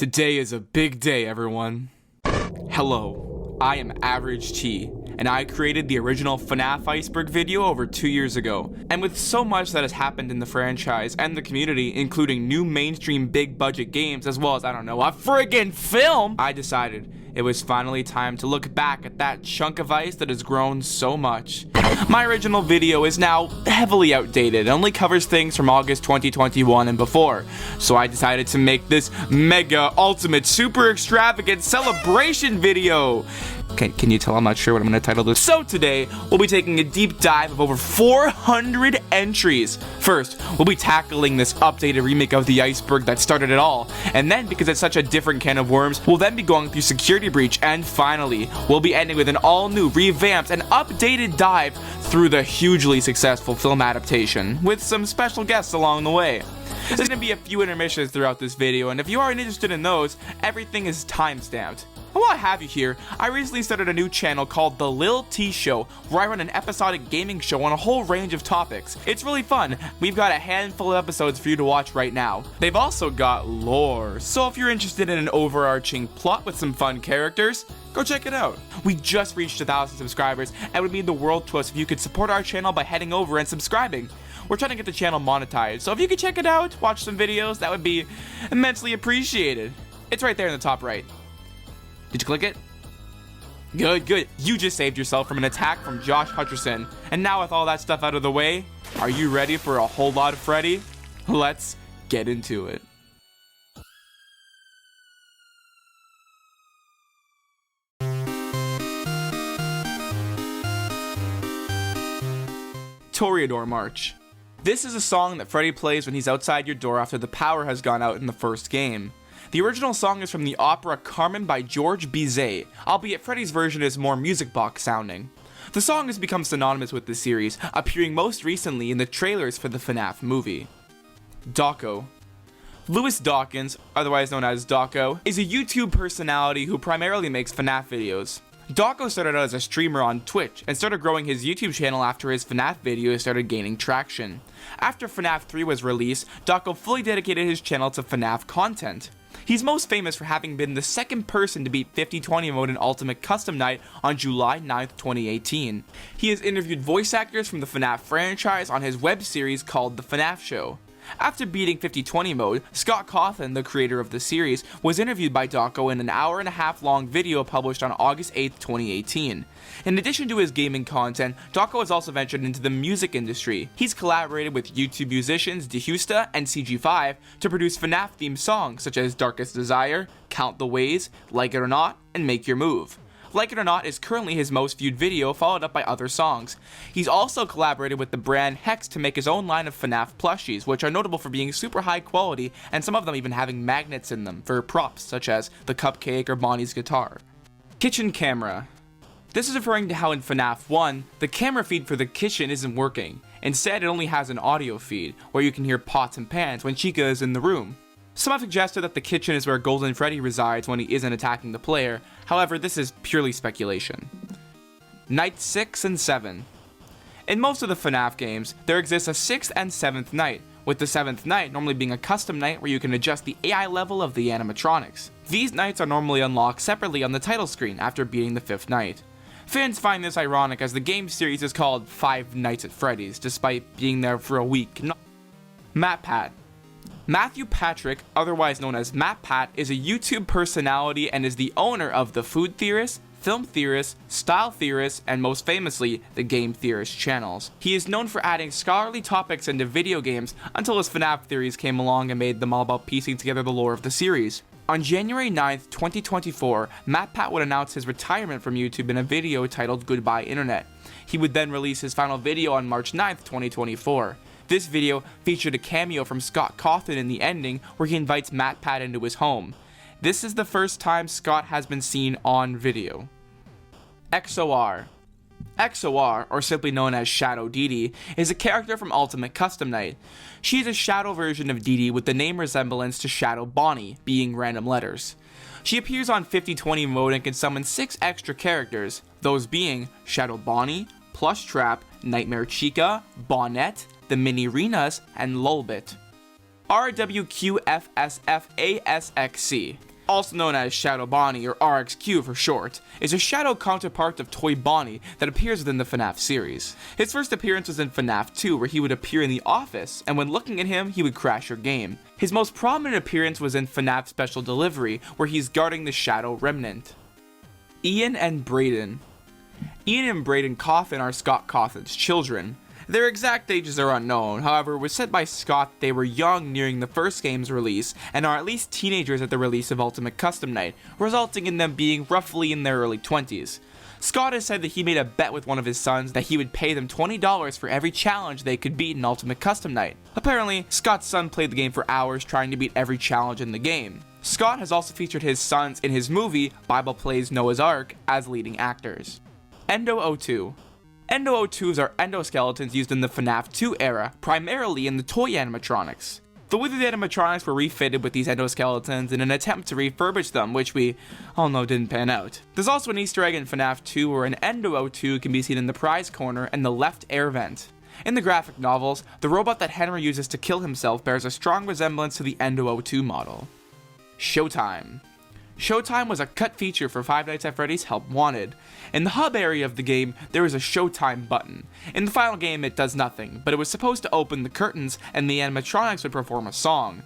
Today is a big day, everyone. Hello, I am Average T, and I created the original FNAF Iceberg video over 2 years ago. And with so much that has happened in the franchise and the community, including new mainstream big budget games as well as, a friggin' film, I decided it was finally time to look back at that chunk of ice that has grown so much. My original video is now heavily outdated and only covers things from August 2021 and before, so I decided to make this mega ultimate super extravagant celebration video. Can you tell I'm not sure what I'm going to title this? So today, we'll be taking a deep dive of over 400 entries. First, we'll be tackling this updated remake of the Iceberg that started it all. And then, because it's such a different can of worms, we'll then be going through Security Breach. And finally, we'll be ending with an all-new, revamped, and updated dive through the hugely successful film adaptation, with some special guests along the way. There's going to be a few intermissions throughout this video, and if you aren't interested in those, everything is timestamped. And while I have you here, I recently started a new channel called The Lil T Show, where I run an episodic gaming show on a whole range of topics. It's really fun. We've got a handful of episodes for you to watch right now. They've also got lore, so if you're interested in an overarching plot with some fun characters, go check it out. We just reached 1,000 subscribers, and it would mean the world to us if you could support our channel by heading over and subscribing. We're trying to get the channel monetized, so if you could check it out, watch some videos, that would be immensely appreciated. It's right there in the top right. Did you click it? Good. You just saved yourself from an attack from Josh Hutcherson. And now with all that stuff out of the way, are you ready for a whole lot of Freddy? Let's get into it. Toreador March. This is a song that Freddy plays when he's outside your door after the power has gone out in the first game. The original song is from the opera Carmen by George Bizet, albeit Freddy's version is more music box sounding. The song has become synonymous with the series, appearing most recently in the trailers for the FNAF movie. Dawko. Lewis Dawkins, otherwise known as Dawko, is a YouTube personality who primarily makes FNAF videos. Dawko started out as a streamer on Twitch and started growing his YouTube channel after his FNAF videos started gaining traction. After FNAF 3 was released, Dawko fully dedicated his channel to FNAF content. He's most famous for having been the second person to beat 50/20 mode in Ultimate Custom Night on July 9th, 2018. He has interviewed voice actors from the FNAF franchise on his web series called The FNAF Show. After beating 50/20 mode, Scott Cawthon, the creator of the series, was interviewed by Dawko in an hour-and-a-half long video published on August 8th, 2018. In addition to his gaming content, Dawko has also ventured into the music industry. He's collaborated with YouTube musicians DeHusta and CG5 to produce FNAF-themed songs such as Darkest Desire, Count the Ways, Like It or Not, and Make Your Move. Like It or Not is currently his most viewed video, followed up by other songs. He's also collaborated with the brand Hex to make his own line of FNAF plushies, which are notable for being super high quality, and some of them even having magnets in them for props, such as the cupcake or Bonnie's guitar. Kitchen camera. This is referring to how in FNAF 1, the camera feed for the kitchen isn't working. Instead, it only has an audio feed, where you can hear pots and pans when Chica is in the room. Some have suggested that the kitchen is where Golden Freddy resides when he isn't attacking the player, however this is purely speculation. Night 6 and 7. In most of the FNAF games, there exists a 6th and 7th night, with the 7th night normally being a custom night where you can adjust the AI level of the animatronics. These nights are normally unlocked separately on the title screen after beating the 5th night. Fans find this ironic as the game series is called Five Nights at Freddy's, despite being there for a week. MatPat. Matthew Patrick, otherwise known as MatPat, is a YouTube personality and is the owner of The Food Theorist, Film Theorist, Style Theorist, and most famously, the Game Theorist channels. He is known for adding scholarly topics into video games until his FNAF theories came along and made them all about piecing together the lore of the series. On January 9th, 2024, MatPat would announce his retirement from YouTube in a video titled Goodbye Internet. He would then release his final video on March 9th, 2024. This video featured a cameo from Scott Cawthon in the ending where he invites MatPat into his home. This is the first time Scott has been seen on video. XOR. XOR, or simply known as Shadow Dee Dee, is a character from Ultimate Custom Night. She is a shadow version of Dee Dee with the name resemblance to Shadow Bonnie, being random letters. She appears on 50/20 mode and can summon 6 extra characters, those being Shadow Bonnie, Plush Trap, Nightmare Chica, Bonnet, the Mini Renas, and Lolbit. RWQFSFASXC. also known as Shadow Bonnie or RXQ for short, is a shadow counterpart of Toy Bonnie that appears within the FNAF series. His first appearance was in FNAF 2, where he would appear in the office, and when looking at him, he would crash your game. His most prominent appearance was in FNAF Special Delivery, where he's guarding the Shadow Remnant. Ian and Brayden. Ian and Brayden Coffin are Scott Cawthon's children. Their exact ages are unknown, however it was said by Scott they were young nearing the first game's release and are at least teenagers at the release of Ultimate Custom Night, resulting in them being roughly in their early 20s. Scott has said that he made a bet with one of his sons that he would pay them $20 for every challenge they could beat in Ultimate Custom Night. Apparently, Scott's son played the game for hours trying to beat every challenge in the game. Scott has also featured his sons in his movie, Bible Plays Noah's Ark, as leading actors. Endo-02. Endo-02s are endoskeletons used in the FNAF 2 era, primarily in the toy animatronics. The way the animatronics were refitted with these endoskeletons in an attempt to refurbish them, which we all know didn't pan out. There's also an Easter egg in FNAF 2 where an Endo-02 can be seen in the prize corner and the left air vent. In the graphic novels, the robot that Henry uses to kill himself bears a strong resemblance to the Endo-02 model. Showtime. Showtime was a cut feature for Five Nights at Freddy's Help Wanted. In the hub area of the game, there is a Showtime button. In the final game, it does nothing, but it was supposed to open the curtains and the animatronics would perform a song.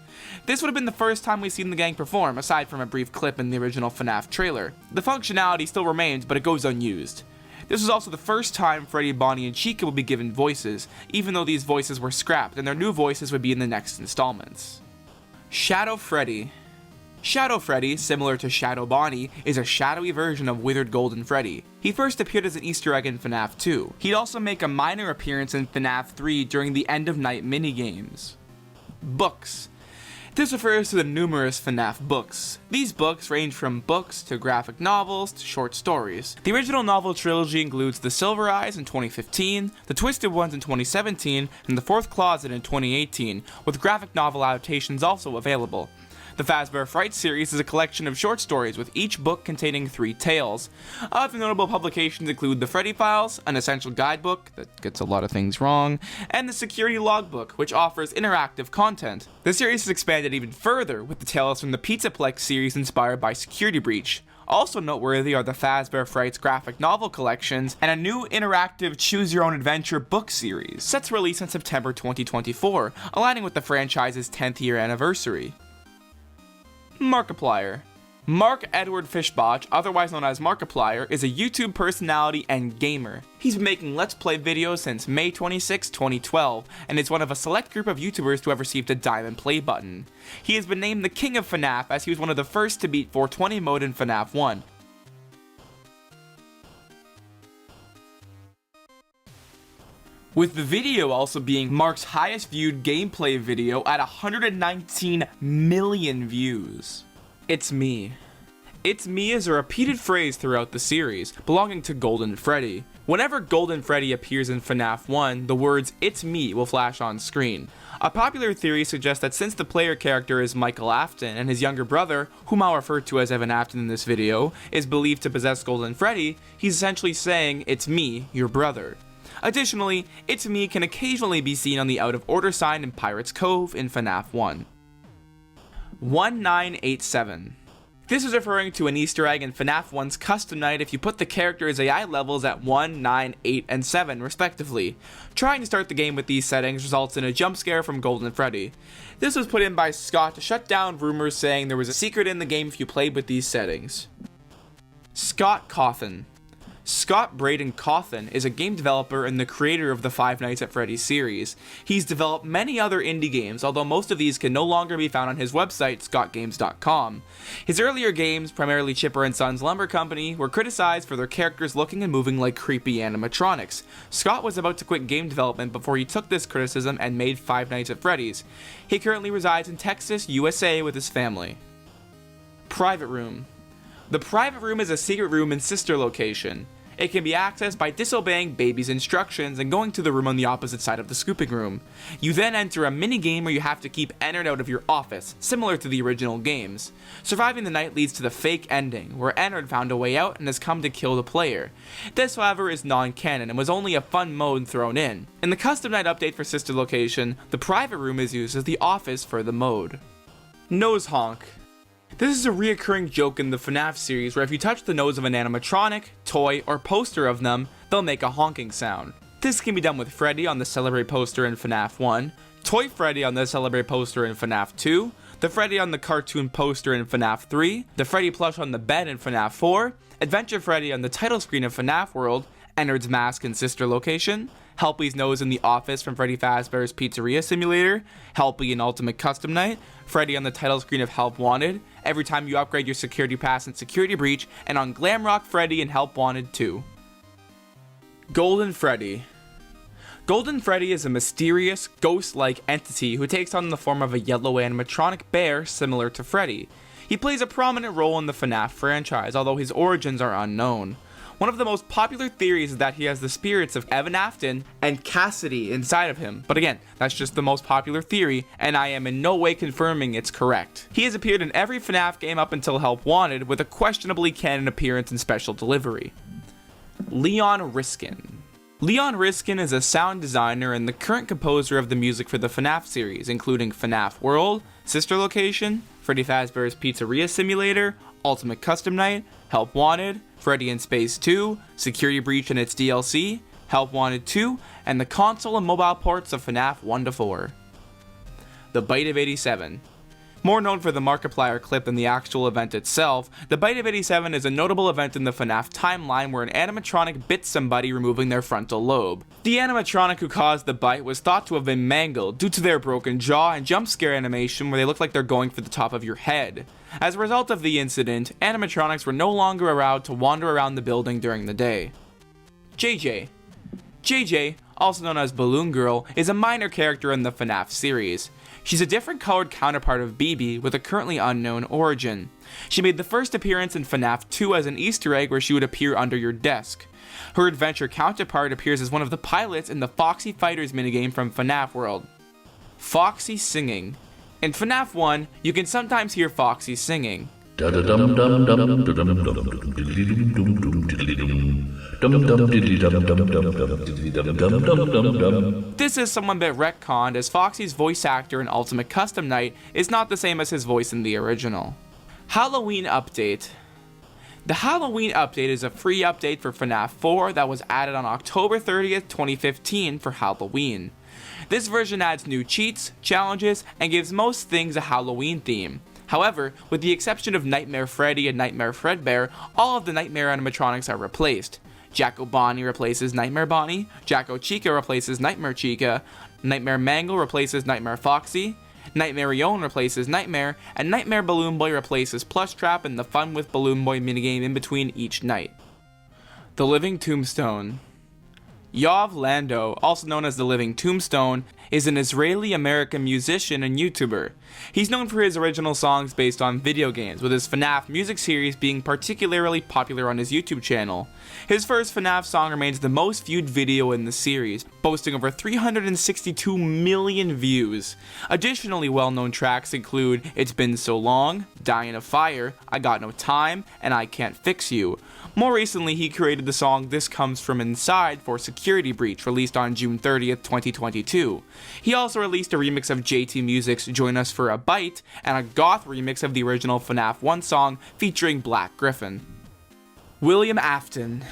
This would have been the first time we've seen the gang perform, aside from a brief clip in the original FNAF trailer. The functionality still remains, but it goes unused. This was also the first time Freddy, Bonnie, and Chica would be given voices, even though these voices were scrapped, and their new voices would be in the next installments. Shadow Freddy. Shadow Freddy, similar to Shadow Bonnie, is a shadowy version of Withered Golden Freddy. He first appeared as an Easter egg in FNAF 2. He'd also make a minor appearance in FNAF 3 during the End of Night minigames. Books. This refers to the numerous FNAF books. These books range from books to graphic novels to short stories. The original novel trilogy includes The Silver Eyes in 2015, The Twisted Ones in 2017, and The Fourth Closet in 2018, with graphic novel adaptations also available. The Fazbear Fright series is a collection of short stories with each book containing 3 tales. Other notable publications include The Freddy Files, an essential guidebook that gets a lot of things wrong, and the Security Logbook, which offers interactive content. The series is expanded even further with the tales from the Pizzaplex series inspired by Security Breach. Also noteworthy are the Fazbear Frights graphic novel collections and a new interactive Choose Your Own Adventure book series, set to release in September 2024, aligning with the franchise's 10th year anniversary. Markiplier. Mark Edward Fishbotch, otherwise known as Markiplier, is a YouTube personality and gamer. He's been making Let's Play videos since May 26, 2012, and is one of a select group of YouTubers to have received a Diamond Play button. He has been named the King of FNAF as he was one of the first to beat 420 mode in FNAF 1. With the video also being Mark's highest viewed gameplay video at 119 million views. It's me. It's me is a repeated phrase throughout the series, belonging to Golden Freddy. Whenever Golden Freddy appears in FNAF 1, the words "It's me" will flash on screen. A popular theory suggests that since the player character is Michael Afton and his younger brother, whom I'll refer to as Evan Afton in this video, is believed to possess Golden Freddy, he's essentially saying, "It's me, your brother." Additionally, It's Me can occasionally be seen on the Out of Order sign in Pirate's Cove in FNAF 1. 1987. This is referring to an Easter egg in FNAF 1's Custom Night if you put the character's AI levels at 1, 9, 8, and 7 respectively. Trying to start the game with these settings results in a jump scare from Golden Freddy. This was put in by Scott to shut down rumors saying there was a secret in the game if you played with these settings. Scott Cawthon. Scott Brayden Cawthon is a game developer and the creator of the Five Nights at Freddy's series. He's developed many other indie games, although most of these can no longer be found on his website, scottgames.com. His earlier games, primarily Chipper and Sons Lumber Company, were criticized for their characters looking and moving like creepy animatronics. Scott was about to quit game development before he took this criticism and made Five Nights at Freddy's. He currently resides in Texas, USA with his family. Private Room. The private room is a secret room in Sister Location. It can be accessed by disobeying Baby's instructions and going to the room on the opposite side of the scooping room. You then enter a mini-game where you have to keep in and out of your office, similar to the original games. Surviving the night leads to the fake ending, where Ennard found a way out and has come to kill the player. This, however, is non-canon and was only a fun mode thrown in. In the Custom Night update for Sister Location, the private room is used as the office for the mode. Nose Honk. This is a reoccurring joke in the FNAF series where if you touch the nose of an animatronic, toy, or poster of them, they'll make a honking sound. This can be done with Freddy on the Celebrate poster in FNAF 1, Toy Freddy on the Celebrate poster in FNAF 2, the Freddy on the cartoon poster in FNAF 3, the Freddy plush on the bed in FNAF 4, Adventure Freddy on the title screen of FNAF World, Ennard's mask and sister location, Helpy's nose in the office from Freddy Fazbear's Pizzeria Simulator, Helpy in Ultimate Custom Night, Freddy on the title screen of Help Wanted, every time you upgrade your security pass in Security Breach, and on Glamrock Freddy in Help Wanted 2. Golden Freddy. Golden Freddy is a mysterious, ghost-like entity who takes on the form of a yellow animatronic bear similar to Freddy. He plays a prominent role in the FNAF franchise, although his origins are unknown. One of the most popular theories is that he has the spirits of Evan Afton and Cassidy inside of him, but again, that's just the most popular theory, and I am in no way confirming it's correct. He has appeared in every FNAF game up until Help Wanted, with a questionably canon appearance in Special Delivery. Leon Riskin. Leon Riskin is a sound designer and the current composer of the music for the FNAF series, including FNAF World, Sister Location, Freddy Fazbear's Pizzeria Simulator, Ultimate Custom Night, Help Wanted, Freddy in Space 2, Security Breach and its DLC, Help Wanted 2, and the console and mobile ports of FNAF 1-4. The Bite of 87. More known for the Markiplier clip than the actual event itself, the Bite of 87 is a notable event in the FNAF timeline where an animatronic bit somebody removing their frontal lobe. The animatronic who caused the bite was thought to have been mangled due to their broken jaw and jump scare animation where they look like they're going for the top of your head. As a result of the incident, animatronics were no longer allowed to wander around the building during the day. JJ. JJ, also known as Balloon Girl, is a minor character in the FNAF series. She's a different colored counterpart of BB with a currently unknown origin. She made the first appearance in FNAF 2 as an Easter egg where she would appear under your desk. Her adventure counterpart appears as one of the pilots in the Foxy Fighters minigame from FNAF World. Foxy singing. In FNAF 1, you can sometimes hear Foxy singing. This is somewhat bit retconned, as Foxy's voice actor in Ultimate Custom Night is not the same as his voice in the original. Halloween Update. The Halloween Update is a free update for FNAF 4 that was added on October 30th, 2015 for Halloween. This version adds new cheats, challenges, and gives most things a Halloween theme. However, with the exception of Nightmare Freddy and Nightmare Fredbear, all of the Nightmare animatronics are replaced. Jacko Bonnie replaces Nightmare Bonnie, Jacko Chica replaces Nightmare Chica, Nightmare Mangle replaces Nightmare Foxy, Nightmare Yon replaces Nightmare, and Nightmare Balloon Boy replaces Plush Trap and the Fun with Balloon Boy minigame in between each night. The Living Tombstone. Yov Lando, also known as the Living Tombstone, is an Israeli-American musician and YouTuber. He's known for his original songs based on video games, with his FNAF music series being particularly popular on his YouTube channel. His first FNAF song remains the most viewed video in the series, boasting over 362 million views. Additionally well-known tracks include It's Been So Long, Die in a Fire, I Got No Time, and I Can't Fix You. More recently, he created the song This Comes From Inside for Security Breach, released on June 30th, 2022. He also released a remix of JT Music's Join Us for a Bite, and a goth remix of the original FNAF 1 song featuring Black Griffin. William Afton.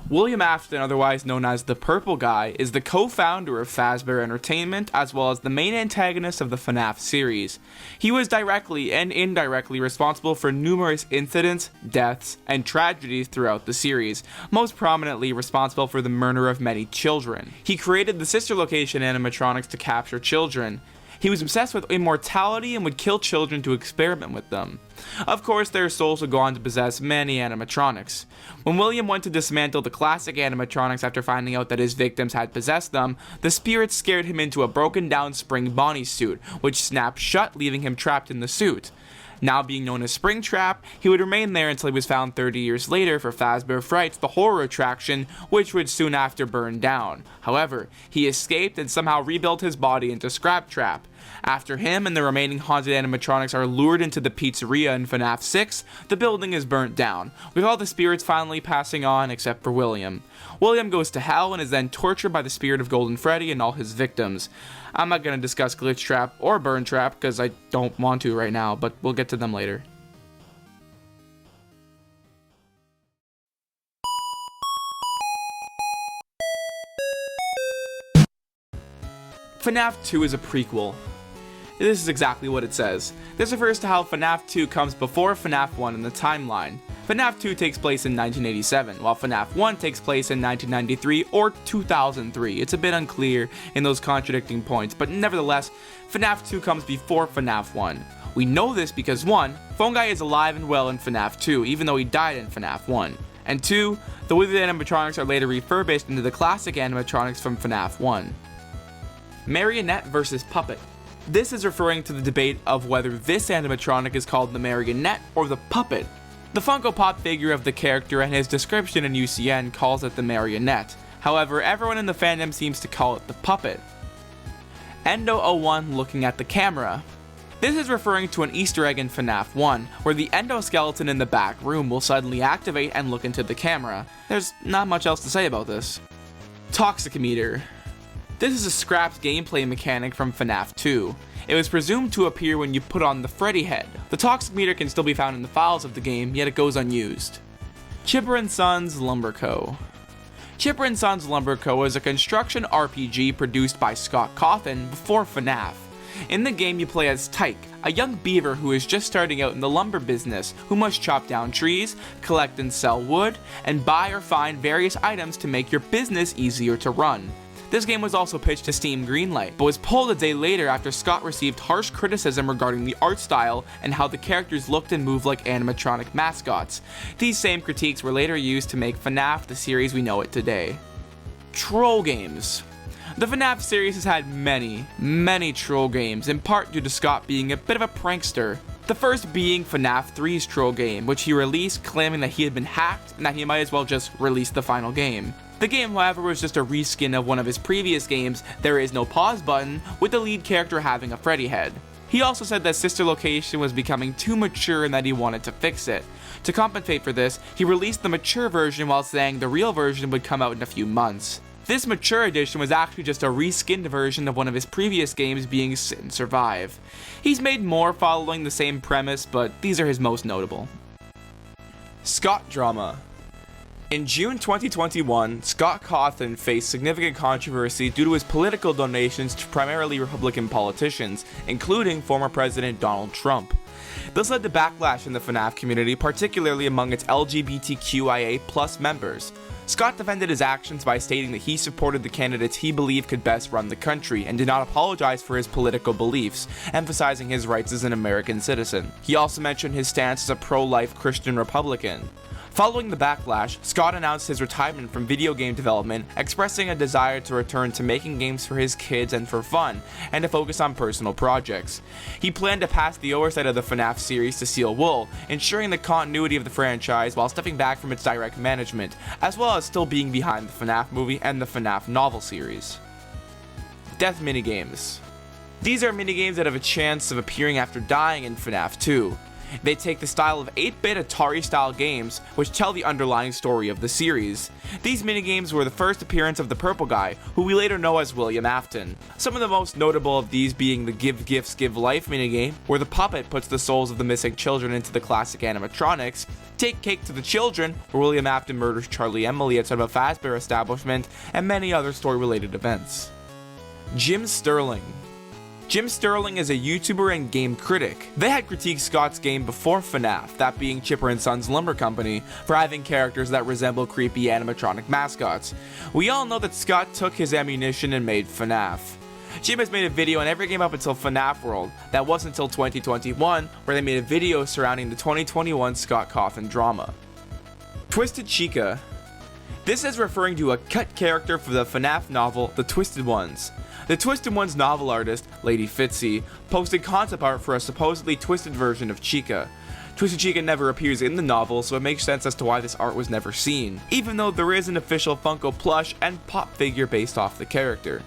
William Afton, otherwise known as the Purple Guy, is the co-founder of Fazbear Entertainment, as well as the main antagonist of the FNAF series. He was directly and indirectly responsible for numerous incidents, deaths, and tragedies throughout the series, most prominently responsible for the murder of many children. He created the Sister Location animatronics to capture children. He was obsessed with immortality and would kill children to experiment with them. Of course, their souls would go on to possess many animatronics. When William went to dismantle the classic animatronics after finding out that his victims had possessed them, the spirits scared him into a broken down Spring Bonnie suit, which snapped shut, leaving him trapped in the suit. Now being known as Springtrap, he would remain there until he was found 30 years later for Fazbear Frights, the horror attraction, which would soon after burn down. However, he escaped and somehow rebuilt his body into Scraptrap. After him and the remaining haunted animatronics are lured into the pizzeria in FNAF 6, the building is burnt down, with all the spirits finally passing on except for William. William goes to hell and is then tortured by the spirit of Golden Freddy and all his victims. I'm not going to discuss Glitch Trap or Burn Trap because I don't want to right now, but we'll get to them later. FNAF 2 is a prequel. This is exactly what it says. This refers to how FNAF 2 comes before FNAF 1 in the timeline. FNAF 2 takes place in 1987, while FNAF 1 takes place in 1993 or 2003. It's a bit unclear in those contradicting points, but nevertheless, FNAF 2 comes before FNAF 1. We know this because 1. Phone Guy is alive and well in FNAF 2, even though he died in FNAF 1. And 2. The withered animatronics are later refurbished into the classic animatronics from FNAF 1. Marionette versus Puppet. This is referring to the debate of whether this animatronic is called the marionette or the puppet. The Funko Pop figure of the character and his description in UCN calls it the marionette. However, everyone in the fandom seems to call it the puppet. Endo-01 looking at the camera. This is referring to an Easter egg in FNAF 1, where the endoskeleton in the back room will suddenly activate and look into the camera. There's not much else to say about this. Toxicometer. This is a scrapped gameplay mechanic from FNAF 2. It was presumed to appear when you put on the Freddy head. The Toxicometer can still be found in the files of the game, yet it goes unused. Chipper & Sons Lumber Co. Chipper & Sons Lumber Co. is a construction RPG produced by Scott Cawthon before FNAF. In the game, you play as Tyke, a young beaver who is just starting out in the lumber business, who must chop down trees, collect and sell wood, and buy or find various items to make your business easier to run. This game was also pitched to Steam Greenlight, but was pulled a day later after Scott received harsh criticism regarding the art style and how the characters looked and moved like animatronic mascots. These same critiques were later used to make FNAF the series we know it today. Troll games. The FNAF series has had many troll games, in part due to Scott being a bit of a prankster. The first being FNAF 3's troll game, which he released claiming that he had been hacked and that he might as well just release the final game. The game, however, was just a reskin of one of his previous games, There Is No Pause Button, with the lead character having a Freddy head. He also said that Sister Location was becoming too mature and that he wanted to fix it. To compensate for this, he released the mature version while saying the real version would come out in a few months. This mature edition was actually just a reskinned version of one of his previous games, being Sit and Survive. He's made more following the same premise, but these are his most notable. Scott drama. In June 2021, Scott Cawthon faced significant controversy due to his political donations to primarily Republican politicians, including former President Donald Trump. This led to backlash in the FNAF community, particularly among its LGBTQIA+ members. Scott defended his actions by stating that he supported the candidates he believed could best run the country and did not apologize for his political beliefs, emphasizing his rights as an American citizen. He also mentioned his stance as a pro-life Christian Republican. Following the backlash, Scott announced his retirement from video game development, expressing a desire to return to making games for his kids and for fun, and to focus on personal projects. He planned to pass the oversight of the FNAF series to Seal Wool, ensuring the continuity of the franchise while stepping back from its direct management, as well as still being behind the FNAF movie and the FNAF novel series. Death minigames. These are minigames that have a chance of appearing after dying in FNAF 2. They take the style of 8-bit Atari-style games, which tell the underlying story of the series. These minigames were the first appearance of the Purple Guy, who we later know as William Afton. Some of the most notable of these being the Give Gifts Give Life minigame, where the puppet puts the souls of the missing children into the classic animatronics, Take Cake to the Children, where William Afton murders Charlie Emily outside of a Fazbear establishment, and many other story-related events. Jim Sterling. Jim Sterling is a YouTuber and game critic. They had critiqued Scott's game before FNAF, that being Chipper & Sons Lumber Company, for having characters that resemble creepy animatronic mascots. We all know that Scott took his ammunition and made FNAF. Jim has made a video on every game up until FNAF World. That wasn't until 2021, where they made a video surrounding the 2021 Scott Cawthon drama. Twisted Chica. This is referring to a cut character for the FNAF novel The Twisted Ones. The Twisted Ones novel artist, Lady Fitzy, posted concept art for a supposedly twisted version of Chica. Twisted Chica never appears in the novel, so it makes sense as to why this art was never seen, even though there is an official Funko plush and pop figure based off the character.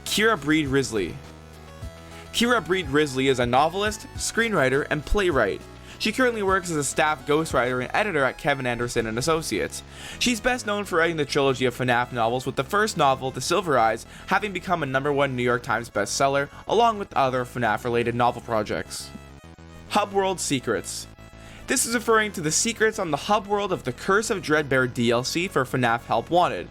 Kira Breed Risley. Kira Breed-Risley is a novelist, screenwriter, and playwright. She currently works as a staff ghostwriter and editor at Kevin Anderson & Associates. She's best known for writing the trilogy of FNAF novels, with the first novel, The Silver Eyes, having become a #1 New York Times bestseller, along with other FNAF-related novel projects. Hub World Secrets. This is referring to the secrets on the hub world of the Curse of Dreadbear DLC for FNAF Help Wanted.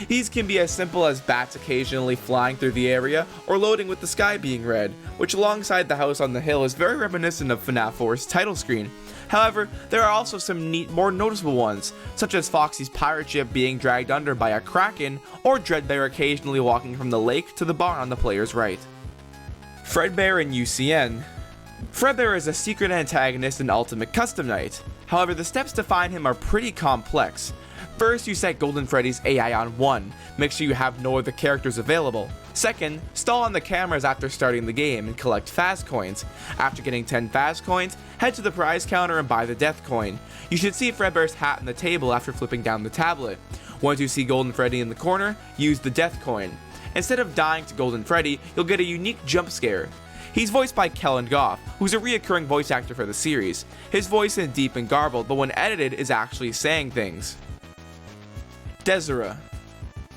These can be as simple as bats occasionally flying through the area, or loading with the sky being red, which alongside the house on the hill is very reminiscent of FNAF 4's title screen. However, there are also some neat, more noticeable ones, such as Foxy's pirate ship being dragged under by a kraken, or Dreadbear occasionally walking from the lake to the barn on the player's right. Fredbear in UCN. Fredbear is a secret antagonist in Ultimate Custom Night. However, the steps to find him are pretty complex. First, you set Golden Freddy's AI on 1, make sure you have no other characters available. Second, stall on the cameras after starting the game and collect Faz coins. After getting 10 Faz coins, head to the prize counter and buy the Death coin. You should see Fredbear's hat on the table after flipping down the tablet. Once you see Golden Freddy in the corner, use the Death coin. Instead of dying to Golden Freddy, you'll get a unique jump scare. He's voiced by Kellen Goff, who's a reoccurring voice actor for the series. His voice is deep and garbled, but when edited is actually saying things. Desera.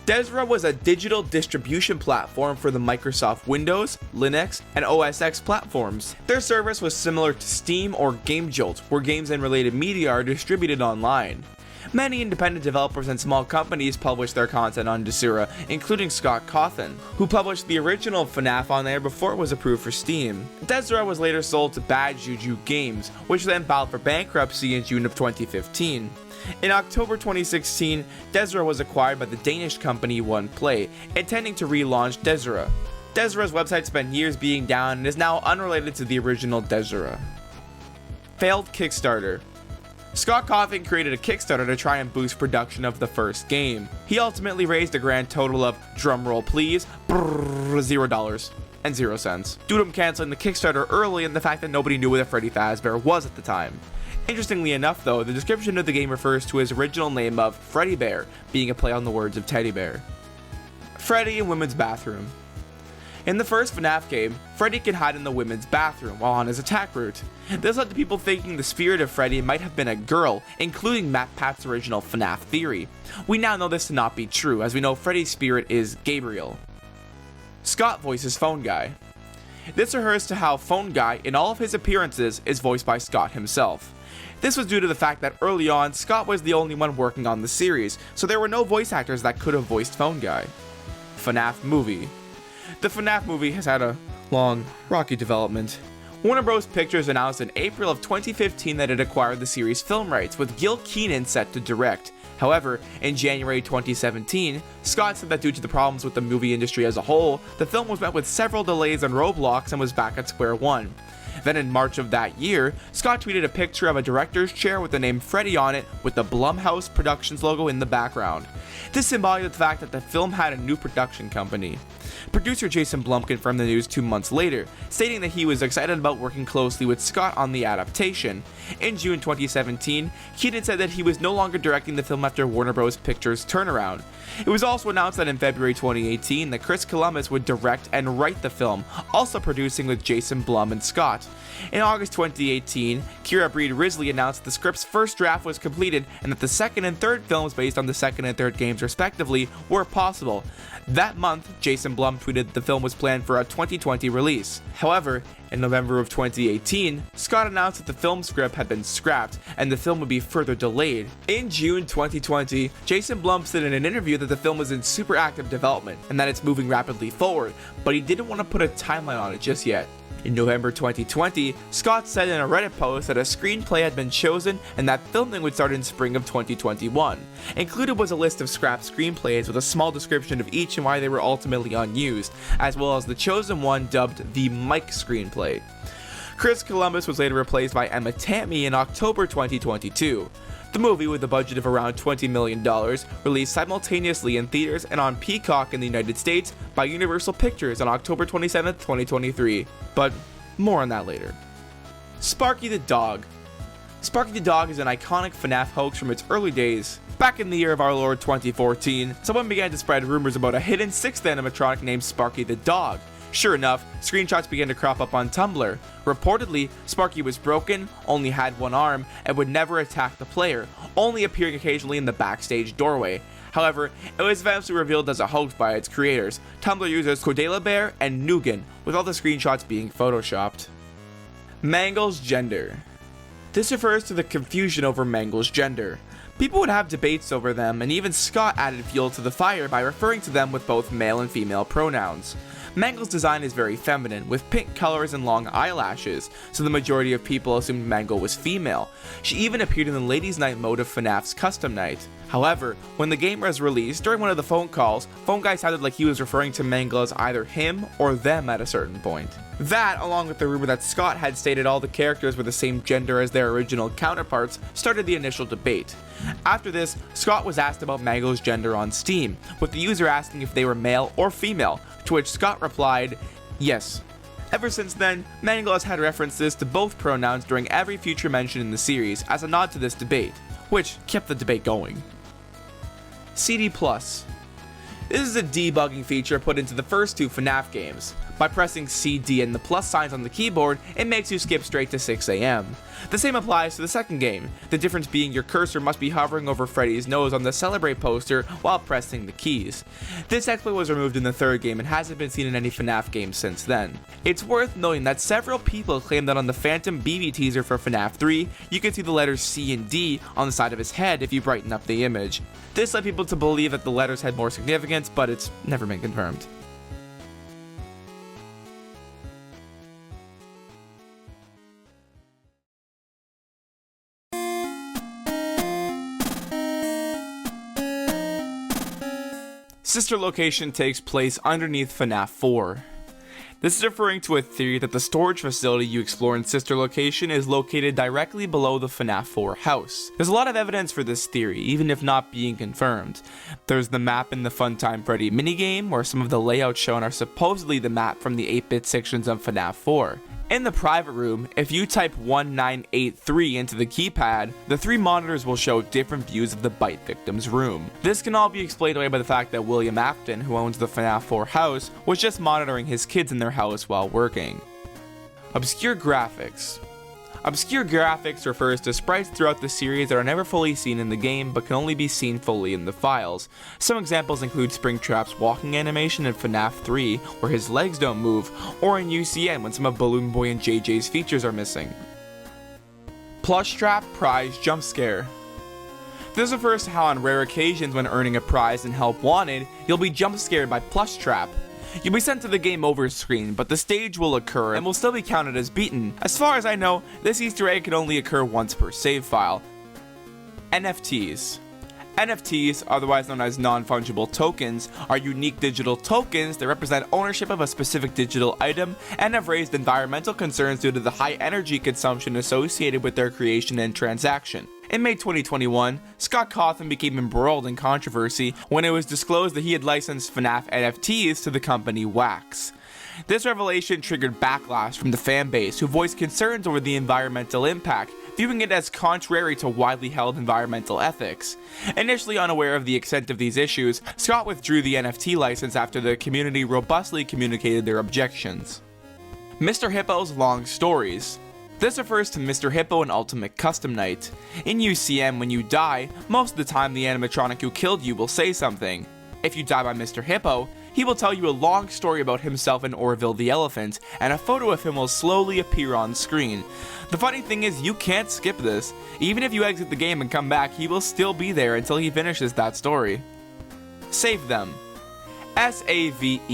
Desera was a digital distribution platform for the Microsoft Windows, Linux, and OS X platforms. Their service was similar to Steam or GameJolt, where games and related media are distributed online. Many independent developers and small companies published their content on Desera, including Scott Cawthon, who published the original FNAF on there before it was approved for Steam. Desera was later sold to Bad Juju Games, which then filed for bankruptcy in June of 2015. In October 2016, Desera was acquired by the Danish company OnePlay, intending to relaunch Desera. Desera's website spent years being down and is now unrelated to the original Desera. Failed Kickstarter. Scott Cawthon created a Kickstarter to try and boost production of the first game. He ultimately raised a grand total of, drumroll please, $0.00 due to him canceling the Kickstarter early and the fact that nobody knew what a Freddy Fazbear was at the time. Interestingly enough though, the description of the game refers to his original name of Freddy Bear, being a play on the words of teddy bear. Freddy in women's bathroom. In the first FNAF game, Freddy can hide in the women's bathroom while on his attack route. This led to people thinking the spirit of Freddy might have been a girl, including MatPat's original FNAF theory. We now know this to not be true, as we know Freddy's spirit is Gabriel. Scott voices Phone Guy. This refers to how Phone Guy, in all of his appearances, is voiced by Scott himself. This was due to the fact that early on, Scott was the only one working on the series, so there were no voice actors that could have voiced Phone Guy. FNAF Movie. The FNAF movie has had a long, rocky development. Warner Bros. Pictures announced in April of 2015 that it acquired the series' film rights, with Gil Keenan set to direct. However, in January 2017, Scott said that due to the problems with the movie industry as a whole, the film was met with several delays and roadblocks and was back at square one. Then in March of that year, Scott tweeted a picture of a director's chair with the name Freddy on it with the Blumhouse Productions logo in the background. This embodied the fact that the film had a new production company. Producer Jason Blum confirmed the news 2 months later, stating that he was excited about working closely with Scott on the adaptation. In June 2017, Keaton said that he was no longer directing the film after Warner Bros. Pictures' turnaround. It was also announced that in February 2018 that Chris Columbus would direct and write the film, also producing with Jason Blum and Scott. In August 2018, Kira Breed-Risley announced the script's first draft was completed and that the second and third films based on the second and third games respectively were possible. That month, Jason Blum tweeted that the film was planned for a 2020 release. However, in November of 2018, Scott announced that the film script had been scrapped and the film would be further delayed. In June 2020, Jason Blum said in an interview that the film was in super active development and that it's moving rapidly forward, but he didn't want to put a timeline on it just yet. In November 2020, Scott said in a Reddit post that a screenplay had been chosen and that filming would start in spring of 2021. Included was a list of scrapped screenplays with a small description of each and why they were ultimately unused, as well as the chosen one dubbed the Mike screenplay. Chris Columbus was later replaced by Emma Tammy in October 2022. The movie, with a budget of around $20 million, released simultaneously in theaters and on Peacock in the United States by Universal Pictures on October 27, 2023. But more on that later. Sparky the Dog. Sparky the Dog is an iconic FNAF hoax from its early days. Back in the year of our Lord 2014, someone began to spread rumors about a hidden sixth animatronic named Sparky the Dog. Sure enough, screenshots began to crop up on Tumblr. Reportedly, Sparky was broken, only had one arm, and would never attack the player, only appearing occasionally in the backstage doorway. However, it was eventually revealed as a hoax by its creators, Tumblr users Cordelia Bear and Nugan, with all the screenshots being photoshopped. Mangle's gender. This refers to the confusion over Mangle's gender. People would have debates over them, and even Scott added fuel to the fire by referring to them with both male and female pronouns. Mangle's design is very feminine, with pink colors and long eyelashes, so the majority of people assumed Mangle was female. She even appeared in the Ladies' Night mode of FNAF's Custom Night. However, when the game was released, during one of the phone calls, Phone Guy sounded like he was referring to Mangle as either him or them at a certain point. That, along with the rumor that Scott had stated all the characters were the same gender as their original counterparts, started the initial debate. After this, Scott was asked about Mangle's gender on Steam, with the user asking if they were male or female, to which Scott replied, yes. Ever since then, Mangle has had references to both pronouns during every future mention in the series as a nod to this debate, which kept the debate going. CD+. This is a debugging feature put into the first two FNAF games. By pressing CD and the plus signs on the keyboard, it makes you skip straight to 6 AM. The same applies to the second game, the difference being your cursor must be hovering over Freddy's nose on the Celebrate poster while pressing the keys. This exploit was removed in the third game and hasn't been seen in any FNAF game since then. It's worth noting that several people claim that on the Phantom BB teaser for FNAF 3, you can see the letters C and D on the side of his head if you brighten up the image. This led people to believe that the letters had more significance, but it's never been confirmed. Sister location takes place underneath FNAF 4. This is referring to a theory that the storage facility you explore in Sister location is located directly below the FNAF 4 house. There's a lot of evidence for this theory, even if not being confirmed. There's the map in the Funtime Freddy minigame, where some of the layouts shown are supposedly the map from the 8-bit sections of FNAF 4. In the private room, if you type 1983 into the keypad, the three monitors will show different views of the bite victim's room. This can all be explained away by the fact that William Afton, who owns the FNAF 4 house, was just monitoring his kids in their house while working. Obscure graphics. Obscure graphics refers to sprites throughout the series that are never fully seen in the game but can only be seen fully in the files. Some examples include Springtrap's walking animation in FNAF 3 where his legs don't move, or in UCN when some of Balloon Boy and JJ's features are missing. Plush Trap Prize Jump Scare. This refers to how on rare occasions when earning a prize and help wanted, you'll be jump scared by Plush Trap. You'll be sent to the game over screen, but the stage will occur and will still be counted as beaten. As far as I know, this Easter egg can only occur once per save file. NFTs. NFTs, otherwise known as non-fungible tokens, are unique digital tokens that represent ownership of a specific digital item and have raised environmental concerns due to the high energy consumption associated with their creation and transaction. In May 2021, Scott Cawthon became embroiled in controversy when it was disclosed that he had licensed FNAF NFTs to the company Wax. This revelation triggered backlash from the fanbase, who voiced concerns over the environmental impact, viewing it as contrary to widely held environmental ethics. Initially unaware of the extent of these issues, Scott withdrew the NFT license after the community robustly communicated their objections. Mr. Hippo's Long Stories. This refers to Mr. Hippo in Ultimate Custom Night. In UCM, when you die, most of the time the animatronic who killed you will say something. If you die by Mr. Hippo, he will tell you a long story about himself and Orville the elephant, and a photo of him will slowly appear on screen. The funny thing is, you can't skip this. Even if you exit the game and come back, he will still be there until he finishes that story. Save Them. SAVETHEM,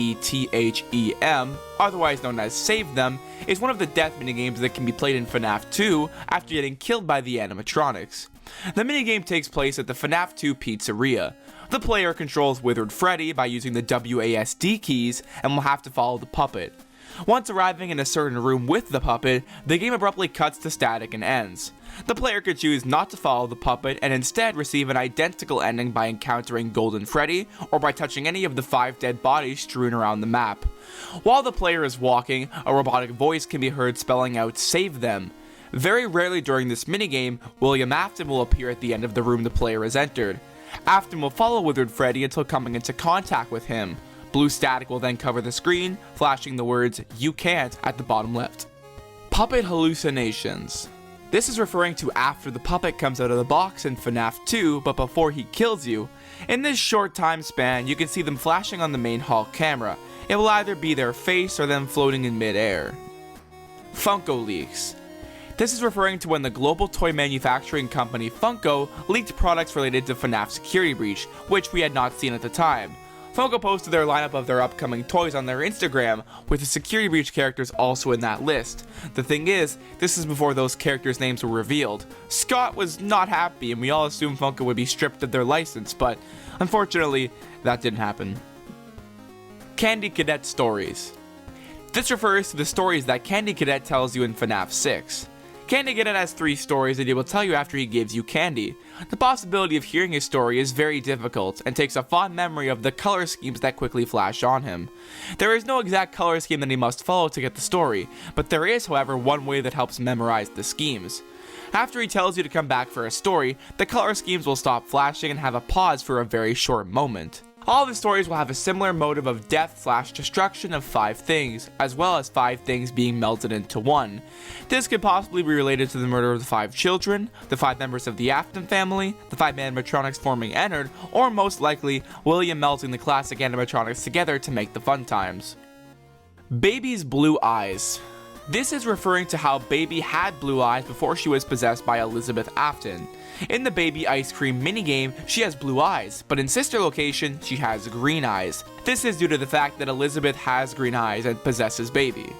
otherwise known as Save Them, is one of the death minigames that can be played in FNAF 2 after getting killed by the animatronics. The minigame takes place at the FNAF 2 pizzeria. The player controls Withered Freddy by using the WASD keys and will have to follow the puppet. Once arriving in a certain room with the puppet, the game abruptly cuts to static and ends. The player could choose not to follow the puppet and instead receive an identical ending by encountering Golden Freddy or by touching any of the 5 dead bodies strewn around the map. While the player is walking, a robotic voice can be heard spelling out "Save Them." Very rarely during this minigame, William Afton will appear at the end of the room the player has entered. Afton will follow Withered Freddy until coming into contact with him. Blue static will then cover the screen, flashing the words "You can't" at the bottom left. Puppet hallucinations. This is referring to after the puppet comes out of the box in FNAF 2, but before he kills you. In this short time span, you can see them flashing on the main hall camera. It will either be their face or them floating in mid-air. Funko leaks. This is referring to when the global toy manufacturing company Funko leaked products related to FNAF security breach, which we had not seen at the time. Funko posted their lineup of their upcoming toys on their Instagram, with the security breach characters also in that list. The thing is, this is before those characters' names were revealed. Scott was not happy, and we all assumed Funko would be stripped of their license, but unfortunately, that didn't happen. Candy Cadet stories. This refers to the stories that Candy Cadet tells you in FNAF 6. Candy Cadet has 3 stories that he will tell you after he gives you candy. The possibility of hearing his story is very difficult and takes a fond memory of the color schemes that quickly flash on him. There is no exact color scheme that he must follow to get the story, but there is, however, one way that helps memorize the schemes. After he tells you to come back for a story, the color schemes will stop flashing and have a pause for a very short moment. All the stories will have a similar motive of death/destruction of 5 things, as well as 5 things being melted into one. This could possibly be related to the murder of the 5 children, the 5 members of the Afton family, the 5 animatronics forming Ennard, or most likely, William melting the classic animatronics together to make the fun times. Baby's blue eyes. This is referring to how Baby had blue eyes before she was possessed by Elizabeth Afton. In the Baby Ice Cream minigame, she has blue eyes, but in Sister Location, she has green eyes. This is due to the fact that Elizabeth has green eyes and possesses Baby.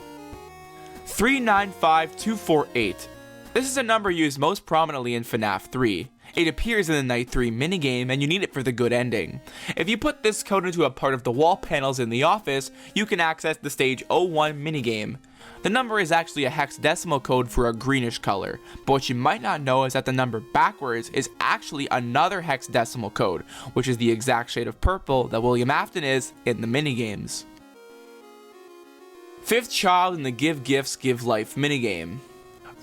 395248. This is a number used most prominently in FNAF 3. It appears in the Night 3 minigame, and you need it for the good ending. If you put this code into a part of the wall panels in the office, you can access the Stage 01 minigame. The number is actually a hexadecimal code for a greenish color, but what you might not know is that the number backwards is actually another hexadecimal code, which is the exact shade of purple that William Afton is in the minigames. 5th child in the Give Gifts Give Life minigame.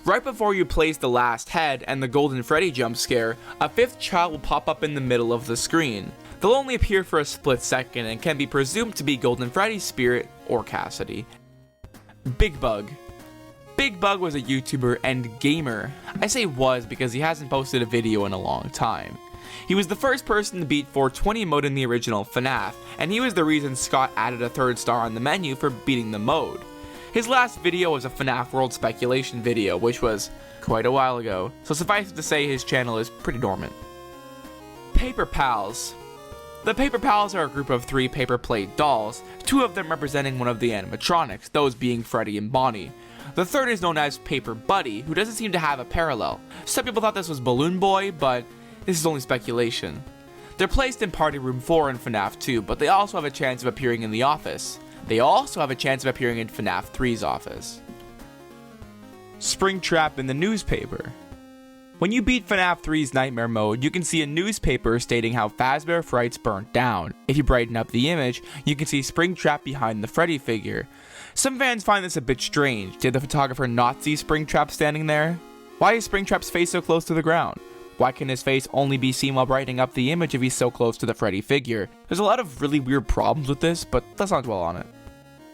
Right before you place the last head and the Golden Freddy jump scare, a 5th child will pop up in the middle of the screen. They'll only appear for a split second and can be presumed to be Golden Freddy's spirit or Cassidy. Big Bug. Big Bug was a YouTuber and gamer. I say was because he hasn't posted a video in a long time. He was the first person to beat 420 mode in the original FNAF, and he was the reason Scott added a 3rd star on the menu for beating the mode. His last video was a FNAF World speculation video, which was quite a while ago, so suffice it to say his channel is pretty dormant. Paper Pals. The Paper Pals are a group of 3 paper plate dolls, 2 of them representing one of the animatronics, those being Freddy and Bonnie. The 3rd is known as Paper Buddy, who doesn't seem to have a parallel. Some people thought this was Balloon Boy, but this is only speculation. They're placed in Party Room 4 in FNAF 2, but they also have a chance of appearing in the office. They also have a chance of appearing in FNAF 3's office. Springtrap in the newspaper. When you beat FNAF 3's Nightmare mode, you can see a newspaper stating how Fazbear Frights burnt down. If you brighten up the image, you can see Springtrap behind the Freddy figure. Some fans find this a bit strange. Did the photographer not see Springtrap standing there? Why is Springtrap's face so close to the ground? Why can his face only be seen while brightening up the image if he's so close to the Freddy figure? There's a lot of really weird problems with this, but let's not dwell on it.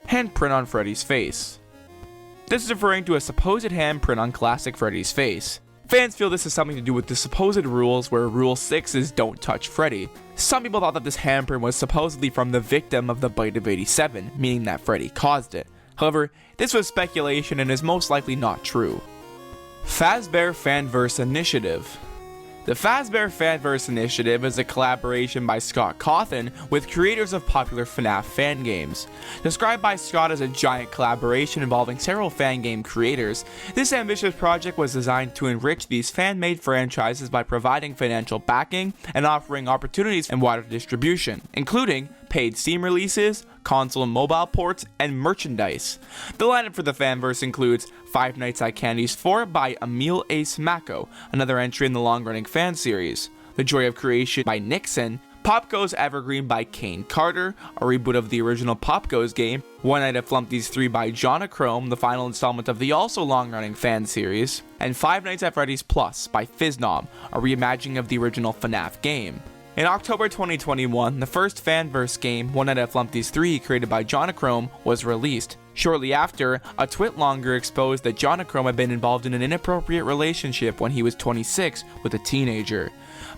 Handprint on Freddy's face. This is referring to a supposed handprint on classic Freddy's face. Fans feel this is something to do with the supposed rules where Rule 6 is don't touch Freddy. Some people thought that this handprint was supposedly from the victim of the bite of 87, meaning that Freddy caused it. However, this was speculation and is most likely not true. Fazbear Fanverse Initiative. The Fazbear Fanverse Initiative is a collaboration by Scott Cawthon with creators of popular FNAF fan games. Described by Scott as a giant collaboration involving several fan game creators, this ambitious project was designed to enrich these fan-made franchises by providing financial backing and offering opportunities and wider distribution, including paid Steam releases, console and mobile ports, and merchandise. The lineup for the fanverse includes Five Nights at Candy's 4 by Emil Ace Mako, another entry in the long-running fan series, The Joy of Creation by Nixon, Pop Goes Evergreen by Kane Carter, a reboot of the original Pop Goes game, One Night at Flumpty's 3 by Jonachrome, the final installment of the also long-running fan series, and Five Nights at Freddy's Plus by Fiznom, a reimagining of the original FNAF game. In October 2021, the first fanverse game, One Night at Flumpty's 3, created by Jonachrome, was released. Shortly after, a twitlonger exposed that Jonachrome had been involved in an inappropriate relationship when he was 26 with a teenager.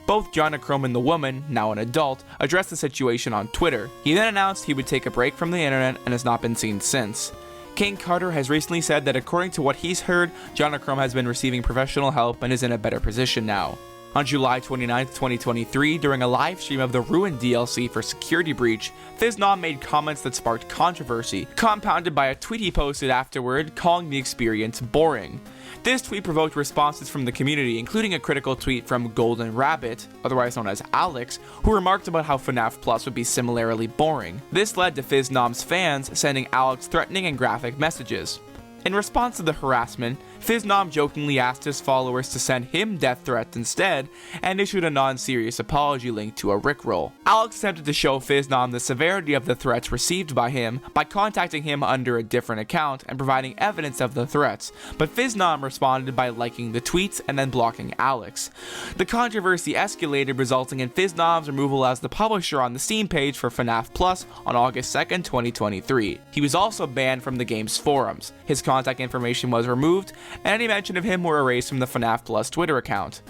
Both Jonachrome and the woman, now an adult, addressed the situation on Twitter. He then announced he would take a break from the internet and has not been seen since. Kane Carter has recently said that according to what he's heard, Jonachrome has been receiving professional help and is in a better position now. On July 29, 2023, during a live stream of the Ruined DLC for Security Breach, FizzNom made comments that sparked controversy, compounded by a tweet he posted afterward calling the experience boring. This tweet provoked responses from the community, including a critical tweet from Golden Rabbit, otherwise known as Alex, who remarked about how FNAF Plus would be similarly boring. This led to FizzNom's fans sending Alex threatening and graphic messages. In response to the harassment, FizzNom jokingly asked his followers to send him death threats instead, and issued a non-serious apology link to a Rickroll. Alex attempted to show FizzNom the severity of the threats received by him by contacting him under a different account and providing evidence of the threats, but FizzNom responded by liking the tweets and then blocking Alex. The controversy escalated, resulting in FizzNom's removal as the publisher on the Steam page for FNAF Plus on August 2nd, 2023. He was also banned from the game's forums. His contact information was removed, and any mention of him were erased from the FNAF Plus Twitter account.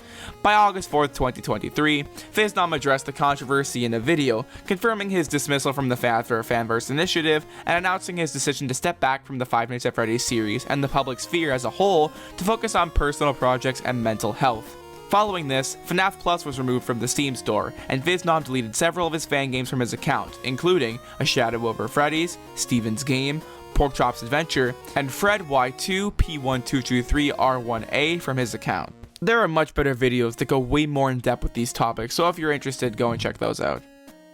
By August 4th, 2023, FizzNom addressed the controversy in a video, confirming his dismissal from the Fanverse initiative and announcing his decision to step back from the Five Nights at Freddy's series and the public sphere as a whole to focus on personal projects and mental health. Following this, FNAF Plus was removed from the Steam store, and FizzNom deleted several of his fan games from his account, including A Shadow Over Freddy's, Steven's Game, Porkchop's Adventure, and Fred Y2 P1223R1A from his account. There are much better videos that go way more in depth with these topics, so if you're interested, go and check those out.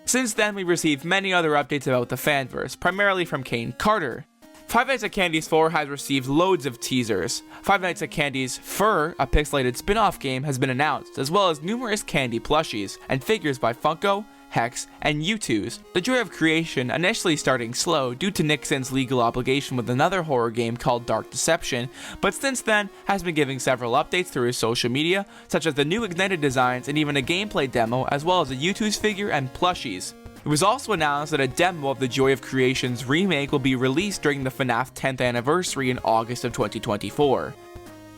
Since then, we've received many other updates about the fanverse, primarily from Kane Carter. Five Nights at Candy's 4 has received loads of teasers. Five Nights at Candy's Fur, a pixelated spin-off game, has been announced, as well as numerous candy plushies and figures by Funko, Hex, and U2's. The joy of creation, initially starting slow due to Nixon's legal obligation with another horror game called Dark Deception, but since then has been giving several updates through his social media, such as the new Ignited designs and even a gameplay demo, as well as a U2's figure and plushies. It was also announced that a demo of the Joy of Creation's remake will be released during the FNAF 10th anniversary in August of 2024.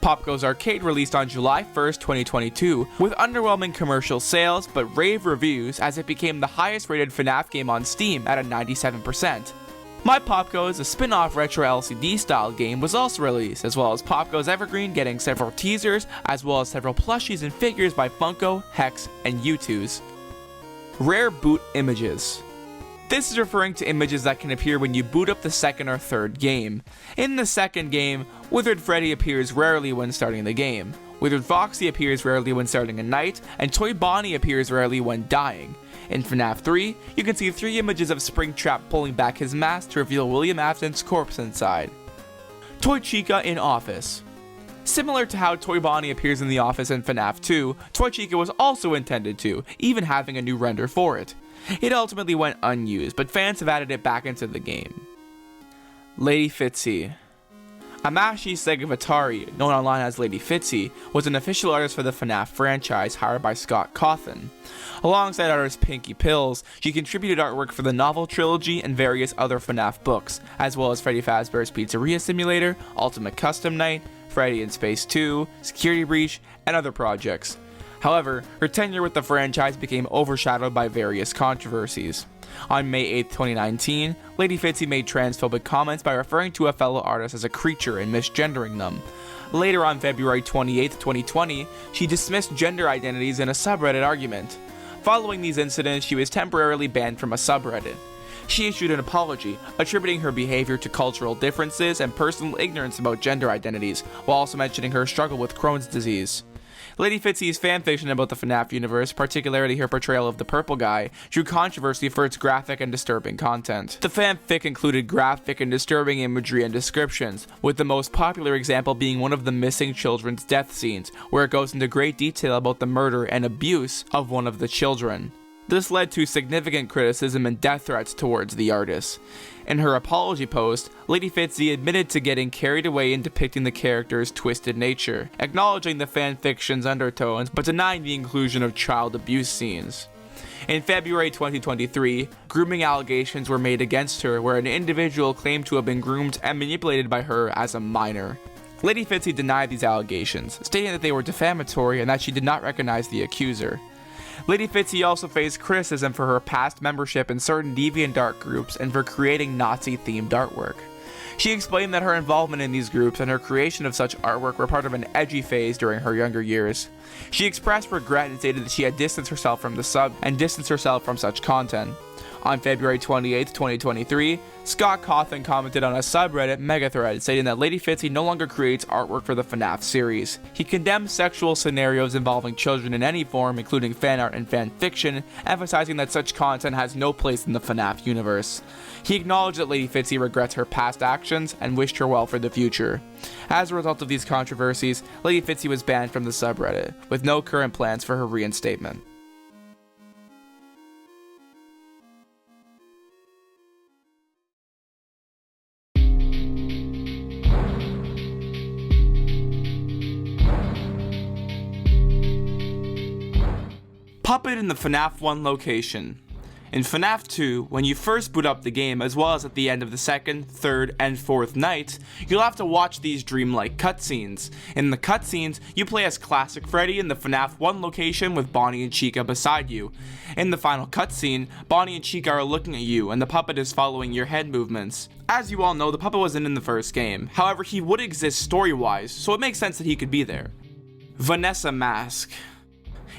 Popgo's Arcade released on July 1st, 2022, with underwhelming commercial sales but rave reviews as it became the highest rated FNAF game on Steam at a 97%. My Popgo's, a spin-off retro LCD style game, was also released, as well as Popgo's Evergreen getting several teasers, as well as several plushies and figures by Funko, Hex, and U2's. Rare boot images. This is referring to images that can appear when you boot up the second or third game. In the second game, Withered Freddy appears rarely when starting the game, Withered Foxy appears rarely when starting a night, and Toy Bonnie appears rarely when dying. In FNAF 3, you can see 3 images of Springtrap pulling back his mask to reveal William Afton's corpse inside. Toy Chica in Office. Similar to how Toy Bonnie appears in the office in FNAF 2, Toy Chica was also intended to, even having a new render for it. It ultimately went unused, but fans have added it back into the game. Lady Fitzy. Amashi Segavatari, known online as Lady Fitzy, was an official artist for the FNAF franchise hired by Scott Cawthon. Alongside artist Pinky Pills, she contributed artwork for the novel trilogy and various other FNAF books, as well as Freddy Fazbear's Pizzeria Simulator, Ultimate Custom Night, Freddy in Space 2, Security Breach, and other projects. However, her tenure with the franchise became overshadowed by various controversies. On May 8, 2019, Lady Fitzy made transphobic comments by referring to a fellow artist as a creature and misgendering them. Later on February 28, 2020, she dismissed gender identities in a subreddit argument. Following these incidents, she was temporarily banned from a subreddit. She issued an apology, attributing her behavior to cultural differences and personal ignorance about gender identities, while also mentioning her struggle with Crohn's disease. Lady Fitzy's fanfiction about the FNAF universe, particularly her portrayal of the Purple Guy, drew controversy for its graphic and disturbing content. The fanfic included graphic and disturbing imagery and descriptions, with the most popular example being one of the missing children's death scenes, where it goes into great detail about the murder and abuse of one of the children. This led to significant criticism and death threats towards the artist. In her apology post, Lady Fitzy admitted to getting carried away in depicting the character's twisted nature, acknowledging the fanfiction's undertones but denying the inclusion of child abuse scenes. In February 2023, grooming allegations were made against her where an individual claimed to have been groomed and manipulated by her as a minor. Lady Fitzy denied these allegations, stating that they were defamatory and that she did not recognize the accuser. Lady Fitzy also faced criticism for her past membership in certain DeviantArt groups and for creating Nazi-themed artwork. She explained that her involvement in these groups and her creation of such artwork were part of an edgy phase during her younger years. She expressed regret and stated that she had distanced herself from the sub and distanced herself from such content. On February 28, 2023, Scott Cawthon commented on a subreddit megathread stating that Lady Fitzy no longer creates artwork for the FNAF series. He condemned sexual scenarios involving children in any form, including fan art and fan fiction, emphasizing that such content has no place in the FNAF universe. He acknowledged that Lady Fitzy regrets her past actions and wished her well for the future. As a result of these controversies, Lady Fitzy was banned from the subreddit, with no current plans for her reinstatement. Puppet in the FNAF 1 location. In FNAF 2, when you first boot up the game, as well as at the end of the second, third, and fourth night, you'll have to watch these dreamlike cutscenes. In the cutscenes, you play as classic Freddy in the FNAF 1 location with Bonnie and Chica beside you. In the final cutscene, Bonnie and Chica are looking at you, and the puppet is following your head movements. As you all know, the puppet wasn't in the first game. However, he would exist story-wise, so it makes sense that he could be there. Vanessa Mask.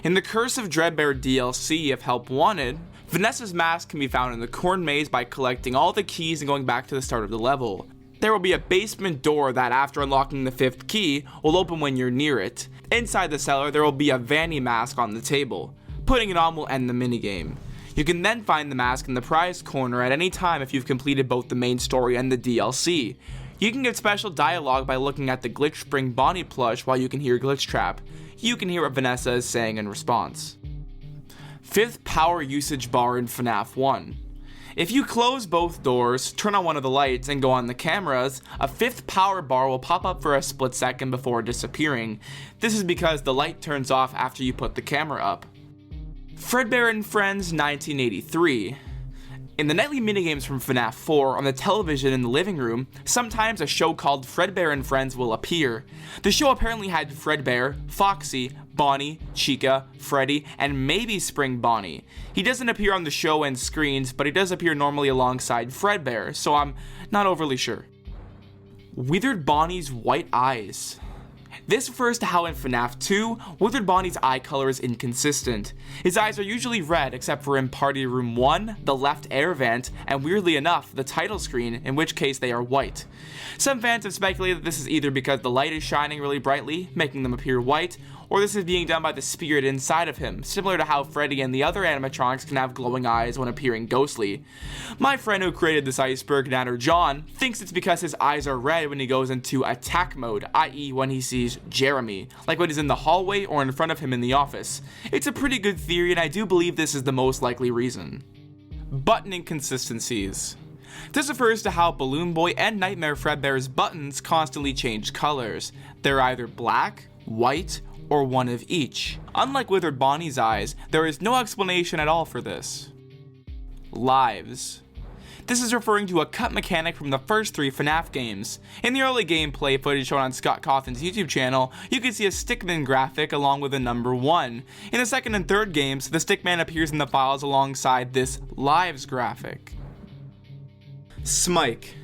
In the Curse of Dreadbear DLC of Help Wanted, Vanessa's mask can be found in the corn maze by collecting all the keys and going back to the start of the level. There will be a basement door that, after unlocking the 5th key, will open when you're near it. Inside the cellar, there will be a Vanny mask on the table. Putting it on will end the minigame. You can then find the mask in the prize corner at any time if you've completed both the main story and the DLC. You can get special dialogue by looking at the Glitch Spring Bonnie plush while you can hear Glitch Trap. You can hear what Vanessa is saying in response. 5th power usage bar in FNAF 1. If you close both doors, turn on one of the lights, and go on the cameras, a 5th power bar will pop up for a split second before disappearing. This is because the light turns off after you put the camera up. Fredbear and Friends 1983. In the nightly minigames from FNAF 4 on the television in the living room, sometimes a show called Fredbear and Friends will appear. The show apparently had Fredbear, Foxy, Bonnie, Chica, Freddy, and maybe Spring Bonnie. He doesn't appear on the show and screens, but he does appear normally alongside Fredbear, so I'm not overly sure. Withered Bonnie's white eyes. This refers to how in FNAF 2, Withered Bonnie's eye color is inconsistent. His eyes are usually red except for in Party Room 1, the left air vent, and weirdly enough, the title screen, in which case they are white. Some fans have speculated that this is either because the light is shining really brightly, making them appear white, or this is being done by the spirit inside of him, similar to how Freddy and the other animatronics can have glowing eyes when appearing ghostly. My friend who created this iceberg, Natter John, thinks it's because his eyes are red when he goes into attack mode, i.e. when he sees Jeremy, like when he's in the hallway or in front of him in the office. It's a pretty good theory, and I do believe this is the most likely reason. Button inconsistencies. This refers to how Balloon Boy and Nightmare Fredbear's buttons constantly change colors. They're either black, white, or one of each. Unlike Withered Bonnie's eyes, there is no explanation at all for this. Lives. This is referring to a cut mechanic from the first 3 FNAF games. In the early gameplay footage shown on Scott Cawthon's YouTube channel, you can see a stickman graphic along with a number 1. In the second and third games, the stickman appears in the files alongside this Lives graphic. Smike.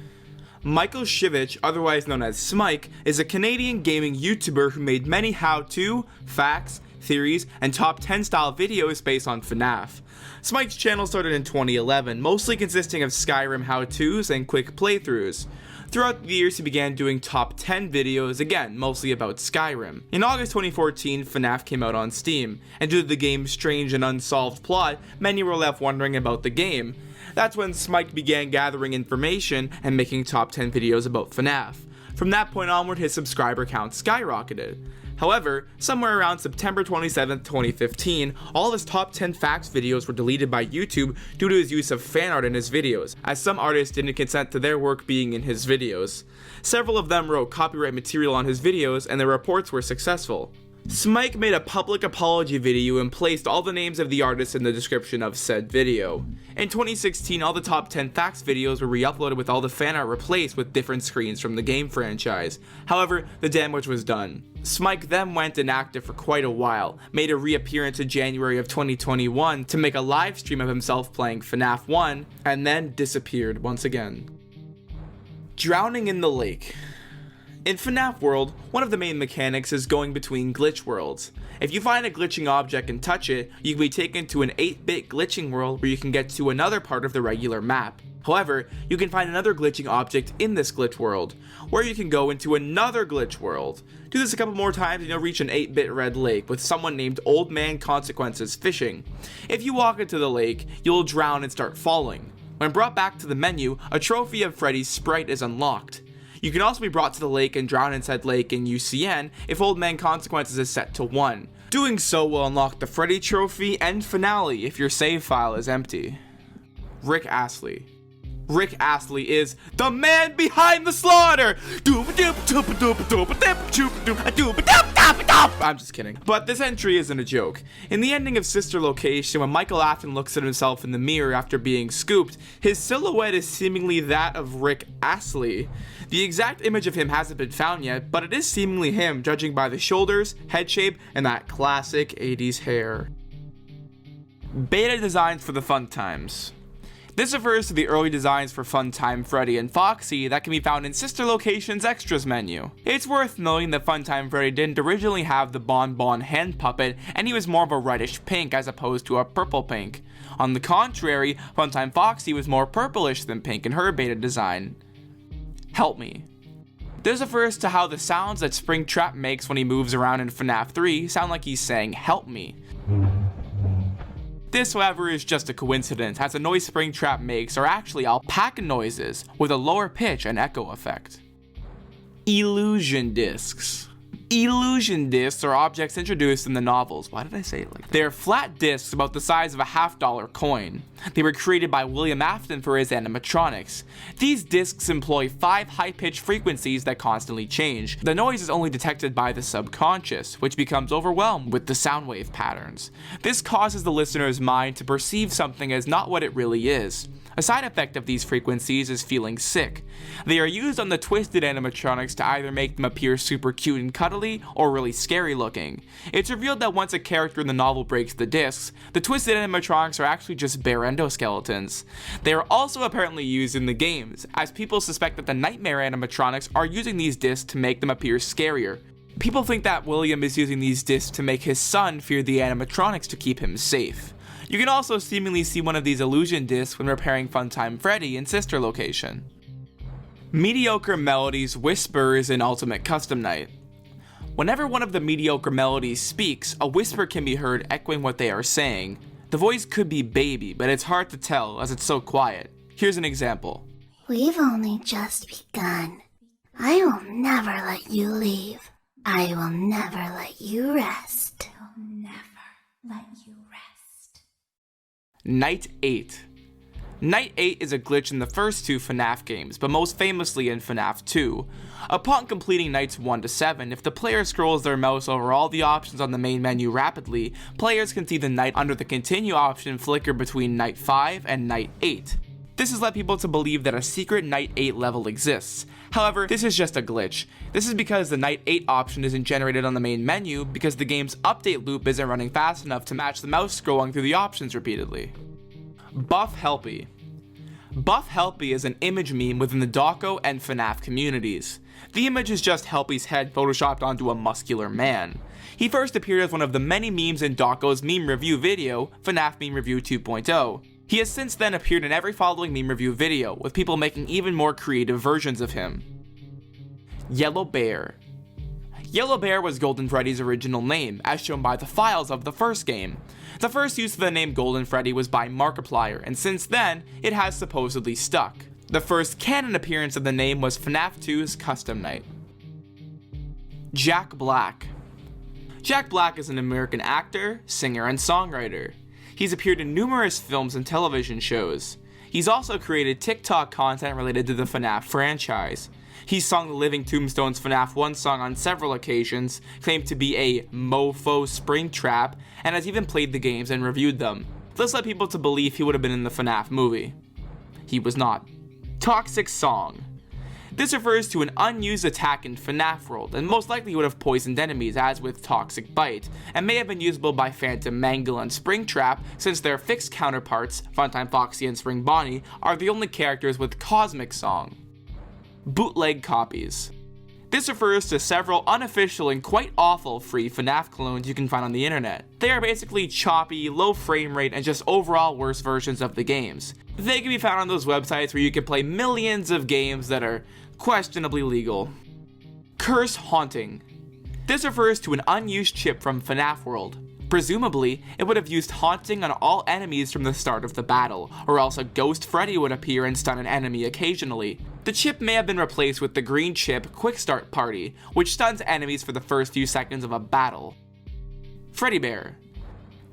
Michael Shivich, otherwise known as Smike, is a Canadian gaming YouTuber who made many how-to, facts, theories, and top 10 style videos based on FNAF. Smike's channel started in 2011, mostly consisting of Skyrim how-tos and quick playthroughs. Throughout the years, he began doing top 10 videos, again, mostly about Skyrim. In August 2014, FNAF came out on Steam, and due to the game's strange and unsolved plot, many were left wondering about the game. That's when Smike began gathering information and making top 10 videos about FNAF. From that point onward, his subscriber count skyrocketed. However, somewhere around September 27, 2015, all of his top 10 facts videos were deleted by YouTube due to his use of fan art in his videos, as some artists didn't consent to their work being in his videos. Several of them wrote copyright material on his videos, and their reports were successful. Smike made a public apology video and placed all the names of the artists in the description of said video. In 2016, all the top 10 facts videos were re-uploaded with all the fan art replaced with different screens from the game franchise. However, the damage was done. Smike then went inactive for quite a while, made a reappearance in January of 2021 to make a live stream of himself playing FNAF 1, and then disappeared once again. Drowning in the lake. In FNAF World, one of the main mechanics is going between glitch worlds. If you find a glitching object and touch it, you can be taken to an 8-bit glitching world where you can get to another part of the regular map. However, you can find another glitching object in this glitch world, where you can go into another glitch world. Do this a couple more times and you'll reach an 8-bit red lake with someone named Old Man Consequences fishing. If you walk into the lake, you'll drown and start falling. When brought back to the menu, a trophy of Freddy's sprite is unlocked. You can also be brought to the lake and drown in said lake in UCN if Old Man Consequences is set to 1. Doing so will unlock the Freddy trophy and finale if your save file is empty. Rick Astley. Rick Astley is the man behind the slaughter! I'm just kidding. But this entry isn't a joke. In the ending of Sister Location, when Michael Afton looks at himself in the mirror after being scooped, his silhouette is seemingly that of Rick Astley. The exact image of him hasn't been found yet, but it is seemingly him, judging by the shoulders, head shape, and that classic 80s hair. Beta designs for the fun times. This refers to the early designs for Funtime Freddy and Foxy that can be found in Sister Location's Extras menu. It's worth noting that Funtime Freddy didn't originally have the Bon Bon hand puppet, and he was more of a reddish pink as opposed to a purple pink. On the contrary, Funtime Foxy was more purplish than pink in her beta design. Help me. This refers to how the sounds that Springtrap makes when he moves around in FNAF 3 sound like he's saying help me. This, however, is just a coincidence, as the noise Springtrap makes are actually alpaca noises with a lower pitch and echo effect. Illusion discs. Illusion discs are objects introduced in the novels. Why did I say it like that? They are flat discs about the size of a $50 coin. They were created by William Afton for his animatronics. These discs employ 5 high-pitched frequencies that constantly change. The noise is only detected by the subconscious, which becomes overwhelmed with the sound wave patterns. This causes the listener's mind to perceive something as not what it really is. A side effect of these frequencies is feeling sick. They are used on the twisted animatronics to either make them appear super cute and cuddly, or really scary looking. It's revealed that once a character in the novel breaks the discs, the twisted animatronics are actually just bare endoskeletons. They are also apparently used in the games, as people suspect that the Nightmare animatronics are using these discs to make them appear scarier. People think that William is using these discs to make his son fear the animatronics to keep him safe. You can also seemingly see one of these illusion discs when repairing Funtime Freddy in Sister Location. Mediocre melodies, whispers, and Ultimate Custom Night. Whenever one of the mediocre melodies speaks, a whisper can be heard echoing what they are saying. The voice could be baby, but it's hard to tell as it's so quiet. Here's an example. We've only just begun. I will never let you leave. I will never let you rest. I'll never let you rest. Night 8. Night 8 is a glitch in the first 2 FNAF games, but most famously in FNAF 2. Upon completing nights 1 to 7, if the player scrolls their mouse over all the options on the main menu rapidly, players can see the night under the continue option flicker between night 5 and night 8. This has led people to believe that a secret night 8 level exists. However, this is just a glitch. This is because the night 8 option isn't generated on the main menu because the game's update loop isn't running fast enough to match the mouse scrolling through the options repeatedly. Buff Helpy. Buff Helpy is an image meme within the Dawko and FNAF communities. The image is just Helpy's head photoshopped onto a muscular man. He first appeared as one of the many memes in Dawko's meme review video, FNAF Meme Review 2.0. He has since then appeared in every following meme review video, with people making even more creative versions of him. Yellow Bear. Yellow Bear was Golden Freddy's original name, as shown by the files of the first game. The first use of the name Golden Freddy was by Markiplier, and since then, it has supposedly stuck. The first canon appearance of the name was FNAF 2's Custom Night. Jack Black. Jack Black is an American actor, singer, and songwriter. He's appeared in numerous films and television shows. He's also created TikTok content related to the FNAF franchise. He's sung the Living Tombstone's FNAF 1 song on several occasions, claimed to be a mofo Springtrap, and has even played the games and reviewed them. This led people to believe he would have been in the FNAF movie. He was not. Toxic Song. This refers to an unused attack in FNAF World, and most likely would have poisoned enemies, as with Toxic Bite, and may have been usable by Phantom Mangle and Springtrap, since their fixed counterparts, Funtime Foxy and Spring Bonnie, are the only characters with Cosmic Song. Bootleg copies. This refers to several unofficial and quite awful free FNAF clones you can find on the internet. They are basically choppy, low frame rate, and just overall worse versions of the games. They can be found on those websites where you can play millions of games that are questionably legal. Curse Haunting. This refers to an unused chip from FNAF World. Presumably, it would have used haunting on all enemies from the start of the battle, or else a Ghost Freddy would appear and stun an enemy occasionally. The chip may have been replaced with the green chip Quick Start Party, which stuns enemies for the first few seconds of a battle. Freddy Bear.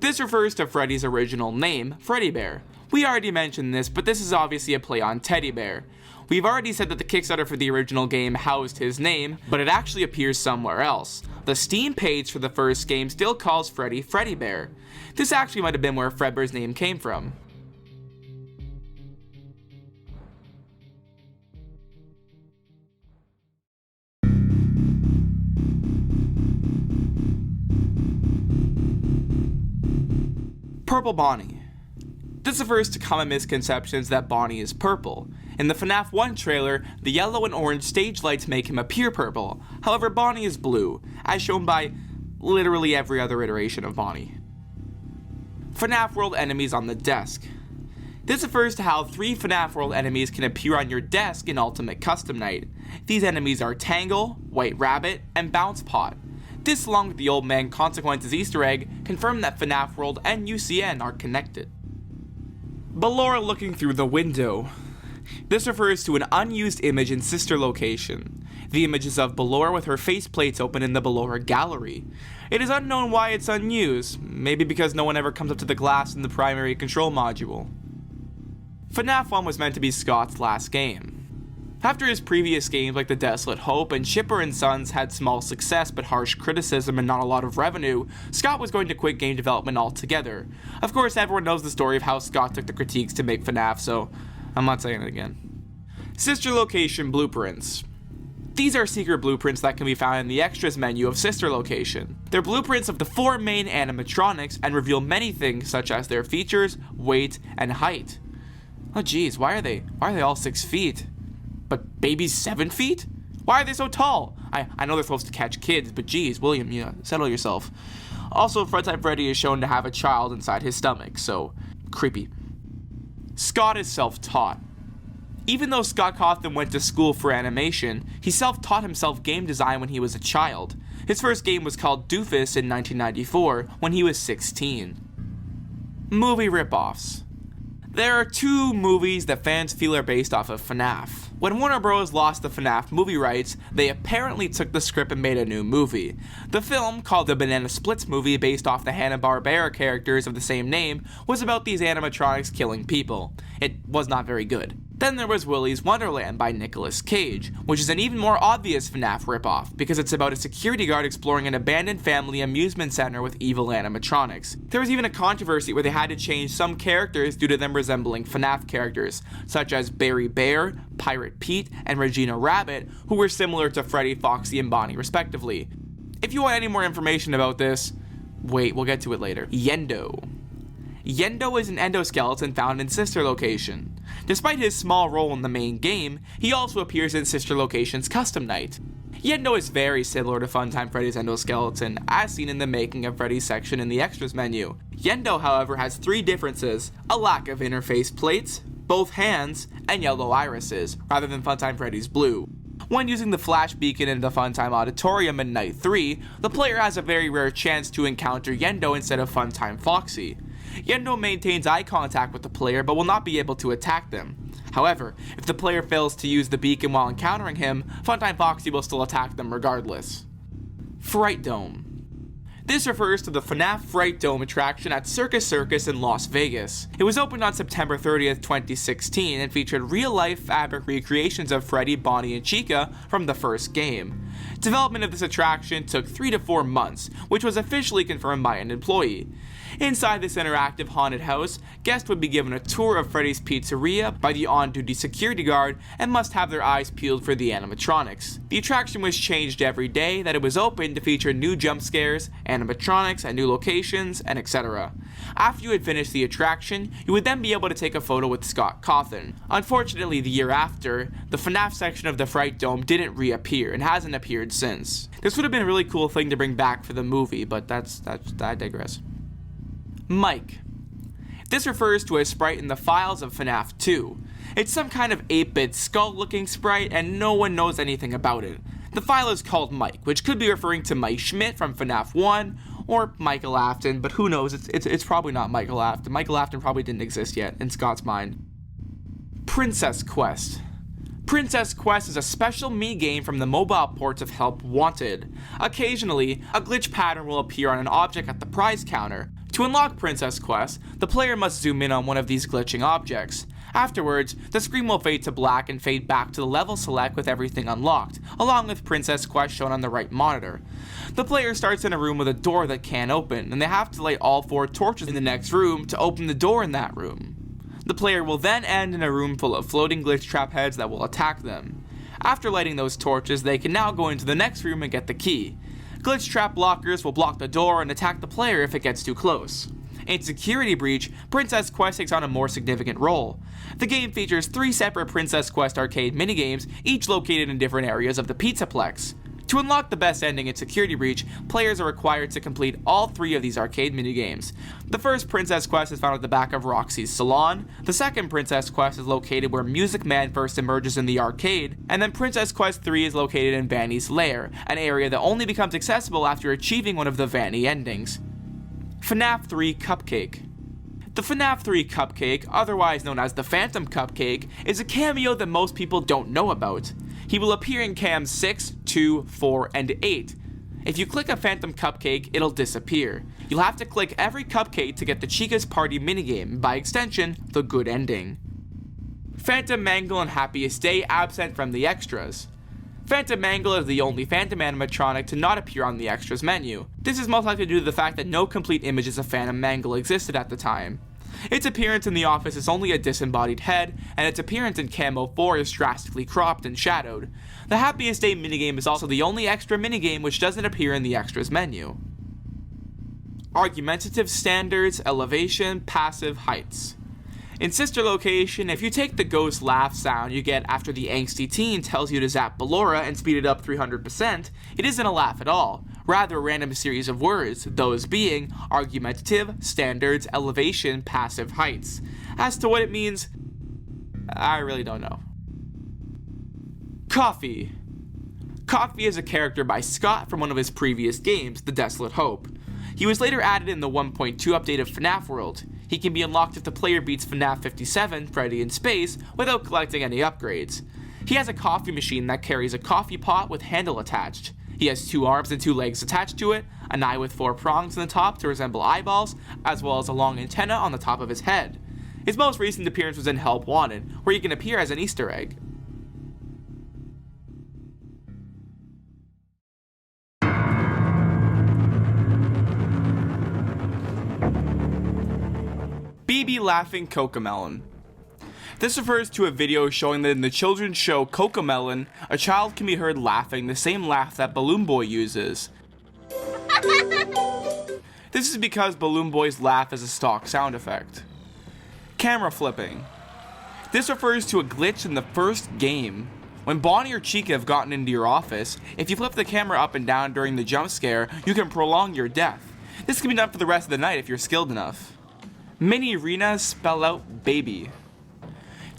This refers to Freddy's original name, Freddy Bear. We already mentioned this, but this is obviously a play on Teddy Bear. We've already said that the Kickstarter for the original game housed his name, but it actually appears somewhere else. The Steam page for the first game still calls Freddy Freddy Bear. This actually might have been where Fredbear's name came from. Purple Bonnie. This refers to common misconceptions that Bonnie is purple. In the FNAF 1 trailer, the yellow and orange stage lights make him appear purple. However, Bonnie is blue, as shown by literally every other iteration of Bonnie. FNAF World enemies on the desk. This refers to how 3 FNAF World enemies can appear on your desk in Ultimate Custom Night. These enemies are Tangle, White Rabbit, and Bounce Pot. This, along with the Old Man Consequences Easter egg, confirm that FNAF World and UCN are connected. Ballora looking through the window. This refers to an unused image in Sister Location. The image is of Ballora with her faceplates open in the Ballora gallery. It is unknown why it's unused, maybe because no one ever comes up to the glass in the primary control module. FNAF 1 was meant to be Scott's last game. After his previous games like The Desolate Hope and Shipper and Sons had small success but harsh criticism and not a lot of revenue, Scott was going to quit game development altogether. Of course, everyone knows the story of how Scott took the critiques to make FNAF, so I'm not saying it again. Sister Location Blueprints. These are secret blueprints that can be found in the extras menu of Sister Location. They're blueprints of the 4 main animatronics and reveal many things such as their features, weight, and height. Oh geez, why are they all 6 feet? But baby's 7 feet? Why are they so tall? I know they're supposed to catch kids, but geez, William, settle yourself. Also, Funtime Freddy is shown to have a child inside his stomach, so creepy. Scott is self-taught. Even though Scott Cawthon went to school for animation, he self-taught himself game design when he was a child. His first game was called Doofus in 1994, when he was 16. Movie ripoffs. There are 2 movies that fans feel are based off of FNAF. When Warner Bros. Lost the FNAF movie rights, they apparently took the script and made a new movie. The film, called the Banana Splits movie based off the Hanna-Barbera characters of the same name, was about these animatronics killing people. It was not very good. Then there was Willy's Wonderland by Nicolas Cage, which is an even more obvious FNAF ripoff, because it's about a security guard exploring an abandoned family amusement center with evil animatronics. There was even a controversy where they had to change some characters due to them resembling FNAF characters, such as Barry Bear, Pirate Pete, and Regina Rabbit, who were similar to Freddy, Foxy, and Bonnie respectively. If you want any more information about this, wait, we'll get to it later. Yendo. Yendo is an endoskeleton found in Sister Location. Despite his small role in the main game, he also appears in Sister Location's Custom Night. Yendo is very similar to Funtime Freddy's endoskeleton, as seen in the Making of Freddy section in the extras menu. Yendo, however, has 3 differences: a lack of interface plates, both hands, and yellow irises, rather than Funtime Freddy's blue. When using the flash beacon in the Funtime Auditorium in Night 3, the player has a very rare chance to encounter Yendo instead of Funtime Foxy. Yendo maintains eye contact with the player but will not be able to attack them. However, if the player fails to use the beacon while encountering him, Funtime Foxy will still attack them regardless. Fright Dome. This refers to the FNAF Fright Dome attraction at Circus Circus in Las Vegas. It was opened on September 30th, 2016 and featured real-life fabric recreations of Freddy, Bonnie, and Chica from the first game. Development of this attraction took 3 to 4 months, which was officially confirmed by an employee. Inside this interactive haunted house, guests would be given a tour of Freddy's Pizzeria by the on-duty security guard and must have their eyes peeled for the animatronics. The attraction was changed every day that it was open to feature new jump scares, animatronics at new locations, and etc. After you had finished the attraction, you would then be able to take a photo with Scott Cawthon. Unfortunately, the year after, the FNAF section of the Fright Dome didn't reappear and hasn't appeared since. This would have been a really cool thing to bring back for the movie, but I digress. Mike. This refers to a sprite in the files of FNAF 2. It's some kind of 8-bit skull-looking sprite and no one knows anything about it. The file is called Mike, which could be referring to Mike Schmidt from FNAF 1 or Michael Afton, but who knows, it's probably not Michael Afton. Michael Afton probably didn't exist yet in Scott's mind. Princess Quest. Princess Quest is a special mini-game from the mobile ports of Help Wanted. Occasionally, a glitch pattern will appear on an object at the prize counter. To unlock Princess Quest, the player must zoom in on one of these glitching objects. Afterwards, the screen will fade to black and fade back to the level select with everything unlocked, along with Princess Quest shown on the right monitor. The player starts in a room with a door that can't open, and they have to light all 4 torches in the next room to open the door in that room. The player will then end in a room full of floating glitch trap heads that will attack them. After lighting those torches, they can now go into the next room and get the key. Glitch trap blockers will block the door and attack the player if it gets too close. In Security Breach, Princess Quest takes on a more significant role. The game features 3 separate Princess Quest arcade minigames, each located in different areas of the Pizzaplex. To unlock the best ending in Security Breach, players are required to complete all 3 of these arcade minigames. The first Princess Quest is found at the back of Roxy's salon, the second Princess Quest is located where Music Man first emerges in the arcade, and then Princess Quest 3 is located in Vanny's lair, an area that only becomes accessible after achieving one of the Vanny endings. FNAF 3 Cupcake. The FNAF 3 Cupcake, otherwise known as the Phantom Cupcake, is a cameo that most people don't know about. He will appear in cams 6, 2, 4, and 8. If you click a Phantom Cupcake, it'll disappear. You'll have to click every cupcake to get the Chica's Party minigame, and by extension, the good ending. Phantom Mangle and Happiest Day absent from the extras. Phantom Mangle is the only Phantom animatronic to not appear on the extras menu. This is most likely due to the fact that no complete images of Phantom Mangle existed at the time. Its appearance in the office is only a disembodied head, and its appearance in Camo 4 is drastically cropped and shadowed. The Happiest Day minigame is also the only extra minigame which doesn't appear in the extras menu. Argumentative Standards, Elevation, Passive, Heights. In Sister Location, if you take the ghost laugh sound you get after the angsty teen tells you to zap Ballora and speed it up 300%, it isn't a laugh at all, rather a random series of words, those being argumentative, standards, elevation, passive, heights. As to what it means, I really don't know. Coffee. Coffee is a character by Scott from one of his previous games, The Desolate Hope. He was later added in the 1.2 update of FNAF World. He can be unlocked if the player beats FNAF 57, Freddy in Space, without collecting any upgrades. He has a coffee machine that carries a coffee pot with handle attached. He has 2 arms and 2 legs attached to it, an eye with 4 prongs on the top to resemble eyeballs, as well as a long antenna on the top of his head. His most recent appearance was in Help Wanted, where he can appear as an Easter egg. BB Laughing Cocomelon. This refers to a video showing that in the children's show Cocomelon, a child can be heard laughing the same laugh that Balloon Boy uses. This is because Balloon Boy's laugh is a stock sound effect. Camera flipping. This refers to a glitch in the first game. When Bonnie or Chica have gotten into your office, if you flip the camera up and down during the jump scare, you can prolong your death. This can be done for the rest of the night if you're skilled enough. Mini arenas spell out baby.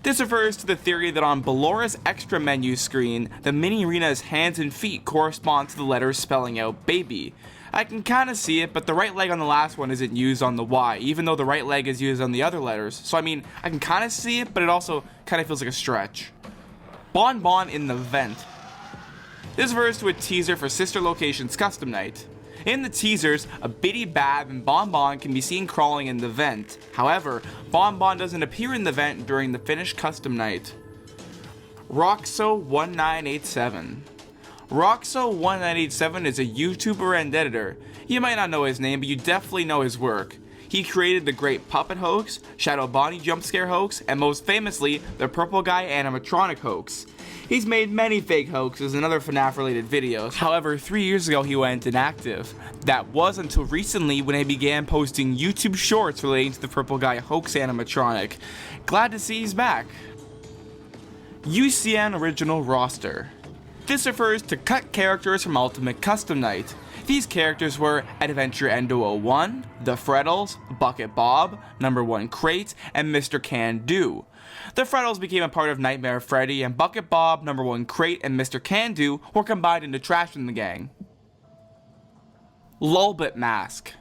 This refers to the theory that on Ballora's extra menu screen, the mini arena's hands and feet correspond to the letters spelling out baby. I can kinda see it, but the right leg on the last one isn't used on the Y, even though the right leg is used on the other letters. So I mean, I can kinda see it, but it also kinda feels like a stretch. Bon Bon in the Vent. This refers to a teaser for Sister Location's Custom Night. In the teasers, a Biddy Bab and Bonbon can be seen crawling in the vent. However, Bonbon doesn't appear in the vent during the finished custom night. Roxo1987. Roxo1987 is a YouTuber and editor. You might not know his name, but you definitely know his work. He created the Great Puppet Hoax, Shadow Bonnie Jumpscare Hoax, and most famously, the Purple Guy Animatronic Hoax. He's made many fake hoaxes and other FNAF related videos. However, 3 years ago he went inactive. That was until recently when he began posting YouTube shorts relating to the Purple Guy Hoax animatronic. Glad to see he's back. UCN Original Roster. This refers to cut characters from Ultimate Custom Night. These characters were Adventure Endo 01, The Freddles, Bucket Bob, Number 1 Crate, and Mr. Can Do. The Freddles became a part of Nightmare Freddy, and Bucket Bob, Number 1 Crate, and Mr. Can Do were combined into Trash in the Gang. Lulbit Mask.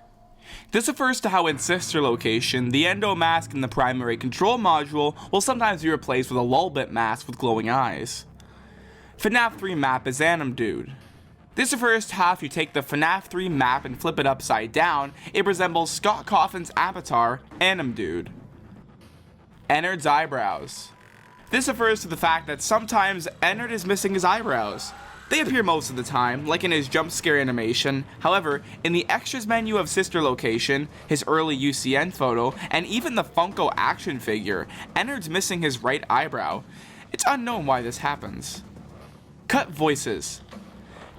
This refers to how in Sister Location, the Endo mask in the primary control module will sometimes be replaced with a Lulbit mask with glowing eyes. FNAF 3 map is Anim Dude. This refers to how if you take the FNAF 3 map and flip it upside down, it resembles Scott Cawthon's avatar, Anim Dude. Ennard's Eyebrows. This refers to the fact that sometimes Ennard is missing his eyebrows. They appear most of the time, like in his jump scare animation. However, in the extras menu of Sister Location, his early UCN photo, and even the Funko action figure, Ennard's missing his right eyebrow. It's unknown why this happens. Cut voices.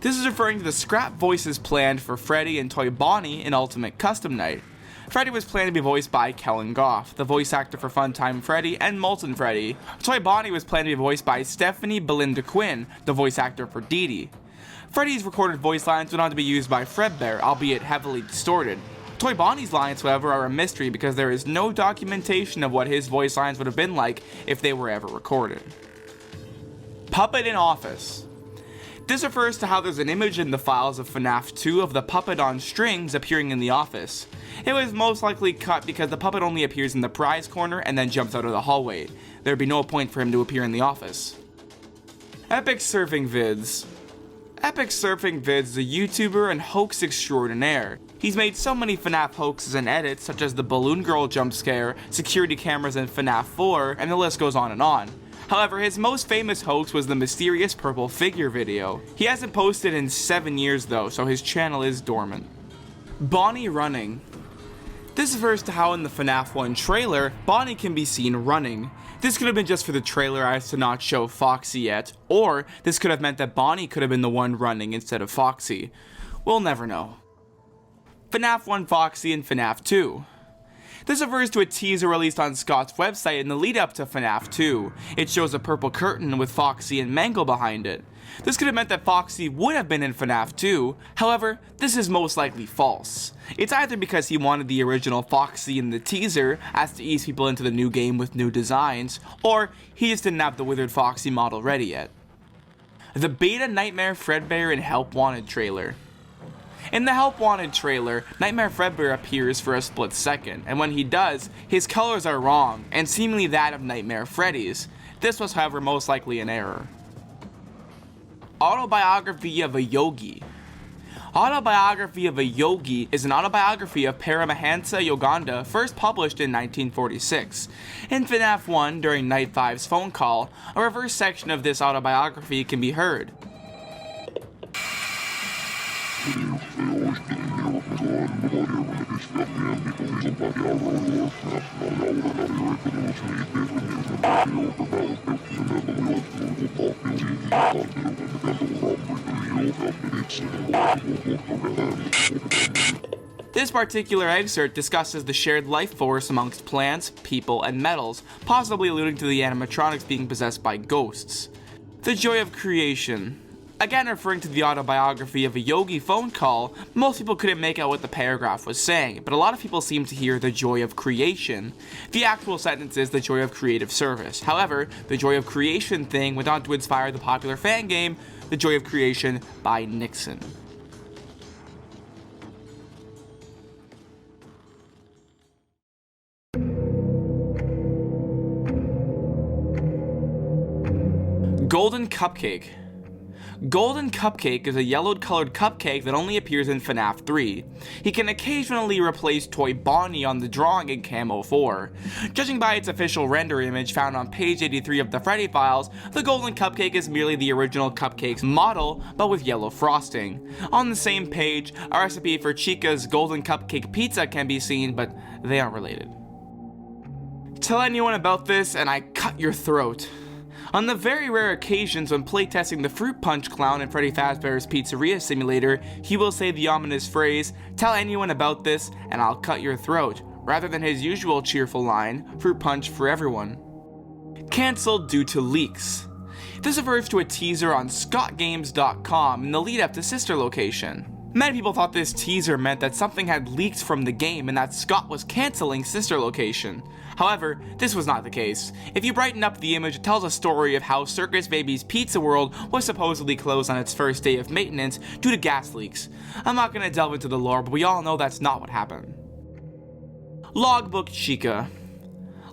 This is referring to the scrap voices planned for Freddy and Toy Bonnie in Ultimate Custom Night. Freddy was planned to be voiced by Kellen Goff, the voice actor for Funtime Freddy and Molten Freddy. Toy Bonnie was planned to be voiced by Stephanie Belinda Quinn, the voice actor for Dee Dee. Freddy's recorded voice lines went on to be used by Fredbear, albeit heavily distorted. Toy Bonnie's lines, however, are a mystery because there is no documentation of what his voice lines would have been like if they were ever recorded. Puppet in Office. This refers to how there's an image in the files of FNAF 2 of the puppet on strings appearing in the office. It was most likely cut because the puppet only appears in the prize corner and then jumps out of the hallway. There'd be no point for him to appear in the office. Epic Surfing Vids. Epic Surfing Vids is a YouTuber and hoax extraordinaire. He's made so many FNAF hoaxes and edits such as the Balloon Girl jump scare, security cameras in FNAF 4, and the list goes on and on. However, his most famous hoax was the mysterious purple figure video. He hasn't posted in 7 years though, so his channel is dormant. Bonnie running. This refers to how in the FNAF 1 trailer, Bonnie can be seen running. This could have been just for the trailer as to not show Foxy yet, or this could have meant that Bonnie could have been the one running instead of Foxy. We'll never know. FNAF 1 Foxy and FNAF 2. This refers to a teaser released on Scott's website in the lead up to FNAF 2. It shows a purple curtain with Foxy and Mangle behind it. This could have meant that Foxy would have been in FNAF 2, however, this is most likely false. It's either because he wanted the original Foxy in the teaser as to ease people into the new game with new designs, or he just didn't have the Withered Foxy model ready yet. The Beta Nightmare Fredbear and Help Wanted trailer. In the Help Wanted trailer, Nightmare Fredbear appears for a split second, and when he does, his colors are wrong, and seemingly that of Nightmare Freddy's. This was however most likely an error. Autobiography of a Yogi. Autobiography of a Yogi is an autobiography of Paramahansa Yogananda first published in 1946. In FNAF 1, during Night 5's phone call, a reverse section of this autobiography can be heard. This particular excerpt discusses the shared life force amongst plants, people, and metals, possibly alluding to the animatronics being possessed by ghosts. The joy of creation. Again referring to the autobiography of a Yogi phone call, most people couldn't make out what the paragraph was saying, but a lot of people seemed to hear the joy of creation. The actual sentence is the joy of creative service. However, the joy of creation thing went on to inspire the popular fan game, The Joy of Creation by Nixon. Golden Cupcake. Golden Cupcake is a yellowed colored cupcake that only appears in FNAF 3. He can occasionally replace Toy Bonnie on the drawing in Camo 4. Judging by its official render image found on page 83 of the Freddy Files, the Golden Cupcake is merely the original Cupcake's model, but with yellow frosting. On the same page, a recipe for Chica's Golden Cupcake pizza can be seen, but they aren't related. Tell anyone about this and I cut your throat. On the very rare occasions when playtesting the Fruit Punch Clown in Freddy Fazbear's Pizzeria Simulator, he will say the ominous phrase, "Tell anyone about this and I'll cut your throat," rather than his usual cheerful line, "Fruit Punch for everyone." Cancelled due to leaks. This refers to a teaser on scottgames.com in the lead up to Sister Location. Many people thought this teaser meant that something had leaked from the game and that Scott was cancelling Sister Location. However, this was not the case. If you brighten up the image, it tells a story of how Circus Baby's Pizza World was supposedly closed on its first day of maintenance due to gas leaks. I'm not going to delve into the lore, but we all know that's not what happened. Logbook Chica.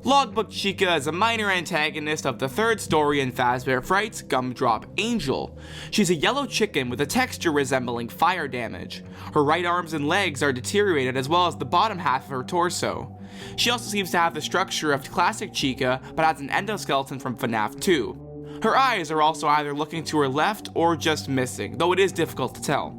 Logbook Chica is a minor antagonist of the third story in Fazbear Fright's Gumdrop Angel. She's a yellow chicken with a texture resembling fire damage. Her right arms and legs are deteriorated as well as the bottom half of her torso. She also seems to have the structure of classic Chica, but has an endoskeleton from FNAF 2. Her eyes are also either looking to her left or just missing, though it is difficult to tell.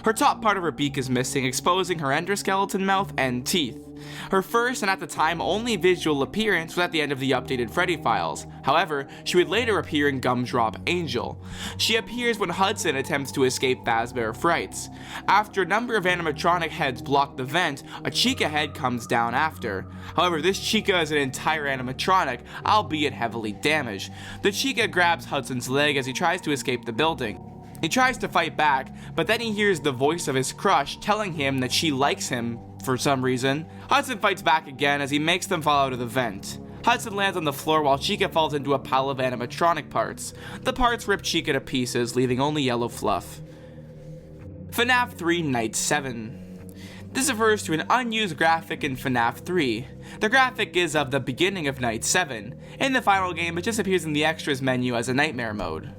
Her top part of her beak is missing, exposing her endoskeleton mouth and teeth. Her first and at the time only visual appearance was at the end of the updated Freddy Files. However, she would later appear in Gumdrop Angel. She appears when Hudson attempts to escape Fazbear Frights. After a number of animatronic heads block the vent, a Chica head comes down after. However, this Chica is an entire animatronic, albeit heavily damaged. The Chica grabs Hudson's leg as he tries to escape the building. He tries to fight back, but then he hears the voice of his crush telling him that she likes him for some reason. Hudson fights back again as he makes them fall out of the vent. Hudson lands on the floor while Chica falls into a pile of animatronic parts. The parts rip Chica to pieces, leaving only yellow fluff. FNAF 3 Night 7. This refers to an unused graphic in FNAF 3. The graphic is of the beginning of Night 7. In the final game, it just appears in the extras menu as a nightmare mode.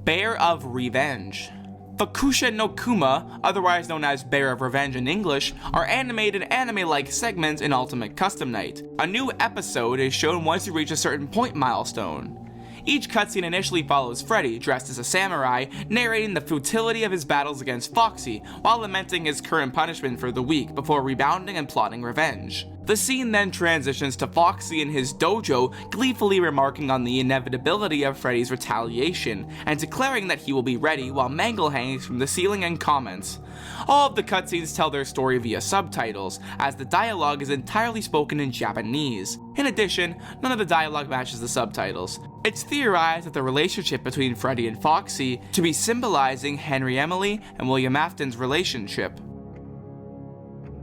Bear of Revenge. Fukusha no Kuma, otherwise known as Bear of Revenge in English, are animated anime-like segments in Ultimate Custom Night. A new episode is shown once you reach a certain point milestone. Each cutscene initially follows Freddy, dressed as a samurai, narrating the futility of his battles against Foxy, while lamenting his current punishment for the week before rebounding and plotting revenge. The scene then transitions to Foxy in his dojo, gleefully remarking on the inevitability of Freddy's retaliation, and declaring that he will be ready while Mangle hangs from the ceiling and comments. All of the cutscenes tell their story via subtitles, as the dialogue is entirely spoken in Japanese. In addition, none of the dialogue matches the subtitles. It's theorized that the relationship between Freddy and Foxy to be symbolizing Henry Emily and William Afton's relationship.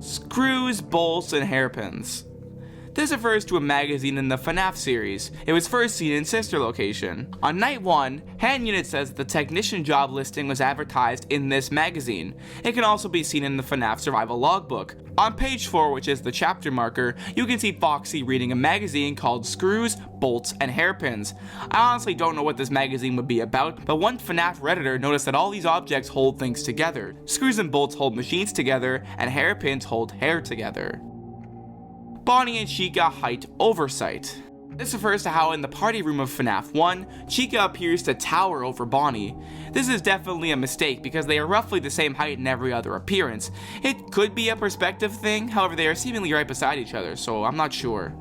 Screws, bolts, and hairpins. This refers to a magazine in the FNAF series. It was first seen in Sister Location. On night 1, Hand Unit says that the technician job listing was advertised in this magazine. It can also be seen in the FNAF Survival Logbook. On page 4, which is the chapter marker, you can see Foxy reading a magazine called Screws, Bolts, and Hairpins. I honestly don't know what this magazine would be about, but one FNAF Redditor noticed that all these objects hold things together. Screws and bolts hold machines together, and hairpins hold hair together. Bonnie and Chica Height Oversight. This refers to how in the party room of FNAF 1, Chica appears to tower over Bonnie. This is definitely a mistake because they are roughly the same height in every other appearance. It could be a perspective thing, however they are seemingly right beside each other, so I'm not sure.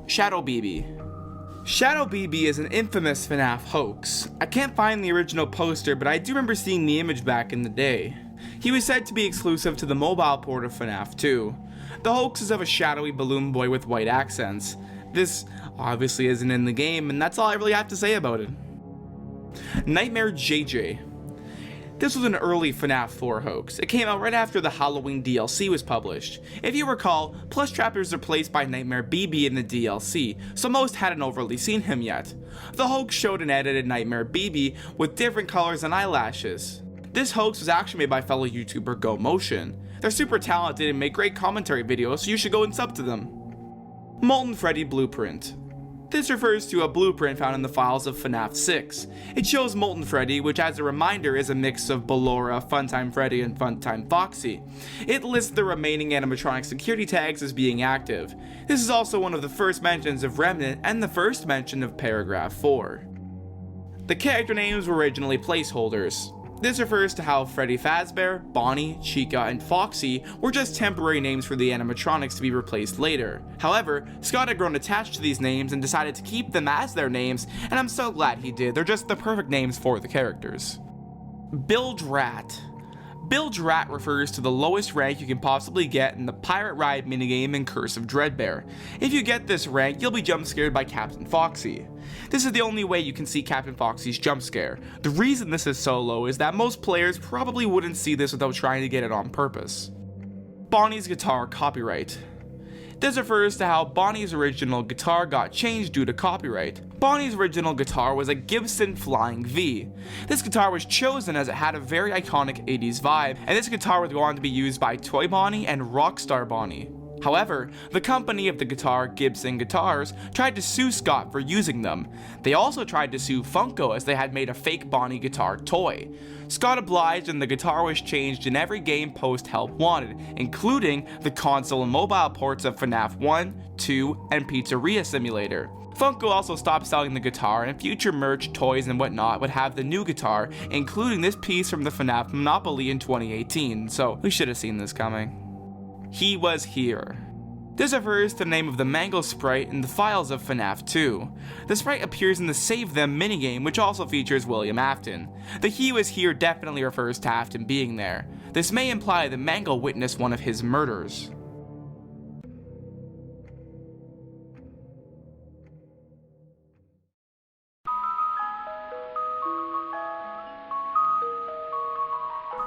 Shadow BB. Shadow BB is an infamous FNAF hoax. I can't find the original poster, but I do remember seeing the image back in the day. He was said to be exclusive to the mobile port of FNAF 2. The hoax is of a shadowy balloon boy with white accents. This obviously isn't in the game, and that's all I really have to say about it. Nightmare JJ. This was an early FNAF 4 hoax. It came out right after the Halloween DLC was published. If you recall, Plush Trapper is replaced by Nightmare BB in the DLC, so most hadn't overly seen him yet. The hoax showed an edited Nightmare BB with different colors and eyelashes. This hoax was actually made by fellow YouTuber Go Motion. They're super talented and make great commentary videos, so you should go and sub to them. Molten Freddy Blueprint. This refers to a blueprint found in the files of FNAF 6. It shows Molten Freddy, which as a reminder is a mix of Ballora, Funtime Freddy, and Funtime Foxy. It lists the remaining animatronic security tags as being active. This is also one of the first mentions of Remnant and the first mention of Paragraph 4. The character names were originally placeholders. This refers to how Freddy Fazbear, Bonnie, Chica, and Foxy were just temporary names for the animatronics to be replaced later. However, Scott had grown attached to these names and decided to keep them as their names, and I'm so glad he did. They're just the perfect names for the characters. Bilge Rat. Bilge Rat refers to the lowest rank you can possibly get in the Pirate Ride minigame in Curse of Dreadbear. If you get this rank, you'll be jump scared by Captain Foxy. This is the only way you can see Captain Foxy's jump scare. The reason this is so low is that most players probably wouldn't see this without trying to get it on purpose. Bonnie's guitar copyright. This refers to how Bonnie's original guitar got changed due to copyright. Bonnie's original guitar was a Gibson Flying V. This guitar was chosen as it had a very iconic 80s vibe, and this guitar would go on to be used by Toy Bonnie and Rockstar Bonnie. However, the company of the guitar, Gibson Guitars, tried to sue Scott for using them. They also tried to sue Funko as they had made a fake Bonnie guitar toy. Scott obliged and the guitar was changed in every game post Help Wanted, including the console and mobile ports of FNAF 1, 2, and Pizzeria Simulator. Funko also stopped selling the guitar, and future merch, toys, and whatnot would have the new guitar, including this piece from the FNAF Monopoly in 2018, so we should have seen this coming. He was here. This refers to the name of the Mangle sprite in the files of FNAF 2. The sprite appears in the Save Them minigame, which also features William Afton. The he was here definitely refers to Afton being there. This may imply that Mangle witnessed one of his murders.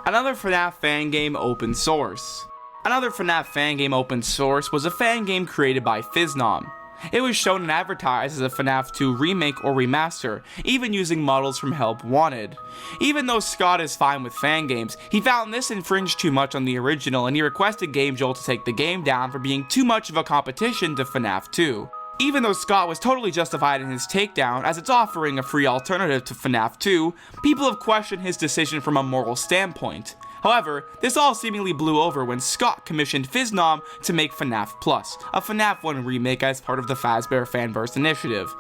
Another FNAF fan game open source. Another FNAF fan game open source was a fan game created by Fiznom. It was shown and advertised as a FNAF 2 remake or remaster, even using models from Help Wanted. Even though Scott is fine with fan games, he found this infringed too much on the original and he requested GameJolt to take the game down for being too much of a competition to FNAF 2. Even though Scott was totally justified in his takedown, as it's offering a free alternative to FNAF 2, people have questioned his decision from a moral standpoint. However, this all seemingly blew over when Scott commissioned Fiznom to make FNAF Plus, a FNAF 1 remake as part of the Fazbear Fanverse initiative.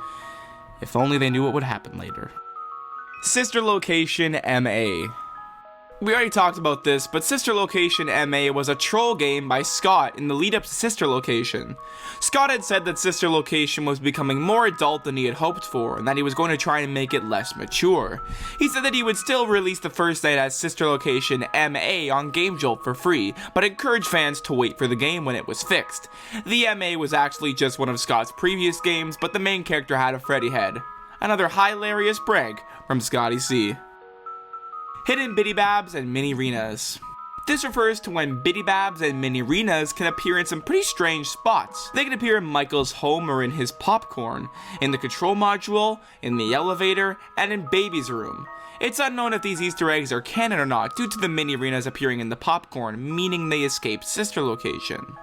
If only they knew what would happen later. Sister Location MA. We already talked about this, but Sister Location MA was a troll game by Scott in the lead up to Sister Location. Scott had said that Sister Location was becoming more adult than he had hoped for, and that he was going to try and make it less mature. He said that he would still release the first night as Sister Location MA on GameJolt for free, but encouraged fans to wait for the game when it was fixed. The MA was actually just one of Scott's previous games, but the main character had a Freddy head. Another hilarious prank from Scotty C. Hidden Biddy-Babs and Mini-Renas. This refers to when Biddy-Babs and Mini-Renas can appear in some pretty strange spots. They can appear in Michael's home or in his popcorn, in the control module, in the elevator, and in Baby's room. It's unknown if these Easter eggs are canon or not due to the Mini-Renas appearing in the popcorn, meaning they escaped Sister Location.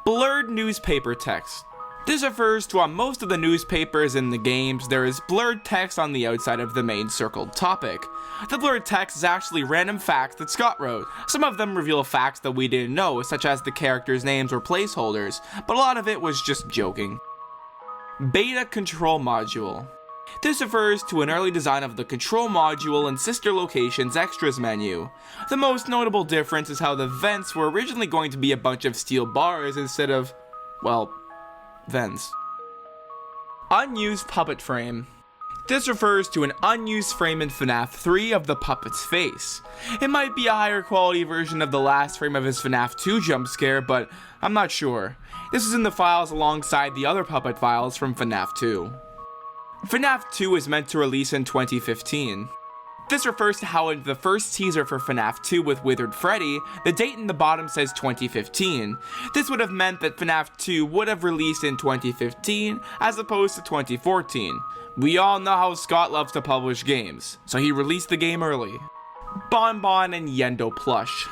Blurred newspaper text. This refers to on most of the newspapers in the games, there is blurred text on the outside of the main circled topic. The blurred text is actually random facts that Scott wrote. Some of them reveal facts that we didn't know, such as the characters' names or placeholders, but a lot of it was just joking. Beta Control Module. This refers to an early design of the control module in Sister Location's extras menu. The most notable difference is how the vents were originally going to be a bunch of steel bars instead of, well, vents. Unused puppet frame. This refers to an unused frame in FNAF 3 of the puppet's face. It might be a higher quality version of the last frame of his FNAF 2 jump scare, but I'm not sure. This is in the files alongside the other puppet files from FNAF 2. FNAF 2 is meant to release in 2015. This refers to how in the first teaser for FNAF 2 with Withered Freddy, the date in the bottom says 2015. This would have meant that FNAF 2 would have released in 2015 as opposed to 2014. We all know how Scott loves to publish games, so he released the game early. Bon Bon and Yendo Plush.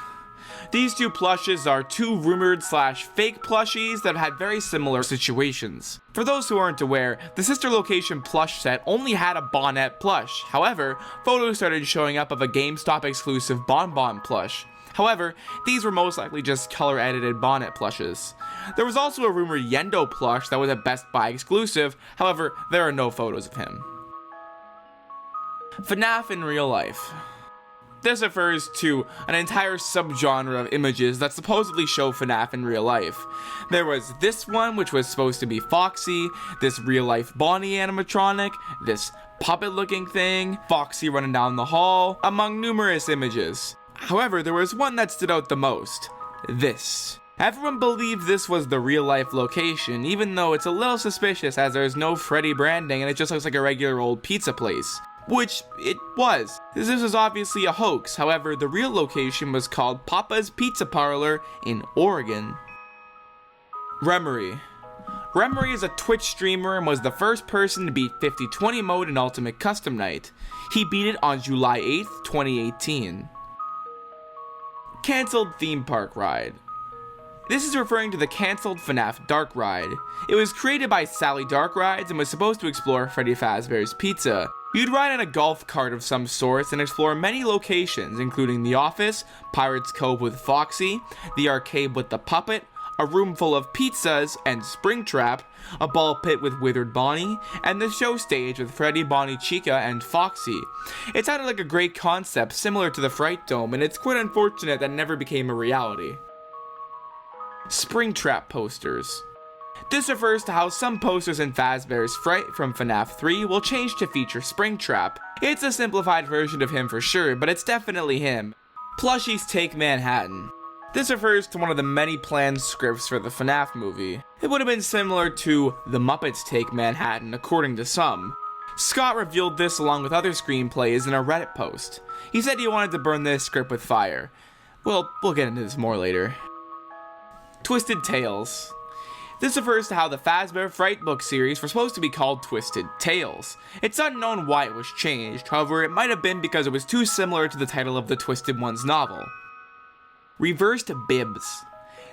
These two plushes are two rumored slash fake plushies that had very similar situations. For those who aren't aware, the sister location plush set only had a Bonnet plush. However, photos started showing up of a GameStop exclusive Bon Bon plush. However, these were most likely just color edited Bonnet plushes. There was also a rumored Yendo plush that was a Best Buy exclusive. However, there are no photos of him. FNAF in real life. This refers to an entire subgenre of images that supposedly show FNAF in real life. There was this one, which was supposed to be Foxy, this real-life Bonnie animatronic, this puppet-looking thing, Foxy running down the hall, among numerous images. However, there was one that stood out the most. This. Everyone believed this was the real-life location, even though it's a little suspicious as there's no Freddy branding and it just looks like a regular old pizza place. Which it was. This was obviously a hoax. However, the real location was called Papa's Pizza Parlor in Oregon. Remory. Remory is a Twitch streamer and was the first person to beat 50/20 mode in Ultimate Custom Night. He beat it on July 8th, 2018. Cancelled theme park ride. This is referring to the cancelled FNAF Dark Ride. It was created by Sally Dark Rides and was supposed to explore Freddy Fazbear's Pizza. You'd ride in a golf cart of some sorts and explore many locations, including the office, Pirate's Cove with Foxy, the arcade with the puppet, a room full of pizzas and Springtrap, a ball pit with Withered Bonnie, and the show stage with Freddy, Bonnie, Chica, and Foxy. It sounded like a great concept similar to the Fright Dome, and it's quite unfortunate that it never became a reality. Springtrap posters. This refers to how some posters in Fazbear's Fright from FNAF 3 will change to feature Springtrap. It's a simplified version of him for sure, but it's definitely him. Plushies Take Manhattan. This refers to one of the many planned scripts for the FNAF movie. It would have been similar to The Muppets Take Manhattan, according to some. Scott revealed this along with other screenplays in a Reddit post. He said he wanted to burn this script with fire. Well, we'll get into this more later. Twisted Tales. This refers to how the Fazbear Fright book series were supposed to be called Twisted Tales. It's unknown why it was changed, however it might have been because it was too similar to the title of the Twisted Ones novel. Reversed Bibs.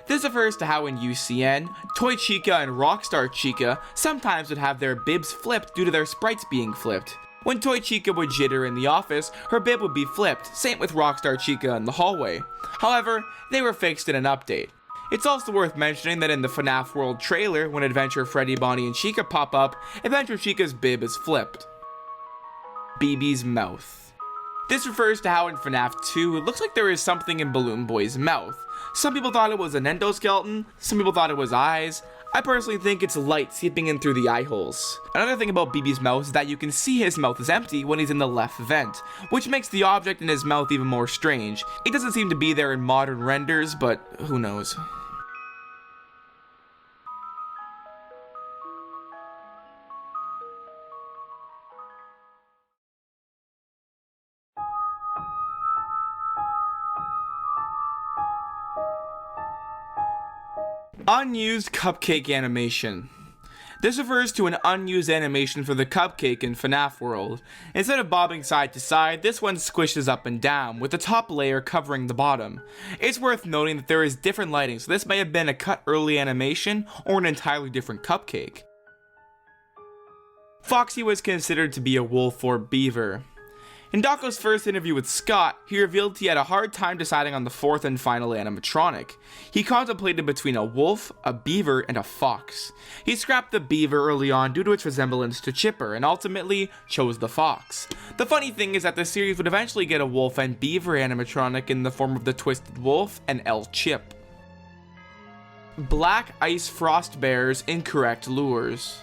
This refers to how in UCN, Toy Chica and Rockstar Chica sometimes would have their bibs flipped due to their sprites being flipped. When Toy Chica would jitter in the office, her bib would be flipped, same with Rockstar Chica in the hallway. However, they were fixed in an update. It's also worth mentioning that in the FNAF World trailer, when Adventure Freddy, Bonnie, and Chica pop up, Adventure Chica's bib is flipped. BB's mouth. This refers to how in FNAF 2, it looks like there is something in Balloon Boy's mouth. Some people thought it was an endoskeleton, some people thought it was eyes. I personally think it's light seeping in through the eye holes. Another thing about BB's mouth is that you can see his mouth is empty when he's in the left vent, which makes the object in his mouth even more strange. It doesn't seem to be there in modern renders, but who knows. Unused cupcake animation. This refers to an unused animation for the cupcake in FNAF World. Instead of bobbing side to side, this one squishes up and down, with the top layer covering the bottom. It's worth noting that there is different lighting, so this may have been a cut early animation or an entirely different cupcake. Foxy was considered to be a wolf or beaver. In Daco's first interview with Scott, he revealed he had a hard time deciding on the fourth and final animatronic. He contemplated between a wolf, a beaver, and a fox. He scrapped the beaver early on due to its resemblance to Chipper, and ultimately chose the fox. The funny thing is that the series would eventually get a wolf and beaver animatronic in the form of the Twisted Wolf and El Chip. Black Ice Frost Bear's incorrect lures.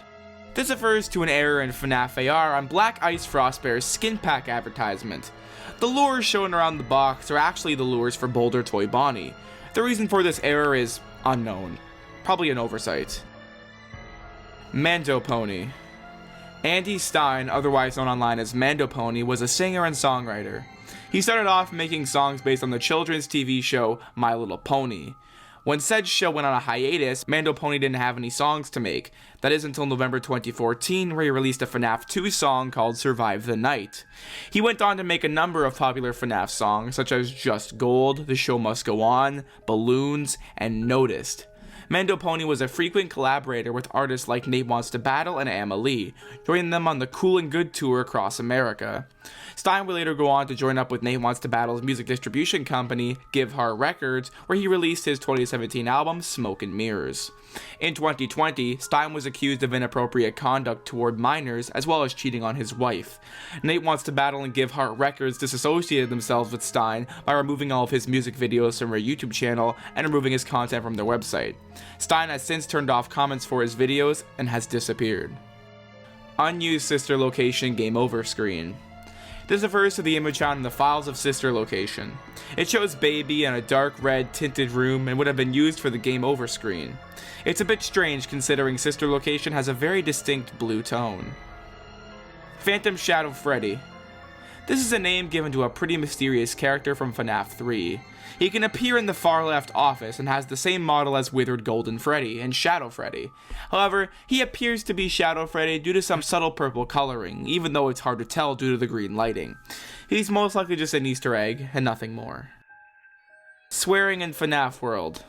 This refers to an error in FNAF AR on Black Ice Frostbear's skin pack advertisement. The lures shown around the box are actually the lures for Boulder Toy Bonnie. The reason for this error is unknown. Probably an oversight. Mando Pony. Andy Stein, otherwise known online as Mando Pony, was a singer and songwriter. He started off making songs based on the children's TV show My Little Pony. When said show went on a hiatus, Mando Pony didn't have any songs to make. That is until November 2014, where he released a FNAF 2 song called Survive the Night. He went on to make a number of popular FNAF songs, such as Just Gold, The Show Must Go On, Balloons, and Noticed. Mando Pony was a frequent collaborator with artists like Nate Wants to Battle and Amalie, joining them on the Cool and Good tour across America. Stein would later go on to join up with Nate Wants to Battle's music distribution company, Give Heart Records, where he released his 2017 album, Smoke and Mirrors. In 2020, Stein was accused of inappropriate conduct toward minors, as well as cheating on his wife. Nate Wants to Battle and Give Heart Records disassociated themselves with Stein by removing all of his music videos from their YouTube channel and removing his content from their website. Stein has since turned off comments for his videos and has disappeared. Unused Sister Location Game Over screen. This refers to the image found in the files of Sister Location. It shows Baby in a dark red tinted room and would have been used for the Game Over screen. It's a bit strange considering Sister Location has a very distinct blue tone. Phantom Shadow Freddy. This is a name given to a pretty mysterious character from FNAF 3. He can appear in the far left office and has the same model as Withered Golden Freddy and Shadow Freddy. However, he appears to be Shadow Freddy due to some subtle purple coloring, even though it's hard to tell due to the green lighting. He's most likely just an Easter egg and nothing more. Swearing in FNAF World.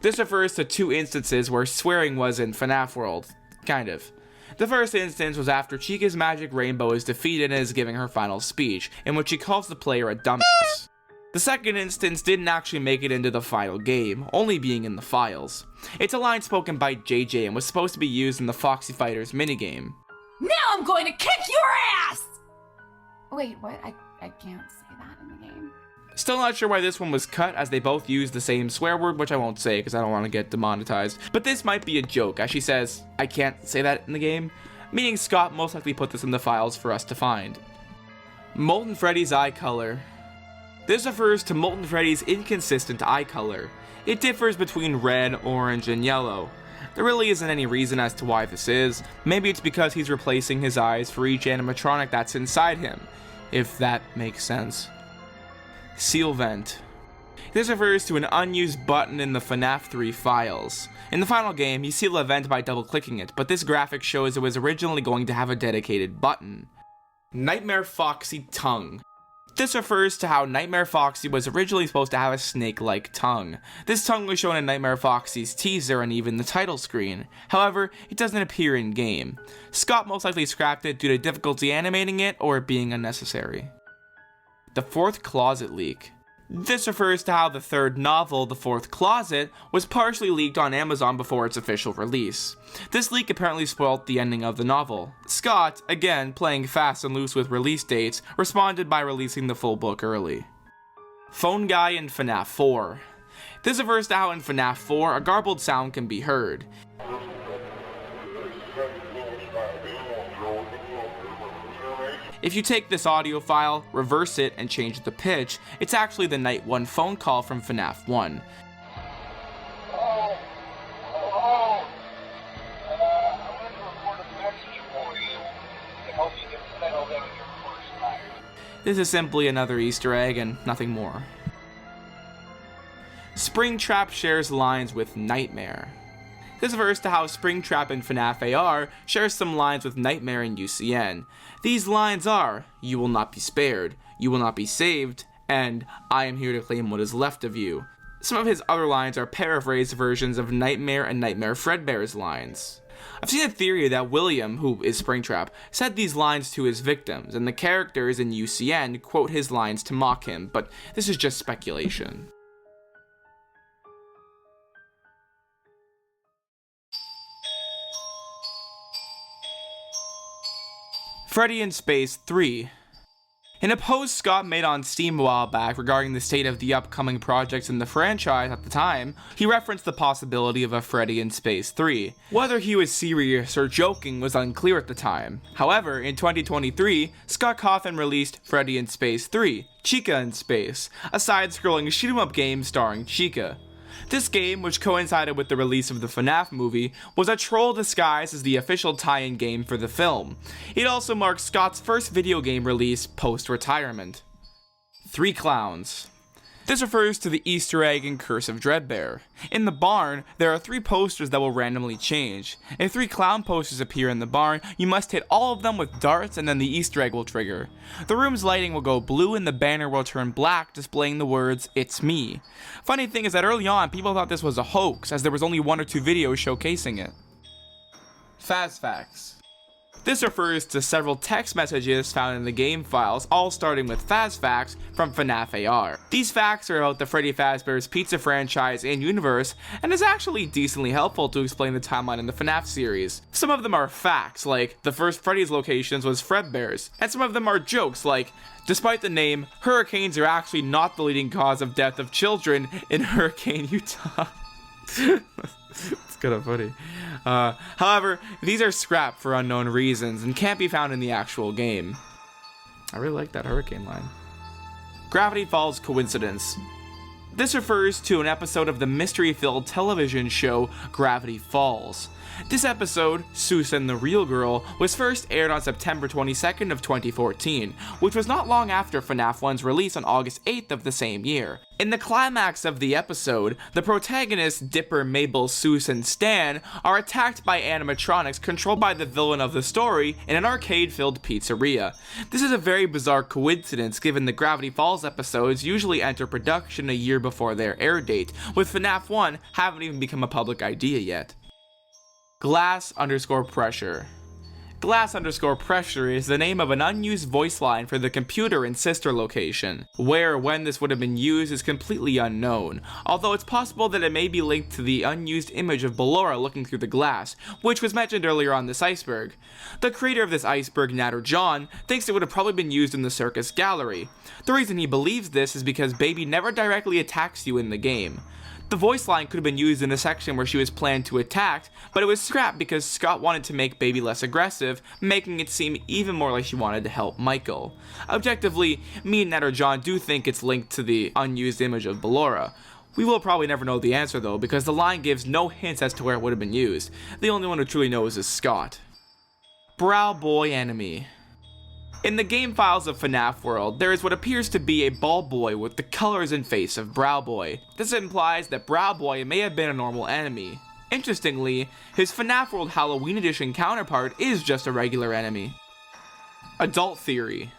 This refers to two instances where swearing was in FNAF World. Kind of. The first instance was after Chica's magic rainbow is defeated and is giving her final speech, in which she calls the player a dumbass. The second instance didn't actually make it into the final game, only being in the files. It's a line spoken by JJ and was supposed to be used in the Foxy Fighters minigame. Now I'm going to kick your ass! Wait, what? I can't say that in the game. Still not sure why this one was cut, as they both use the same swear word, which I won't say because I don't want to get demonetized. But this might be a joke, as she says, I can't say that in the game, meaning Scott most likely put this in the files for us to find. Molten Freddy's eye color. This refers to Molten Freddy's inconsistent eye color. It differs between red, orange, and yellow. There really isn't any reason as to why this is. Maybe it's because he's replacing his eyes for each animatronic that's inside him, if that makes sense. Seal Vent. This refers to an unused button in the FNAF 3 files. In the final game, you seal a vent by double-clicking it, but this graphic shows it was originally going to have a dedicated button. Nightmare Foxy Tongue. This refers to how Nightmare Foxy was originally supposed to have a snake-like tongue. This tongue was shown in Nightmare Foxy's teaser and even the title screen. However, it doesn't appear in-game. Scott most likely scrapped it due to difficulty animating it or it being unnecessary. The Fourth Closet Leak. This refers to how the third novel, The Fourth Closet, was partially leaked on Amazon before its official release. This leak apparently spoiled the ending of the novel. Scott, again playing fast and loose with release dates, responded by releasing the full book early. Phone Guy in FNAF 4. This refers to how in FNAF 4 a garbled sound can be heard. If you take this audio file, reverse it, and change the pitch, it's actually the Night 1 phone call from FNAF 1. This is simply another Easter egg and nothing more. Springtrap shares lines with Nightmare. This refers to how Springtrap in FNAF AR shares some lines with Nightmare in UCN. These lines are, "You will not be spared," "You will not be saved," and "I am here to claim what is left of you." Some of his other lines are paraphrased versions of Nightmare and Nightmare Fredbear's lines. I've seen a theory that William, who is Springtrap, said these lines to his victims, and the characters in UCN quote his lines to mock him, but this is just speculation. Freddy in Space 3. In a post Scott made on Steam a while back regarding the state of the upcoming projects in the franchise at the time, he referenced the possibility of a Freddy in Space 3. Whether he was serious or joking was unclear at the time. However, in 2023, Scott Cawthon released Freddy in Space 3, Chica in Space, a side-scrolling shoot-'em-up game starring Chica. This game, which coincided with the release of the FNAF movie, was a troll disguised as the official tie-in game for the film. It also marked Scott's first video game release post-retirement. 3 Clowns. This refers to the Easter egg in Curse of Dreadbear. In the barn, there are 3 posters that will randomly change. If 3 clown posters appear in the barn, you must hit all of them with darts and then the Easter egg will trigger. The room's lighting will go blue and the banner will turn black, displaying the words, "It's me." Funny thing is that early on, people thought this was a hoax, as there was only 1 or 2 videos showcasing it. Faz Facts. This refers to several text messages found in the game files, all starting with Faz Facts from FNAF AR. These facts are about the Freddy Fazbear's Pizza franchise and universe, and is actually decently helpful to explain the timeline in the FNAF series. Some of them are facts, like the first Freddy's locations was Fredbear's, and some of them are jokes, like despite the name, hurricanes are actually not the leading cause of death of children in Hurricane, Utah. It's kind of funny. However, these are scrapped for unknown reasons and can't be found in the actual game. I really like that hurricane line. Gravity Falls coincidence. This refers to an episode of the mystery-filled television show Gravity Falls. This episode, Seuss and the Real Girl, was first aired on September 22nd of 2014, which was not long after FNAF 1's release on August 8th of the same year. In the climax of the episode, the protagonists Dipper, Mabel, Seuss, and Stan are attacked by animatronics controlled by the villain of the story in an arcade-filled pizzeria. This is a very bizarre coincidence given the Gravity Falls episodes usually enter production a year before their air date, with FNAF 1 haven't even become a public idea yet. Glass_pressure. Glass_pressure is the name of an unused voice line for the computer in Sister Location. Where or when this would have been used is completely unknown, although it's possible that it may be linked to the unused image of Ballora looking through the glass, which was mentioned earlier on this iceberg. The creator of this iceberg, Natter John, thinks it would have probably been used in the circus gallery. The reason he believes this is because Baby never directly attacks you in the game. The voice line could have been used in a section where she was planned to attack, but it was scrapped because Scott wanted to make Baby less aggressive, making it seem even more like she wanted to help Michael. Objectively, me and Natter John do think it's linked to the unused image of Ballora. We will probably never know the answer though, because the line gives no hints as to where it would have been used. The only one who truly knows is Scott. Brow Boy Enemy. In the game files of FNAF World, there is what appears to be a bald boy with the colors and face of Brow Boy. This implies that Brow Boy may have been a normal enemy. Interestingly, his FNAF World Halloween Edition counterpart is just a regular enemy. Adult Theory.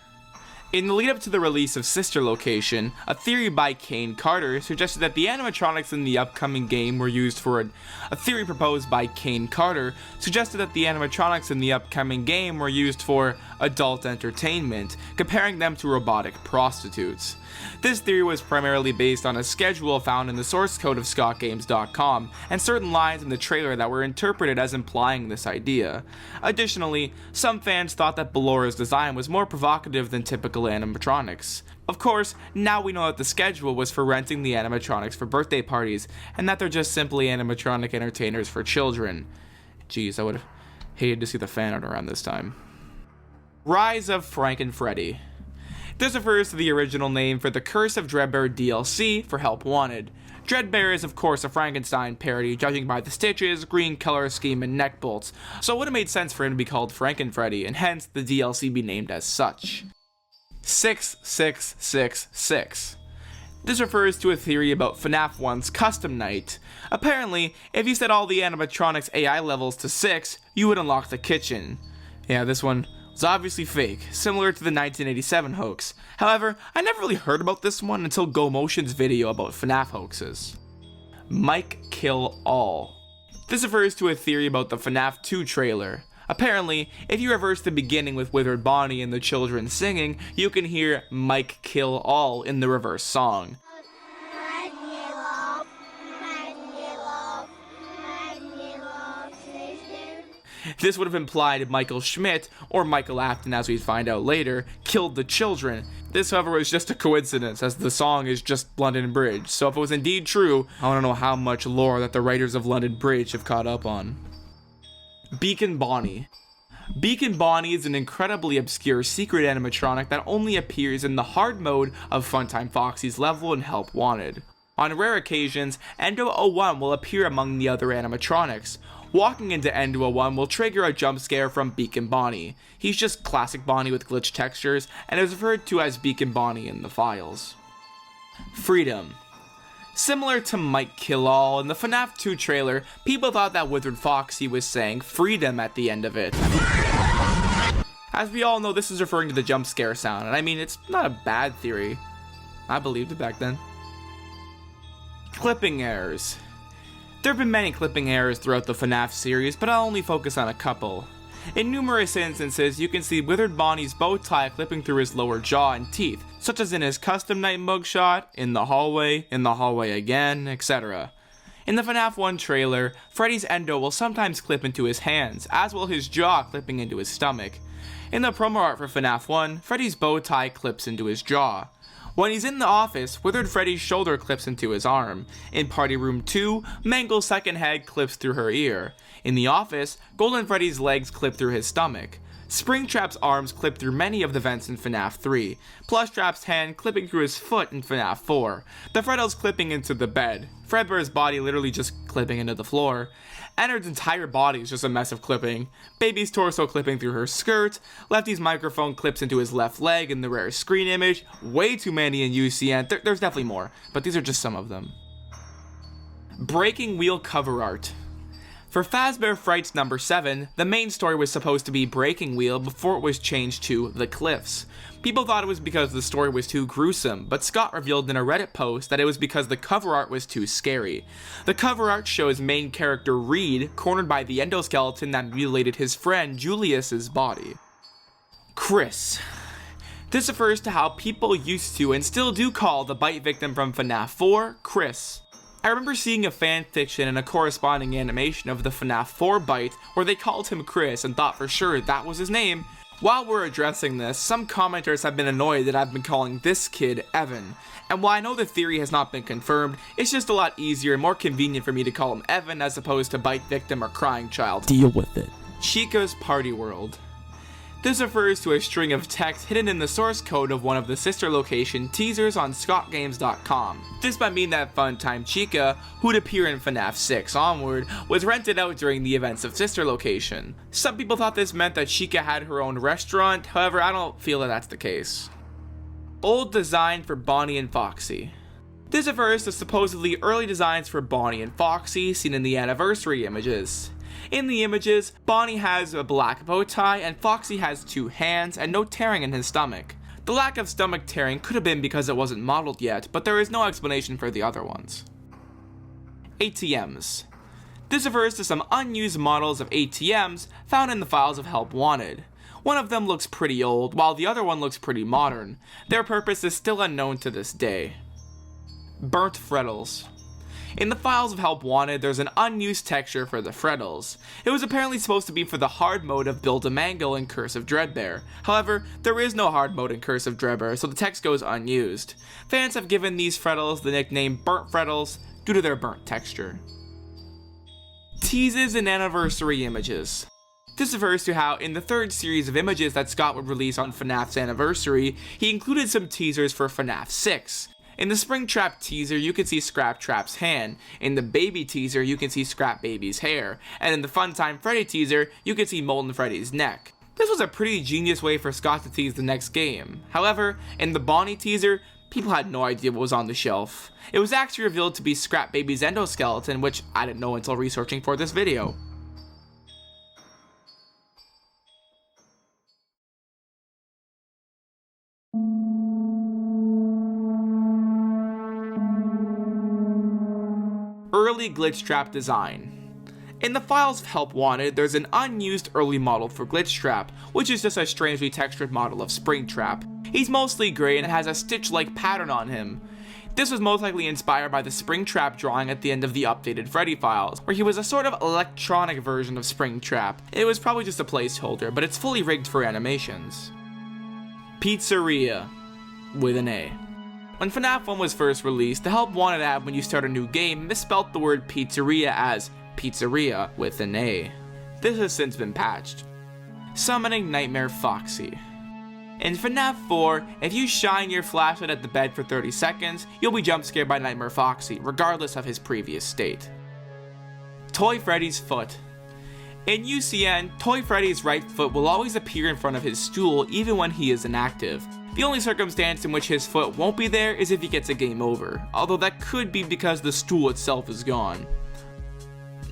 In the lead up to the release of Sister Location, a theory by Kane Carter suggested that the animatronics in the upcoming game were used for a theory proposed by Kane Carter suggested that the animatronics in the upcoming game were used for adult entertainment, comparing them to robotic prostitutes. This theory was primarily based on a schedule found in the source code of ScottGames.com and certain lines in the trailer that were interpreted as implying this idea. Additionally, some fans thought that Ballora's design was more provocative than typical animatronics. Of course, now we know that the schedule was for renting the animatronics for birthday parties, and that they're just simply animatronic entertainers for children. Jeez, I would have hated to see the fan art around this time. Rise of Frank and Freddy. This refers to the original name for the Curse of Dreadbear DLC for Help Wanted. Dreadbear is of course a Frankenstein parody, judging by the stitches, green color scheme, and neck bolts, so it would have made sense for him to be called Frank and Freddy, and hence the DLC be named as such. 6666. This refers to a theory about FNAF 1's custom night. Apparently, if you set all the animatronics AI levels to 6, you would unlock the kitchen. Yeah, this one was obviously fake, similar to the 1987 hoax. However, I never really heard about this one until GoMotion's video about FNAF hoaxes. Mike Kill All. This refers to a theory about the FNAF 2 trailer. Apparently, if you reverse the beginning with Withered Bonnie and the children singing, you can hear Mike Kill All in the reverse song. This would have implied Michael Schmidt, or Michael Afton as we find out later, killed the children. This, however, was just a coincidence, as the song is just London Bridge, so if it was indeed true, I want to know how much lore that the writers of London Bridge have caught up on. Beacon Bonnie. Beacon Bonnie is an incredibly obscure secret animatronic that only appears in the hard mode of Funtime Foxy's level in Help Wanted. On rare occasions, Endo 01 will appear among the other animatronics. Walking into Endo 01 will trigger a jump scare from Beacon Bonnie. He's just classic Bonnie with glitch textures, and is referred to as Beacon Bonnie in the files. freedom. Similar to Mike Kill All in the FNAF 2 trailer, people thought that Withered Foxy was saying freedom at the end of it. As we all know, this is referring to the jump scare sound, and I mean, it's not a bad theory. I believed it back then. Clipping errors. There have been many clipping errors throughout the FNAF series, but I'll only focus on a couple. In numerous instances, you can see Withered Bonnie's bow tie clipping through his lower jaw and teeth, such as in his custom night mugshot, in the hallway again, etc. In the FNAF 1 trailer, Freddy's endo will sometimes clip into his hands, as will his jaw clipping into his stomach. In the promo art for FNAF 1, Freddy's bow tie clips into his jaw. When he's in the office, Withered Freddy's shoulder clips into his arm. In Party Room 2, Mangle's second head clips through her ear. In the office, Golden Freddy's legs clip through his stomach. Springtrap's arms clip through many of the vents in FNAF 3. Plushtrap's hand clipping through his foot in FNAF 4. The Freddles clipping into the bed. Fredbear's body literally just clipping into the floor. Ennard's entire body is just a mess of clipping. Baby's torso clipping through her skirt. Lefty's microphone clips into his left leg in the rare screen image. Way too many in UCN. There's definitely more, but these are just some of them. Breaking Wheel cover art. For Fazbear Frights number 7, the main story was supposed to be Breaking Wheel before it was changed to The Cliffs. People thought it was because the story was too gruesome, but Scott revealed in a Reddit post that it was because the cover art was too scary. The cover art shows main character Reed cornered by the endoskeleton that mutilated his friend Julius's body. Chris. This refers to how people used to and still do call the bite victim from FNAF 4 Chris. I remember seeing a fanfiction and a corresponding animation of the FNAF 4 bite where they called him Chris and thought for sure that was his name. While we're addressing this, some commenters have been annoyed that I've been calling this kid Evan. And while I know the theory has not been confirmed, it's just a lot easier and more convenient for me to call him Evan as opposed to bite victim or crying child. Deal with it. Chica's Party World. This refers to a string of text hidden in the source code of one of the sister location teasers on scottgames.com. This might mean that Funtime Chica, who'd appear in FNAF 6 onward, was rented out during the events of sister location. Some people thought this meant that Chica had her own restaurant, however I don't feel that that's the case. Old design for Bonnie and Foxy. This refers to supposedly early designs for Bonnie and Foxy seen in the anniversary images. In the images, Bonnie has a black bow tie and Foxy has 2 hands and no tearing in his stomach. The lack of stomach tearing could have been because it wasn't modeled yet, but there is no explanation for the other ones. ATMs. This refers to some unused models of ATMs found in the files of Help Wanted. One of them looks pretty old, while the other one looks pretty modern. Their purpose is still unknown to this day. Burnt Freddles. In the files of Help Wanted, there's an unused texture for the Freddles. It was apparently supposed to be for the hard mode of Build-A-Mangle in Curse of Dreadbear. However, there is no hard mode in Curse of Dreadbear, so the text goes unused. Fans have given these Freddles the nickname Burnt Freddles due to their burnt texture. Teases and anniversary images. This refers to how, in the 3rd series of images that Scott would release on FNAF's anniversary, he included some teasers for FNAF 6. In the Springtrap teaser, you can see Scrap Trap's hand. In the Baby teaser, you can see Scrap Baby's hair. And in the Funtime Freddy teaser, you can see Molten Freddy's neck. This was a pretty genius way for Scott to tease the next game. However, in the Bonnie teaser, people had no idea what was on the shelf. It was actually revealed to be Scrap Baby's endoskeleton, which I didn't know until researching for this video. Early Glitch Trap design. In the files of Help Wanted, there's an unused early model for Glitch Trap, which is just a strangely textured model of Springtrap. He's mostly gray and has a stitch-like pattern on him. This was most likely inspired by the Springtrap drawing at the end of the updated Freddy files, where he was a sort of electronic version of Springtrap. It was probably just a placeholder, but it's fully rigged for animations. Pizzeria, with an A. When FNAF 1 was first released, the Help Wanted ad when you start a new game misspelt the word pizzeria as pizzeria with an A. This has since been patched. Summoning Nightmare Foxy. In FNAF 4, if you shine your flashlight at the bed for 30 seconds, you'll be jump scared by Nightmare Foxy, regardless of his previous state. Toy Freddy's foot. In UCN, Toy Freddy's right foot will always appear in front of his stool even when he is inactive. The only circumstance in which his foot won't be there is if he gets a game over, although that could be because the stool itself is gone.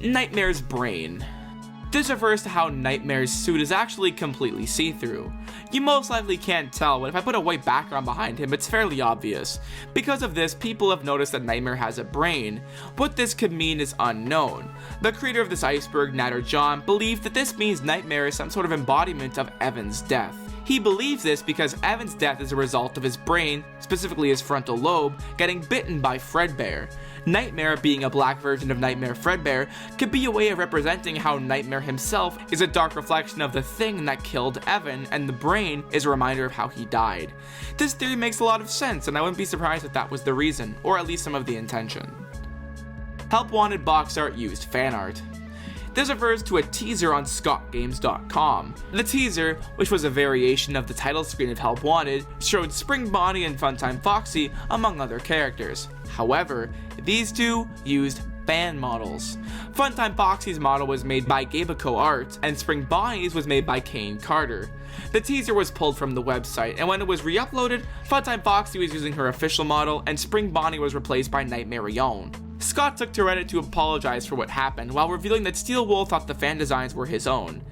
Nightmare's brain. This refers to how Nightmare's suit is actually completely see-through. You most likely can't tell, but if I put a white background behind him, it's fairly obvious. Because of this, people have noticed that Nightmare has a brain. What this could mean is unknown. The creator of this iceberg, Natter John, believed that this means Nightmare is some sort of embodiment of Evan's death. He believes this because Evan's death is a result of his brain, specifically his frontal lobe, getting bitten by Fredbear. Nightmare, being a black version of Nightmare Fredbear, could be a way of representing how Nightmare himself is a dark reflection of the thing that killed Evan, and the brain is a reminder of how he died. This theory makes a lot of sense, and I wouldn't be surprised if that was the reason, or at least some of the intention. Help Wanted box art used fan art. This refers to a teaser on scottgames.com. The teaser, which was a variation of the title screen of Help Wanted, showed Spring Bonnie and Funtime Foxy, among other characters. However, these two used fan models. Funtime Foxy's model was made by Gabico Art, and Spring Bonnie's was made by Kane Carter. The teaser was pulled from the website, and when it was re-uploaded, Funtime Foxy was using her official model, and Spring Bonnie was replaced by Nightmare Own. Scott took to Reddit to apologize for what happened, while revealing that Steel Wool thought the fan designs were his own.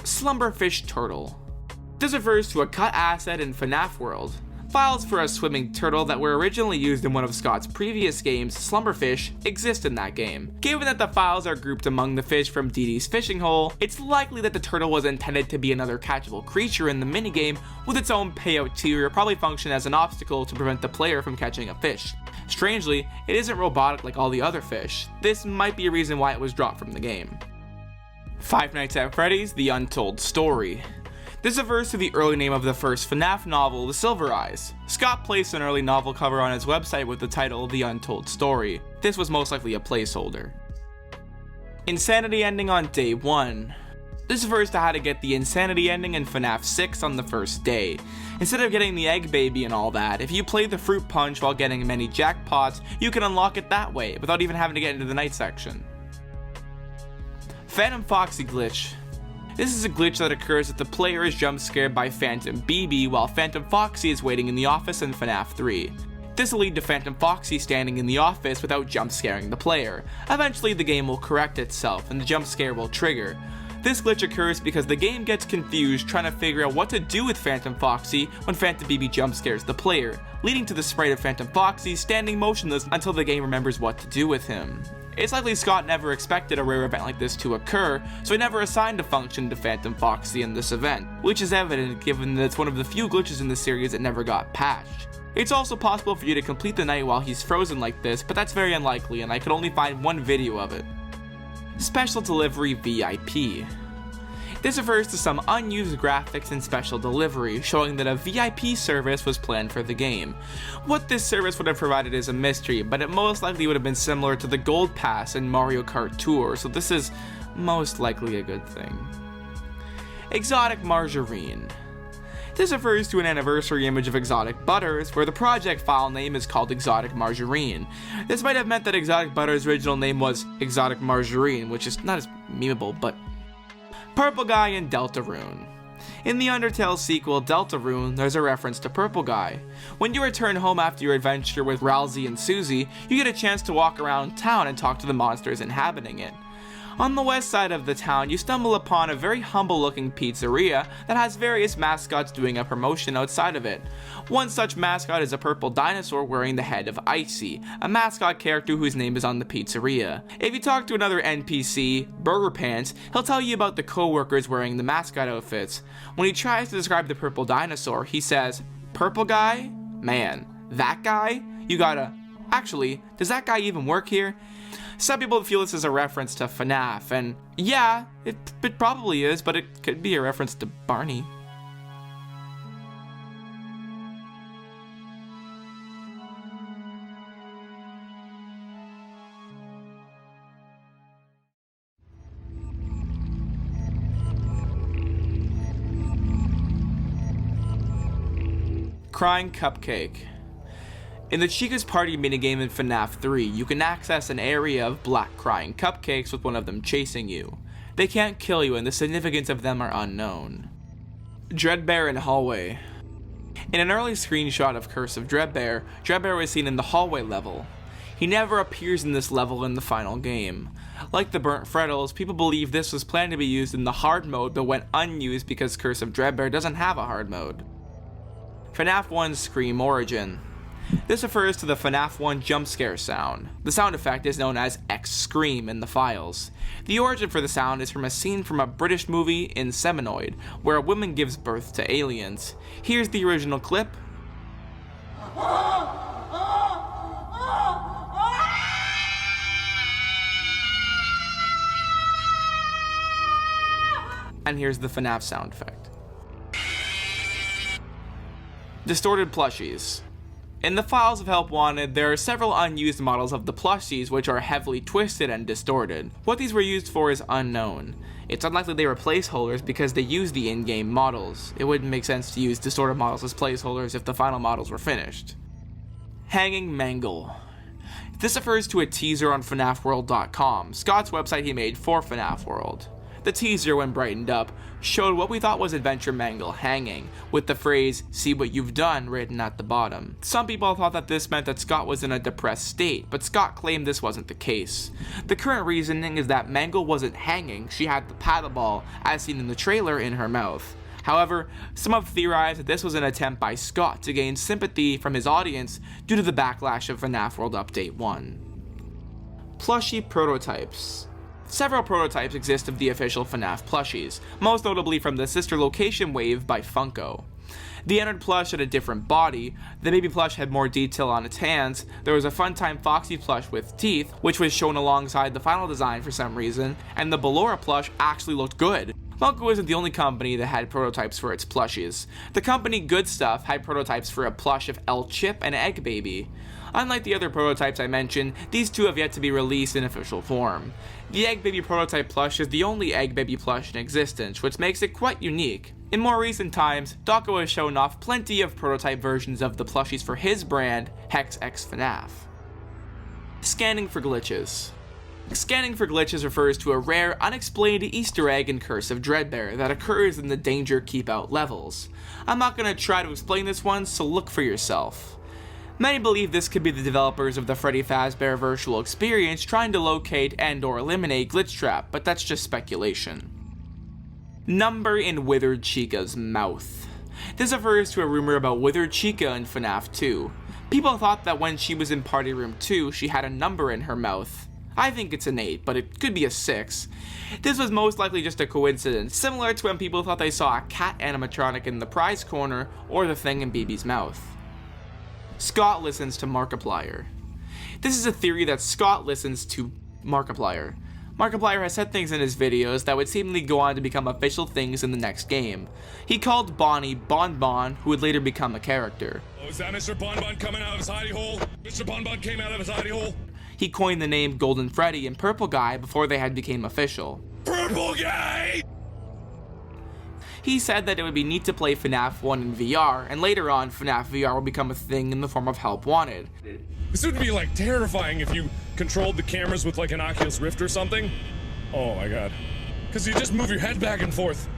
Slumberfish Turtle. This refers to a cut asset in FNAF World. Files for a swimming turtle that were originally used in one of Scott's previous games, Slumberfish, exist in that game. Given that the files are grouped among the fish from Dee Dee's fishing hole, it's likely that the turtle was intended to be another catchable creature in the minigame with its own payout tier, or probably function as an obstacle to prevent the player from catching a fish. Strangely, it isn't robotic like all the other fish. This might be a reason why it was dropped from the game. Five Nights at Freddy's: The Untold Story. This refers to the early name of the first FNAF novel, The Silver Eyes. Scott placed an early novel cover on his website with the title The Untold Story. This was most likely a placeholder. Insanity ending on day 1. This refers to how to get the insanity ending in FNAF 6 on the first day. Instead of getting the egg baby and all that, if you play the fruit punch while getting many jackpots, you can unlock it that way, without even having to get into the night section. Phantom Foxy glitch. This is a glitch that occurs if the player is jump scared by Phantom BB while Phantom Foxy is waiting in the office in FNAF 3. This will lead to Phantom Foxy standing in the office without jump scaring the player. Eventually the game will correct itself and the jump scare will trigger. This glitch occurs because the game gets confused trying to figure out what to do with Phantom Foxy when Phantom BB jump scares the player, leading to the sprite of Phantom Foxy standing motionless until the game remembers what to do with him. It's likely Scott never expected a rare event like this to occur, so he never assigned a function to Phantom Foxy in this event, which is evident given that it's one of the few glitches in the series that never got patched. It's also possible for you to complete the night while he's frozen like this, but that's very unlikely and I could only find one video of it. Special Delivery VIP. This refers to some unused graphics in Special Delivery, showing that a VIP service was planned for the game. What this service would have provided is a mystery, but it most likely would have been similar to the Gold Pass in Mario Kart Tour, so this is most likely a good thing. Exotic Margarine. This refers to an anniversary image of Exotic Butters, where the project file name is called Exotic Margarine. This might have meant that Exotic Butters' original name was Exotic Margarine, which is not as memeable, but... Purple Guy and Deltarune. In the Undertale sequel Deltarune, there's a reference to Purple Guy. When you return home after your adventure with Ralsei and Susie, you get a chance to walk around town and talk to the monsters inhabiting it. On the west side of the town, you stumble upon a very humble-looking pizzeria that has various mascots doing a promotion outside of it. One such mascot is a purple dinosaur wearing the head of Icy, a mascot character whose name is on the pizzeria. If you talk to another NPC, Burger Pants, he'll tell you about the co-workers wearing the mascot outfits. When he tries to describe the purple dinosaur, he says, "Purple guy? Man, that guy? You gotta... Actually, does that guy even work here?" Some people feel this is a reference to FNAF, and yeah, it probably is, but it could be a reference to Barney. Crying Cupcake. In the Chica's Party minigame in FNAF 3, you can access an area of black crying cupcakes with one of them chasing you. They can't kill you and the significance of them are unknown. Dreadbear in Hallway. In an early screenshot of Curse of Dreadbear, Dreadbear was seen in the hallway level. He never appears in this level in the final game. Like the Burnt Frettles, people believe this was planned to be used in the hard mode but went unused because Curse of Dreadbear doesn't have a hard mode. FNAF 1 Scream Origin. This refers to the FNAF 1 jump scare sound. The sound effect is known as X-Scream in the files. The origin for the sound is from a scene from a British movie in Seminoid, where a woman gives birth to aliens. Here's the original clip. And here's the FNAF sound effect. Distorted plushies. In the files of Help Wanted, there are several unused models of the plushies which are heavily twisted and distorted. What these were used for is unknown. It's unlikely they were placeholders because they use the in-game models. It wouldn't make sense to use distorted models as placeholders if the final models were finished. Hanging Mangle. This refers to a teaser on FNAFworld.com, Scott's website he made for FNAF World. The teaser, when brightened up, showed what we thought was Adventure Mangle hanging, with the phrase, "See what you've done," written at the bottom. Some people thought that this meant that Scott was in a depressed state, but Scott claimed this wasn't the case. The current reasoning is that Mangle wasn't hanging, she had the paddle ball, as seen in the trailer, in her mouth. However, some have theorized that this was an attempt by Scott to gain sympathy from his audience due to the backlash of FNAF World Update 1. Plushie prototypes. Several prototypes exist of the official FNAF plushies, most notably from the sister location wave by Funko. The Entered plush had a different body, the baby plush had more detail on its hands, there was a Funtime Foxy plush with teeth, which was shown alongside the final design for some reason, and the Ballora plush actually looked good. Funko isn't the only company that had prototypes for its plushies. The company Good Stuff had prototypes for a plush of El Chip and Egg Baby. Unlike the other prototypes I mentioned, these two have yet to be released in official form. The Egg Baby prototype plush is the only Egg Baby plush in existence, which makes it quite unique. In more recent times, Dawko has shown off plenty of prototype versions of the plushies for his brand, Hex X FNAF. Scanning for glitches. Scanning for glitches refers to a rare, unexplained Easter egg in Curse of Dreadbear that occurs in the Danger Keep Out levels. I'm not going to try to explain this one, so look for yourself. Many believe this could be the developers of the Freddy Fazbear virtual experience trying to locate and or eliminate Glitch Trap, but that's just speculation. Number in Withered Chica's mouth. This refers to a rumor about Withered Chica in FNAF 2. People thought that when she was in Party Room 2, she had a number in her mouth. I think it's an 8, but it could be a 6. This was most likely just a coincidence, similar to when people thought they saw a cat animatronic in the prize corner or the thing in BB's mouth. Scott listens to Markiplier. This is a theory that Scott listens to Markiplier. Markiplier has said things in his videos that would seemingly go on to become official things in the next game. He called Bonnie Bon Bon, who would later become a character. Oh, is that Mr. Bon Bon coming out of his hidey hole? Mr. Bon Bon came out of his hidey hole? He coined the name Golden Freddy and Purple Guy before they had become official. Purple Guy! He said that it would be neat to play FNAF 1 in VR, and later on, FNAF VR will become a thing in the form of Help Wanted. This would be like terrifying if you controlled the cameras with like an Oculus Rift or something. Oh my god. Because you just move your head back and forth.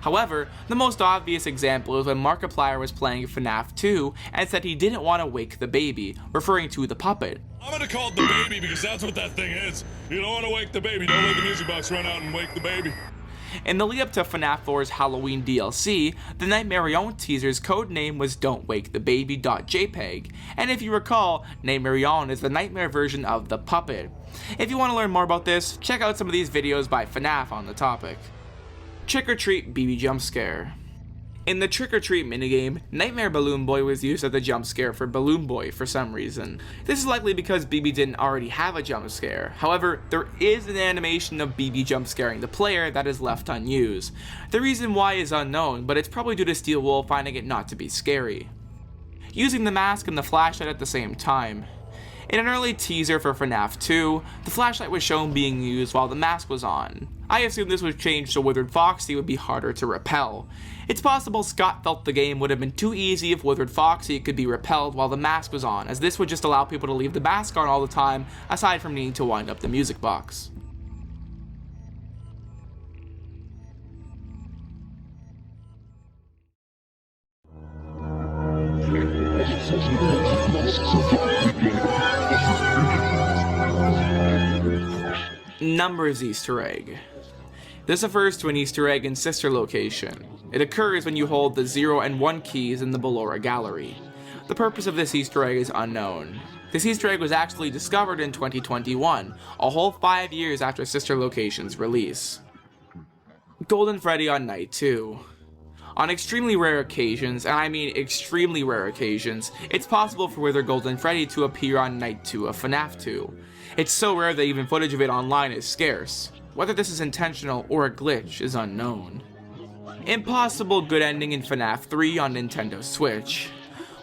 However, the most obvious example is when Markiplier was playing FNAF 2 and said he didn't want to wake the baby, referring to the puppet. I'm gonna call it the baby because that's what that thing is. You don't want to wake the baby, don't let the music box run out and wake the baby. In the lead up to FNAF 4's Halloween DLC, the Nightmare Rion teaser's codename was Don't Wake the Baby.jpg, and if you recall, Nightmare Rion is the Nightmare version of the puppet. If you want to learn more about this, check out some of these videos by FNAF on the topic. Trick or Treat BB Jump Scare. In the Trick or Treat minigame, Nightmare Balloon Boy was used as a jump scare for Balloon Boy for some reason. This is likely because BB didn't already have a jump scare. However, there is an animation of BB jump scaring the player that is left unused. The reason why is unknown, but it's probably due to Steel Wool finding it not to be scary. Using the mask and the flashlight at the same time. In an early teaser for FNAF 2, the flashlight was shown being used while the mask was on. I assume this was changed so Withered Foxy would be harder to repel. It's possible Scott felt the game would have been too easy if Withered Foxy could be repelled while the mask was on, as this would just allow people to leave the mask on all the time, aside from needing to wind up the music box. Numbers Easter egg. This refers to an Easter egg in Sister Location. It occurs when you hold the 0 and 1 keys in the Ballora Gallery. The purpose of this Easter egg is unknown. This Easter egg was actually discovered in 2021, a whole 5 years after Sister Location's release. Golden Freddy on Night 2. On extremely rare occasions, and I mean extremely rare occasions, it's possible for Wither Golden Freddy to appear on Night 2 of FNAF 2. It's so rare that even footage of it online is scarce. Whether this is intentional or a glitch is unknown. Impossible good ending in FNAF 3 on Nintendo Switch.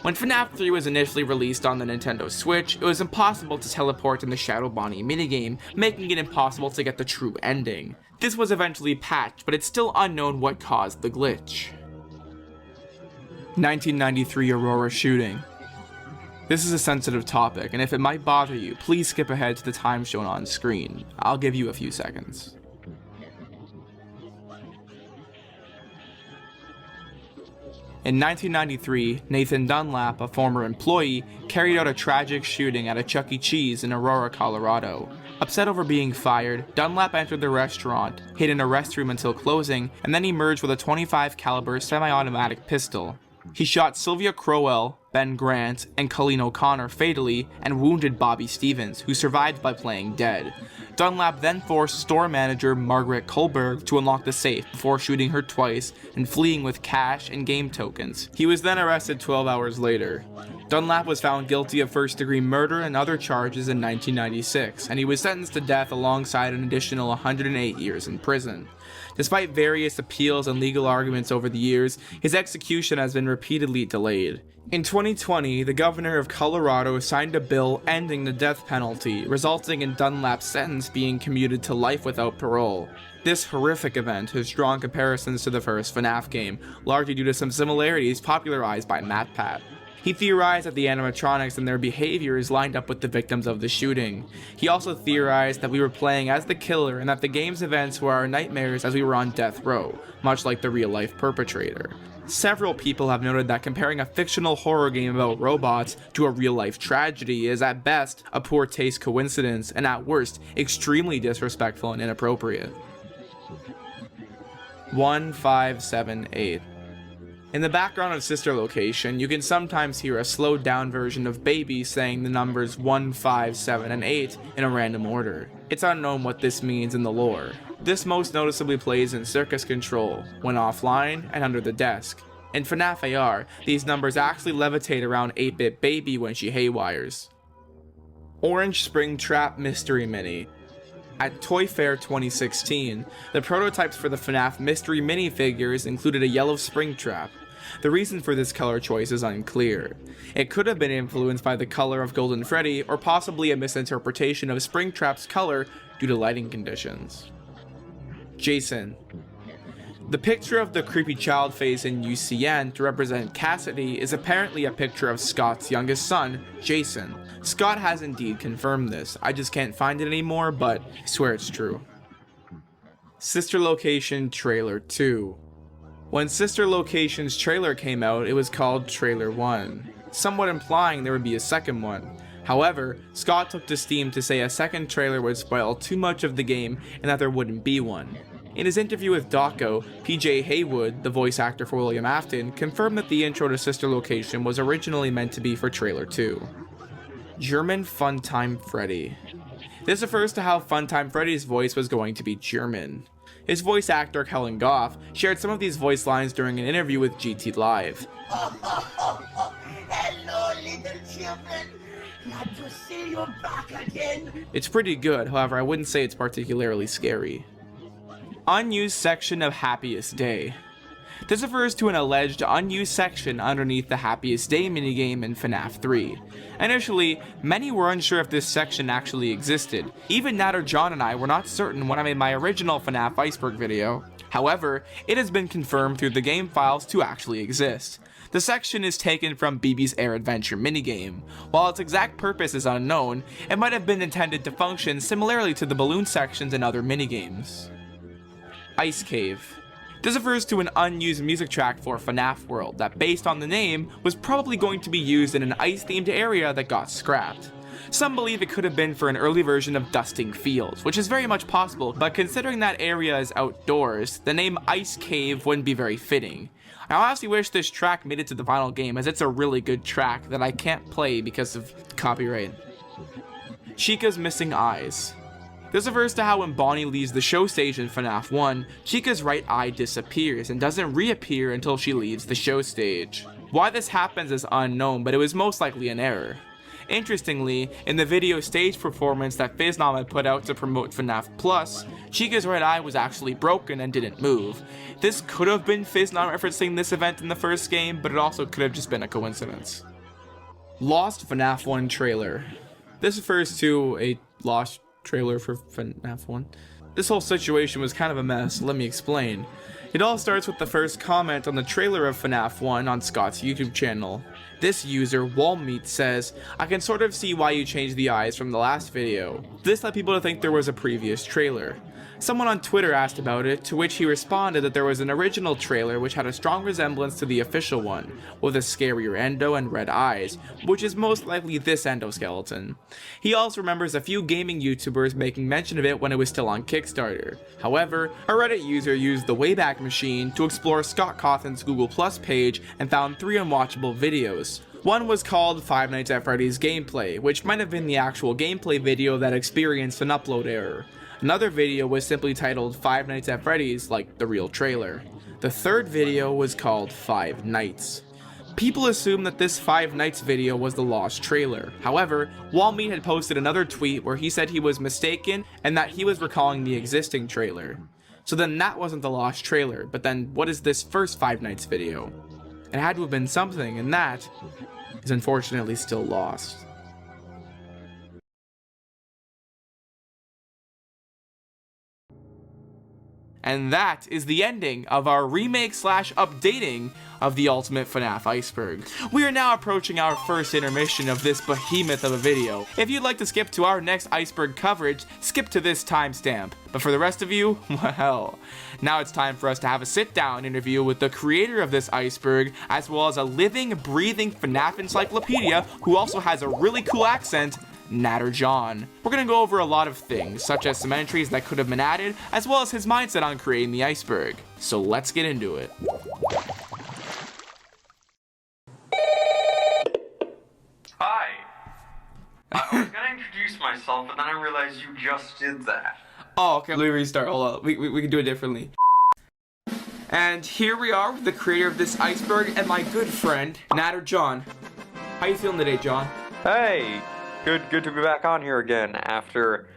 When FNAF 3 was initially released on the Nintendo Switch, it was impossible to teleport in the Shadow Bonnie minigame, making it impossible to get the true ending. This was eventually patched, but it's still unknown what caused the glitch. 1993 Aurora shooting. This is a sensitive topic, and if it might bother you, please skip ahead to the time shown on screen. I'll give you a few seconds. In 1993, Nathan Dunlap, a former employee, carried out a tragic shooting at a Chuck E. Cheese in Aurora, Colorado. Upset over being fired, Dunlap entered the restaurant, hid in a restroom until closing, and then emerged with a .25 caliber semi-automatic pistol. He shot Sylvia Crowell, Ben Grant, and Colleen O'Connor fatally and wounded Bobby Stevens, who survived by playing dead. Dunlap then forced store manager Margaret Kohlberg to unlock the safe before shooting her twice and fleeing with cash and game tokens. He was then arrested 12 hours later. Dunlap was found guilty of first-degree murder and other charges in 1996, and he was sentenced to death alongside an additional 108 years in prison. Despite various appeals and legal arguments over the years, his execution has been repeatedly delayed. In 2020, the governor of Colorado signed a bill ending the death penalty, resulting in Dunlap's sentence being commuted to life without parole. This horrific event has drawn comparisons to the first FNAF game, largely due to some similarities popularized by MatPat. He theorized that the animatronics and their behaviors lined up with the victims of the shooting. He also theorized that we were playing as the killer and that the game's events were our nightmares as we were on death row, much like the real-life perpetrator. Several people have noted that comparing a fictional horror game about robots to a real-life tragedy is at best a poor taste coincidence and at worst extremely disrespectful and inappropriate. 1578. In the background of Sister Location, you can sometimes hear a slowed down version of Baby saying the numbers 1, 5, 7, and 8 in a random order. It's unknown what this means in the lore. This most noticeably plays in Circus Control, when offline, and under the desk. In FNAF AR, these numbers actually levitate around 8-bit Baby when she haywires. Orange Spring Trap Mystery Mini. At Toy Fair 2016, the prototypes for the FNAF Mystery minifigures included a yellow spring trap. The reason for this color choice is unclear. It could have been influenced by the color of Golden Freddy, or possibly a misinterpretation of Springtrap's color due to lighting conditions. Jason. The picture of the creepy child face in UCN to represent Cassidy is apparently a picture of Scott's youngest son, Jason. Scott has indeed confirmed this. I just can't find it anymore, but I swear it's true. Sister Location Trailer 2. When Sister Location's trailer came out, it was called Trailer 1, somewhat implying there would be a second one. However, Scott took to Steam to say a second trailer would spoil too much of the game and that there wouldn't be one. In his interview with Dawko, PJ Haywood, the voice actor for William Afton, confirmed that the intro to Sister Location was originally meant to be for Trailer 2. German Funtime Freddy. This refers to how Funtime Freddy's voice was going to be German. His voice actor, Helen Goff, shared some of these voice lines during an interview with GT Live. Hello, little children. Glad to see you back again. It's pretty good, however I wouldn't say it's particularly scary. Unused section of Happiest Day. This refers to an alleged unused section underneath the Happiest Day minigame in FNAF 3. Initially, many were unsure if this section actually existed. Even Natter John and I were not certain when I made my original FNAF Iceberg video. However, it has been confirmed through the game files to actually exist. The section is taken from BB's Air Adventure minigame. While its exact purpose is unknown, it might have been intended to function similarly to the balloon sections in other minigames. Ice Cave. This refers to an unused music track for FNAF World that, based on the name, was probably going to be used in an ice-themed area that got scrapped. Some believe it could have been for an early version of dusting fields, which is very much possible, but considering that area is outdoors, the name Ice Cave wouldn't be very fitting. I honestly wish this track made it to the final game, as it's a really good track that I can't play because of copyright. Chica's missing eyes. This refers to how when Bonnie leaves the show stage in FNAF 1, Chica's right eye disappears and doesn't reappear until she leaves the show stage. Why this happens is unknown, but it was most likely an error. Interestingly, in the video stage performance that FNAF had put out to promote FNAF Plus, Chica's right eye was actually broken and didn't move. This could have been FNAF referencing this event in the first game, but it also could have just been a coincidence. Lost FNAF 1 trailer. This refers to a lost trailer for FNAF 1. This whole situation was kind of a mess, let me explain. It all starts with the first comment on the trailer of FNAF 1 on Scott's YouTube channel. This user, Walmeat, says, "I can sort of see why you changed the eyes from the last video." This led people to think there was a previous trailer. Someone on Twitter asked about it, to which he responded that there was an original trailer which had a strong resemblance to the official one, with a scarier endo and red eyes, which is most likely this endoskeleton. He also remembers a few gaming YouTubers making mention of it when it was still on Kickstarter. However, a Reddit user used the Wayback Machine to explore Scott Cawthon's Google Plus page and found 3 unwatchable videos. One was called Five Nights at Freddy's Gameplay, which might have been the actual gameplay video that experienced an upload error. Another video was simply titled Five Nights at Freddy's, like the real trailer. The third video was called Five Nights. People assume that this Five Nights video was the lost trailer. However, Walmeat had posted another tweet where he said he was mistaken and that he was recalling the existing trailer. So then that wasn't the lost trailer, but then what is this first Five Nights video? It had to have been something, and that is unfortunately still lost. And that is the ending of our remake / updating of the Ultimate FNAF Iceberg. We are now approaching our first intermission of this behemoth of a video. If you'd like to skip to our next Iceberg coverage, skip to this timestamp. But for the rest of you, well, now it's time for us to have a sit-down interview with the creator of this Iceberg, as well as a living, breathing FNAF encyclopedia who also has a really cool accent, Natter John. We're gonna go over a lot of things, such as some entries that could have been added, as well as his mindset on creating the Iceberg. So let's get into it. Hi. I was gonna introduce myself, but then I realized you just did that. Oh, okay, let me restart, hold on. We can do it differently. And here we are with the creator of this Iceberg and my good friend, Natter John. How you feeling today, John? Hey, good to be back on here again after.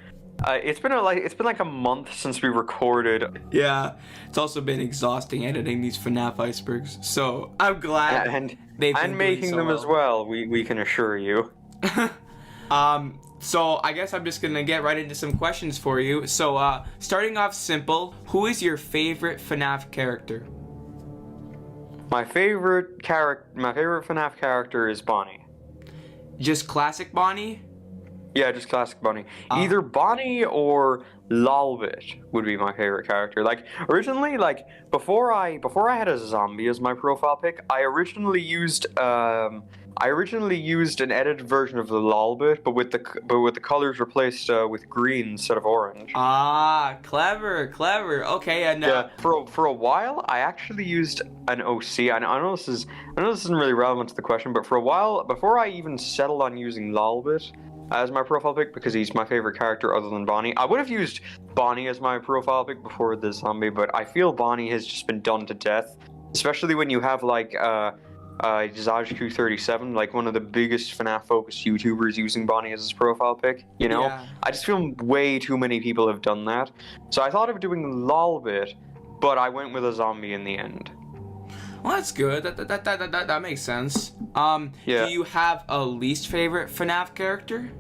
It's been like a month since we recorded. Yeah, it's also been exhausting editing these FNAF Icebergs. So I'm glad and making them as well. We can assure you. So I guess I'm just gonna get right into some questions for you. So starting off simple, who is your favorite FNAF character? My favorite FNAF character is Bonnie. Just classic Bonnie? Yeah, just classic Bonnie. Either Bonnie or Lolbit would be my favorite character. Like originally, like before I had a zombie as my profile pic, I originally used an edited version of the Lolbit, but with the colors replaced with green instead of orange. Ah, clever. Okay, and yeah, for a while I actually used an OC. I know this isn't really relevant to the question, but for a while before I even settled on using Lolbit as my profile pic, because he's my favorite character other than Bonnie. I would have used Bonnie as my profile pic before the zombie, but I feel Bonnie has just been done to death, especially when you have like Zajku37, like one of the biggest FNAF focused YouTubers using Bonnie as his profile pic, you know? Yeah. I just feel way too many people have done that. So I thought of doing Lolbit, but I went with a zombie in the end. Well, that's good. That makes sense. Yeah. Do you have a least favorite FNAF character?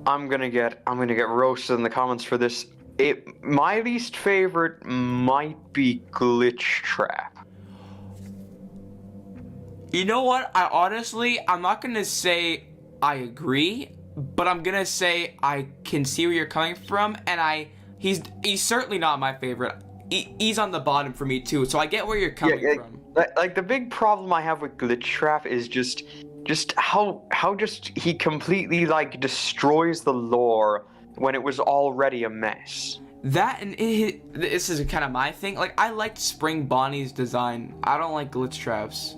I'm gonna get roasted in the comments for this. My least favorite might be Glitch Trap. You know what? I'm not gonna say I agree, but I'm gonna say I can see where you're coming from, and he's certainly not my favorite. He's on the bottom for me too, so I get where you're coming from. Like the big problem I have with Glitch Trap is just just how just he completely like destroys the lore when it was already a mess. That and this is kind of my thing. Like, I liked Spring Bonnie's design. I don't like Glitch Traps.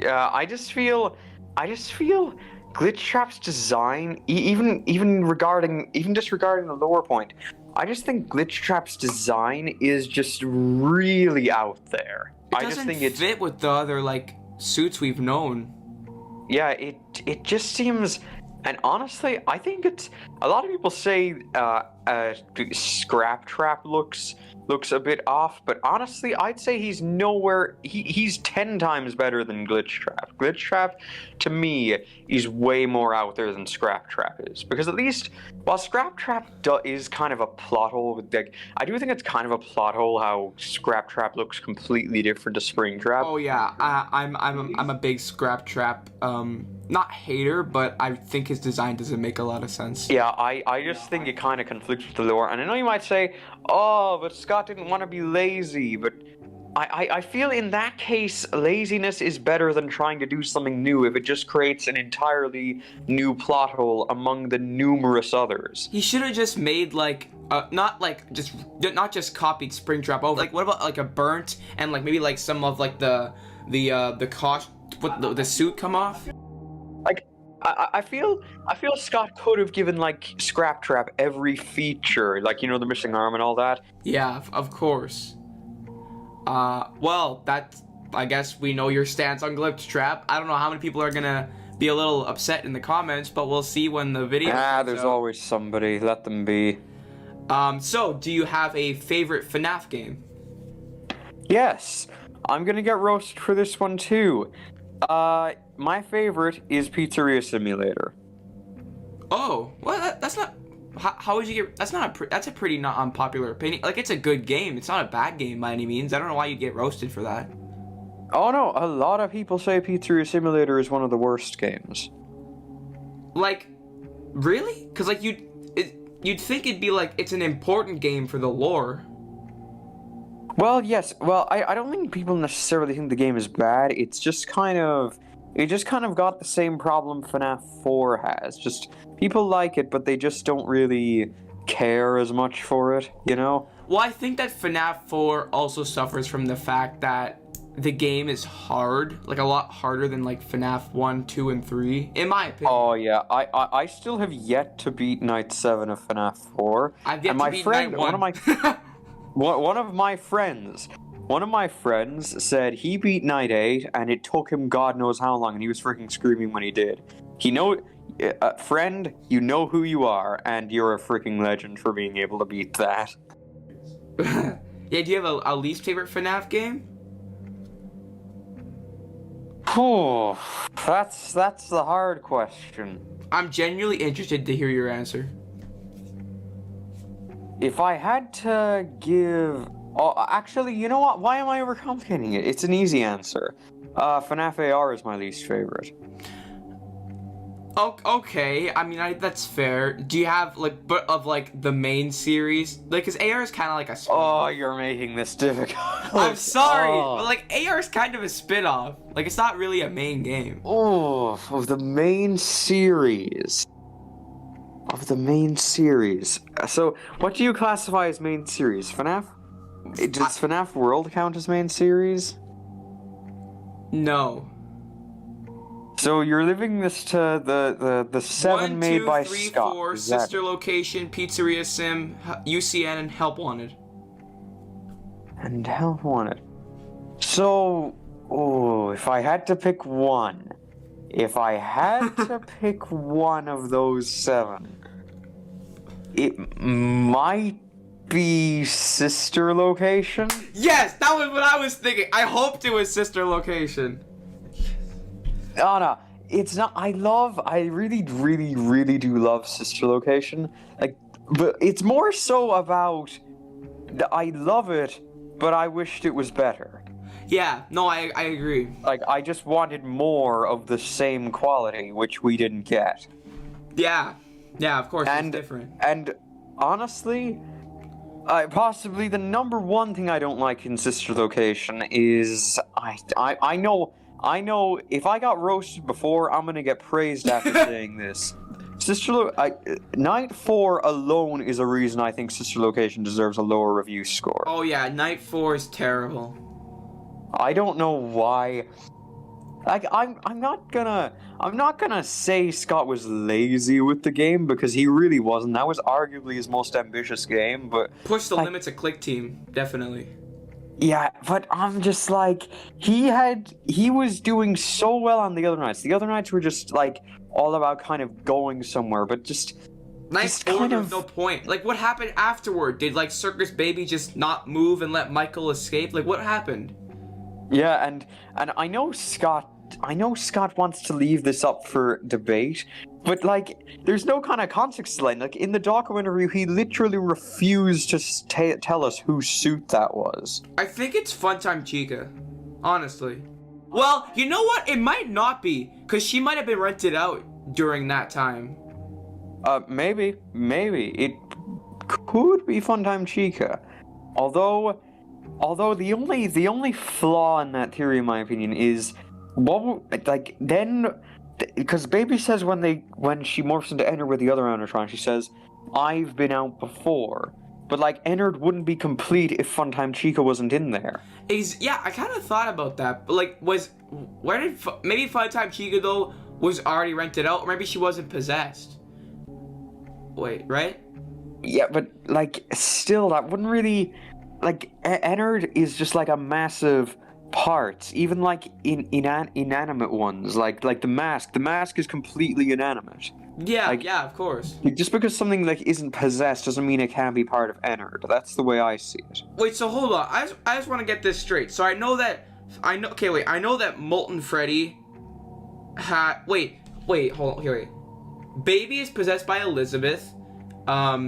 Yeah, I just feel Glitch Trap's design, even just regarding the lower point, I just think Glitch Trap's design is just really out there. It doesn't fit with the other like suits we've known. Yeah, it just seems, and honestly, I think it's, a lot of people say Scrap Trap looks a bit off, but honestly, I'd say he's nowhere, he's 10 times better than Glitch Trap. Glitch Trap, to me, is way more out there than Scrap Trap is, because at least, while Scrap Trap is kind of a plot hole, like, I do think it's kind of a plot hole how Scrap Trap looks completely different to Spring Trap. Oh yeah, I'm a big Scrap Trap, not hater, but I think his design doesn't make a lot of sense. Yeah, I just think it kind of conflicts with the lore, and I know you might say, oh, but Scott didn't want to be lazy, but I feel in that case, laziness is better than trying to do something new if it just creates an entirely new plot hole among the numerous others. He should have just made like, not just copied Springtrap over. Like, what about like a burnt and like maybe like some of like the suit come off? Like, I feel Scott could have given like Scrap Trap every feature, like, you know, the missing arm and all that. Yeah, of course. Well, I guess we know your stance on Glitch Trap. I don't know how many people are gonna be a little upset in the comments, but we'll see when the video comes there's out. always somebody. Let them be. So, do you have a favorite FNAF game? Yes, I'm gonna get roasted for this one too. My favorite is Pizzeria Simulator. Oh, well, that's not. How would you get? That's a pretty not unpopular opinion. Like, it's a good game. It's not a bad game by any means. I don't know why you'd get roasted for that. Oh no, a lot of people say Pizzeria Simulator is one of the worst games. Like, really? Because like you'd think it'd be like it's an important game for the lore. Well, yes. Well, I don't think people necessarily think the game is bad. It just kind of got the same problem FNAF 4 has. Just people like it, but they just don't really care as much for it, you know? Well, I think that FNAF 4 also suffers from the fact that the game is hard, like a lot harder than like FNAF 1, 2, and 3, in my opinion. Oh yeah, I still have yet to beat Night 7 of FNAF 4. I've yet to beat Night 1. One of my friends said he beat Night 8 and it took him God knows how long, and he was freaking screaming when he did. Friend, you know who you are, and you're a freaking legend for being able to beat that. Yeah, do you have a least favorite FNAF game? Oh, that's the hard question. I'm genuinely interested to hear your answer. If I had to give... Oh, actually, you know what? Why am I overcomplicating it? It's an easy answer. FNAF AR is my least favorite. Okay, I mean, that's fair. Do you have, like, of the main series? Like, because AR is kind of like a spin-off. Oh, you're making this difficult. I'm sorry, but, like, AR is kind of a spin-off. Like, it's not really a main game. Oh, of the main series. So, what do you classify as main series? FNAF? Does FNAF World count as main series? No. So you're leaving this to the 7 made by 3, Scott. 4, Sister Location, Pizzeria Sim, UCN, and Help Wanted. And Help Wanted. So, if I had to pick one. If I had to pick one of those 7, it might be Sister Location? Yes, that was what I was thinking. I hoped it was Sister Location. Oh no, it's not. I really do love Sister Location. Like, but it's more so about I love it, but I wished it was better. Yeah, no, I agree. Like, I just wanted more of the same quality, which we didn't get. Yeah, of course, it's different. And honestly, possibly the number one thing I don't like in Sister Location is I know I know if I got roasted before, I'm gonna get praised after saying this. Night 4 alone is a reason I think Sister Location deserves a lower review score. Oh yeah, Night 4 is terrible. I don't know why. Like, I'm not gonna say Scott was lazy with the game, because he really wasn't. That was arguably his most ambitious game, but Push the limits of Click Team, definitely. yeah, but I'm just like, he was doing so well on the other nights. The other nights were just like all about kind of going somewhere, but just Night 4, there was no point. Like, what happened afterward? Did like Circus Baby just not move and let Michael escape? Like, what happened? Yeah, and I know Scott wants to leave this up for debate, but like, there's no kind of context line. Like, in the doco interview, he literally refused to tell us whose suit that was. I think it's Funtime Chica, honestly. Well, you know what? It might not be, because she might have been rented out during that time. Maybe it could be Funtime Chica, although the only flaw in that theory, in my opinion, is because Baby says when she morphs into Ennard with the other animatronic, she says, "I've been out before," but like Ennard wouldn't be complete if Funtime Chica wasn't in there. Yeah, I kind of thought about that, but like, maybe Funtime Chica though was already rented out, or maybe she wasn't possessed. Wait, right? Yeah, but like, still, that wouldn't really, like, Ennard is just like a massive part, even like inanimate ones, like the mask. The mask is completely inanimate. Yeah, like, yeah, of course. Just because something like isn't possessed doesn't mean it can't be part of Ennard. That's the way I see it. Wait, so hold on. I just want to get this straight. So I know that Molten Freddy had. Wait, hold on. Wait. Baby is possessed by Elizabeth. But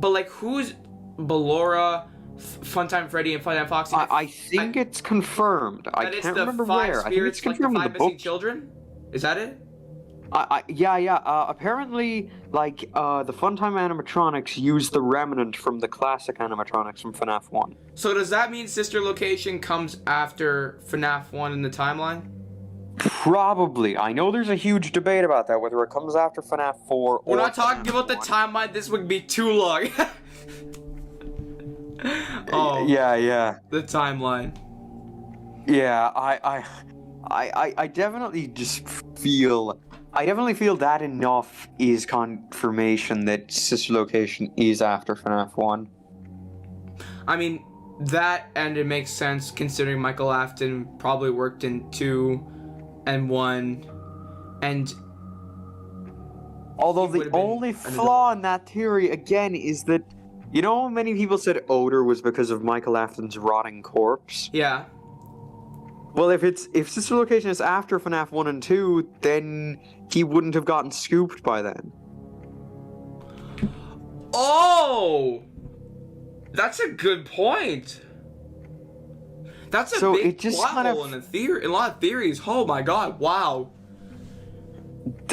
like, who's Ballora, Funtime Freddy, and Funtime Foxy? I think it's confirmed. I can't remember where. I think it's confirmed in the book. Children? Is that it? Yeah. Apparently, like, the Funtime animatronics use the remnant from the classic animatronics from FNAF 1. So does that mean Sister Location comes after FNAF 1 in the timeline? Probably. I know there's a huge debate about that, whether it comes after FNAF 4 or We're not talking FNAF about the 1. timeline. This would be too long. Oh. Yeah. The timeline. Yeah, I definitely just feel... I definitely feel that enough is confirmation that Sister Location is after FNAF 1. I mean, that, and it makes sense considering Michael Afton probably worked in 2 and 1, and... Although the only flaw in that theory, again, is that, you know, many people said odor was because of Michael Afton's rotting corpse? Yeah. Well, if Sister Location is after FNAF 1 and 2, then he wouldn't have gotten scooped by then. Oh! That's a good point. That's a big plot hole in a lot of theories. Oh my god, wow.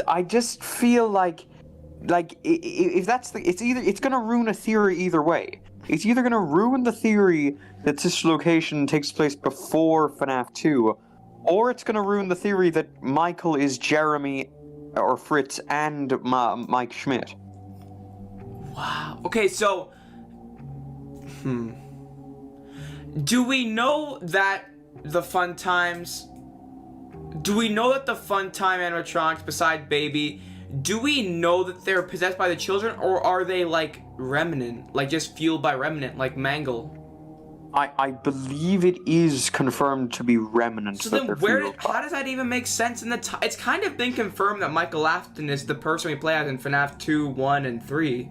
I just feel like if that's it's gonna ruin a theory either way. It's either gonna ruin the theory that Sister Location takes place before FNAF 2, or it's gonna ruin the theory that Michael is Jeremy or Fritz and Mike Schmidt. Wow. Okay, so do we know that the Funtime animatronics, beside Baby, do we know that they're possessed by the children, or are they like remnant, like just fueled by remnant, like Mangle? I believe it is confirmed to be remnants. So then how does that even make sense in the it's kind of been confirmed that Michael Afton is the person we play as in FNAF 2, 1, and 3.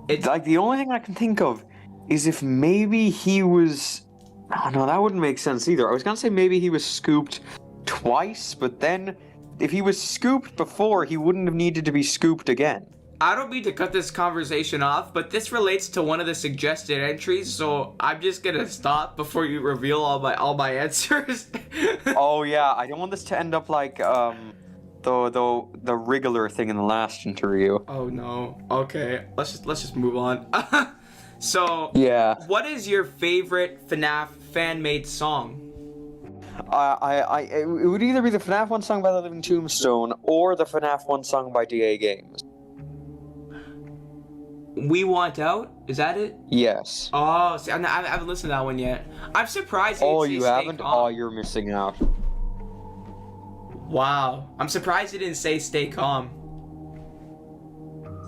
It's like, the only thing I can think of is if maybe he was... Oh no, that wouldn't make sense either. I was gonna say maybe he was scooped twice, but then if he was scooped before, he wouldn't have needed to be scooped again. I don't mean to cut this conversation off, but this relates to one of the suggested entries, so I'm just gonna stop before you reveal all my answers. Oh yeah, I don't want this to end up like the Wriggler thing in the last interview. Oh no. Okay, let's just move on. So yeah, what is your favorite FNAF fan-made song? It would either be the FNAF 1 song by The Living Tombstone or the FNAF 1 song by DA Games. We Want Out? Is that it? Yes. Oh, see, I haven't listened to that one yet. I'm surprised you Oh, didn't say you Stay haven't? Calm. Oh, you're missing out. Wow. I'm surprised you didn't say Stay Calm.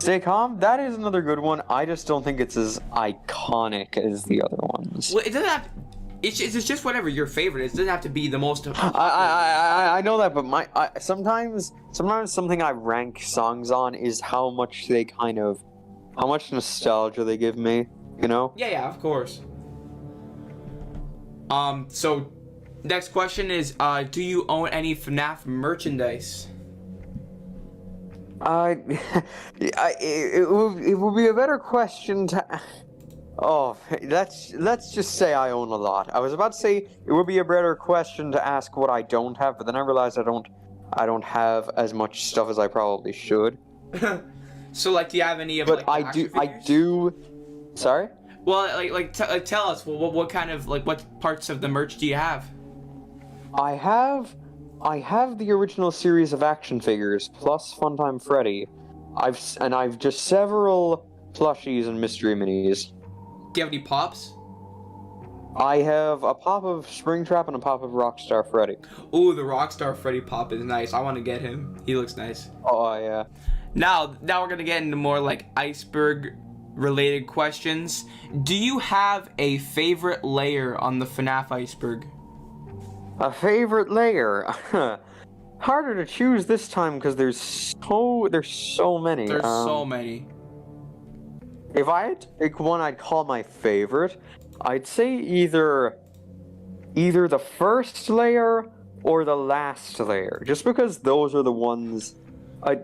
Stay Calm? That is another good one. I just don't think it's as iconic as the other ones. Well, it doesn't have... It's just whatever your favorite is. It doesn't have to be the most... I know that, but sometimes something I rank songs on is how much they kind of... How much nostalgia they give me, you know? Yeah, of course. So, next question is, do you own any FNAF merchandise? It would be a better question to... Oh, let's just say I own a lot. I was about to say it would be a better question to ask what I don't have, but then I realized I don't have as much stuff as I probably should. So, like, do you have any of, but like, the I do. Sorry? Well, tell us, what kind of, like, what parts of the merch do you have? I have the original series of action figures, plus Funtime Freddy. I've just several plushies and mystery minis. Do you have any pops? I have a pop of Springtrap and a pop of Rockstar Freddy. Ooh, the Rockstar Freddy pop is nice. I want to get him. He looks nice. Oh, yeah. Now we're gonna get into more, like, Iceberg related questions. Do you have a favorite layer on the FNAF Iceberg? A favorite layer? Harder to choose this time because there's so many. There's so many. If I had to pick one I'd call my favorite, I'd say either the first layer or the last layer. Just because those are the ones...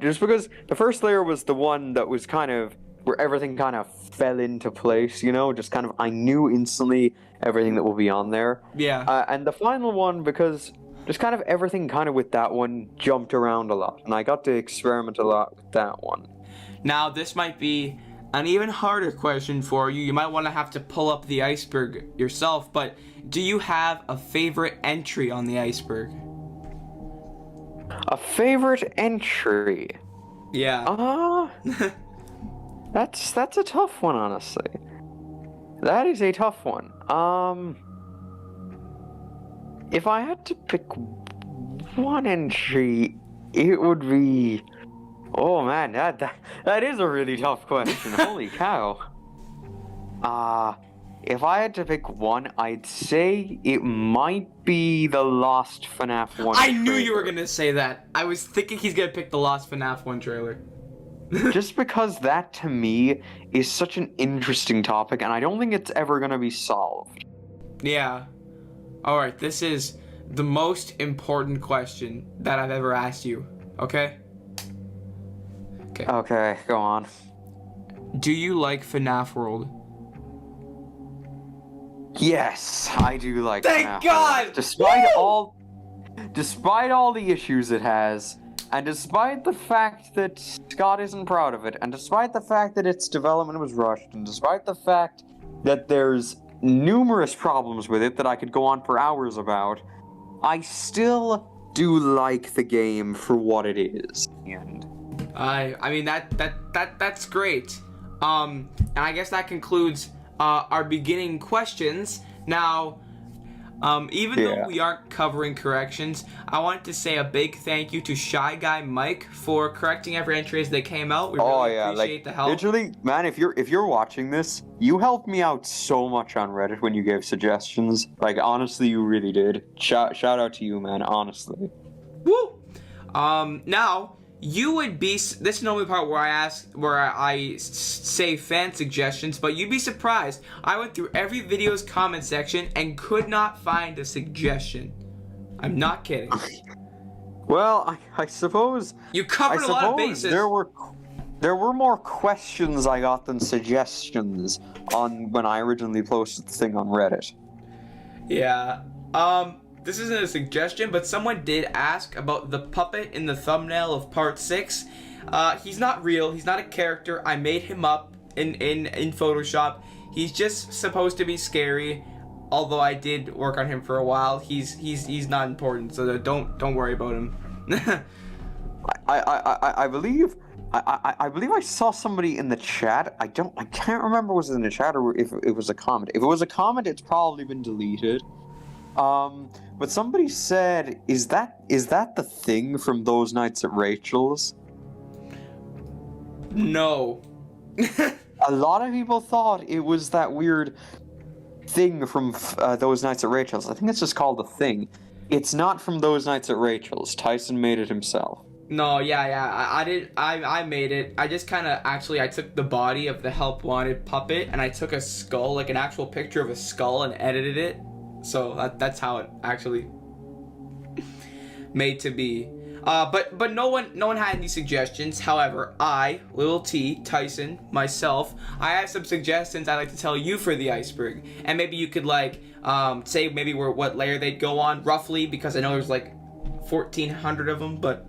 just because the first layer was the one that was kind of... where everything kind of fell into place, you know? Just kind of... I knew instantly everything that will be on there. Yeah. And the final one, because just kind of everything kind of with that one jumped around a lot. And I got to experiment a lot with that one. Now, this might be an even harder question for you. You might want to have to pull up the iceberg yourself, but do you have a favorite entry on the iceberg? A favorite entry? Yeah. That's a tough one, honestly. That is a tough one. If I had to pick one entry, it would be... Oh man, that is a really tough question. Holy cow. If I had to pick one, I'd say it might be the Lost FNAF 1 I knew trailer. you were gonna say that. I was thinking he's gonna pick the Lost FNAF 1 trailer. Just because that, to me, is such an interesting topic, and I don't think it's ever gonna be solved. Yeah. Alright, this is the most important question that I've ever asked you. Okay? Okay, go on. Do you like FNAF World? Yes, I do like Thank FNAF God! World. Despite all the issues it has, and despite the fact that Scott isn't proud of it, and despite the fact that its development was rushed, and despite the fact that there's numerous problems with it that I could go on for hours about, I still do like the game for what it is. And I mean that's great. And I guess that concludes our beginning questions. Now, even though we aren't covering corrections, I want to say a big thank you to Shy Guy Mike for correcting every entry as they came out. We really appreciate the help. Literally, man, if you're watching this, you helped me out so much on Reddit when you gave suggestions. Like, honestly, you really did. Shout out to you, man. Honestly. Woo! Now, you would be... This is the only part where I say fan suggestions, but you'd be surprised. I went through every video's comment section and could not find a suggestion. I'm not kidding. Well, I suppose... You covered a lot of bases. There were more questions I got than suggestions on when I originally posted the thing on Reddit. Yeah. This isn't a suggestion, but someone did ask about the puppet in the thumbnail of part 6. He's not real. He's not a character. I made him up in Photoshop. He's just supposed to be scary. although I did work on him for a while. He's not important, so don't worry about him. I believe I saw somebody in the chat. I can't remember was it in the chat or if it was a comment. If it was a comment, it's probably been deleted. But somebody said, is that the thing from Those Nights at Rachel's? No. A lot of people thought it was that weird thing from Those Nights at Rachel's. I think it's just called The Thing. It's not from Those Nights at Rachel's. Tyson made it himself. No, I made it. I just kind of, I took the body of the Help Wanted puppet, and I took a skull, like an actual picture of a skull, and edited it. So that's how it actually made to be. But no one had any suggestions. However, Little T, Tyson, myself, I have some suggestions I'd like to tell you for the iceberg, and maybe you could say maybe what layer they'd go on roughly, because I know there's like 1,400 of them, but.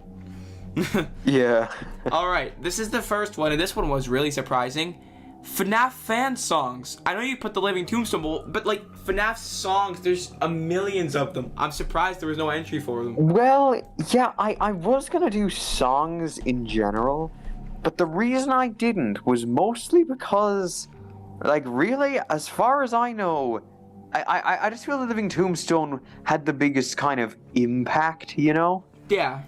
Yeah. Alright, this is the first one, and this one was really surprising. FNAF fan songs. I know you put the Living Tombstone, but like FNAF songs, there's millions of them. I'm surprised there was no entry for them. Well, yeah, I was gonna do songs in general, but the reason I didn't was mostly because, like, really, as far as I know, I just feel the Living Tombstone had the biggest kind of impact, you know? Yeah.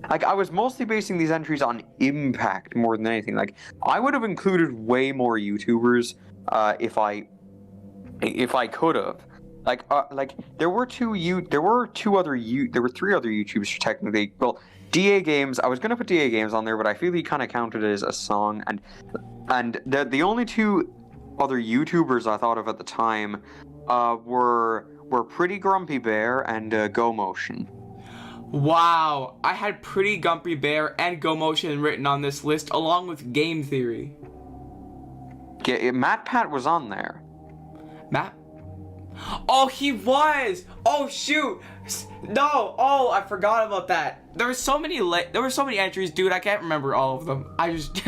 Like, I was mostly basing these entries on impact more than anything. Like, I would have included way more YouTubers if I could have. There were three other YouTubers technically. Well, DA Games. I was gonna put DA Games on there, but I feel he kind of counted as a song. And the only two other YouTubers I thought of at the time were Pretty Grumpy Bear and Go Motion. Wow, I had Pretty Grumpy Bear and Go Motion written on this list, along with Game Theory. Yeah, Matt Pat was on there. Matt? Oh, he was! Oh, shoot! No! Oh, I forgot about that. There were so many entries, dude. I can't remember all of them. I just...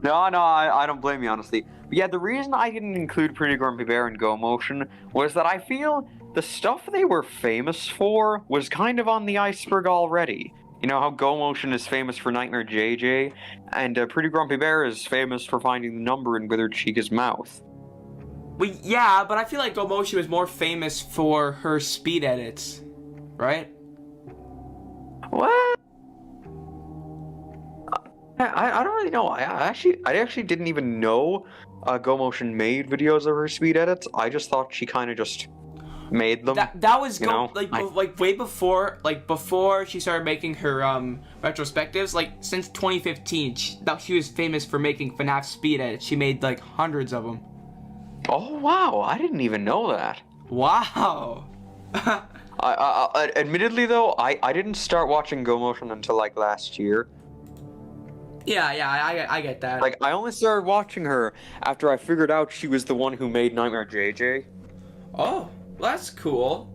No, I don't blame you, honestly. But yeah, the reason I didn't include Pretty Grumpy Bear and Go Motion was that I feel the stuff they were famous for was kind of on the iceberg already. You know how Go Motion is famous for Nightmare JJ, and Pretty Grumpy Bear is famous for finding the number in Withered Chica's mouth. Well, yeah, but I feel like Go Motion was more famous for her speed edits, right? What? I don't really know. I actually didn't even know Go Motion made videos of her speed edits. I just thought she kind of just made them. That was way before she started making her retrospectives. Like since 2015, she was famous for making FNAF speed edits. She made like hundreds of them. Oh wow, I didn't even know that. Wow. Admittedly though, I didn't start watching Go Motion until like last year. Yeah, I get that. Like, I only started watching her after I figured out she was the one who made Nightmare JJ. Oh, that's cool.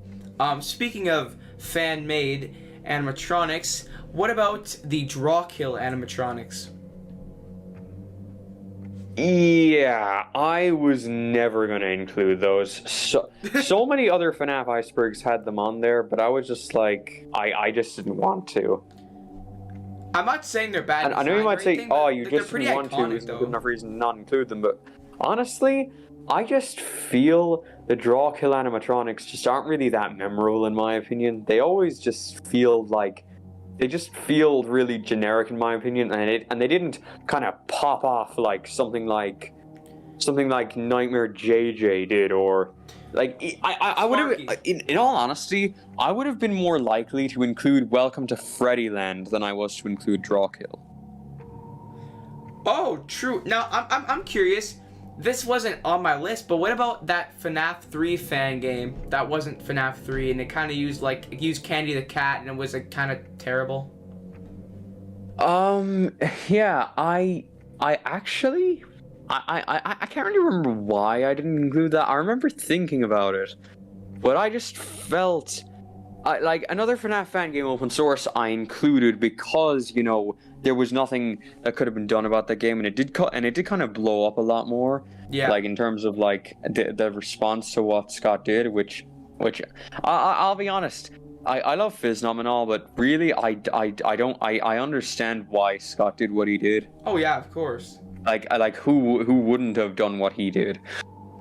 Speaking of fan-made animatronics, what about the Draw Kill animatronics? Yeah, I was never gonna include those. So many other FNAF Icebergs had them on there, but I was just like, I just didn't want to. I'm not saying they're bad. I know you might say, oh, you just didn't want to, isn't good enough reason to not include them, but honestly, I just feel the Draw Kill animatronics just aren't really that memorable in my opinion. They always just feel like, they just feel really generic in my opinion, and they didn't kind of pop off like something like Nightmare JJ did, or like I would have, in all honesty, I would have been more likely to include Welcome to Freddyland than I was to include Draw Kill. Oh, true. Now I'm curious. This wasn't on my list, but what about that FNAF 3 fan game that wasn't FNAF 3 and it kind of used Candy the Cat and it was like kind of terrible? Yeah, I actually I can't really remember why I didn't include that. I remember thinking about it, but I just felt like another FNAF fan game open source I included because, you know, there was nothing that could have been done about that game, and it did kind of blow up a lot more. Yeah. Like in terms of like the response to what Scott did, which I'll be honest, I love FizzNom and all, but really I don't understand why Scott did what he did. Oh yeah, of course. Like who wouldn't have done what he did?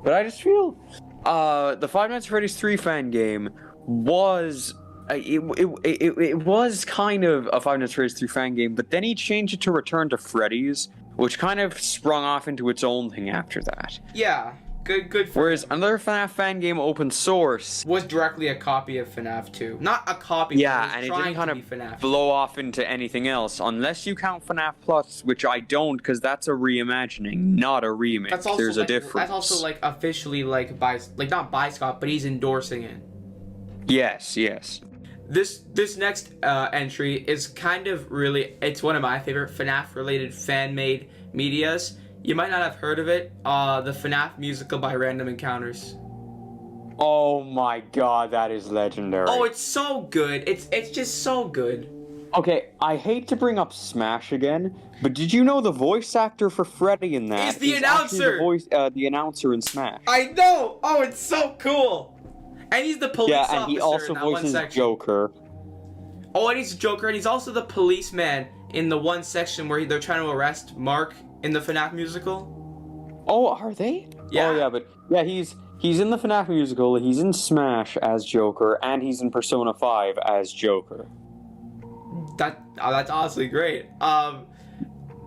But I just feel the Five Nights at Freddy's 3 fan game was it was kind of a Five Nights at Freddy's 3 fan game, but then he changed it to Return to Freddy's, which kind of sprung off into its own thing after that. Yeah, good. Whereas another FNAF fan game open source was directly a copy of FNAF 2. Not a copy. yeah, but and it it was didn't trying kind to be of FNAF. blow off into anything else, unless you count FNAF Plus, which I don't, because that's a reimagining, not a remake. That's also There's like, a difference. That's also like officially like not by Scott, but he's endorsing it. Yes. This next entry is kind of it's one of my favorite FNAF related fan made medias. You might not have heard of it. The FNAF musical by Random Encounters. Oh my god, that is legendary. Oh, it's so good. It's just so good. Okay, I hate to bring up Smash again, but did you know the voice actor for Freddy in that He's the is actually announcer! the announcer in Smash. I know. Oh, it's so cool. And he's the police officer. Yeah, and he also in that one voices section. Joker. Oh, and he's Joker, and he's also the policeman in the one section where they're trying to arrest Mark in the FNAF musical. Oh, are they? Yeah. Oh, yeah, but yeah, he's in the FNAF musical, he's in Smash as Joker, and he's in Persona 5 as Joker. That's honestly great.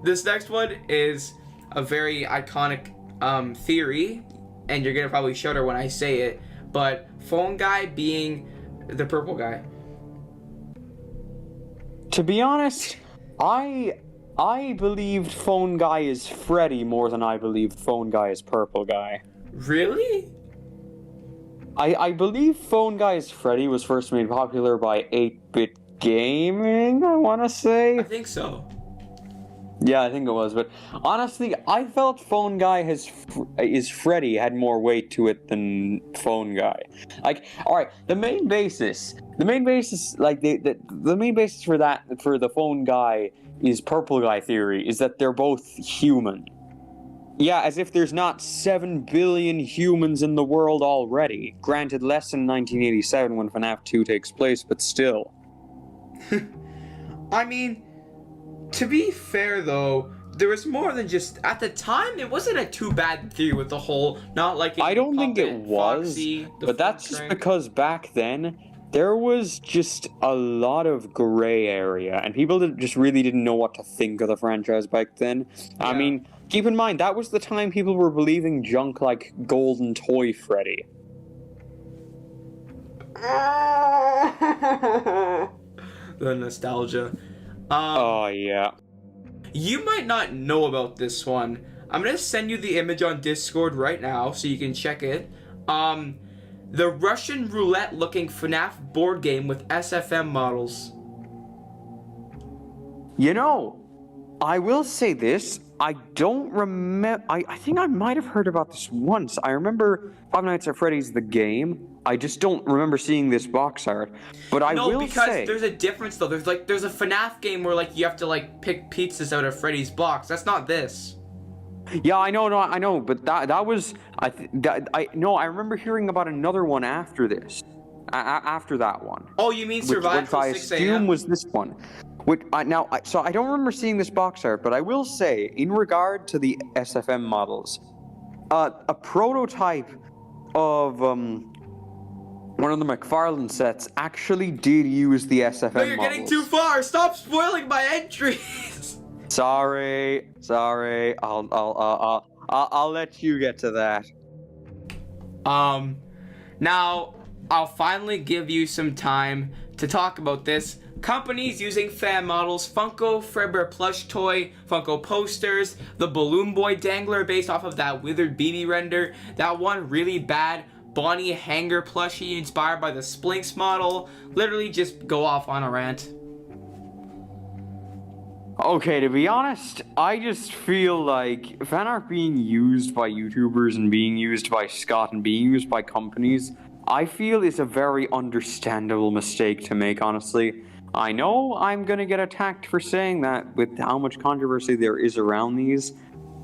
This next one is a very iconic theory, and you're gonna probably shudder when I say it, but Phone Guy being the purple guy. To be honest, I believed Phone Guy is Freddy more than I believed Phone Guy is Purple Guy. Really? I believe Phone Guy is Freddy was first made popular by 8-Bit Gaming, I want to say. I think so. Yeah, I think it was, but honestly, I felt Phone Guy is Freddy had more weight to it than Phone Guy. Like, all right, the main basis, like the main basis for the Phone Guy is Purple Guy theory is that they're both human. Yeah, as if there's not 7 billion humans in the world already. Granted, less in 1987 when FNAF 2 takes place, but still. I mean, to be fair though, there was more than just at the time. It wasn't a too bad theory with the whole not liking. I don't think it was, Foxy, but that's just because back then there was just a lot of gray area, and people just really didn't know what to think of the franchise back then. Yeah. I mean, keep in mind that was the time people were believing junk like Golden Toy Freddy. The nostalgia. Oh yeah. You might not know about this one. I'm gonna send you the image on Discord right now so you can check it. The Russian roulette looking FNAF board game with SFM models. You know, I will say this. I don't remember. I think I might have heard about this once. I remember Five Nights at Freddy's the game. I just don't remember seeing this box art. But I will say... No, because there's a difference though. There's a FNAF game where like you have to like pick pizzas out of Freddy's box. That's not this. Yeah, I know, but that was I remember hearing about another one after this. After that one. Oh, you mean Survive Till 6 a.m.? Which I assume was this one. So I don't remember seeing this box art, but I will say, in regard to the SFM models, a prototype of one of the McFarlane sets actually did use the SFM models. No, you're getting too far. Stop spoiling my entries. Sorry. I'll let you get to that. Now I'll finally give you some time to talk about this. Companies using fan models, Funko Fredbear plush toy, Funko posters, the Balloon Boy dangler based off of that Withered BB render, that one really bad Bonnie hanger plushie inspired by the Splinks model. Literally just go off on a rant. Okay, to be honest, I just feel like fan art being used by YouTubers and being used by Scott and being used by companies I feel is a very understandable mistake to make, honestly. I know I'm gonna get attacked for saying that with how much controversy there is around these,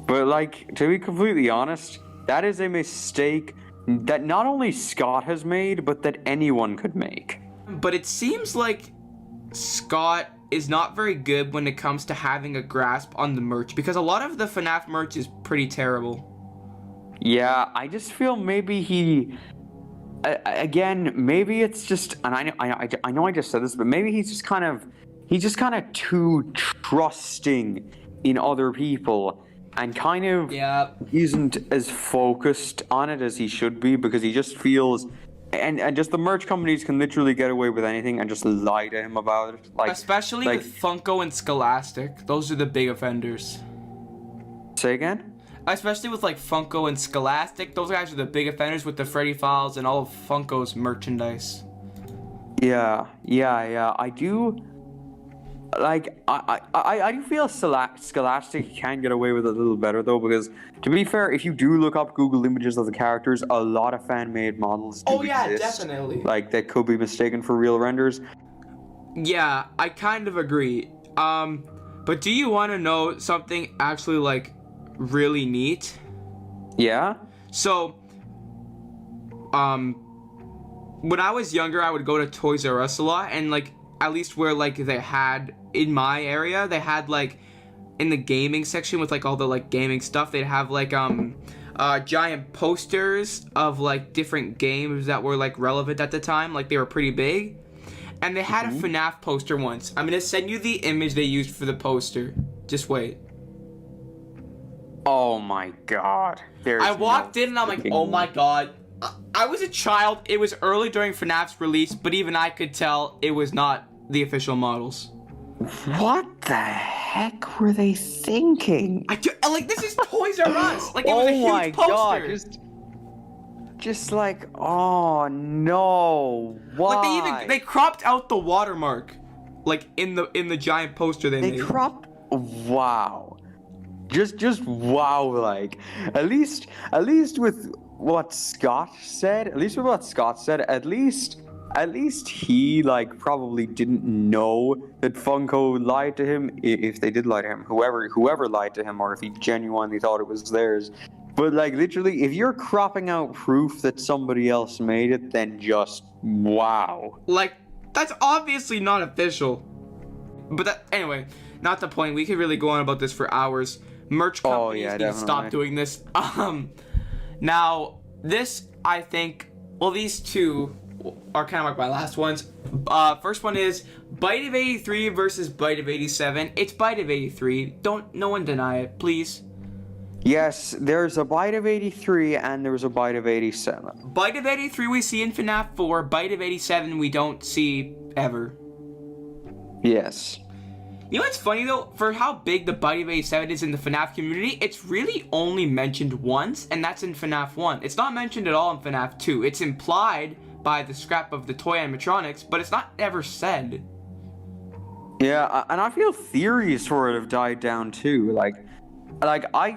but like, to be completely honest, that is a mistake that not only Scott has made, but that anyone could make. But it seems like Scott is not very good when it comes to having a grasp on the merch, because a lot of the FNAF merch is pretty terrible. Yeah, I just feel maybe he... Again, maybe it's just, and I know I just said this, but maybe he's just kind of too trusting in other people, and kind of isn't as focused on it as he should be, because he just feels, and just the merch companies can literally get away with anything and just lie to him about it. Like, especially with Funko and Scholastic, those are the big offenders. Say again? Especially with like Funko and Scholastic, those guys are the big offenders with the Freddy files and all of Funko's merchandise. Yeah, I do. Like, I do feel Scholastic can get away with it a little better though, because to be fair, if you do look up Google images of the characters, a lot of fan-made models do exist, definitely. Like, that could be mistaken for real renders. Yeah, I kind of agree. But do you want to know something actually like really neat? Yeah? So, when I was younger, I would go to Toys R Us a lot, and like, at least where like they had in my area, they had like in the gaming section with like all the like gaming stuff, they'd have like giant posters of like different games that were like relevant at the time, like they were pretty big. And they had a FNAF poster once. I'm gonna send you the image they used for the poster. Just wait. Oh my god. I walked in and I'm like, oh my god. I was a child. It was early during FNAF's release, but even I could tell it was not the official models. What the heck were they thinking? Like, this is Toys R Us. Like, it was a huge poster. God, just like, oh no, why? Like, they cropped out the watermark, like in the giant poster they made. They cropped. Wow. Just wow. Like, at least with what Scott said. At least he like probably didn't know that Funko lied to him, if they did lie to him, whoever lied to him, or if he genuinely thought it was theirs. But like, literally, if you're cropping out proof that somebody else made it, then just wow. Like, that's obviously not official. But anyway, not the point. We could really go on about this for hours. Merch companies need to stop doing this. Now, this, I think, well, these two are kind of like my last ones. First one is Bite of 83 versus Bite of 87. It's Bite of 83. No one deny it, please. Yes, there's a Bite of 83 and there's a Bite of 87. Bite of 83 we see in FNAF 4. Bite of 87 we don't see ever. Yes. You know what's funny though? For how big the Bite of 87 is in the FNAF community, it's really only mentioned once, and that's in FNAF 1. It's not mentioned at all in FNAF 2. It's implied by the scrap of the toy animatronics, but it's not ever said. Yeah, and I feel theories for it have died down too. Like I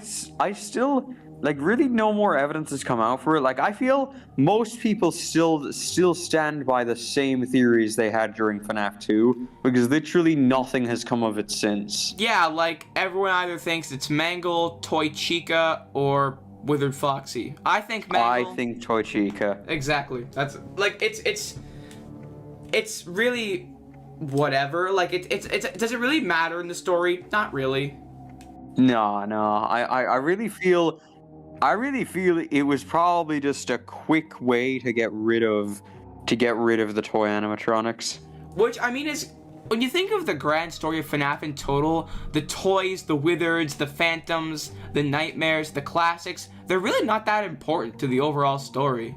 still, like, really no more evidence has come out for it. Like, I feel most people still stand by the same theories they had during FNAF 2, because literally nothing has come of it since. Yeah, like, everyone either thinks it's Mangle, Toy Chica, or Withered Foxy. I think Mangle. I think Toy Chica. Exactly. That's, like, it's really whatever. Like, does it really matter in the story? Not really. No. I really feel it was probably just a quick way to get rid of the toy animatronics. Which, I mean, is, when you think of the grand story of FNAF in total, the toys, the Withereds, the Phantoms, the Nightmares, the classics, they're really not that important to the overall story.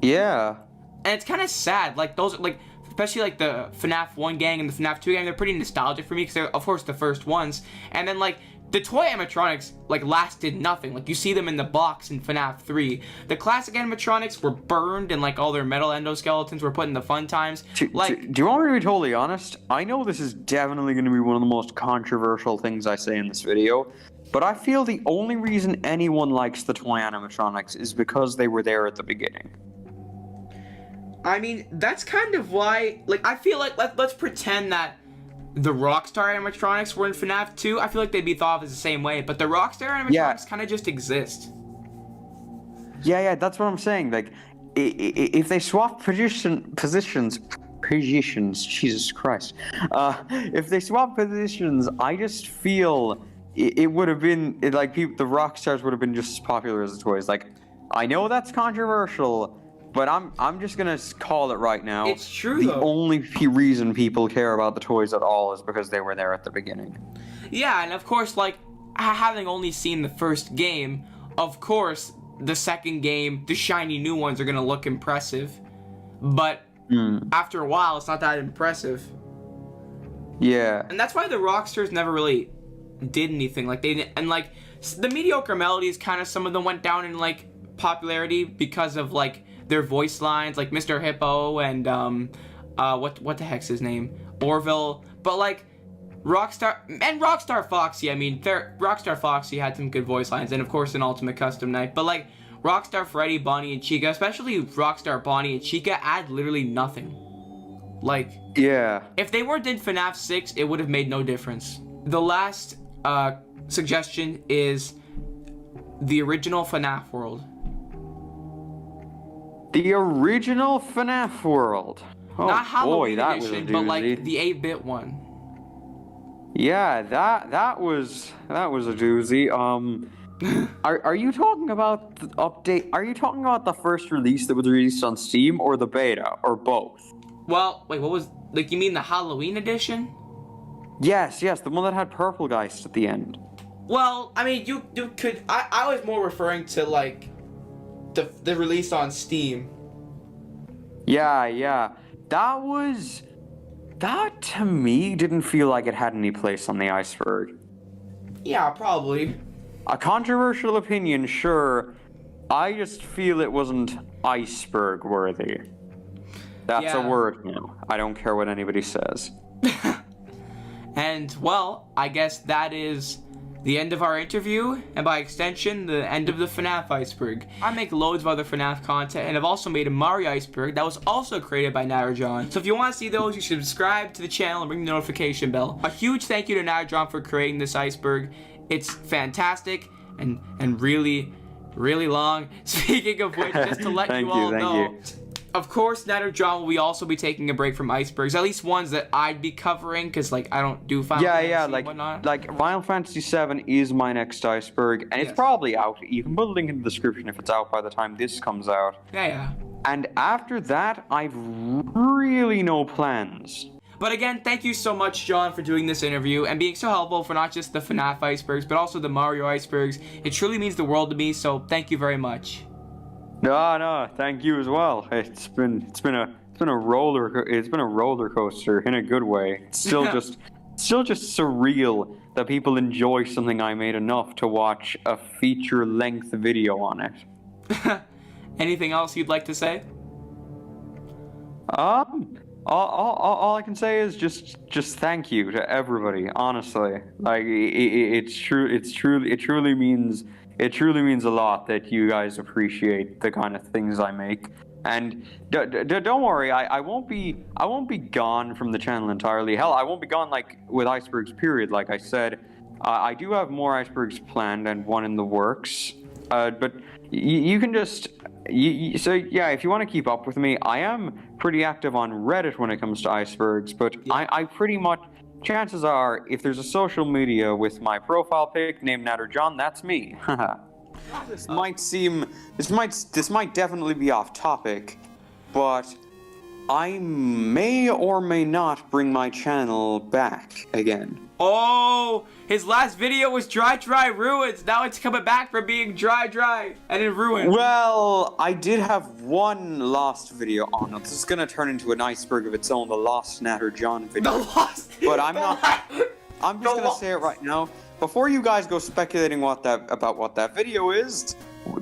Yeah. And it's kind of sad. Like, those, like, especially like the FNAF 1 gang and the FNAF 2 gang, they're pretty nostalgic for me because they're, of course, the first ones. And then, like, the toy animatronics, like, lasted nothing. Like, you see them in the box in FNAF 3. The classic animatronics were burned and, like, all their metal endoskeletons were put in the fun times. Do you want me to be totally honest? I know this is definitely going to be one of the most controversial things I say in this video, but I feel the only reason anyone likes the toy animatronics is because they were there at the beginning. I mean, that's kind of why, like, I feel like, let's pretend that the Rockstar animatronics were in FNAF 2. I feel like they'd be thought of as the same way, but the Rockstar animatronics kind of just exist. Yeah, that's what I'm saying. Like, if they swap positions, Jesus Christ. If they swap positions, I just feel it would have been, the Rockstars would have been just as popular as the toys. Like, I know that's controversial, but I'm just gonna call it right now. It's true, though. The only reason people care about the toys at all is because they were there at the beginning. Yeah, and of course, like, having only seen the first game, of course, the second game, the shiny new ones are gonna look impressive. But after a while, it's not that impressive. Yeah. And that's why the Rockstars never really did anything. Like, they didn't, and, like, the mediocre melodies, kind of, some of them went down in, like, popularity because of, like, their voice lines, like Mr. Hippo and what the heck's his name, Orville. But like Rockstar Foxy, I mean, Rockstar Foxy had some good voice lines, and of course an Ultimate Custom Night. But like Rockstar Freddy, Bonnie, and Chica, especially Rockstar Bonnie and Chica, add literally nothing. Like, yeah, if they weren't in FNAF 6, it would have made no difference. The last suggestion is the original FNAF world. The original FNAF world. Oh, not Halloween boy, that edition, was a but like doozy. the 8-bit one. Yeah, that was a doozy. Are you talking about the update? Are you talking about the first release that was released on Steam, or the beta, or both? Well, wait, what was, like, you mean the Halloween edition? Yes, the one that had Purple Geist at the end. Well, I mean, you could, I was more referring to like the release on Steam. Yeah. That to me didn't feel like it had any place on the Iceberg. Yeah, probably. A controversial opinion, sure. I just feel it wasn't Iceberg worthy. That's a word now. I don't care what anybody says. And, well, I guess that is the end of our interview, and by extension, the end of the FNAF Iceberg. I make loads of other FNAF content, and I've also made a Mario Iceberg that was also created by Natterjohn. So if you want to see those, you should subscribe to the channel and ring the notification bell. A huge thank you to Natterjohn for creating this iceberg. It's fantastic and really, really long. Speaking of which, just to let you all know, of course, Natterjohn will also be taking a break from icebergs, at least ones that I'd be covering, because like I don't do Final Fantasy and whatnot. like Final Fantasy VII is my next iceberg, and it's probably out. You can put a link in the description if it's out by the time this comes out. Yeah. And after that, I've really no plans. But again, thank you so much, John, for doing this interview and being so helpful for not just the FNAF icebergs, but also the Mario icebergs. It truly means the world to me, so thank you very much. No, thank you as well. It's been a roller coaster in a good way. It's still just surreal that people enjoy something I made enough to watch a feature-length video on it. Anything else you'd like to say? All I can say is just thank you to everybody. Honestly, like it truly means a lot that you guys appreciate the kind of things I make. And don't worry, I won't be gone from the channel entirely. Hell, I won't be gone like with icebergs. Period. Like I said, I do have more icebergs planned and one in the works. But you can just. So yeah, if you want to keep up with me, I am pretty active on Reddit when it comes to icebergs, but I pretty much, chances are, if there's a social media with my profile pic named Natterjohn, that's me. This might definitely be off topic, but I may or may not bring my channel back again. Oh, his last video was Dry Ruins. Now it's coming back from being dry and in ruins. Well, I did have one lost video on it. This is gonna turn into an iceberg of its own, the Lost Natterjohn video. The Lost. But I'm not. I'm just gonna say it right now. Before you guys go speculating about what that video is,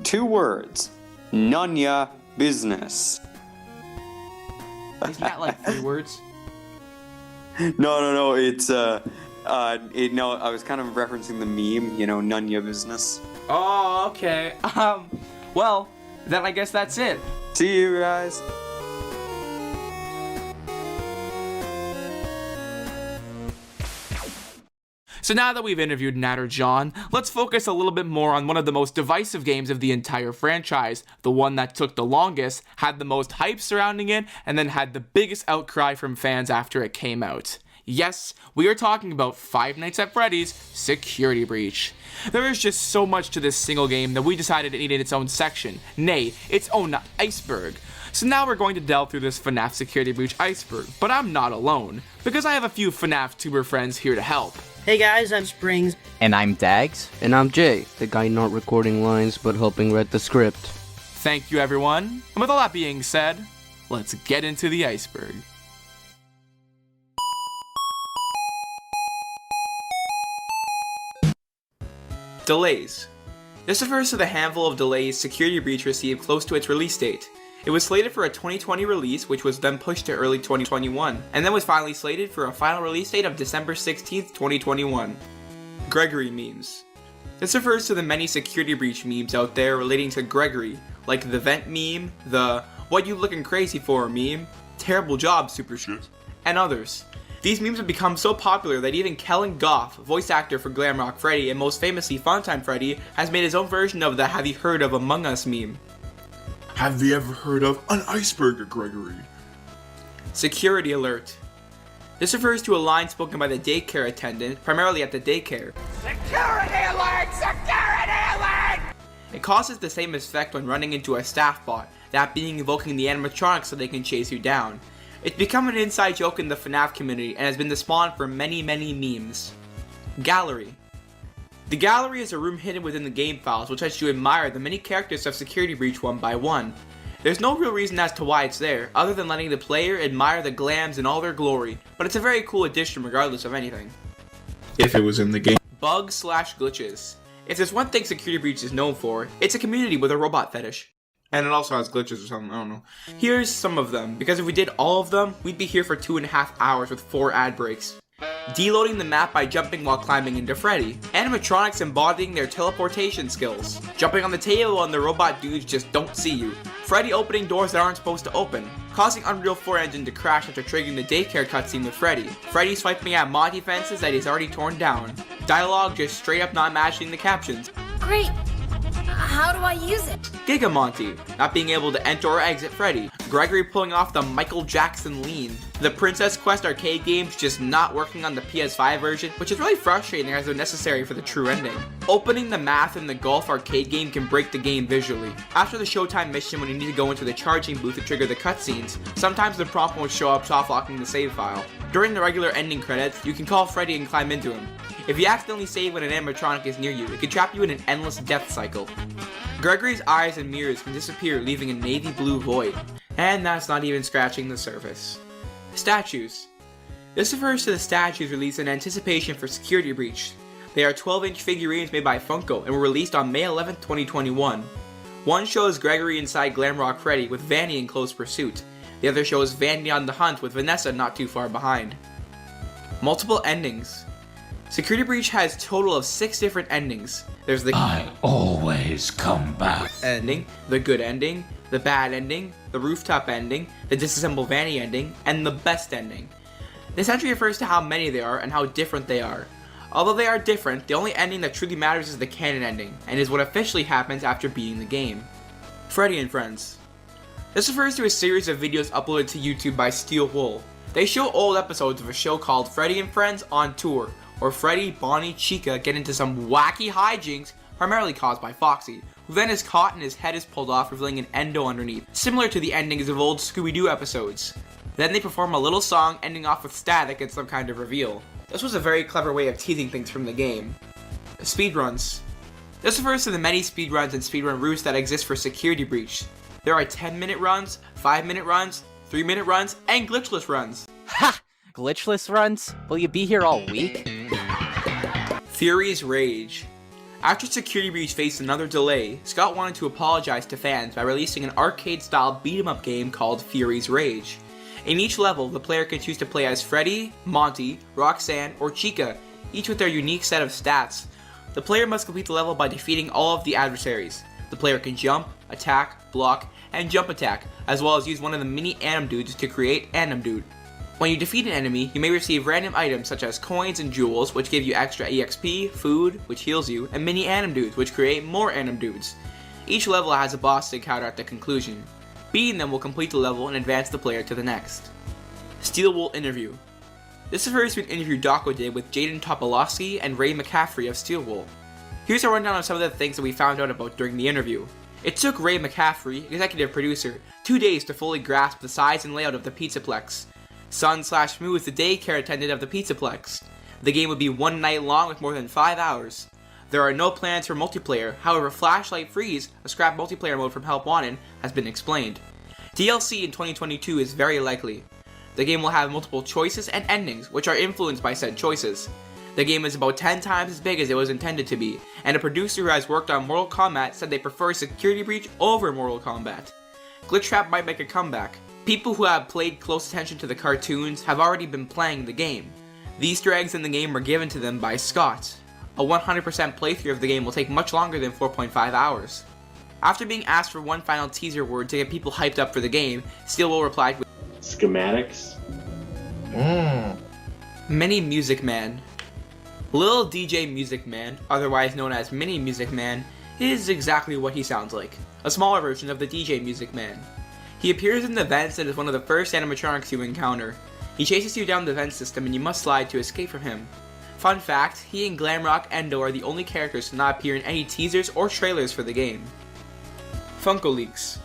2 words: none ya business. Isn't that like 3 words? No. It's I was kind of referencing the meme, none ya business. Oh, okay. Well, then I guess that's it. See you guys. So now that we've interviewed Nat or John, let's focus a little bit more on one of the most divisive games of the entire franchise, the one that took the longest, had the most hype surrounding it, and then had the biggest outcry from fans after it came out. Yes, we are talking about Five Nights at Freddy's Security Breach. There is just so much to this single game that we decided it needed its own section, nay, its own iceberg. So now we're going to delve through this FNAF Security Breach iceberg, but I'm not alone, because I have a few FNAF tuber friends here to help. Hey guys, I'm Springs. And I'm Dags. And I'm Jay, the guy not recording lines but helping write the script. Thank you everyone, and with all that being said, let's get into the iceberg. Delays. This refers to the handful of delays Security Breach received close to its release date. It was slated for a 2020 release, which was then pushed to early 2021, and then was finally slated for a final release date of December 16th, 2021. Gregory memes. This refers to the many Security Breach memes out there relating to Gregory, like the vent meme, the what you looking crazy for meme, terrible job super shit, and others. These memes have become so popular that even Kellen Goff, voice actor for Glamrock Freddy and most famously Funtime Freddy, has made his own version of the Have You Heard of Among Us meme. Have you ever heard of an iceberg, Gregory? Security alert. This refers to a line spoken by the daycare attendant, primarily at the daycare. Security alert! Security alert! It causes the same effect when running into a staff bot, that being invoking the animatronics so they can chase you down. It's become an inside joke in the FNAF community and has been the spawn for many memes. Gallery. The gallery is a room hidden within the game files which lets you admire the many characters of Security Breach one by one. There's no real reason as to why it's there, other than letting the player admire the glams in all their glory, but it's a very cool addition regardless of anything. If it was in the game. Bugs/glitches. If there's one thing Security Breach is known for, it's a community with a robot fetish. And it also has glitches or something, I don't know. Here's some of them, because if we did all of them, we'd be here for 2.5 hours with 4 ad breaks. Deloading the map by jumping while climbing into Freddy. Animatronics embodying their teleportation skills. Jumping on the table and the robot dudes just don't see you. Freddy opening doors that aren't supposed to open. Causing Unreal 4 engine to crash after triggering the daycare cutscene with Freddy. Freddy swiping at Monty fences that he's already torn down. Dialogue just straight up not matching the captions. Great. How do I use it? Giga Monty, not being able to enter or exit Freddy. Gregory pulling off the Michael Jackson lean. The Princess Quest arcade games just not working on the PS5 version, which is really frustrating as they're necessary for the true ending. Opening the math in the golf arcade game can break the game visually. After the Showtime mission when you need to go into the charging booth to trigger the cutscenes, sometimes the prompt won't show up soft locking the save file. During the regular ending credits, you can call Freddy and climb into him. If you accidentally save when an animatronic is near you, it can trap you in an endless death cycle. Gregory's eyes and mirrors can disappear, leaving a navy blue void. And that's not even scratching the surface. Statues. This refers to the statues released in anticipation for Security Breach. They are 12-inch figurines made by Funko and were released on May 11, 2021. One shows Gregory inside Glamrock Freddy with Vanny in close pursuit. The other shows Vanny on the hunt with Vanessa not too far behind. Multiple endings. Security Breach has a total of 6 different endings. There's the I always come back ending, the good ending, the bad ending, the rooftop ending, the disassemble Vanny ending, and the best ending. This entry refers to how many there are and how different they are. Although they are different, the only ending that truly matters is the canon ending, and is what officially happens after beating the game. Freddy and Friends. This refers to a series of videos uploaded to YouTube by Steel Wool. They show old episodes of a show called Freddy and Friends on Tour, where Freddy, Bonnie, Chica get into some wacky hijinks, primarily caused by Foxy, who then is caught and his head is pulled off, revealing an endo underneath, similar to the endings of old Scooby-Doo episodes. Then they perform a little song ending off with static and some kind of reveal. This was a very clever way of teasing things from the game. Speedruns. This refers to the many speedruns and speedrun routes that exist for Security Breach. There are 10-minute runs, 5-minute runs, 3-minute runs, and glitchless runs. Ha! Glitchless runs? Will you be here all week? Fury's Rage. After Security Breach faced another delay, Scott wanted to apologize to fans by releasing an arcade-style beat-em-up game called Fury's Rage. In each level, the player can choose to play as Freddy, Monty, Roxanne, or Chica, each with their unique set of stats. The player must complete the level by defeating all of the adversaries. The player can jump, attack, block, and jump attack, as well as use one of the mini Anim Dudes to create Anim Dude. When you defeat an enemy, you may receive random items such as coins and jewels, which give you extra EXP, food, which heals you, and mini Animdudes, which create more Animdudes. Each level has a boss to encounter at the conclusion. Beating them will complete the level and advance the player to the next. Steel Wool Interview. This refers to an interview Dako did with Jaden Topolowski and Ray McCaffrey of Steel Wool. Here's a rundown of some of the things that we found out about during the interview. It took Ray McCaffrey, executive producer, 2 days to fully grasp the size and layout of the Pizzaplex. Sun/Smooth, the daycare attendant of the Pizzaplex. The game would be 1 night long with more than 5 hours. There are no plans for multiplayer, however Flashlight Freeze, a scrap multiplayer mode from Help Wanted, has been explained. DLC in 2022 is very likely. The game will have multiple choices and endings, which are influenced by said choices. The game is about 10 times as big as it was intended to be, and a producer who has worked on Mortal Kombat said they prefer Security Breach over Mortal Kombat. Glitchtrap might make a comeback. People who have played close attention to the cartoons have already been playing the game. The Easter eggs in the game were given to them by Scott. A 100% playthrough of the game will take much longer than 4.5 hours. After being asked for one final teaser word to get people hyped up for the game, Steel Wool replied with schematics. Mini Music Man. Lil DJ Music Man, otherwise known as Mini Music Man, is exactly what he sounds like. A smaller version of the DJ Music Man. He appears in the vents and is one of the first animatronics you encounter. He chases you down the vent system and you must slide to escape from him. Fun fact, he and Glamrock Endo are the only characters to not appear in any teasers or trailers for the game. Funko Leaks.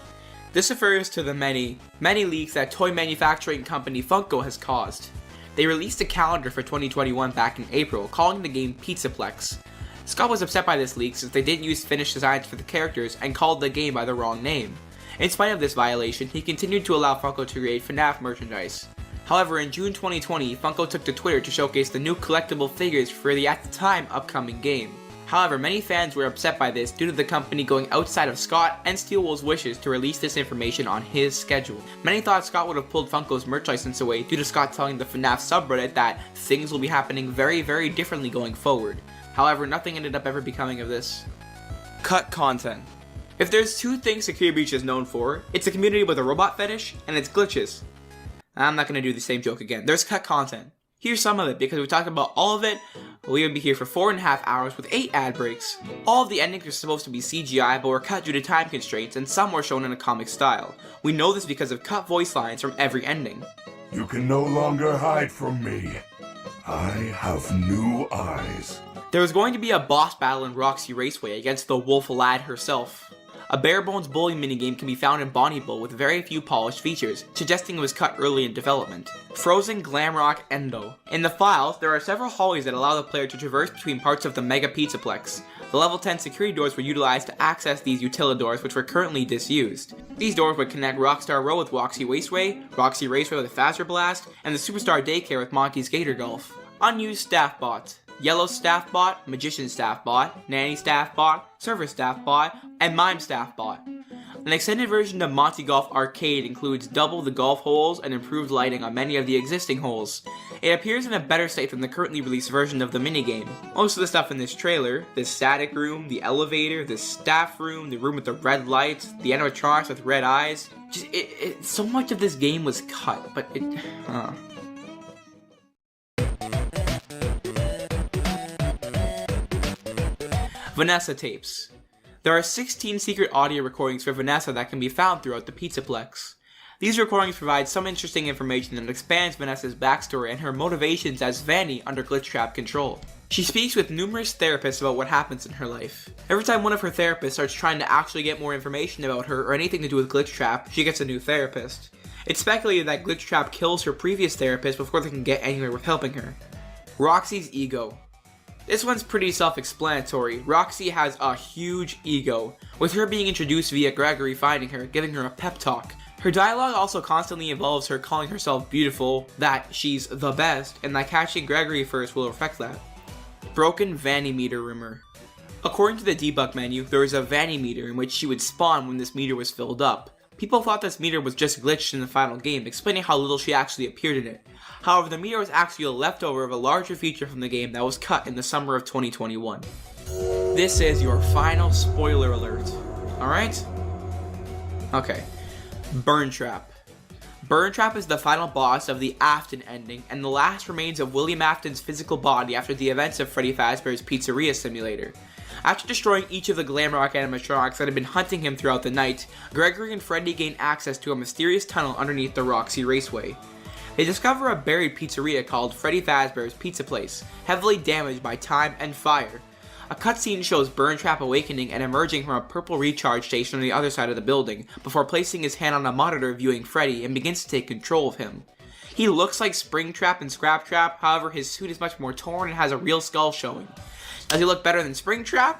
This refers to the many leaks that toy manufacturing company Funko has caused. They released a calendar for 2021 back in April, calling the game Pizzaplex. Scott was upset by this leak since they didn't use finished designs for the characters and called the game by the wrong name. In spite of this violation, he continued to allow Funko to create FNAF merchandise. However, in June 2020, Funko took to Twitter to showcase the new collectible figures for the at the time upcoming game. However, many fans were upset by this due to the company going outside of Scott and Steel Wool's wishes to release this information on his schedule. Many thought Scott would have pulled Funko's merch license away due to Scott telling the FNAF subreddit that things will be happening very, very differently going forward. However, nothing ended up ever becoming of this. Cut content. If there's two things Security Breach is known for, it's a community with a robot fetish and its glitches. I'm not going to do the same joke again. There's cut content. Here's some of it, because we talked about all of it. We would be here for 4.5 hours with 8 ad breaks. All of the endings are supposed to be CGI, but were cut due to time constraints, and some were shown in a comic style. We know this because of cut voice lines from every ending. You can no longer hide from me. I have new eyes. There was going to be a boss battle in Roxy Raceway against the Wolf Lad herself. A bare bones bowling minigame can be found in Bonnie Bowl with very few polished features, suggesting it was cut early in development. Frozen Glamrock Endo. In the files, there are several hallways that allow the player to traverse between parts of the Mega Pizzaplex. The level 10 security doors were utilized to access these utilidors, which were currently disused. These doors would connect Rockstar Row with Roxy Raceway with Faster Blast, and the Superstar Daycare with Monty's Gator Golf. Unused staff bots. Yellow Staff Bot, Magician Staff Bot, Nanny Staff Bot, Server Staff Bot, and Mime Staff Bot. An extended version of Monty Golf Arcade includes double the golf holes and improved lighting on many of the existing holes. It appears in a better state than the currently released version of the minigame. Most of the stuff in this trailer, the static room, the elevator, the staff room, the room with the red lights, the animatronics with red eyes, so much of this game was cut, but Vanessa tapes. There are 16 secret audio recordings for Vanessa that can be found throughout the Pizzaplex. These recordings provide some interesting information that expands Vanessa's backstory and her motivations as Vanny under Glitchtrap control. She speaks with numerous therapists about what happens in her life. Every time one of her therapists starts trying to actually get more information about her or anything to do with Glitchtrap, she gets a new therapist. It's speculated that Glitchtrap kills her previous therapist before they can get anywhere with helping her. Roxy's ego. This one's pretty self-explanatory. Roxy has a huge ego, with her being introduced via Gregory finding her, giving her a pep talk. Her dialogue also constantly involves her calling herself beautiful, that she's the best, and that catching Gregory first will affect that. Broken Vanny meter rumor. According to the debug menu, there is a Vanny meter in which she would spawn when this meter was filled up. People thought this meter was just glitched in the final game, explaining how little she actually appeared in it. However, the meter was actually a leftover of a larger feature from the game that was cut in the summer of 2021. This is your final spoiler alert. Alright? Okay. Burn Trap. Burn Trap is the final boss of the Afton ending, and the last remains of William Afton's physical body after the events of Freddy Fazbear's Pizzeria Simulator. After destroying each of the Glamrock animatronics that had been hunting him throughout the night, Gregory and Freddy gain access to a mysterious tunnel underneath the Roxy Raceway. They discover a buried pizzeria called Freddy Fazbear's Pizza Place, heavily damaged by time and fire. A cutscene shows Burn Trap awakening and emerging from a purple recharge station on the other side of the building, before placing his hand on a monitor viewing Freddy and begins to take control of him. He looks like Springtrap and Scraptrap, however his suit is much more torn and has a real skull showing. Does he look better than Springtrap?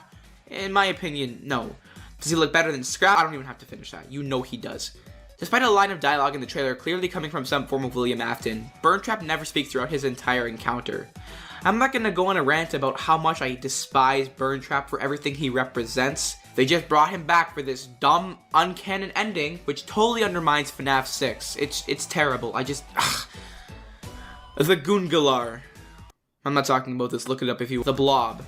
In my opinion, no. Does he look better than Scrap? I don't even have to finish that, you know he does. Despite a line of dialogue in the trailer clearly coming from some form of William Afton, Burn Trap never speaks throughout his entire encounter. I'm not gonna go on a rant about how much I despise Burn Trap for everything he represents. They just brought him back for this dumb, uncanon ending, which totally undermines FNAF 6. It's terrible. The Goongalar. I'm not talking about this, look it up if you will. The Blob.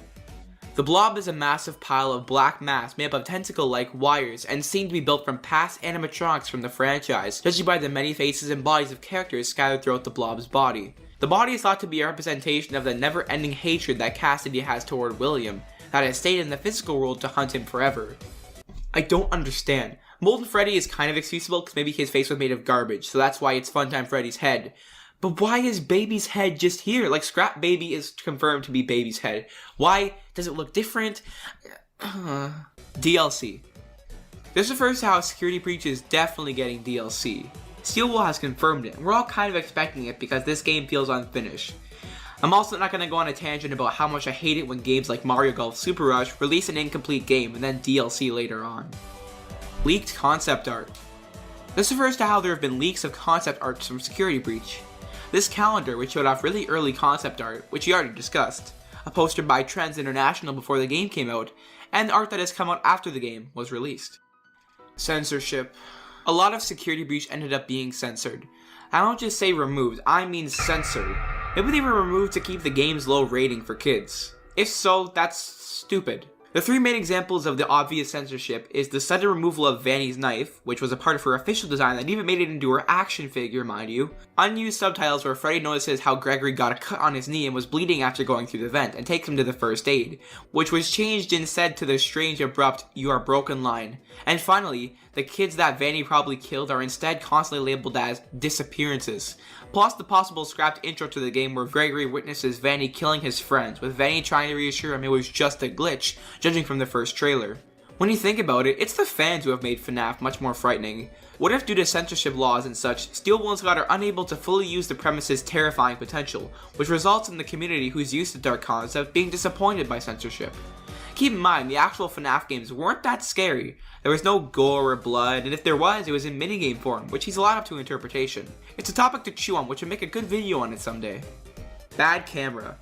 The Blob is a massive pile of black mass made up of tentacle-like wires and seen to be built from past animatronics from the franchise, judging by the many faces and bodies of characters scattered throughout the Blob's body. The body is thought to be a representation of the never-ending hatred that Cassidy has toward William, that has stayed in the physical world to hunt him forever. I don't understand. Molten Freddy is kind of excusable because maybe his face was made of garbage, so that's why it's Funtime Freddy's head. But why is Baby's head just here? Like, Scrap Baby is confirmed to be Baby's head. Why does it look different? DLC. This refers to how Security Breach is definitely getting DLC. Steelwool has confirmed it, and we're all kind of expecting it because this game feels unfinished. I'm also not going to go on a tangent about how much I hate it when games like Mario Golf Super Rush release an incomplete game and then DLC later on. Leaked concept art. This refers to how there have been leaks of concept arts from Security Breach. This calendar, which showed off really early concept art, which we already discussed, a poster by Trends International before the game came out, and art that has come out after the game was released. Censorship. A lot of Security Breach ended up being censored. I don't just say removed, I mean censored. Maybe they were removed to keep the game's low rating for kids. If so, that's stupid. The three main examples of the obvious censorship is the sudden removal of Vanny's knife, which was a part of her official design that even made it into her action figure, mind you. Unused subtitles where Freddy notices how Gregory got a cut on his knee and was bleeding after going through the vent and takes him to the first aid, which was changed instead to the strange abrupt "you are broken" line. And finally, the kids that Vanny probably killed are instead constantly labeled as disappearances. Plus the possible scrapped intro to the game where Gregory witnesses Vanny killing his friends, with Vanny trying to reassure him it was just a glitch, judging from the first trailer. When you think about it, it's the fans who have made FNAF much more frightening. What if due to censorship laws and such, Steelwool and Scott are unable to fully use the premise's terrifying potential, which results in the community who's used to dark concept being disappointed by censorship? Keep in mind, the actual FNAF games weren't that scary. There was no gore or blood, and if there was, it was in minigame form, which he's allowed up to interpretation. It's a topic to chew on, which would make a good video on it someday. Bad camera.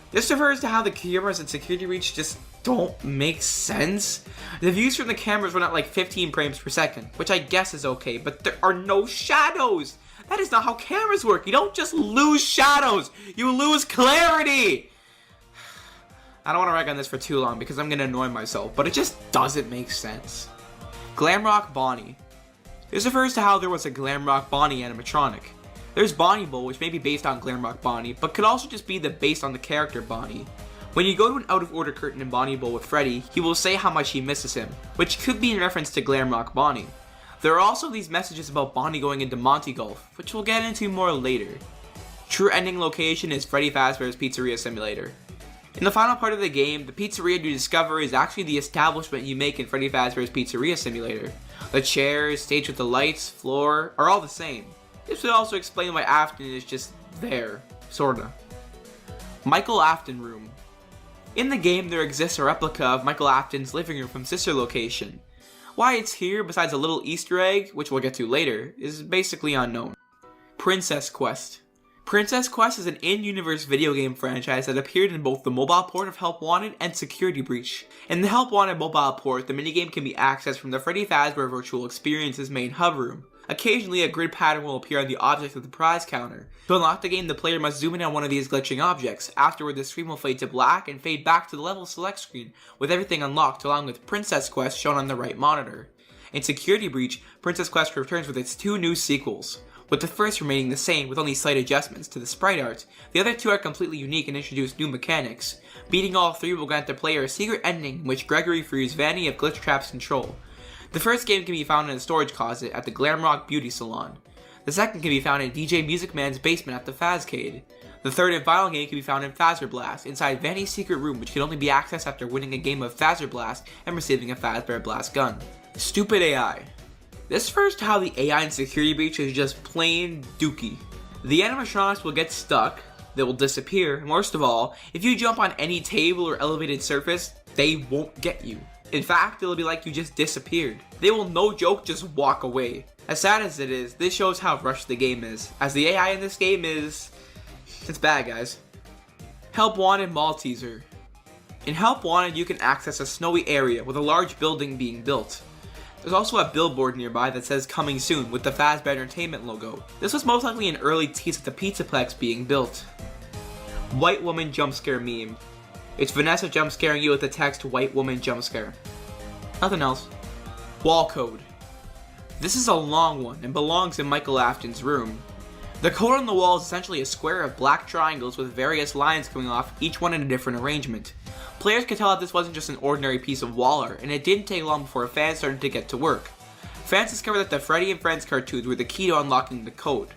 This refers to how the cameras in Security Breach just don't make sense. The views from the cameras run at like 15 frames per second, which I guess is okay, but there are no shadows! That is not how cameras work. You don't just lose shadows, you lose clarity! I don't want to rag on this for too long because I'm going to annoy myself, but it just doesn't make sense. Glamrock Bonnie. This refers to how there was a Glamrock Bonnie animatronic. There's Bonnie Bowl, which may be based on Glamrock Bonnie, but could also just be based on the character Bonnie. When you go to an out of order curtain in Bonnie Bowl with Freddy, he will say how much he misses him, which could be in reference to Glamrock Bonnie. There are also these messages about Bonnie going into Monty Golf, which we'll get into more later. True ending location is Freddy Fazbear's Pizzeria Simulator. In the final part of the game, the pizzeria you discover is actually the establishment you make in Freddy Fazbear's Pizzeria Simulator. The chairs, stage with the lights, floor, are all the same. This would also explain why Afton is just there, sorta. Michael Afton Room. In the game, there exists a replica of Michael Afton's living room from Sister Location. Why it's here, besides a little Easter egg, which we'll get to later, is basically unknown. Princess Quest. Princess Quest is an in-universe video game franchise that appeared in both the mobile port of Help Wanted and Security Breach. In the Help Wanted mobile port, the minigame can be accessed from the Freddy Fazbear Virtual Experience's main hub room. Occasionally, a grid pattern will appear on the object of the prize counter. To unlock the game, the player must zoom in on one of these glitching objects. Afterward, the screen will fade to black and fade back to the level select screen, with everything unlocked along with Princess Quest shown on the right monitor. In Security Breach, Princess Quest returns with its two new sequels. with the first remaining the same with only slight adjustments to the sprite art. The other two are completely unique and introduce new mechanics. Beating all three will grant the player a secret ending in which Gregory frees Vanny of Glitch Trap's control. The first game can be found in a storage closet at the Glamrock Beauty Salon. The second can be found in DJ Music Man's basement at the Fazcade. The third and final game can be found in Fazzer Blast, inside Vanny's secret room, which can only be accessed after winning a game of Fazzer Blast and receiving a Fazbear Blast gun. Stupid AI. This refers to how the AI in Security Breach is just plain dookie. The animatronics will get stuck, they will disappear, and worst of all, if you jump on any table or elevated surface, they won't get you. In fact, it'll be like you just disappeared. They will, no joke, just walk away. As sad as it is, this shows how rushed the game is, as the AI in this game is... it's bad, guys. Help Wanted Mall Teaser. In Help Wanted, you can access a snowy area with a large building being built. There's also a billboard nearby that says coming soon with the Fazbear Entertainment logo. This was most likely an early tease of the Pizzaplex being built. White Woman Jumpscare Meme. It's Vanessa jumpscaring you with the text White Woman Jumpscare. Nothing else. Wall code. This is a long one and belongs in Michael Afton's room. The code on the wall is essentially a square of black triangles with various lines coming off, each one in a different arrangement. Players could tell that this wasn't just an ordinary piece of wall art, and it didn't take long before fans started to get to work. Fans discovered that the Freddy and Friends cartoons were the key to unlocking the code.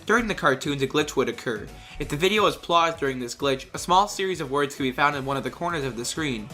During the cartoons, a glitch would occur. If the video was paused during this glitch, a small series of words could be found in one of the corners of the screen.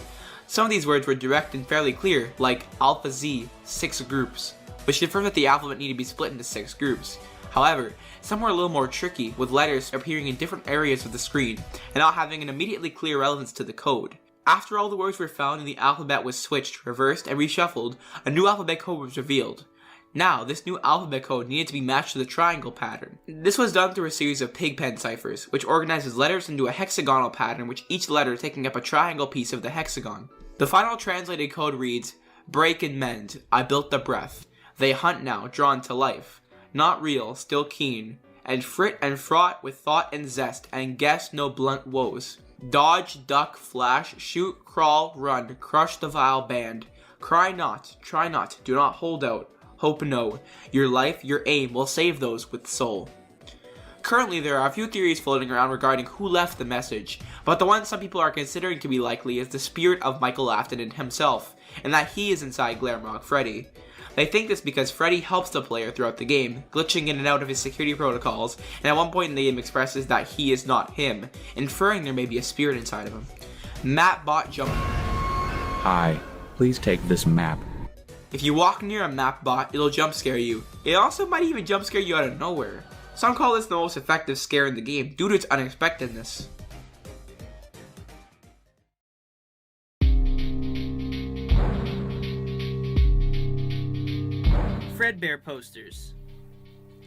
Some of these words were direct and fairly clear, like Alpha Z, 6 groups, which confirmed that the alphabet needed to be split into 6 groups. However, some were a little more tricky, with letters appearing in different areas of the screen, and not having an immediately clear relevance to the code. After all the words were found and the alphabet was switched, reversed, and reshuffled, a new alphabet code was revealed. Now, this new alphabet code needed to be matched to the triangle pattern. This was done through a series of pigpen ciphers, which organizes letters into a hexagonal pattern, with each letter taking up a triangle piece of the hexagon. The final translated code reads, "Break and mend, I built the breath. They hunt now, drawn to life. Not real, still keen. And frit and fraught with thought and zest, and guess no blunt woes. Dodge, duck, flash, shoot, crawl, run, crush the vile band. Cry not, try not, do not hold out. Hope no. Your life, your aim will save those with soul." Currently, there are a few theories floating around regarding who left the message, but the one some people are considering to be likely is the spirit of Michael Afton himself, and that he is inside Glamrock Freddy. They think this because Freddy helps the player throughout the game, glitching in and out of his security protocols, and at one point in the game expresses that he is not him, inferring there may be a spirit inside of him. Mapbot Jump. Hi, please take this map. If you walk near a Mapbot, it'll jump scare you. It also might even jump scare you out of nowhere. Some call this the most effective scare in the game due to its unexpectedness. Fredbear posters.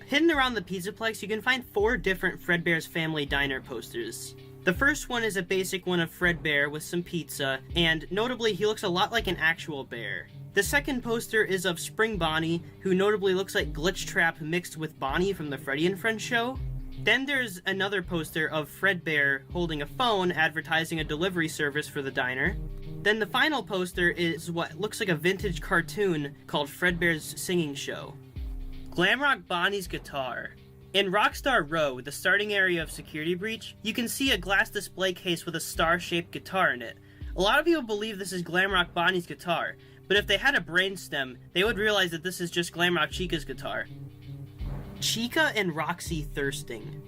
Hidden around the Pizzaplex, you can find 4 different Fredbear's Family Diner posters. The first one is a basic one of Fredbear with some pizza, and notably he looks a lot like an actual bear. The second poster is of Spring Bonnie, who notably looks like Glitch Trap mixed with Bonnie from the Freddy and Friends show. Then there's another poster of Fredbear holding a phone advertising a delivery service for the diner. Then the final poster is what looks like a vintage cartoon called Fredbear's Singing Show. Glamrock Bonnie's guitar. In Rockstar Row, the starting area of Security Breach, you can see a glass display case with a star-shaped guitar in it. A lot of people believe this is Glamrock Bonnie's guitar, but if they had a brainstem, they would realize that this is just Glamrock Chica's guitar. Chica and Roxy Thirsting.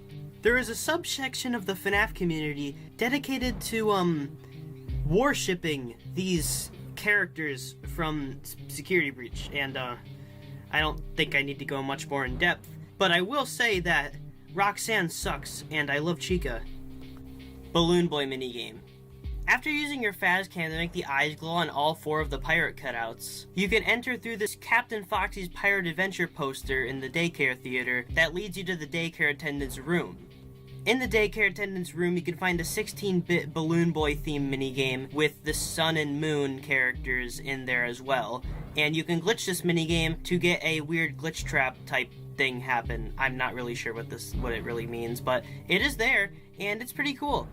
There is a subsection of the FNAF community dedicated to, worshipping these characters from Security Breach, and, I don't think I need to go much more in depth, but I will say that Roxanne sucks, and I love Chica. Balloon Boy minigame. After using your Fazcam to make the eyes glow on all 4 of the pirate cutouts, you can enter through this Captain Foxy's Pirate Adventure poster in the daycare theater that leads you to the daycare attendant's room. In the daycare attendant's room, you can find a 16-bit Balloon Boy theme minigame with the Sun and Moon characters in there as well, and you can glitch this minigame to get a weird glitch trap type thing happen. I'm not really sure what it really means, but it is there, and it's pretty cool.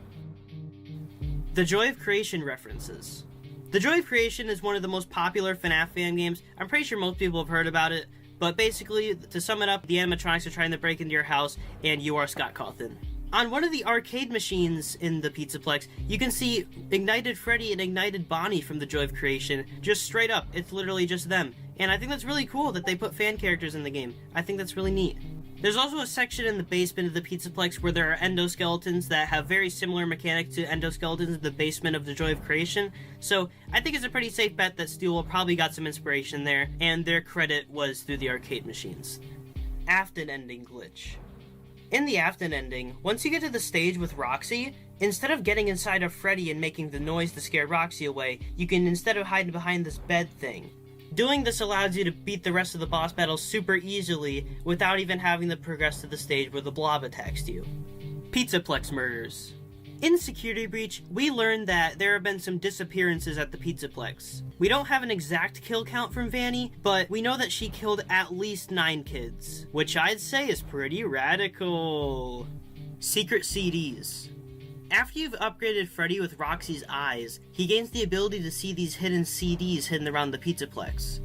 The Joy of Creation references. The Joy of Creation is one of the most popular FNAF fan games. I'm pretty sure most people have heard about it, But basically, to sum it up, the animatronics are trying to break into your house, and you are Scott Cawthon. On one of the arcade machines in the Pizzaplex, you can see Ignited Freddy and Ignited Bonnie from the Joy of Creation, just straight up. It's literally just them. And I think that's really cool that they put fan characters in the game. I think that's really neat. There's also a section in the basement of the Pizzaplex where there are endoskeletons that have very similar mechanics to endoskeletons in the basement of the Joy of Creation, so I think it's a pretty safe bet that Steel probably got some inspiration there, and their credit was through the arcade machines. Afton ending glitch. In the Afton ending, once you get to the stage with Roxy, instead of getting inside of Freddy and making the noise to scare Roxy away, you can instead of hiding behind this bed thing. Doing this allows you to beat the rest of the boss battles super easily without even having to progress to the stage where the blob attacks you. Pizzaplex murders. In Security Breach, we learned that there have been some disappearances at the Pizzaplex. We don't have an exact kill count from Vanny, but we know that she killed at least 9 kids, which I'd say is pretty radical. Secret CDs. After you've upgraded Freddy with Roxy's eyes, he gains the ability to see these hidden CDs hidden around the Pizzaplex.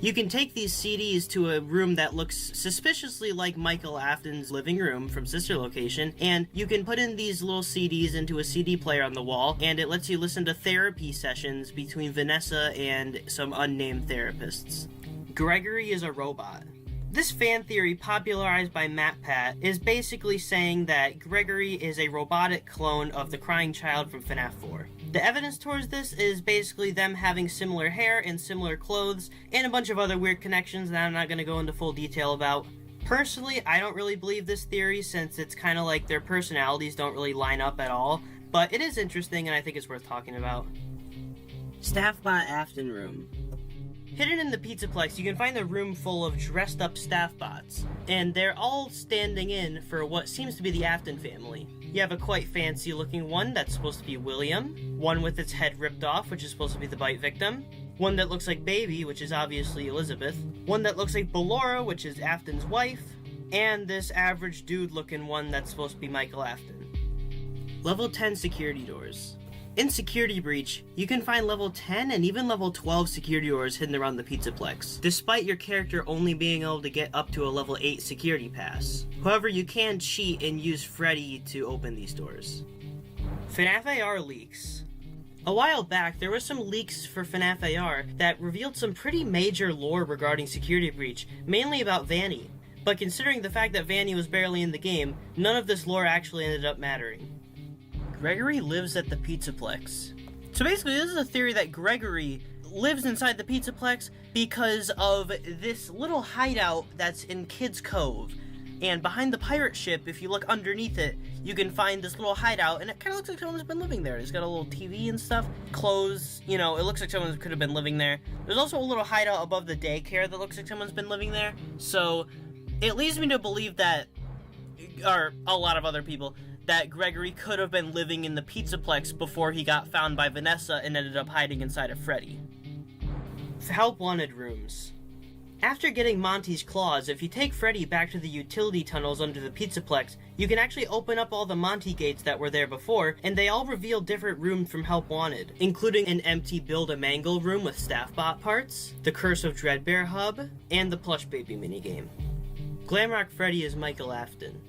You can take these CDs to a room that looks suspiciously like Michael Afton's living room from Sister Location, and you can put in these little CDs into a CD player on the wall, and it lets you listen to therapy sessions between Vanessa and some unnamed therapists. Gregory is a robot. This fan theory, popularized by MatPat, is basically saying that Gregory is a robotic clone of the crying child from FNAF 4. The evidence towards this is basically them having similar hair and similar clothes, and a bunch of other weird connections that I'm not going to go into full detail about. Personally, I don't really believe this theory since it's kind of like their personalities don't really line up at all, but it is interesting and I think it's worth talking about. Staffbot Afton Room. Hidden in the Pizzaplex, you can find a room full of dressed up staff bots, and they're all standing in for what seems to be the Afton family. You have a quite fancy looking one that's supposed to be William, one with its head ripped off, which is supposed to be the bite victim, one that looks like Baby, which is obviously Elizabeth, one that looks like Ballora, which is Afton's wife, and this average dude looking one that's supposed to be Michael Afton. Level 10 security doors. In Security Breach, you can find level 10 and even level 12 security doors hidden around the Pizzaplex, despite your character only being able to get up to a level 8 security pass. However, you can cheat and use Freddy to open these doors. FNAF AR leaks. A while back, there were some leaks for FNAF AR that revealed some pretty major lore regarding Security Breach, mainly about Vanny. But considering the fact that Vanny was barely in the game, none of this lore actually ended up mattering. Gregory lives at the Pizzaplex. So basically, this is a theory that Gregory lives inside the Pizzaplex because of this little hideout that's in Kids Cove. And behind the pirate ship, if you look underneath it, you can find this little hideout, and it kind of looks like someone's been living there. It's got a little TV and stuff, clothes, you know, it looks like someone could have been living there. There's also a little hideout above the daycare that looks like someone's been living there. So it leads me to believe that, or a lot of other people, that Gregory could have been living in the Pizzaplex before he got found by Vanessa and ended up hiding inside of Freddy. Help Wanted rooms. After getting Monty's claws, if you take Freddy back to the utility tunnels under the Pizzaplex, you can actually open up all the Monty gates that were there before, and they all reveal different rooms from Help Wanted, including an empty Build-A-Mangle room with Staffbot parts, the Curse of Dreadbear hub, and the Plush Baby minigame. Glamrock Freddy is Michael Afton.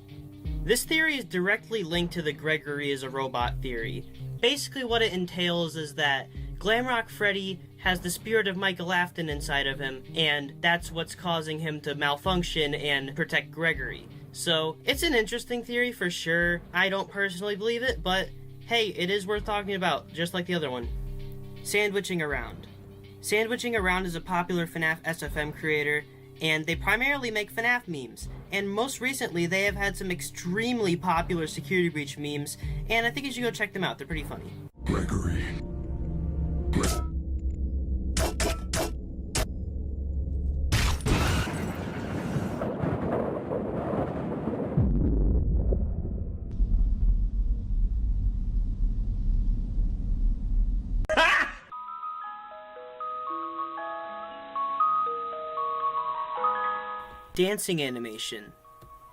This theory is directly linked to the Gregory is a robot theory. Basically what it entails is that Glamrock Freddy has the spirit of Michael Afton inside of him, and that's what's causing him to malfunction and protect Gregory. So, it's an interesting theory for sure. I don't personally believe it, but hey, it is worth talking about, just like the other one. Sandwiching Around. Sandwiching Around is a popular FNAF SFM creator, and they primarily make FNAF memes. And most recently, they have had some extremely popular Security Breach memes, and I think you should go check them out. They're pretty funny. Gregory. Dancing animation.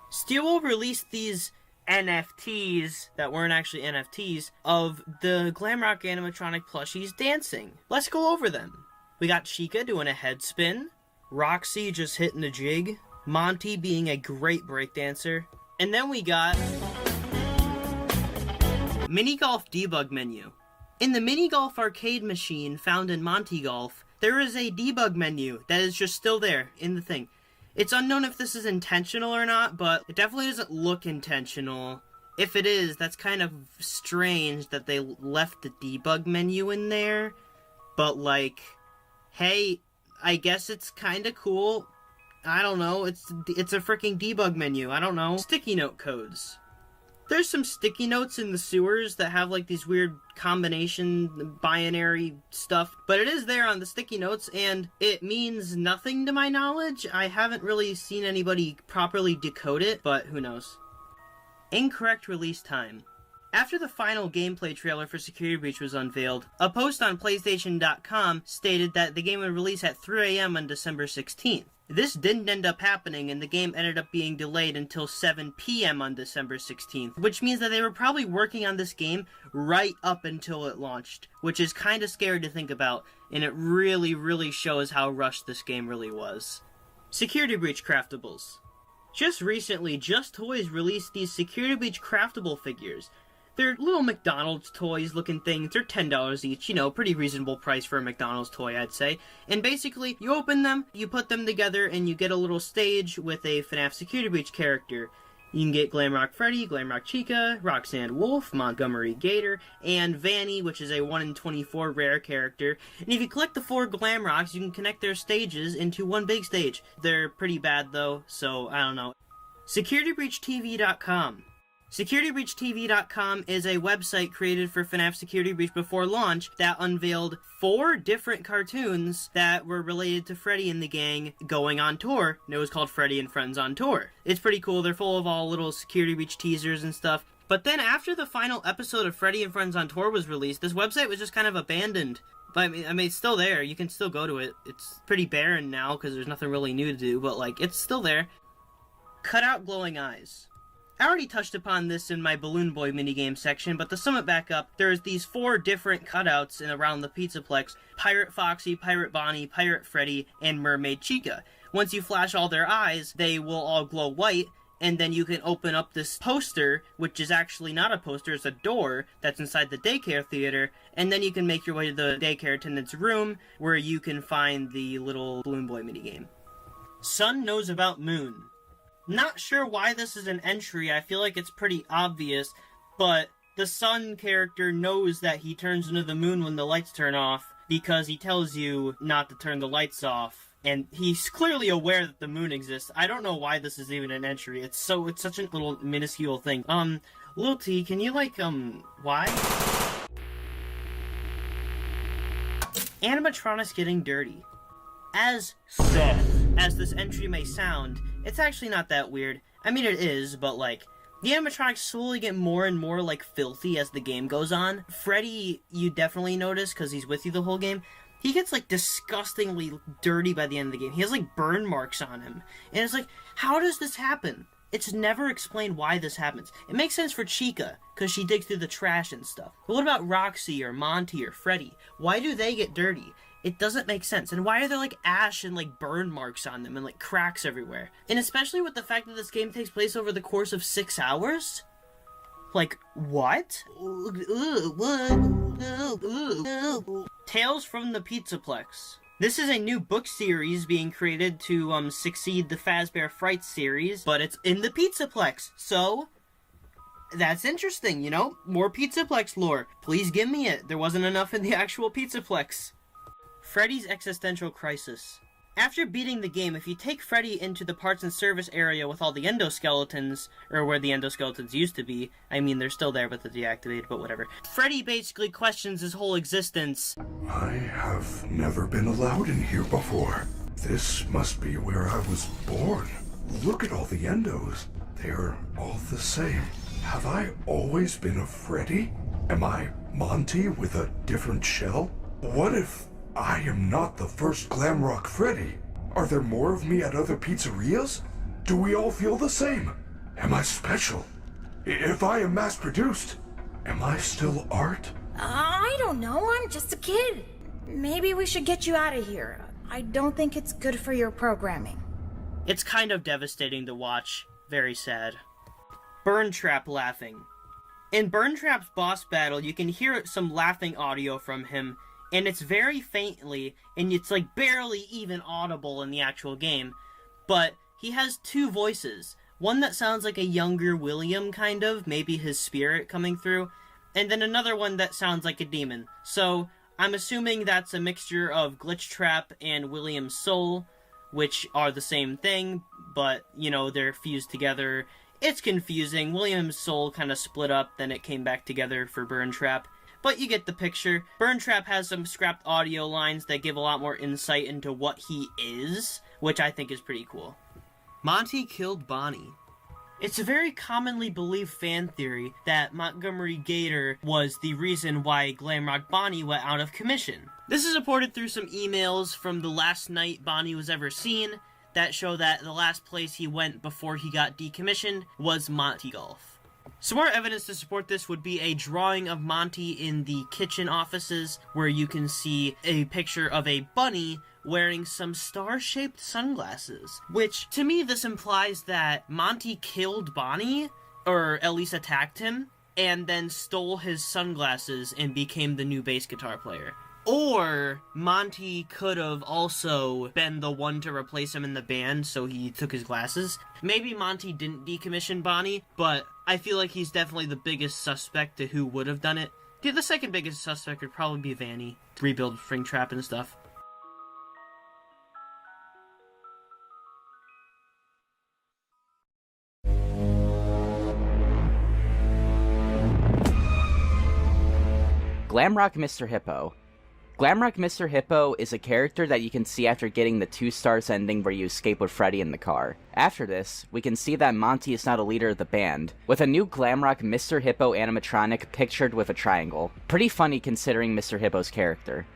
Steel released these NFTs that weren't actually NFTs of the Glamrock animatronic plushies dancing. Let's go over them. We got Chica doing a head spin, Roxy just hitting the jig, Monty being a great breakdancer, and then we got Mini Golf Debug Menu. In the Mini Golf arcade machine found in Monty Golf, there is a debug menu that is just still there in the thing. It's unknown if this is intentional or not, but it definitely doesn't look intentional. If it is, that's kind of strange that they left the debug menu in there. But like, hey, I guess it's kind of cool. I don't know, it's a freaking debug menu, I don't know. Sticky note codes. There's some sticky notes in the sewers that have like these weird combination binary stuff, but it is there on the sticky notes and it means nothing to my knowledge. I haven't really seen anybody properly decode it, but who knows. Incorrect release time. After the final gameplay trailer for Security Breach was unveiled, a post on PlayStation.com stated that the game would release at 3 AM on December 16th. This didn't end up happening, and the game ended up being delayed until 7 PM on December 16th, which means that they were probably working on this game right up until it launched, which is kind of scary to think about, and it really, really shows how rushed this game really was. Security Breach craftables. Just recently, Just Toys released these Security Breach craftable figures. They're little McDonald's toys looking things. They're $10 each, you know, pretty reasonable price for a McDonald's toy, I'd say. And basically, you open them, you put them together, and you get a little stage with a FNAF Security Breach character. You can get Glamrock Freddy, Glamrock Chica, Roxanne Wolf, Montgomery Gator, and Vanny, which is a 1 in 24 rare character. And if you collect the 4 Glamrocks, you can connect their stages into one big stage. They're pretty bad though, so I don't know. SecurityBreachTV.com. SecurityBreachTV.com is a website created for FNAF Security Breach before launch that unveiled 4 different cartoons that were related to Freddy and the gang going on tour, and it was called Freddy and Friends on Tour. It's pretty cool, they're full of all little Security Breach teasers and stuff. But then after the final episode of Freddy and Friends on Tour was released, this website was just kind of abandoned. But I mean, it's still there, you can still go to it. It's pretty barren now because there's nothing really new to do, but like, it's still there. Cut out glowing eyes. I already touched upon this in my Balloon Boy minigame section, but to sum it back up, there's these 4 different cutouts in around the Pizzaplex: Pirate Foxy, Pirate Bonnie, Pirate Freddy, and Mermaid Chica. Once you flash all their eyes, they will all glow white, and then you can open up this poster, which is actually not a poster, it's a door that's inside the daycare theater, and then you can make your way to the daycare attendant's room, where you can find the little Balloon Boy minigame. Sun knows about Moon. Not sure why this is an entry, I feel like it's pretty obvious, but the Sun character knows that he turns into the moon when the lights turn off, because he tells you not to turn the lights off, and he's clearly aware that the moon exists. I don't know why this is even an entry, it's such a little minuscule thing. Lil T, can you why? Animatronics getting dirty. As soft as this entry may sound, it's actually not that weird. I mean, it is, but like, the animatronics slowly get more and more like filthy as the game goes on. Freddy, you definitely notice, because he's with you the whole game, he gets like disgustingly dirty by the end of the game. He has like burn marks on him. And it's like, how does this happen? It's never explained why this happens. It makes sense for Chica, because she digs through the trash and stuff. But what about Roxy or Monty or Freddy? Why do they get dirty? It doesn't make sense. And why are there like ash and like burn marks on them and like cracks everywhere? And especially with the fact that this game takes place over the course of 6 hours? Like, what? Tales from the Pizzaplex. This is a new book series being created to succeed the Fazbear Fright series, but it's in the Pizzaplex, so that's interesting, you know? More Pizzaplex lore. Please give me it. There wasn't enough in the actual Pizzaplex. Freddy's existential crisis. After beating the game, if you take Freddy into the parts and service area with all the endoskeletons, or where the endoskeletons used to be, I mean, they're still there but they're deactivated, but whatever. Freddy basically questions his whole existence. I have never been allowed in here before. This must be where I was born. Look at all the endos. They're all the same. Have I always been a Freddy? Am I Monty with a different shell? What if I am not the first Glamrock Freddy? Are there more of me at other pizzerias? Do we all feel the same? Am I special? If I am mass-produced, am I still art? I don't know, I'm just a kid. Maybe we should get you out of here. I don't think it's good for your programming. It's kind of devastating to watch. Very sad. Burn Trap laughing. In Burn Trap's boss battle, you can hear some laughing audio from him, and it's very faintly, and it's like barely even audible in the actual game. But he has two voices. One that sounds like a younger William, kind of, maybe his spirit coming through, and then another one that sounds like a demon. So, I'm assuming that's a mixture of Glitch Trap and William's soul, which are the same thing, but, you know, they're fused together. It's confusing. William's soul kind of split up, then it came back together for Burn Trap. But you get the picture. Burn Trap has some scrapped audio lines that give a lot more insight into what he is, which I think is pretty cool. Monty killed Bonnie. It's a very commonly believed fan theory that Montgomery Gator was the reason why Glamrock Bonnie went out of commission. This is supported through some emails from the last night Bonnie was ever seen that show that the last place he went before he got decommissioned was Monty Golf. Some more evidence to support this would be a drawing of Monty in the kitchen offices, where you can see a picture of a bunny wearing some star-shaped sunglasses, which, to me, this implies that Monty killed Bonnie, or at least attacked him, and then stole his sunglasses and became the new bass guitar player. Or Monty could have also been the one to replace him in the band, so he took his glasses. Maybe Monty didn't decommission Bonnie, but I feel like he's definitely the biggest suspect to who would have done it. The second biggest suspect would probably be Vanny, to rebuild Springtrap and stuff. Glamrock Mr. Hippo. Glamrock Mr. Hippo is a character that you can see after getting the 2 stars ending where you escape with Freddy in the car. After this, we can see that Monty is not a leader of the band, with a new Glamrock Mr. Hippo animatronic pictured with a triangle. Pretty funny considering Mr. Hippo's character.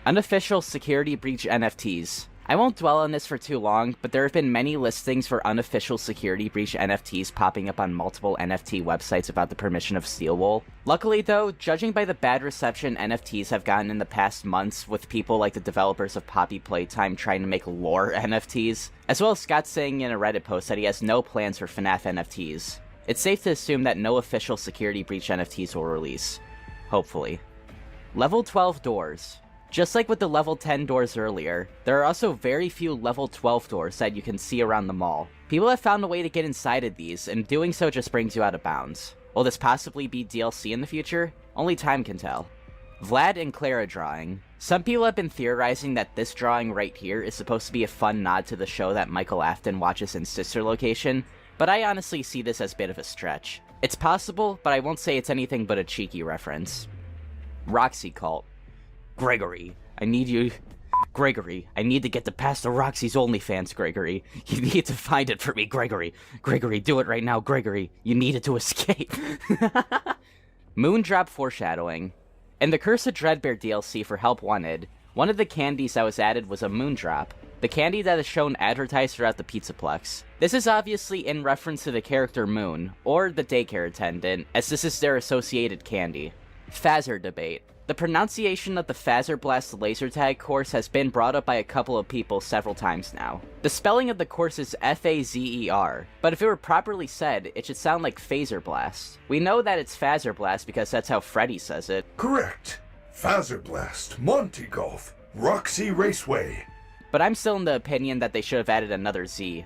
Unofficial security breach NFTs. I won't dwell on this for too long, but there have been many listings for unofficial security breach NFTs popping up on multiple NFT websites about the permission of Steelwool. Luckily though, judging by the bad reception NFTs have gotten in the past months with people like the developers of Poppy Playtime trying to make lore NFTs, as well as Scott saying in a Reddit post that he has no plans for FNAF NFTs, it's safe to assume that no official security breach NFTs will release. Hopefully. Level 12 doors. Just like with the level 10 doors earlier, there are also very few level 12 doors that you can see around the mall. People have found a way to get inside of these, and doing so just brings you out of bounds. Will this possibly be DLC in the future? Only time can tell. Vlad and Clara drawing. Some people have been theorizing that this drawing right here is supposed to be a fun nod to the show that Michael Afton watches in Sister Location, but I honestly see this as a bit of a stretch. It's possible, but I won't say it's anything but a cheeky reference. Roxy Cult. Gregory, I need to get to past the Roxy's OnlyFans, Gregory. You need to find it for me, Gregory. Gregory, do it right now, Gregory. You need it to escape. Moondrop foreshadowing. In the Curse of Dreadbear DLC for Help Wanted, one of the candies that was added was a Moondrop, the candy that is shown advertised throughout the Pizzaplex. This is obviously in reference to the character Moon, or the daycare attendant, as this is their associated candy. Phaser debate. The pronunciation of the Phaser Blast laser tag course has been brought up by a couple of people several times now. The spelling of the course is F-A-Z-E-R, but if it were properly said, it should sound like Phaser Blast. We know that it's Phaser Blast because that's how Freddy says it. Correct. Phaser Blast, Monty Golf, Roxy Raceway. But I'm still in the opinion that they should have added another Z.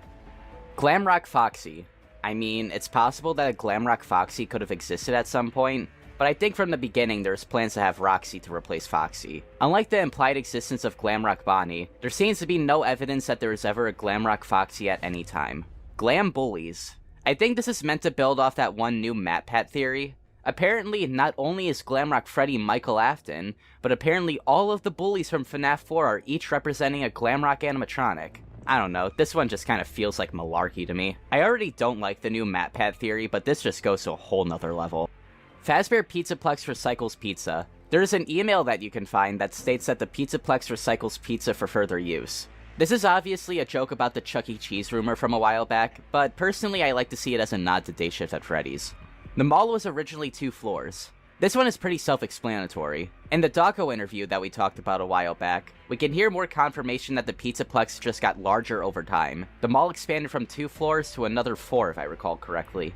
Glamrock Foxy. I mean, it's possible that a Glamrock Foxy could have existed at some point, but I think from the beginning there was plans to have Roxy to replace Foxy. Unlike the implied existence of Glamrock Bonnie, there seems to be no evidence that there was ever a Glamrock Foxy at any time. Glam Bullies. I think this is meant to build off that one new MatPat theory. Apparently, not only is Glamrock Freddy Michael Afton, but apparently all of the bullies from FNAF 4 are each representing a Glamrock animatronic. I don't know, this one just kind of feels like malarkey to me. I already don't like the new MatPat theory, but this just goes to a whole nother level. Fazbear Pizzaplex recycles pizza. There is an email that you can find that states that the Pizzaplex recycles pizza for further use. This is obviously a joke about the Chuck E. Cheese rumor from a while back, but personally I like to see it as a nod to Day Shift at Freddy's. The mall was originally 2 floors. This one is pretty self-explanatory. In the Doggo interview that we talked about a while back, we can hear more confirmation that the Pizzaplex just got larger over time. The mall expanded from 2 floors to another 4, if I recall correctly.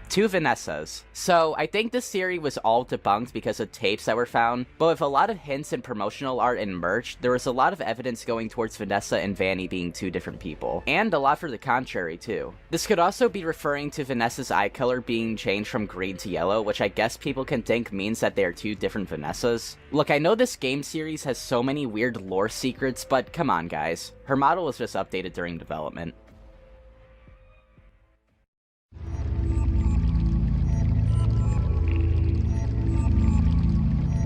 2 Vanessas. So, I think this theory was all debunked because of tapes that were found, but with a lot of hints and promotional art and merch, there was a lot of evidence going towards Vanessa and Vanny being 2 different people. And a lot for the contrary, too. This could also be referring to Vanessa's eye color being changed from green to yellow, which I guess people can think means that they are 2 different Vanessas. Look, I know this game series has so many weird lore secrets, but come on guys. Her model was just updated during development.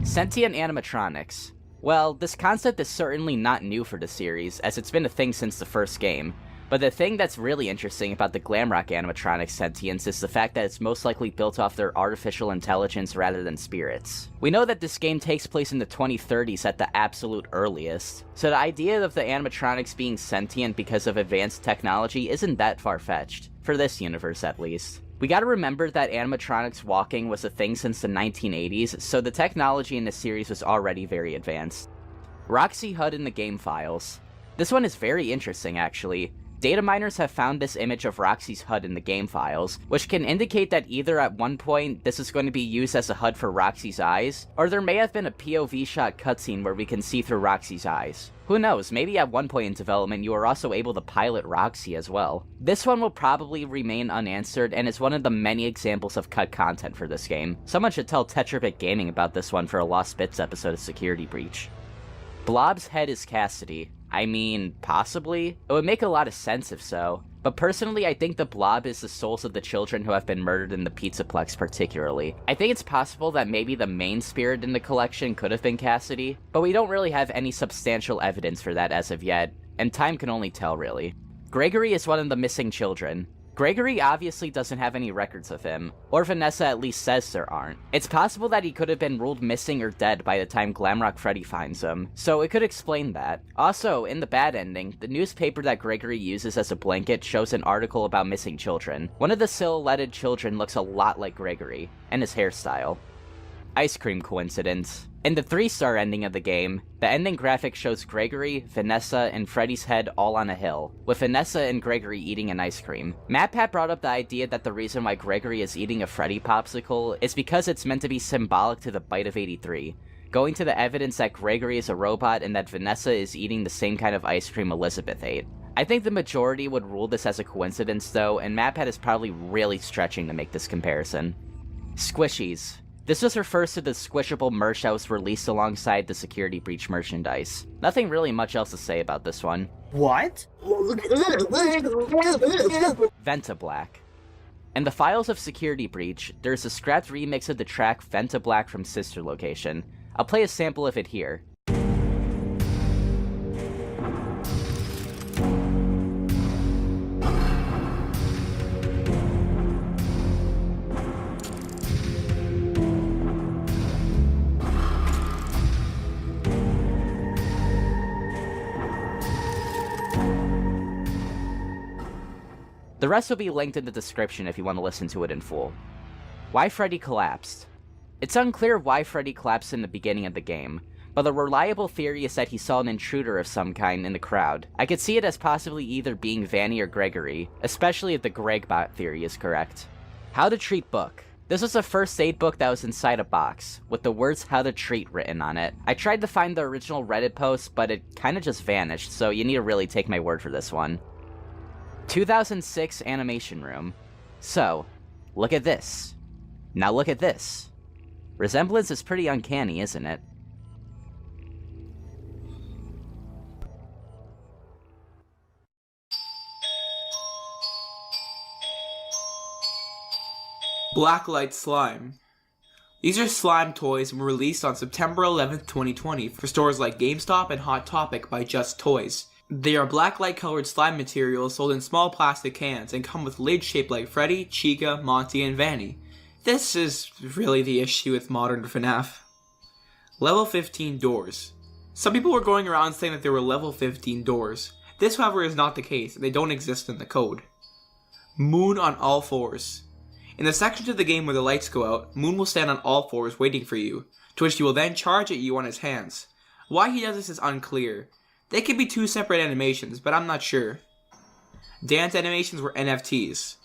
Sentient animatronics. Well, this concept is certainly not new for the series, as it's been a thing since the first game. But the thing that's really interesting about the Glamrock animatronics sentience is the fact that it's most likely built off their artificial intelligence rather than spirits. We know that this game takes place in the 2030s at the absolute earliest, so the idea of the animatronics being sentient because of advanced technology isn't that far-fetched, for this universe at least. We gotta remember that animatronics walking was a thing since the 1980s, so the technology in the series was already very advanced. Roxy HUD in the game files. This one is very interesting actually. Data miners have found this image of Roxy's HUD in the game files, which can indicate that either at one point this is going to be used as a HUD for Roxy's eyes, or there may have been a POV shot cutscene where we can see through Roxy's eyes. Who knows, maybe at one point in development you are also able to pilot Roxy as well. This one will probably remain unanswered and is one of the many examples of cut content for this game. Someone should tell Tetrabit Gaming about this one for a Lost Bits episode of Security Breach. Blob's head is Cassidy. I mean, possibly? It would make a lot of sense if so. But personally, I think the Blob is the souls of the children who have been murdered in the Pizzaplex particularly. I think it's possible that maybe the main spirit in the collection could have been Cassidy, but we don't really have any substantial evidence for that as of yet, and time can only tell really. Gregory is one of the missing children. Gregory obviously doesn't have any records of him, or Vanessa at least says there aren't. It's possible that he could have been ruled missing or dead by the time Glamrock Freddy finds him, so it could explain that. Also, in the bad ending, the newspaper that Gregory uses as a blanket shows an article about missing children. One of the silhouetted children looks a lot like Gregory, and his hairstyle. Ice cream coincidence. In the 3-star ending of the game, the ending graphic shows Gregory, Vanessa, and Freddy's head all on a hill, with Vanessa and Gregory eating an ice cream. MatPat brought up the idea that the reason why Gregory is eating a Freddy popsicle is because it's meant to be symbolic to the bite of 83, going to the evidence that Gregory is a robot and that Vanessa is eating the same kind of ice cream Elizabeth ate. I think the majority would rule this as a coincidence though, and MatPat is probably really stretching to make this comparison. Squishies. This just refers to the squishable merch that was released alongside the Security Breach merchandise. Nothing really much else to say about this one. What? Venta Black. In the files of Security Breach, there's a scrapped remix of the track Venta Black from Sister Location. I'll play a sample of it here. The rest will be linked in the description if you want to listen to it in full. Why Freddy collapsed. It's unclear why Freddy collapsed in the beginning of the game, but a reliable theory is that he saw an intruder of some kind in the crowd. I could see it as possibly either being Vanny or Gregory, especially if the Gregbot theory is correct. How to Treat book. This was a first aid book that was inside a box, with the words How to Treat written on it. I tried to find the original Reddit post, but it kinda just vanished, so you need to really take my word for this one. 2006 Animation Room. So, look at this. Now look at this. Resemblance is pretty uncanny, isn't it? Blacklight Slime. These are slime toys and were released on September 11th, 2020 for stores like GameStop and Hot Topic by Just Toys. They are black light colored slime materials sold in small plastic cans and come with lids shaped like Freddy, Chica, Monty, and Vanny. This is really the issue with modern FNAF. Level 15 doors. Some people were going around saying that there were level 15 doors. This, however, is not the case, and they don't exist in the code. Moon on all fours. In the sections of the game where the lights go out, Moon will stand on all fours waiting for you, to which he will then charge at you on his hands. Why he does this is unclear. They could be two separate animations, but I'm not sure. Dance animations were NFTs.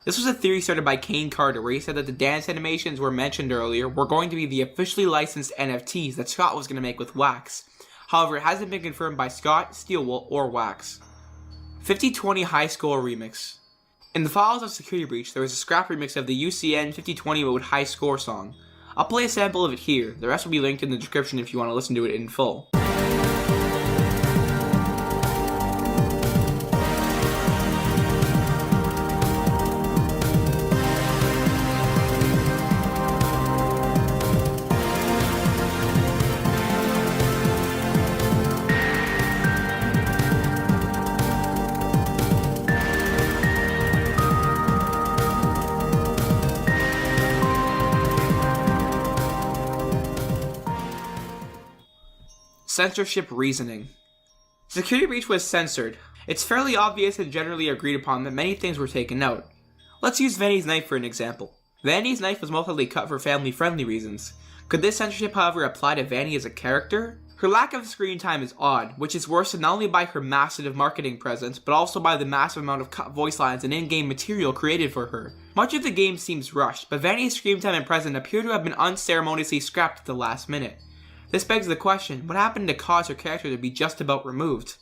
This was a theory started by Kane Carter, where he said that the dance animations were mentioned earlier were going to be the officially licensed NFTs that Scott was going to make with Wax. However, it hasn't been confirmed by Scott, Steelwool, or Wax. 5020 High Score Remix. In the files of Security Breach, there was a scrap remix of the UCN 5020 Mode High Score song. I'll play a sample of it here, the rest will be linked in the description if you want to listen to it in full. Censorship reasoning. Security Breach was censored. It's fairly obvious and generally agreed upon that many things were taken out. Let's use Vanny's knife for an example. Vanny's knife was most likely cut for family-friendly reasons. Could this censorship, however, apply to Vanny as a character? Her lack of screen time is odd, which is worsened not only by her massive marketing presence, but also by the massive amount of cut voice lines and in-game material created for her. Much of the game seems rushed, but Vanny's screen time and presence appear to have been unceremoniously scrapped at the last minute. This begs the question, what happened to cause her character to be just about removed?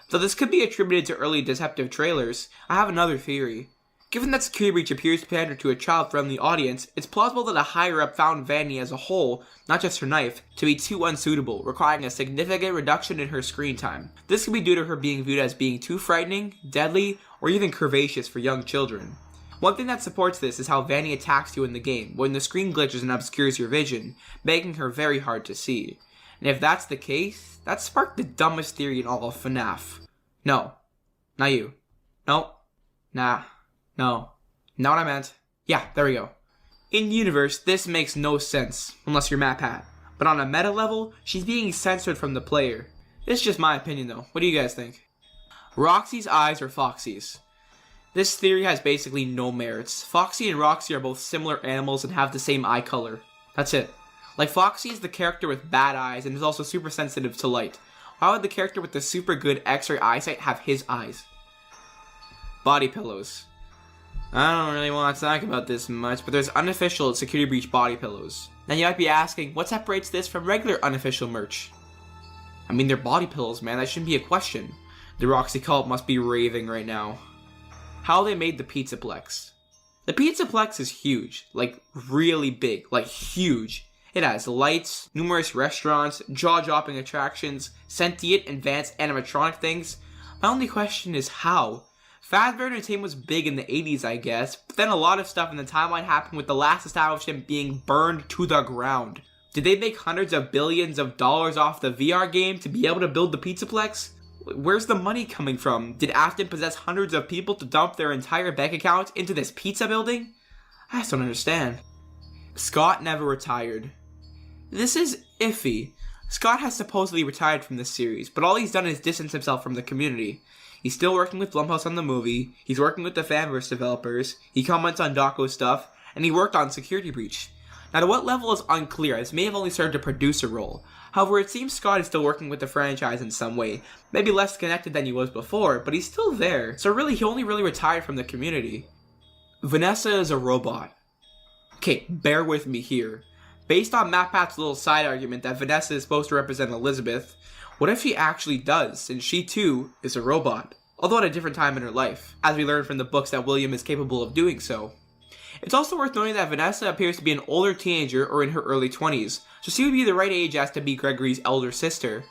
Though this could be attributed to early deceptive trailers, I have another theory. Given that Security Breach appears to pander to a child-friendly audience, it's plausible that a higher-up found Vanny as a whole, not just her knife, to be too unsuitable, requiring a significant reduction in her screen time. This could be due to her being viewed as being too frightening, deadly, or even curvaceous for young children. One thing that supports this is how Vanny attacks you in the game, when the screen glitches and obscures your vision, making her very hard to see. And if that's the case, that sparked the dumbest theory in all of FNAF. No. Not you. Nope. Nah. No. Not what I meant. Yeah, there we go. In universe, this makes no sense, unless you're MatPat. But on a meta level, she's being censored from the player. It's just my opinion though. What do you guys think? Roxy's eyes are Foxy's. This theory has basically no merits. Foxy and Roxy are both similar animals and have the same eye color. That's it. Like, Foxy is the character with bad eyes and is also super sensitive to light. Why would the character with the super good X-ray eyesight have his eyes? Body pillows. I don't really want to talk about this much, but there's unofficial Security Breach body pillows. Now you might be asking, what separates this from regular unofficial merch? I mean, they're body pillows, man. That shouldn't be a question. The Roxy cult must be raving right now. How they made the Pizzaplex. The Pizzaplex is huge, like really big, like huge. It has lights, numerous restaurants, jaw-dropping attractions, sentient advanced animatronic things. My only question is how? Fazbear Entertainment was big in the 80s, I guess, but then a lot of stuff in the timeline happened with the last establishment being burned to the ground. Did they make hundreds of billions of dollars off the VR game to be able to build the Pizzaplex? Where's the money coming from? Did Afton possess hundreds of people to dump their entire bank account into this pizza building? I just don't understand. Scott never retired. This is iffy. Scott has supposedly retired from this series, but all he's done is distance himself from the community. He's still working with Blumhouse on the movie, he's working with the Fanverse developers, he comments on Daco stuff, and he worked on Security Breach. Now to what level is unclear, as may have only served a producer role. However, it seems Scott is still working with the franchise in some way, maybe less connected than he was before, but he's still there, so really he only really retired from the community. Vanessa is a robot. Okay, bear with me here. Based on MatPat's little side argument that Vanessa is supposed to represent Elizabeth, what if she actually does, and she too is a robot? Although at a different time in her life, as we learn from the books that William is capable of doing so. It's also worth noting that Vanessa appears to be an older teenager or in her early 20s, so she would be the right age as to be Gregory's elder sister.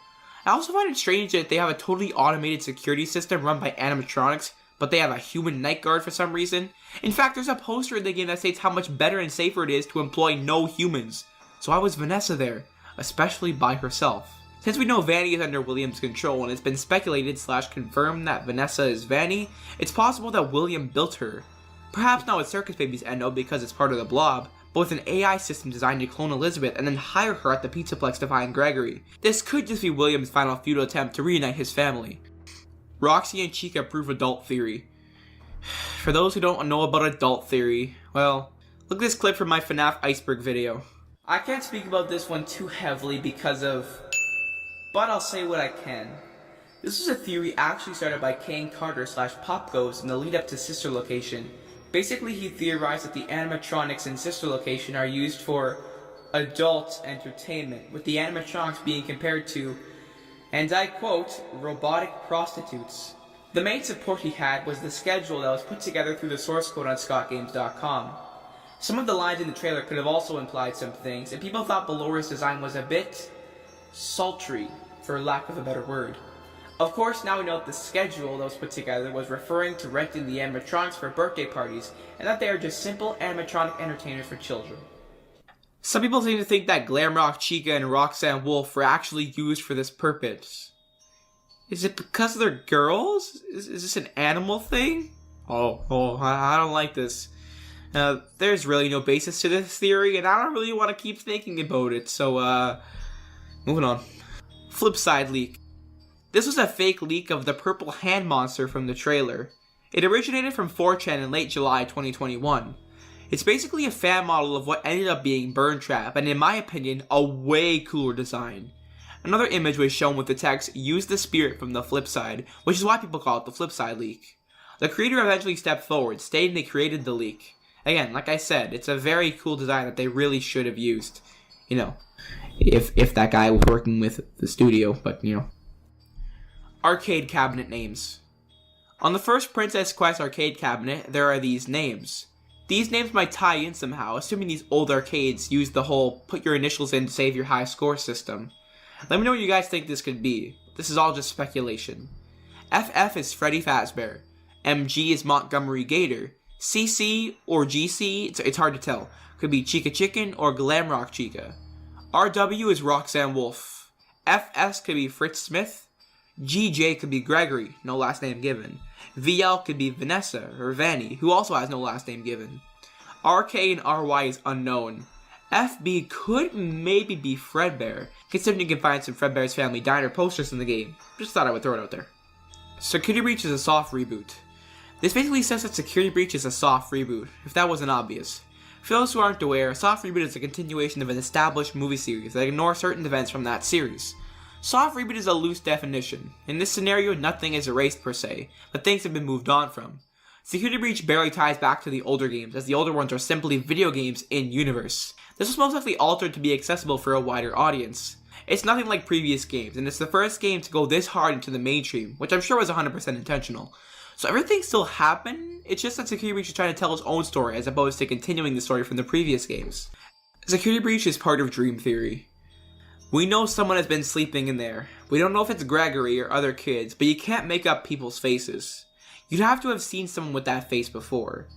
I also find it strange that they have a totally automated security system run by animatronics, but they have a human night guard for some reason. In fact, there's a poster in the game that states how much better and safer it is to employ no humans. So why was Vanessa there? Especially by herself. Since we know Vanny is under William's control and it's been speculated / confirmed that Vanessa is Vanny, it's possible that William built her. Perhaps not with Circus Baby's endo because it's part of the blob, but with an AI system designed to clone Elizabeth and then hire her at the Pizzaplex to find Gregory. This could just be William's final futile attempt to reunite his family. Roxy and Chica prove adult theory. For those who don't know about adult theory, well, Look at this clip from my FNAF Iceberg video. I can't speak about this one too heavily because of... but I'll say what I can. This was a theory actually started by Kane Carter / Pop Ghost in the lead up to Sister Location. Basically, he theorized that the animatronics in Sister Location are used for adult entertainment, with the animatronics being compared to, and I quote, robotic prostitutes. The main support he had was the schedule that was put together through the source code on scottgames.com. Some of the lines in the trailer could have also implied some things, and people thought Bellora's design was a bit sultry, for lack of a better word. Of course, now we know that the schedule that was put together was referring to renting the animatronics for birthday parties, and that they are just simple animatronic entertainers for children. Some people seem to think that Glamrock Chica and Roxanne Wolf were actually used for this purpose. Is it because they're girls? Is this an animal thing? I don't like this. There's really no basis to this theory, and I don't really want to keep thinking about it, so, moving on. Flipside leak. This was a fake leak of the purple hand monster from the trailer. It originated from 4chan in late July 2021. It's basically a fan model of what ended up being Burn Trap, and in my opinion, a way cooler design. Another image was shown with the text, "Use the spirit from the flip side," which is why people call it the Flipside leak. The creator eventually stepped forward, stating they created the leak. Again, like I said, it's a very cool design that they really should have used. You know, if that guy was working with the studio, but you know. Arcade cabinet names. On the first Princess Quest arcade cabinet, there are these names. These names might tie in somehow, assuming these old arcades use the whole put your initials in to save your high score system. Let me know what you guys think this could be. This is all just speculation. FF is Freddy Fazbear. MG is Montgomery Gator. CC or GC, it's hard to tell. Could be Chica Chicken or Glamrock Chica. RW is Roxanne Wolf. FS could be Fritz Smith. GJ could be Gregory, no last name given. VL could be Vanessa or Vanny, who also has no last name given. RK and RY is unknown. FB could maybe be Fredbear, considering you can find some Fredbear's Family Diner posters in the game. Just thought I would throw it out there. Security Breach is a soft reboot. This basically says that Security Breach is a soft reboot, if that wasn't obvious. For those who aren't aware, a soft reboot is a continuation of an established movie series that ignores certain events from that series. Soft reboot is a loose definition. In this scenario, nothing is erased per se, but things have been moved on from. Security Breach barely ties back to the older games, as the older ones are simply video games in-universe. This was most likely altered to be accessible for a wider audience. It's nothing like previous games, and it's the first game to go this hard into the mainstream, which I'm sure was 100% intentional. So everything still happened, it's just that Security Breach is trying to tell its own story as opposed to continuing the story from the previous games. Security Breach is part of Dream Theory. We know someone has been sleeping in there. We don't know if it's Gregory or other kids, but you can't make up people's faces. You'd have to have seen someone with that face before.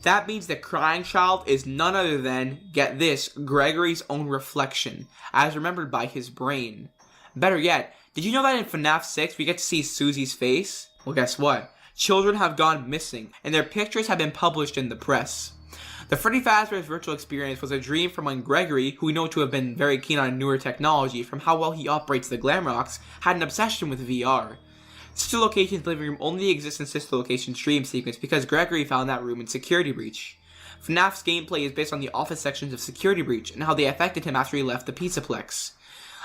That means the crying child is none other than, get this, Gregory's own reflection, as remembered by his brain. Better yet, did you know that in FNAF 6 we get to see Susie's face? Well, guess what? Children have gone missing, and their pictures have been published in the press. The Freddy Fazbear's virtual experience was a dream from when Gregory, who we know to have been very keen on newer technology from how well he operates the Glamrocks, had an obsession with VR. Sister Location's living room only exists in Sister Location's dream sequence because Gregory found that room in Security Breach. FNAF's gameplay is based on the office sections of Security Breach and how they affected him after he left the Pizzaplex.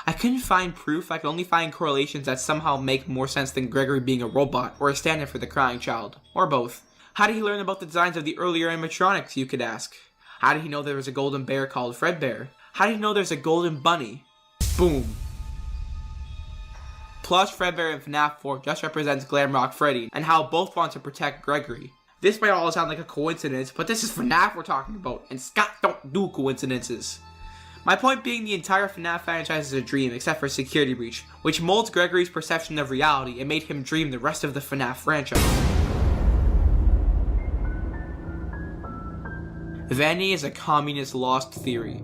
I couldn't find proof, I could only find correlations that somehow make more sense than Gregory being a robot or a stand-in for the crying child, or both. How did he learn about the designs of the earlier animatronics, you could ask? How did he know there was a golden bear called Fredbear? How did he know there's a golden bunny? Boom. Plush Fredbear in FNAF 4 just represents Glamrock Freddy, and how both want to protect Gregory. This might all sound like a coincidence, but this is FNAF we're talking about, and Scott don't do coincidences. My point being, the entire FNAF franchise is a dream except for Security Breach, which molds Gregory's perception of reality and made him dream the rest of the FNAF franchise. Vanny is a communist lost theory.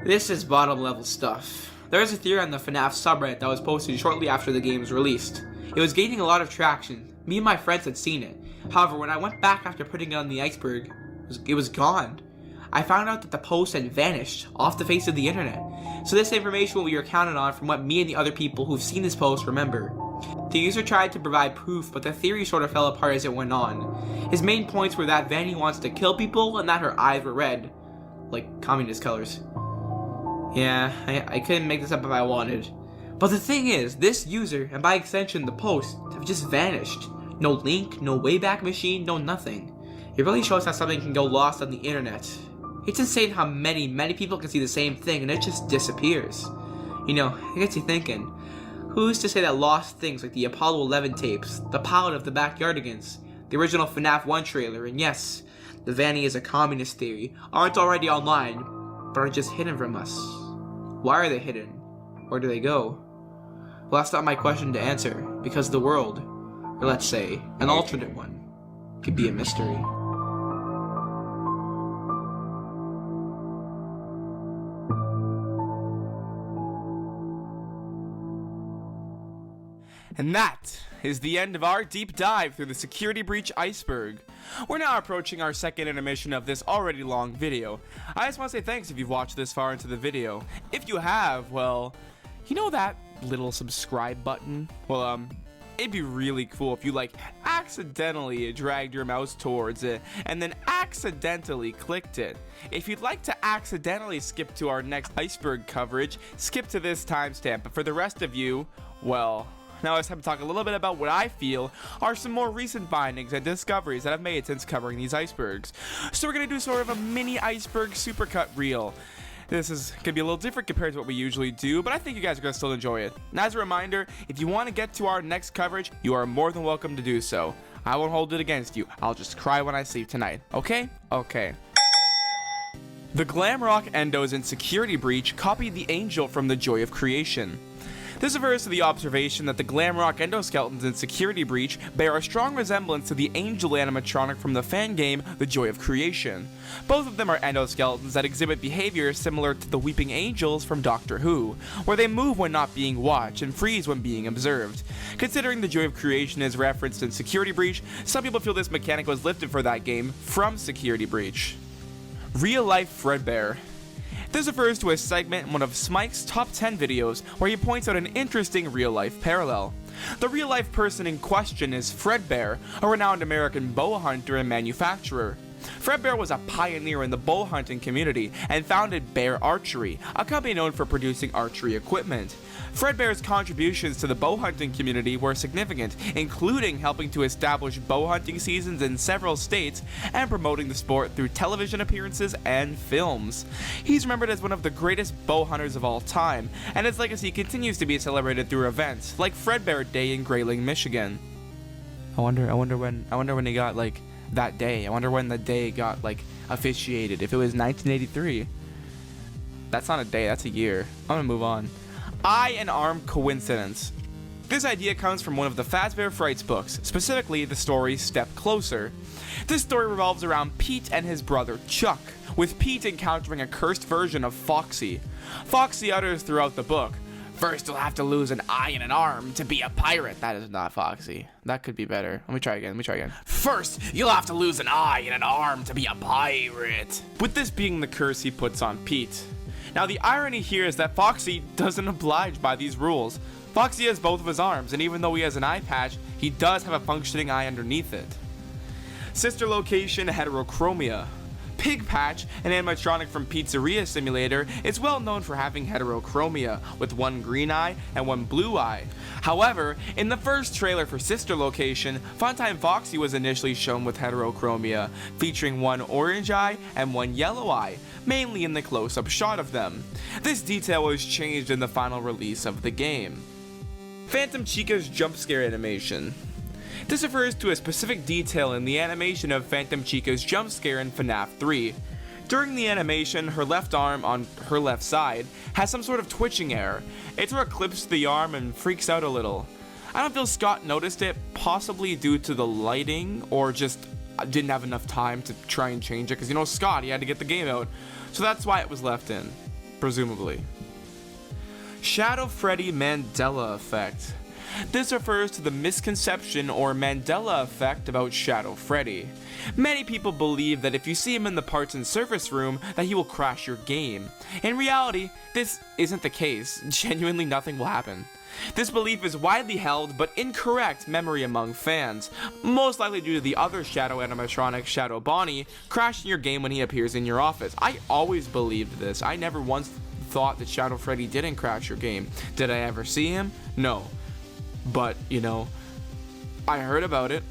This is bottom level stuff. There is a theory on the FNAF subreddit that was posted shortly after the game was released. It was gaining a lot of traction. Me and my friends had seen it. However, when I went back after putting it on the iceberg, it was gone. I found out that the post had vanished off the face of the internet. So this information will be recounted on from what me and the other people who've seen this post remember. The user tried to provide proof, but the theory sort of fell apart as it went on. His main points were that Vanny wants to kill people and that her eyes were red. Like communist colors. Yeah, I couldn't make this up if I wanted. But the thing is, this user, and by extension the post, have just vanished. No link, no Wayback Machine, no nothing. It really shows how something can go lost on the internet. It's insane how many people can see the same thing and it just disappears. You know, it gets you thinking. Who's to say that lost things like the Apollo 11 tapes, the pilot of the Backyardigans, the original FNAF 1 trailer, and yes, the Vanny is a communist theory, aren't already online, but are just hidden from us? Why are they hidden? Where do they go? Well, that's not my question to answer, because the world, or let's say, an alternate one, could be a mystery. And that is the end of our deep dive through the security breach iceberg. We're now approaching our second intermission of this already long video. I just want to say thanks if you've watched this far into the video. If you have, well, you know that little subscribe button? Well, it'd be really cool if you accidentally dragged your mouse towards it and then accidentally clicked it. If you'd like to accidentally skip to our next iceberg coverage, skip to this timestamp. But for the rest of you, well, now it's time to talk a little bit about what I feel are some more recent findings and discoveries that I've made since covering these icebergs. So we're going to do sort of a mini iceberg supercut reel. This is going to be a little different compared to what we usually do, but I think you guys are going to still enjoy it. And as a reminder, if you want to get to our next coverage, you are more than welcome to do so. I won't hold it against you. I'll just cry when I sleep tonight. Okay? Okay. The Glamrock Endos in Security Breach copied the Angel from The Joy of Creation. This refers to the observation that the Glamrock endoskeletons in Security Breach bear a strong resemblance to the angel animatronic from the fan game The Joy of Creation. Both of them are endoskeletons that exhibit behavior similar to the Weeping Angels from Doctor Who, where they move when not being watched and freeze when being observed. Considering The Joy of Creation is referenced in Security Breach, some people feel this mechanic was lifted for that game from Security Breach. Real Life Fredbear. This refers to a segment in one of Smike's top 10 videos where he points out an interesting real-life parallel. The real-life person in question is Fredbear, a renowned American bow hunter and manufacturer. Fredbear was a pioneer in the bow hunting community and founded Bear Archery, a company known for producing archery equipment. Fredbear's contributions to the bow hunting community were significant, including helping to establish bow hunting seasons in several states and promoting the sport through television appearances and films. He's remembered as one of the greatest bow hunters of all time, and his legacy continues to be celebrated through events like Fredbear Day in Grayling, Michigan. I wonder when he got that day. I wonder when the day got officiated. If it was 1983. That's not a day, that's a year. I'm gonna move on. Eye and Arm Coincidence. This idea comes from one of the Fazbear Frights books, specifically the story Step Closer. This story revolves around Pete and his brother Chuck, with Pete encountering a cursed version of Foxy. Foxy utters throughout the book, "First you'll have to lose an eye and an arm to be a pirate." That is not Foxy. That could be better. Let me try again. "First you'll have to lose an eye and an arm to be a pirate." With this being the curse he puts on Pete. Now the irony here is that Foxy doesn't oblige by these rules. Foxy has both of his arms, and even though he has an eye patch, he does have a functioning eye underneath it. Sister location heterochromia. Pig Patch, an animatronic from Pizzeria Simulator, is well known for having heterochromia, with one green eye and one blue eye. However, in the first trailer for Sister Location, Funtime Foxy was initially shown with heterochromia, featuring one orange eye and one yellow eye, mainly in the close-up shot of them. This detail was changed in the final release of the game. Phantom Chica's jump scare animation. This refers to a specific detail in the animation of Phantom Chica's jump scare in FNAF 3. During the animation, her left arm on her left side has some sort of twitching error. It sort of clips the arm and freaks out a little. I don't feel Scott noticed it, possibly due to the lighting, or just didn't have enough time to try and change it, because Scott, he had to get the game out, so that's why it was left in, presumably. Shadow Freddy Mandela Effect. This refers to the misconception or Mandela effect about Shadow Freddy. Many people believe that if you see him in the parts and service room, that he will crash your game. In reality, this isn't the case. Genuinely nothing will happen. This belief is widely held but incorrect memory among fans, most likely due to the other Shadow animatronic, Shadow Bonnie, crashing your game when he appears in your office. I always believed this. I never once thought that Shadow Freddy didn't crash your game. Did I ever see him? No. But, you know, I heard about it.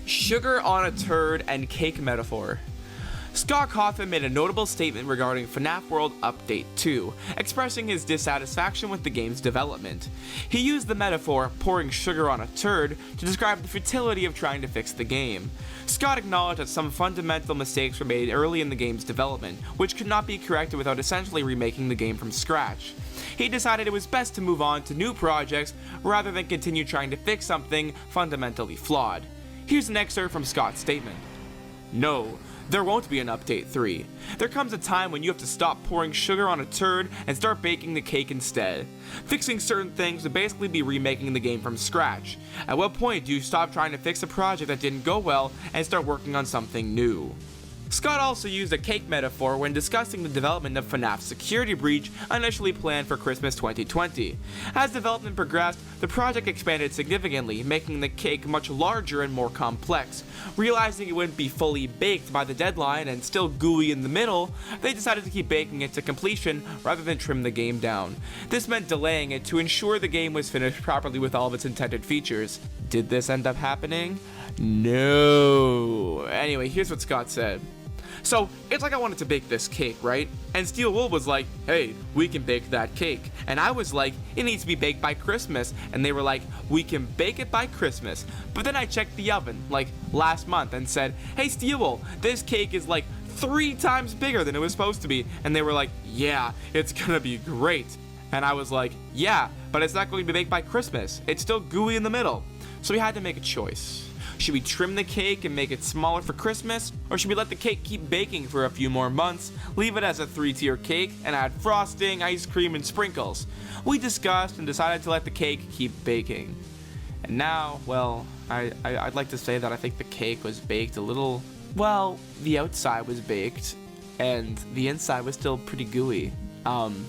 Sugar on a turd and cake metaphor. Scott Cawthon made a notable statement regarding FNAF World Update 2, expressing his dissatisfaction with the game's development. He used the metaphor, pouring sugar on a turd, to describe the futility of trying to fix the game. Scott acknowledged that some fundamental mistakes were made early in the game's development, which could not be corrected without essentially remaking the game from scratch. He decided it was best to move on to new projects rather than continue trying to fix something fundamentally flawed. Here's an excerpt from Scott's statement. "No, there won't be an Update 3. There comes a time when you have to stop pouring sugar on a turd and start baking the cake instead. Fixing certain things would basically be remaking the game from scratch. At what point do you stop trying to fix a project that didn't go well and start working on something new?" Scott also used a cake metaphor when discussing the development of FNAF's Security Breach, initially planned for Christmas 2020. As development progressed, the project expanded significantly, making the cake much larger and more complex. Realizing it wouldn't be fully baked by the deadline and still gooey in the middle, they decided to keep baking it to completion rather than trim the game down. This meant delaying it to ensure the game was finished properly with all of its intended features. Did this end up happening? No. Anyway, here's what Scott said. "So, it's like I wanted to bake this cake, right? And Steel Wool was like, hey, we can bake that cake. And I was like, it needs to be baked by Christmas. And they were like, we can bake it by Christmas. But then I checked the oven, like, last month and said, hey, Steel Wool, this cake is like 3 times bigger than it was supposed to be. And they were like, yeah, it's gonna be great. And I was like, yeah, but it's not going to be baked by Christmas. It's still gooey in the middle. So we had to make a choice. Should we trim the cake and make it smaller for Christmas? Or should we let the cake keep baking for a few more months, leave it as a 3-tier cake, and add frosting, ice cream, and sprinkles? We discussed and decided to let the cake keep baking. And now, well, I'd like to say that I think the cake was baked a little... Well, the outside was baked, and the inside was still pretty gooey. I'm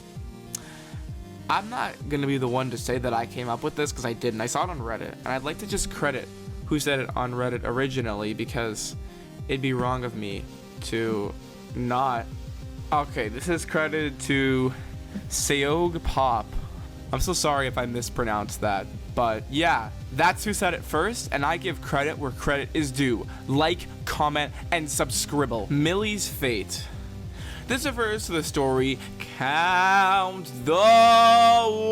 not gonna be the one to say that I came up with this, because I didn't. I saw it on Reddit, and I'd like to just credit who said it on Reddit originally, because it'd be wrong of me to not... Okay, this is credited to Seog Pop. I'm so sorry if I mispronounced that, but yeah, that's who said it first, and I give credit where credit is due. Like, comment, and subscribble. Millie's Fate. This refers to the story Count the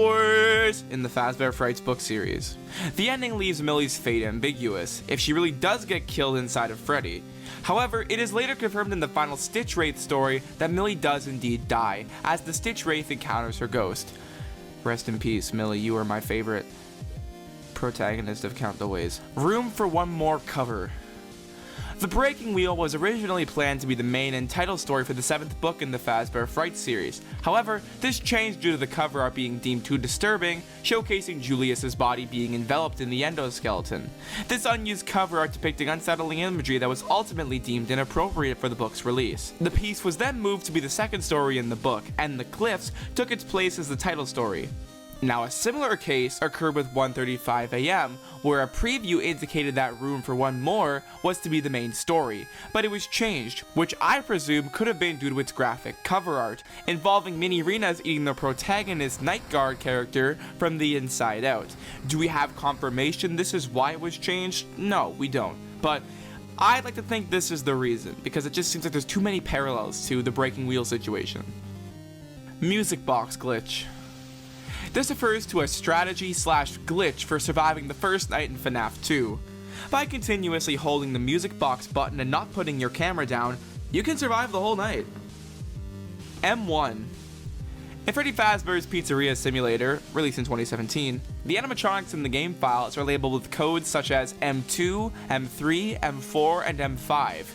Words in the Fazbear Frights book series. The ending leaves Millie's fate ambiguous, if she really does get killed inside of Freddy. However, it is later confirmed in the final Stitch Wraith story that Millie does indeed die, as the Stitch Wraith encounters her ghost. Rest in peace, Millie, you are my favorite protagonist of Count the Ways. Room for one more cover. The Breaking Wheel was originally planned to be the main and title story for the 7th book in the Fazbear Frights series. However, this changed due to the cover art being deemed too disturbing, showcasing Julius's body being enveloped in the endoskeleton. This unused cover art depicting unsettling imagery that was ultimately deemed inappropriate for the book's release. The piece was then moved to be the second story in the book, and The Cliffs took its place as the title story. Now, a similar case occurred with 1:35 AM, where a preview indicated that Room for One More was to be the main story, but it was changed, which I presume could have been due to its graphic cover art, involving Mini Renas eating the protagonist's night guard character from the inside out. Do we have confirmation this is why it was changed? No, we don't, but I'd like to think this is the reason, because it just seems like there's too many parallels to the Breaking Wheel situation. Music box glitch. This refers to a strategy/glitch for surviving the first night in FNAF 2. By continuously holding the music box button and not putting your camera down, you can survive the whole night. M1. In Freddy Fazbear's Pizzeria Simulator, released in 2017, the animatronics in the game files are labeled with codes such as M2, M3, M4, and M5.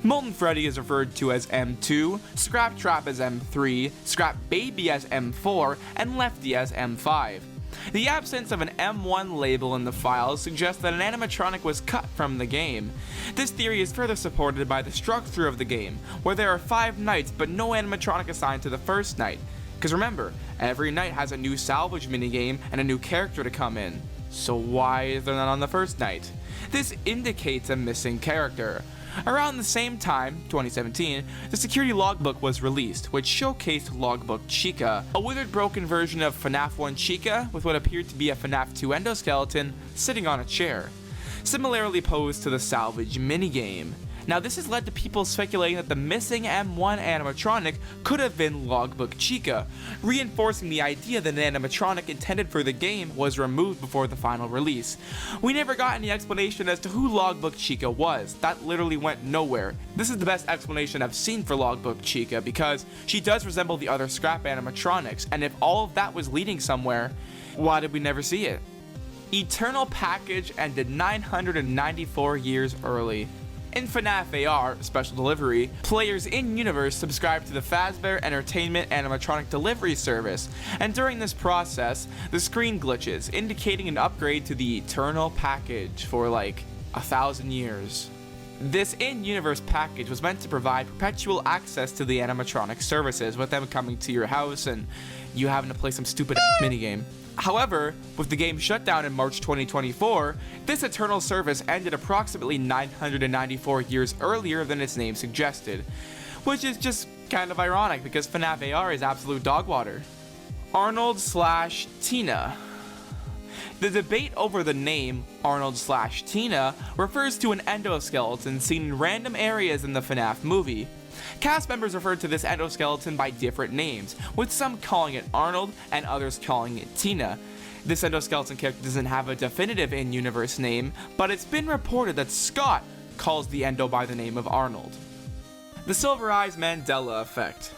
Molten Freddy is referred to as M2, Scrap Trap as M3, Scrap Baby as M4, and Lefty as M5. The absence of an M1 label in the files suggests that an animatronic was cut from the game. This theory is further supported by the structure of the game, where there are 5 nights but no animatronic assigned to the first night. Because remember, every night has a new salvage minigame and a new character to come in. So why is there none on the first night? This indicates a missing character. Around the same time, 2017, the security logbook was released, which showcased Logbook Chica, a withered broken version of FNAF 1 Chica with what appeared to be a FNAF 2 endoskeleton sitting on a chair, similarly posed to the salvage minigame. Now this has led to people speculating that the missing M1 animatronic could have been Logbook Chica, reinforcing the idea that an animatronic intended for the game was removed before the final release. We never got any explanation as to who Logbook Chica was. That literally went nowhere. This is the best explanation I've seen for Logbook Chica because she does resemble the other scrap animatronics, and if all of that was leading somewhere, why did we never see it? Eternal Package ended 994 years early. In FNAF AR, Special Delivery, players in-universe subscribe to the Fazbear Entertainment animatronic delivery service, and during this process, the screen glitches, indicating an upgrade to the Eternal Package for like 1,000 years. This in-universe package was meant to provide perpetual access to the animatronic services, with them coming to your house and you having to play some stupid minigame. However, with the game shut down in March 2024, this Eternal service ended approximately 994 years earlier than its name suggested, which is just kind of ironic because FNAF AR is absolute dog water. Arnold/Tina. The debate over the name Arnold/Tina refers to an endoskeleton seen in random areas in the FNAF movie. Cast members referred to this endoskeleton by different names, with some calling it Arnold and others calling it Tina. This endoskeleton character doesn't have a definitive in-universe name, but it's been reported that Scott calls the endo by the name of Arnold. The Silver Eyes Mandela Effect.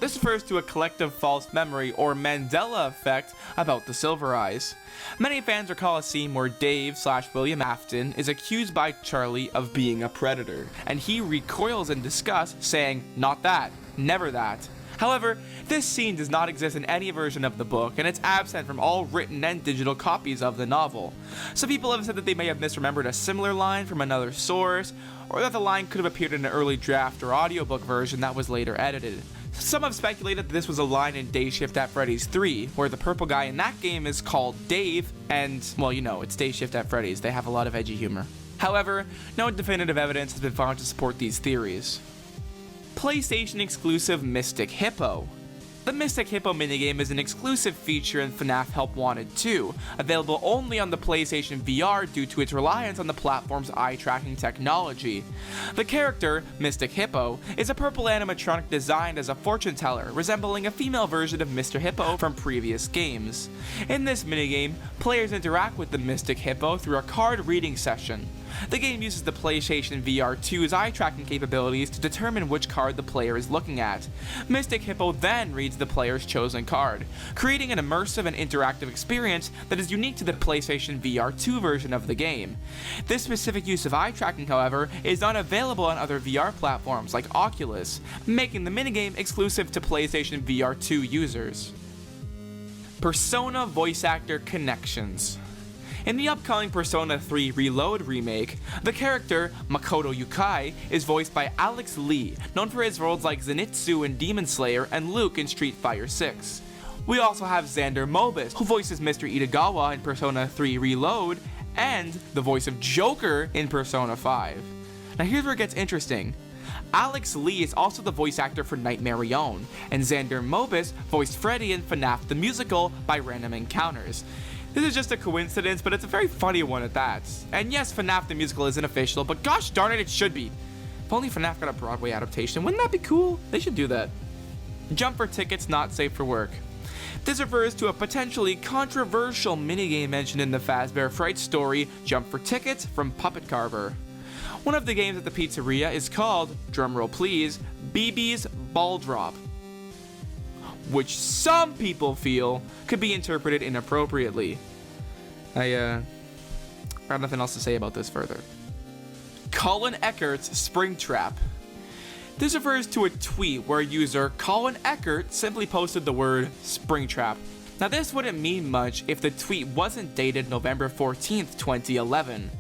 This refers to a collective false memory or Mandela effect about the Silver Eyes. Many fans recall a scene where Dave/William Afton is accused by Charlie of being a predator, and he recoils in disgust, saying, "Not that, never that." However, this scene does not exist in any version of the book, and it's absent from all written and digital copies of the novel. Some people have said that they may have misremembered a similar line from another source, or that the line could have appeared in an early draft or audiobook version that was later edited. Some have speculated that this was a line in Day Shift at Freddy's 3, where the purple guy in that game is called Dave, and, well, you know, it's Day Shift at Freddy's. They have a lot of edgy humor. However, no definitive evidence has been found to support these theories. PlayStation exclusive Mystic Hippo. The Mystic Hippo minigame is an exclusive feature in FNAF Help Wanted 2, available only on the PlayStation VR due to its reliance on the platform's eye-tracking technology. The character, Mystic Hippo, is a purple animatronic designed as a fortune teller, resembling a female version of Mr. Hippo from previous games. In this minigame, players interact with the Mystic Hippo through a card reading session. The game uses the PlayStation VR 2's eye-tracking capabilities to determine which card the player is looking at. Mystic Hippo then reads the player's chosen card, creating an immersive and interactive experience that is unique to the PlayStation VR 2 version of the game. This specific use of eye-tracking, however, is not available on other VR platforms like Oculus, making the minigame exclusive to PlayStation VR 2 users. Persona voice actor connections. In the upcoming Persona 3 Reload remake, the character, Makoto Yukai, is voiced by Alex Lee, known for his roles like Zenitsu in Demon Slayer and Luke in Street Fighter 6. We also have Xander Mobus, who voices Mr. Itagawa in Persona 3 Reload, and the voice of Joker in Persona 5. Now here's where it gets interesting. Alex Lee is also the voice actor for Nightmare Own, and Xander Mobus voiced Freddy in FNAF the Musical by Random Encounters. This is just a coincidence, but it's a very funny one at that. And yes, FNAF the Musical isn't official, but gosh darn it, it should be. If only FNAF got a Broadway adaptation, wouldn't that be cool? They should do that. Jump for tickets not safe for work. This refers to a potentially controversial minigame mentioned in the Fazbear Fright story, Jump for Tickets from Puppet Carver. One of the games at the pizzeria is called, drumroll please, BB's Ball Drop, which some people feel could be interpreted inappropriately. I have nothing else to say about this further. Colin Eckert's Springtrap. This refers to a tweet where user Colin Eckert simply posted the word Springtrap. Now this wouldn't mean much if the tweet wasn't dated November 14th, 2011.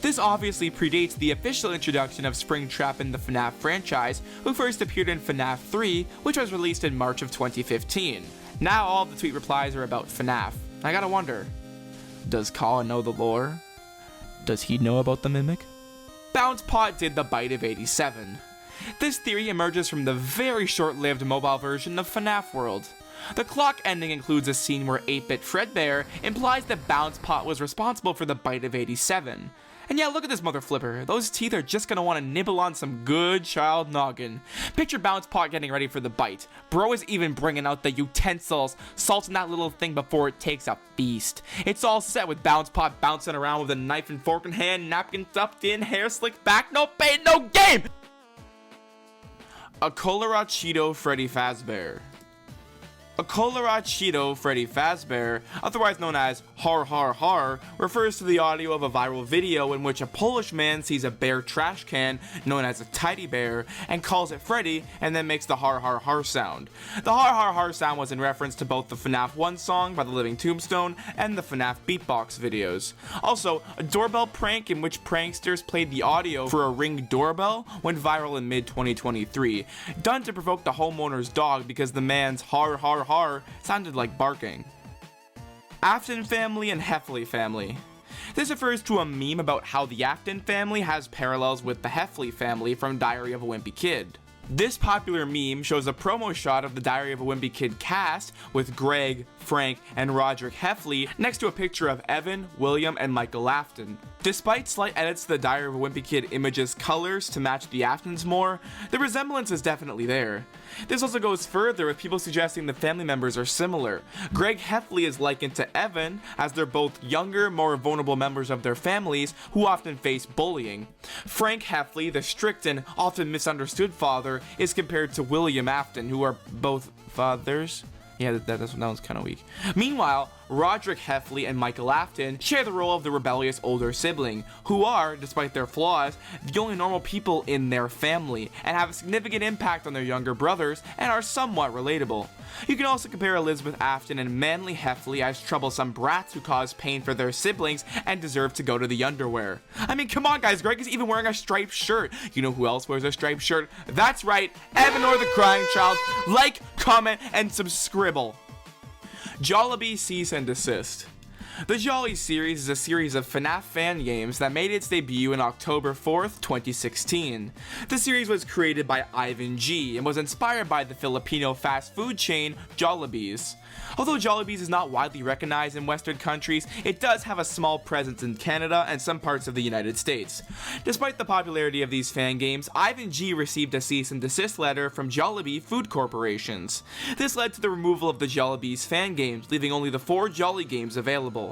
This obviously predates the official introduction of Springtrap in the FNAF franchise, who first appeared in FNAF 3, which was released in March of 2015. Now all of the tweet replies are about FNAF. I gotta wonder, does Colin know the lore? Does he know about the Mimic? BouncePot did the bite of 87. This theory emerges from the very short-lived mobile version of FNAF World. The clock ending includes a scene where 8-bit Fredbear implies that BouncePot was responsible for the bite of 87. And yeah, look at this mother flipper. Those teeth are just gonna want to nibble on some good child noggin. Picture BouncePot getting ready for the bite. Bro is even bringing out the utensils, salting that little thing before it takes a feast. It's all set with BouncePot bouncing around with a knife and fork in hand, napkin stuffed in, hair slicked back, no pain, no game! A Colorachito Freddy Fazbear. A Colorachito Freddy Fazbear, otherwise known as Har Har Har, refers to the audio of a viral video in which a Polish man sees a bear trash can known as a teddy bear and calls it Freddy and then makes the Har Har Har sound. The Har Har Har sound was in reference to both the FNAF 1 song by the Living Tombstone and the FNAF beatbox videos. Also, a doorbell prank in which pranksters played the audio for a Ring doorbell went viral in mid-2023, done to provoke the homeowner's dog because the man's Har Har Har sounded like barking. Afton family and Heffley family. This refers to a meme about how the Afton family has parallels with the Heffley family from Diary of a Wimpy Kid. This popular meme shows a promo shot of the Diary of a Wimpy Kid cast with Greg, Frank, and Roderick Heffley next to a picture of Evan, William, and Michael Afton. Despite slight edits to the Diary of a Wimpy Kid image's colors to match the Aftons more, the resemblance is definitely there. This also goes further with people suggesting the family members are similar. Greg Heffley is likened to Evan, as they're both younger, more vulnerable members of their families who often face bullying. Frank Heffley, the strict and often misunderstood father, is compared to William Afton, who are both fathers. Yeah, that was kind of weak. Meanwhile, Roderick Heffley and Michael Afton share the role of the rebellious older sibling, who are, despite their flaws, the only normal people in their family, and have a significant impact on their younger brothers, and are somewhat relatable. You can also compare Elizabeth Afton and Manly Heffley as troublesome brats who cause pain for their siblings and deserve to go to the underwear. I mean, come on guys, Greg is even wearing a striped shirt. You know who else wears a striped shirt? That's right, Evanor the Crying Child. Like, comment, and subscribe. Jollibee Cease and Desist. The Jolly series is a series of FNAF fan games that made its debut on October 4th, 2016. The series was created by Ivan G and was inspired by the Filipino fast food chain Jollibee's. Although Jollibee's is not widely recognized in Western countries, it does have a small presence in Canada and some parts of the United States. Despite the popularity of these fan games, Ivan G received a cease and desist letter from Jollibee Food Corporations. This led to the removal of the Jollibee's fan games, leaving only the 4 Jolly games available.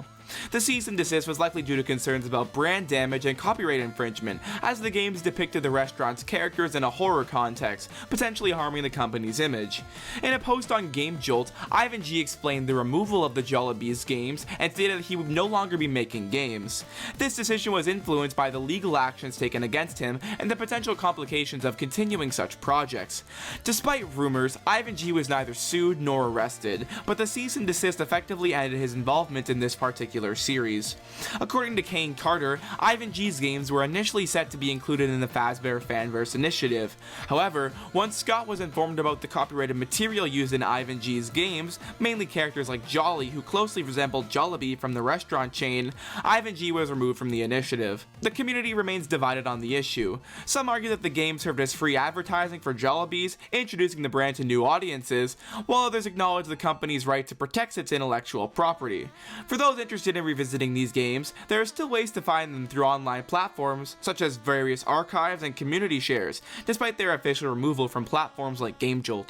The cease and desist was likely due to concerns about brand damage and copyright infringement, as the games depicted the restaurant's characters in a horror context, potentially harming the company's image. In a post on Game Jolt, Ivan G explained the removal of the Jollibee's games and stated that he would no longer be making games. This decision was influenced by the legal actions taken against him and the potential complications of continuing such projects. Despite rumors, Ivan G was neither sued nor arrested, but the cease and desist effectively ended his involvement in this particular series. According to Kane Carter, Ivan G's games were initially set to be included in the Fazbear Fanverse initiative. However, once Scott was informed about the copyrighted material used in Ivan G's games, mainly characters like Jolly who closely resembled Jollibee from the restaurant chain, Ivan G was removed from the initiative. The community remains divided on the issue. Some argue that the game served as free advertising for Jollibee's, introducing the brand to new audiences, while others acknowledge the company's right to protect its intellectual property. For those interested in revisiting these games, there are still ways to find them through online platforms, such as various archives and community shares, despite their official removal from platforms like GameJolt.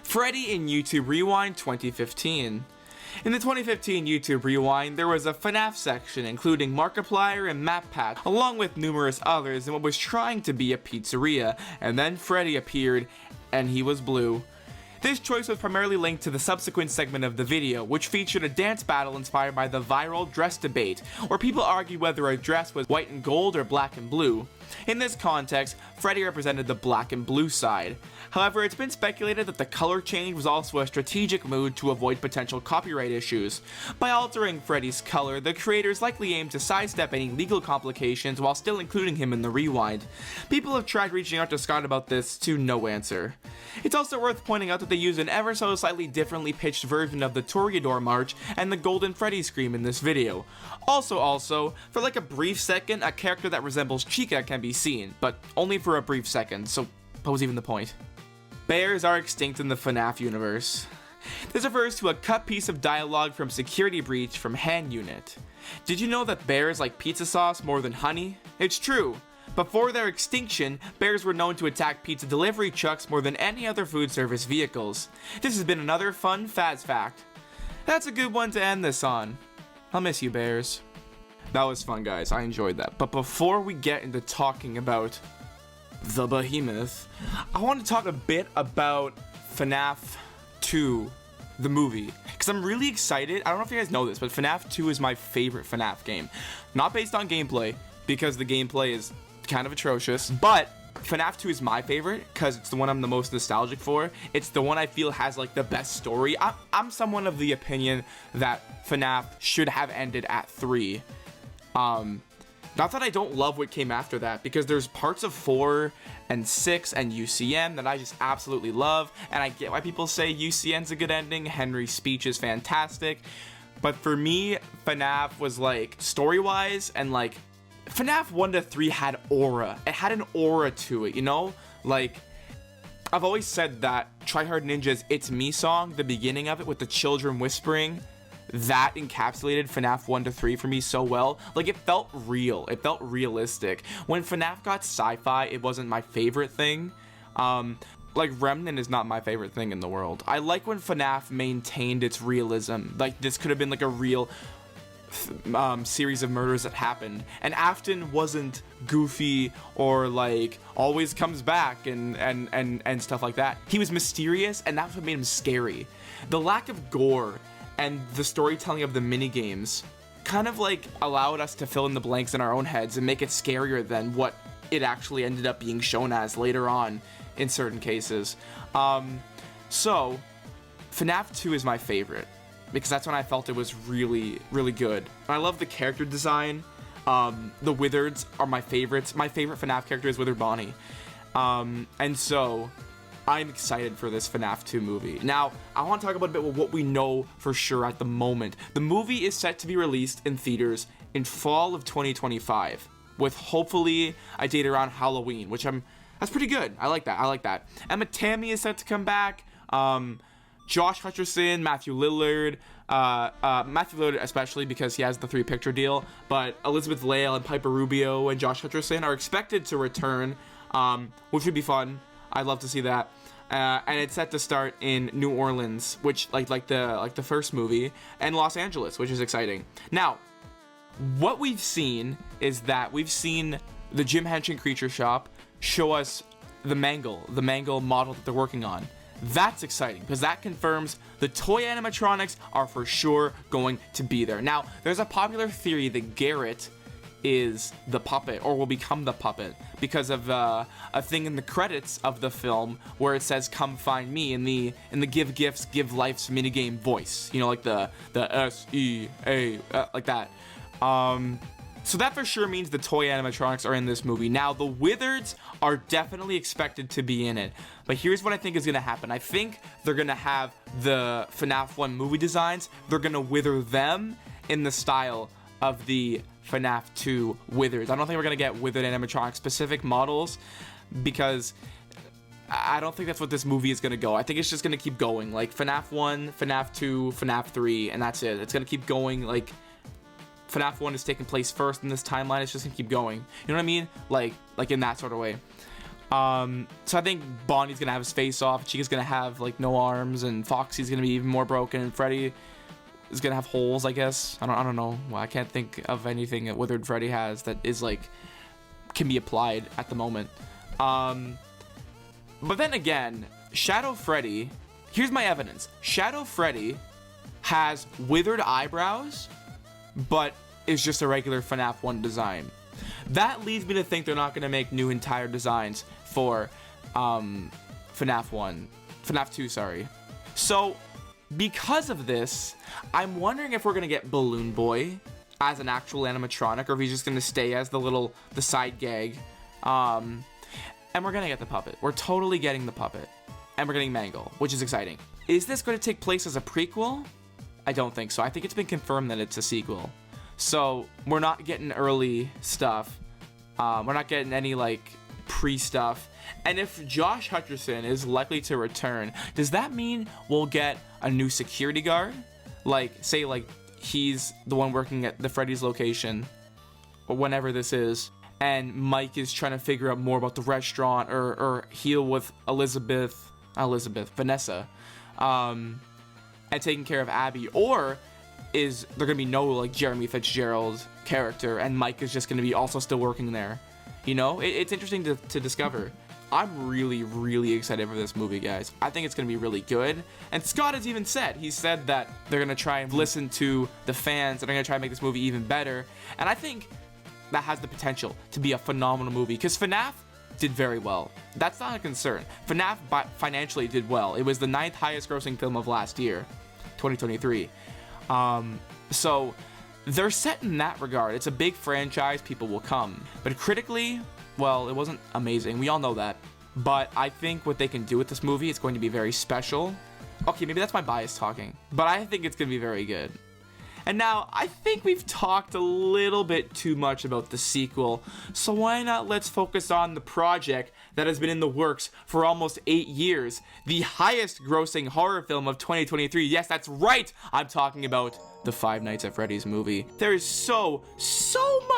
Freddy in YouTube Rewind 2015. In the 2015 YouTube Rewind, there was a FNAF section including Markiplier and MapPat, along with numerous others in what was trying to be a pizzeria, and then Freddy appeared, and he was blue. This choice was primarily linked to the subsequent segment of the video, which featured a dance battle inspired by the viral dress debate, where people argued whether a dress was white and gold or black and blue. In this context, Freddy represented the black and blue side. However, it's been speculated that the color change was also a strategic move to avoid potential copyright issues. By altering Freddy's color, the creators likely aimed to sidestep any legal complications while still including him in the rewind. People have tried reaching out to Scott about this, to no answer. It's also worth pointing out that they used an ever so slightly differently pitched version of the Toreador March and the Golden Freddy Scream in this video. Also, for like a brief second, a character that resembles Chica can be seen, but only for a brief second, so what was even the point? Bears are extinct in the FNAF universe. This refers to a cut piece of dialogue from Security Breach from Hand Unit. Did you know that bears like pizza sauce more than honey? It's true. Before their extinction, bears were known to attack pizza delivery trucks more than any other food service vehicles. This has been another fun Faz fact. That's a good one to end this on. I'll miss you, bears. That was fun, guys. I enjoyed that. But before we get into talking about the behemoth, I want to talk a bit about FNAF 2, the movie, because I'm really excited. I don't know if you guys know this, but FNAF 2 is my favorite FNAF game. Not based on gameplay, because the gameplay is kind of atrocious, but FNAF 2 is my favorite because it's the one I'm the most nostalgic for. It's the one I feel has like the best story. I'm someone of the opinion that FNAF should have ended at 3. Not that I don't love what came after that, because there's parts of 4 and 6 and UCN that I just absolutely love, and I get why people say UCN's a good ending. Henry's speech is fantastic, but for me, FNAF was like story-wise, and like FNAF 1 to 3 had aura. It had an aura to it, you know? Like, I've always said that Try Hard Ninja's It's Me song, the beginning of it with the children whispering, that encapsulated FNAF 1 to 3 for me so well. Like, it felt real. It felt realistic. When FNAF got sci-fi, it wasn't my favorite thing. Like, Remnant is not my favorite thing in the world. I like when FNAF maintained its realism. Like, this could have been like a real series of murders that happened, and Afton wasn't goofy or like always comes back and stuff like that. He was mysterious, and that's what made him scary. The lack of gore and the storytelling of the minigames kind of like allowed us to fill in the blanks in our own heads and make it scarier than what it actually ended up being shown as later on in certain cases. So FNAF 2 is my favorite, because that's when I felt it was really, really good. I love the character design. The Wizards are my favorites. My favorite FNAF character is Withered Bonnie. And so I'm excited for this FNAF 2 movie. Now, I want to talk about a bit of what we know for sure at the moment. The movie is set to be released in theaters in fall of 2025, with hopefully a date around Halloween, which that's pretty good. I like that. Emma Tammy is set to come back. Josh Hutcherson, Matthew Lillard especially because he has the 3-picture deal, but Elizabeth Lail and Piper Rubio and Josh Hutcherson are expected to return, which would be fun. I'd love to see that. And it's set to start in New Orleans, which like the first movie, and Los Angeles, which is exciting. Now, what we've seen is that we've seen the Jim Henson Creature Shop show us the Mangle model that they're working on. That's exciting, because that confirms the toy animatronics are for sure going to be there. Now, there's a popular theory that Garrett is the puppet, or will become the puppet, because of a thing in the credits of the film where it says "Come find me" in the Give Gifts, Give Life's minigame voice. You know, like the S-E-A, like that. So that for sure means the toy animatronics are in this movie. Now, the Wizards are definitely expected to be in it, but here's what I think is going to happen. I think they're going to have the FNAF 1 movie designs. They're going to wither them in the style of the FNAF 2 Wizards. I don't think we're going to get withered animatronic specific models, because I don't think that's what this movie is going to go. I think it's just going to keep going. Like FNAF 1, FNAF 2, FNAF 3, and that's it. It's going to keep going. Like, FNAF 1 is taking place first in this timeline. It's just gonna keep going. You know what I mean? Like in that sort of way. So I think Bonnie's gonna have his face off. Chica's gonna have like no arms, and Foxy's gonna be even more broken, and Freddy is gonna have holes, I guess. I don't know. Well, I can't think of anything that Withered Freddy has that is like can be applied at the moment. But then again, Shadow Freddy Here's my evidence. Shadow Freddy has withered eyebrows, but is just a regular FNAF 1 design. That leads me to think they're not going to make new entire designs for FNAF 2, sorry. So, because of this, I'm wondering if we're going to get Balloon Boy as an actual animatronic, or if he's just going to stay as the side gag. And we're going to get the puppet. We're totally getting the puppet. And we're getting Mangle, which is exciting. Is this going to take place as a prequel? I don't think so. I think it's been confirmed that it's a sequel. So, we're not getting early stuff. We're not getting any, pre-stuff. And if Josh Hutcherson is likely to return, does that mean we'll get a new security guard? Say he's the one working at the Freddy's location, or whenever this is, and Mike is trying to figure out more about the restaurant, or heal with Vanessa, and taking care of Abby, or is there gonna be no Jeremy Fitzgerald character, and Mike is just gonna be also still working there? You know, it's interesting to discover. I'm really, really excited for this movie, guys. I think it's going to be really good. And Scott has even said, that they're going to try and listen to the fans, and they're going to try and make this movie even better. And I think that has the potential to be a phenomenal movie, because FNAF did very well. That's not a concern. FNAF financially did well. It was the 9th highest grossing film of last year, 2023. So they're set in that regard. It's a big franchise, people will come. But critically, well, it wasn't amazing. We all know that. But I think what they can do with this movie is going to be very special. Okay, maybe that's my bias talking. But I think it's going to be very good. And now, I think we've talked a little bit too much about the sequel, so why not let's focus on the project that has been in the works for almost 8 years, the highest grossing horror film of 2023. Yes, that's right, I'm talking about the Five Nights at Freddy's movie. There is so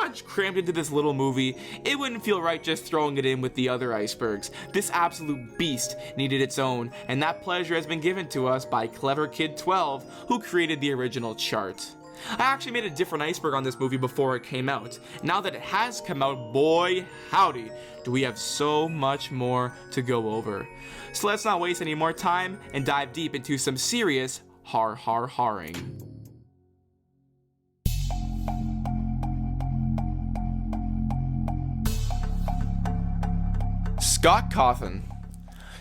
much crammed into this little movie, it wouldn't feel right just throwing it in with the other icebergs. This absolute beast needed its own, and that pleasure has been given to us by Clever Kid 12, who created the original chart. I actually made a different iceberg on this movie before it came out. Now that it has come out, boy howdy, do we have so much more to go over. So let's not waste any more time and dive deep into some serious horroring. Scott Cawthon.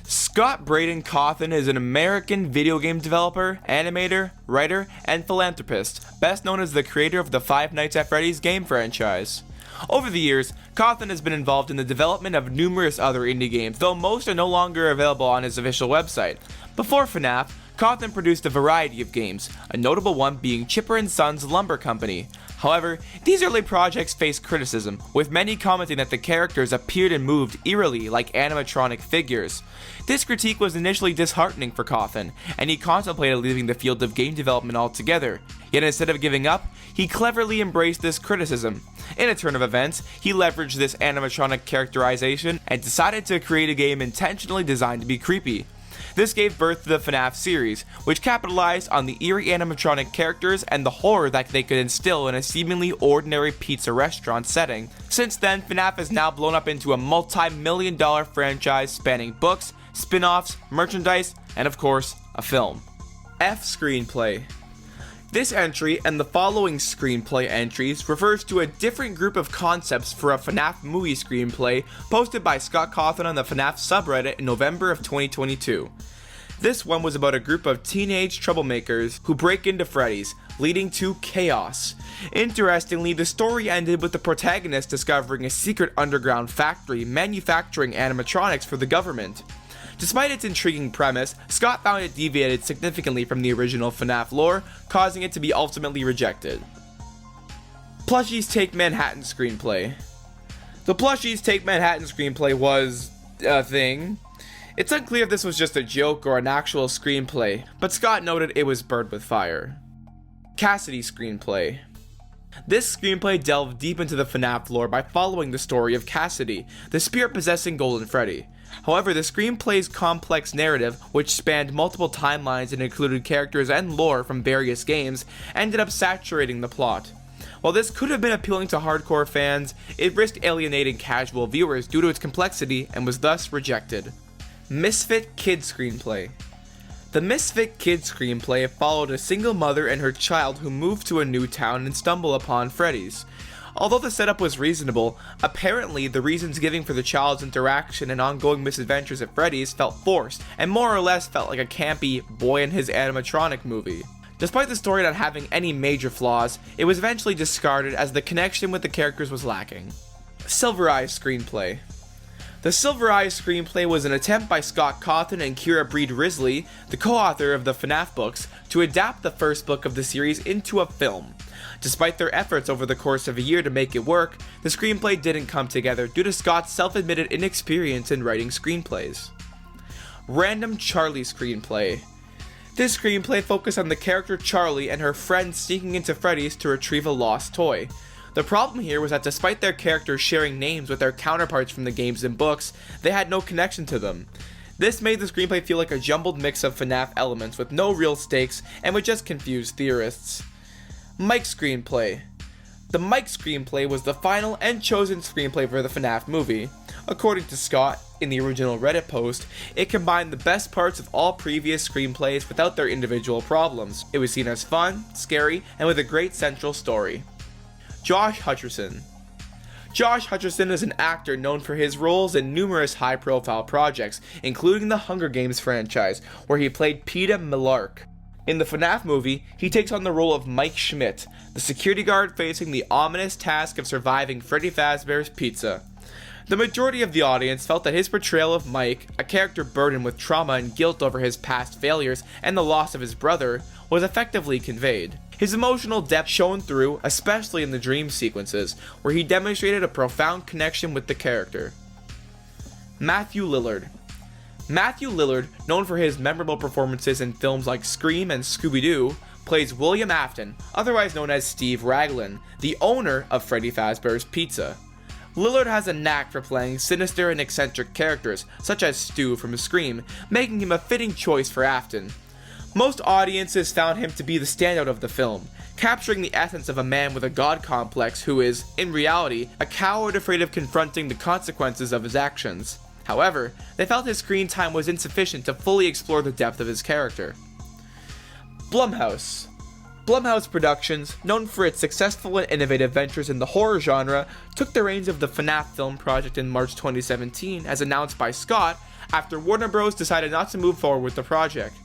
Scott Braden Cawthon is an American video game developer, animator, writer, and philanthropist, best known as the creator of the Five Nights at Freddy's game franchise. Over the years, Cawthon has been involved in the development of numerous other indie games, though most are no longer available on his official website. Before FNAF, Cawthon produced a variety of games, a notable one being Chipper & Sons Lumber Company. However, these early projects faced criticism, with many commenting that the characters appeared and moved eerily like animatronic figures. This critique was initially disheartening for Cawthon, and he contemplated leaving the field of game development altogether. Yet instead of giving up, he cleverly embraced this criticism. In a turn of events, he leveraged this animatronic characterization and decided to create a game intentionally designed to be creepy. This gave birth to the FNAF series, which capitalized on the eerie animatronic characters and the horror that they could instill in a seemingly ordinary pizza restaurant setting. Since then, FNAF has now blown up into a multi-million-dollar franchise spanning books, spin-offs, merchandise, and of course, a film. F Screenplay. This entry and the following screenplay entries refers to a different group of concepts for a FNAF movie screenplay posted by Scott Cawthon on the FNAF subreddit in November of 2022. This one was about a group of teenage troublemakers who break into Freddy's, leading to chaos. Interestingly, the story ended with the protagonist discovering a secret underground factory manufacturing animatronics for the government. Despite its intriguing premise, Scott found it deviated significantly from the original FNAF lore, causing it to be ultimately rejected. Plushies Take Manhattan screenplay. The Plushies Take Manhattan screenplay was a thing. It's unclear if this was just a joke or an actual screenplay, but Scott noted it was burned with fire. Cassidy screenplay. This screenplay delved deep into the FNAF lore by following the story of Cassidy, the spirit-possessing Golden Freddy. However, the screenplay's complex narrative, which spanned multiple timelines and included characters and lore from various games, ended up saturating the plot. While this could have been appealing to hardcore fans, it risked alienating casual viewers due to its complexity and was thus rejected. Misfit Kid screenplay. The Misfit Kid screenplay followed a single mother and her child who moved to a new town and stumble upon Freddy's. Although the setup was reasonable, apparently the reasons given for the child's interaction and ongoing misadventures at Freddy's felt forced, and more or less felt like a campy boy and his animatronic movie. Despite the story not having any major flaws, it was eventually discarded as the connection with the characters was lacking. Silver Eyes screenplay. The Silver Eyes screenplay was an attempt by Scott Cawthon and Kira Breed Risley, the co-author of the FNAF books, to adapt the first book of the series into a film. Despite their efforts over the course of a year to make it work, the screenplay didn't come together due to Scott's self-admitted inexperience in writing screenplays. Random Charlie screenplay. This screenplay focused on the character Charlie and her friends sneaking into Freddy's to retrieve a lost toy. The problem here was that despite their characters sharing names with their counterparts from the games and books, they had no connection to them. This made the screenplay feel like a jumbled mix of FNAF elements with no real stakes and would just confuse theorists. Mike screenplay. The Mike screenplay was the final and chosen screenplay for the FNAF movie. According to Scott, in the original Reddit post, it combined the best parts of all previous screenplays without their individual problems. It was seen as fun, scary, and with a great central story. Josh Hutcherson. Josh Hutcherson is an actor known for his roles in numerous high-profile projects, including the Hunger Games franchise, where he played Peeta Mellark. In the FNAF movie, he takes on the role of Mike Schmidt, the security guard facing the ominous task of surviving Freddy Fazbear's Pizza. The majority of the audience felt that his portrayal of Mike, a character burdened with trauma and guilt over his past failures and the loss of his brother, was effectively conveyed. His emotional depth shone through, especially in the dream sequences, where he demonstrated a profound connection with the character. Matthew Lillard. Matthew Lillard, known for his memorable performances in films like Scream and Scooby-Doo, plays William Afton, otherwise known as Steve Raglan, the owner of Freddy Fazbear's Pizza. Lillard has a knack for playing sinister and eccentric characters, such as Stu from Scream, making him a fitting choice for Afton. Most audiences found him to be the standout of the film, capturing the essence of a man with a god complex who is, in reality, a coward afraid of confronting the consequences of his actions. However, they felt his screen time was insufficient to fully explore the depth of his character. Blumhouse. Blumhouse Productions, known for its successful and innovative ventures in the horror genre, took the reins of the FNAF film project in March 2017, as announced by Scott, after Warner Bros. Decided not to move forward with the project.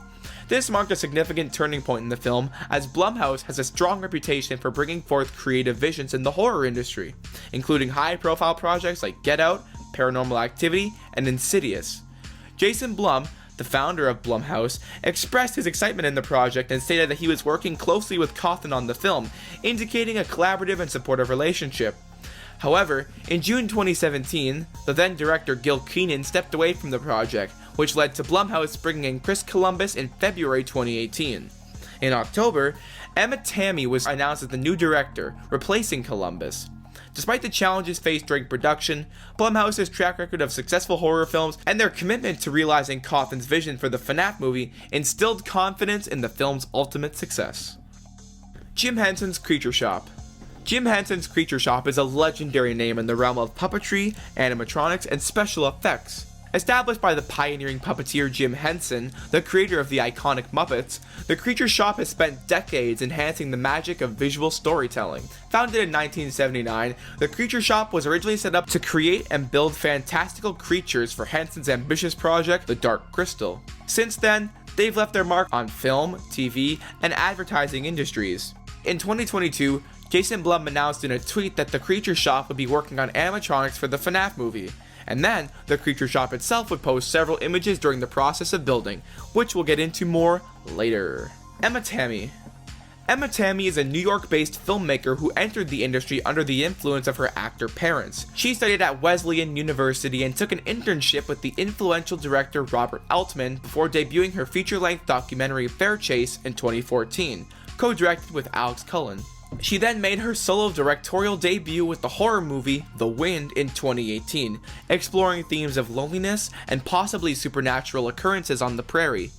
This marked a significant turning point in the film, as Blumhouse has a strong reputation for bringing forth creative visions in the horror industry, including high-profile projects like Get Out, Paranormal Activity, and Insidious. Jason Blum, the founder of Blumhouse, expressed his excitement in the project and stated that he was working closely with Cawthon on the film, indicating a collaborative and supportive relationship. However, in June 2017, the then director Gil Keenan stepped away from the project, which led to Blumhouse bringing in Chris Columbus in February 2018. In October, Emma Tammy was announced as the new director, replacing Columbus. Despite the challenges faced during production, Blumhouse's track record of successful horror films and their commitment to realizing Cawthon's vision for the FNAF movie instilled confidence in the film's ultimate success. Jim Henson's Creature Shop. Jim Henson's Creature Shop is a legendary name in the realm of puppetry, animatronics, and special effects. Established by the pioneering puppeteer Jim Henson, the creator of the iconic Muppets, the Creature Shop has spent decades enhancing the magic of visual storytelling. Founded in 1979, the Creature Shop was originally set up to create and build fantastical creatures for Henson's ambitious project, The Dark Crystal. Since then, they've left their mark on film, TV, and advertising industries. In 2022, Jason Blum announced in a tweet that the Creature Shop would be working on animatronics for the FNAF movie. And then, the Creature Shop itself would post several images during the process of building, which we'll get into more later. Emma Tammy. Emma Tammy is a New York-based filmmaker who entered the industry under the influence of her actor parents. She studied at Wesleyan University and took an internship with the influential director Robert Altman before debuting her feature-length documentary Fair Chase in 2014, co-directed with Alex Cullen. She then made her solo directorial debut with the horror movie The Wind in 2018, exploring themes of loneliness and possibly supernatural occurrences on the prairie.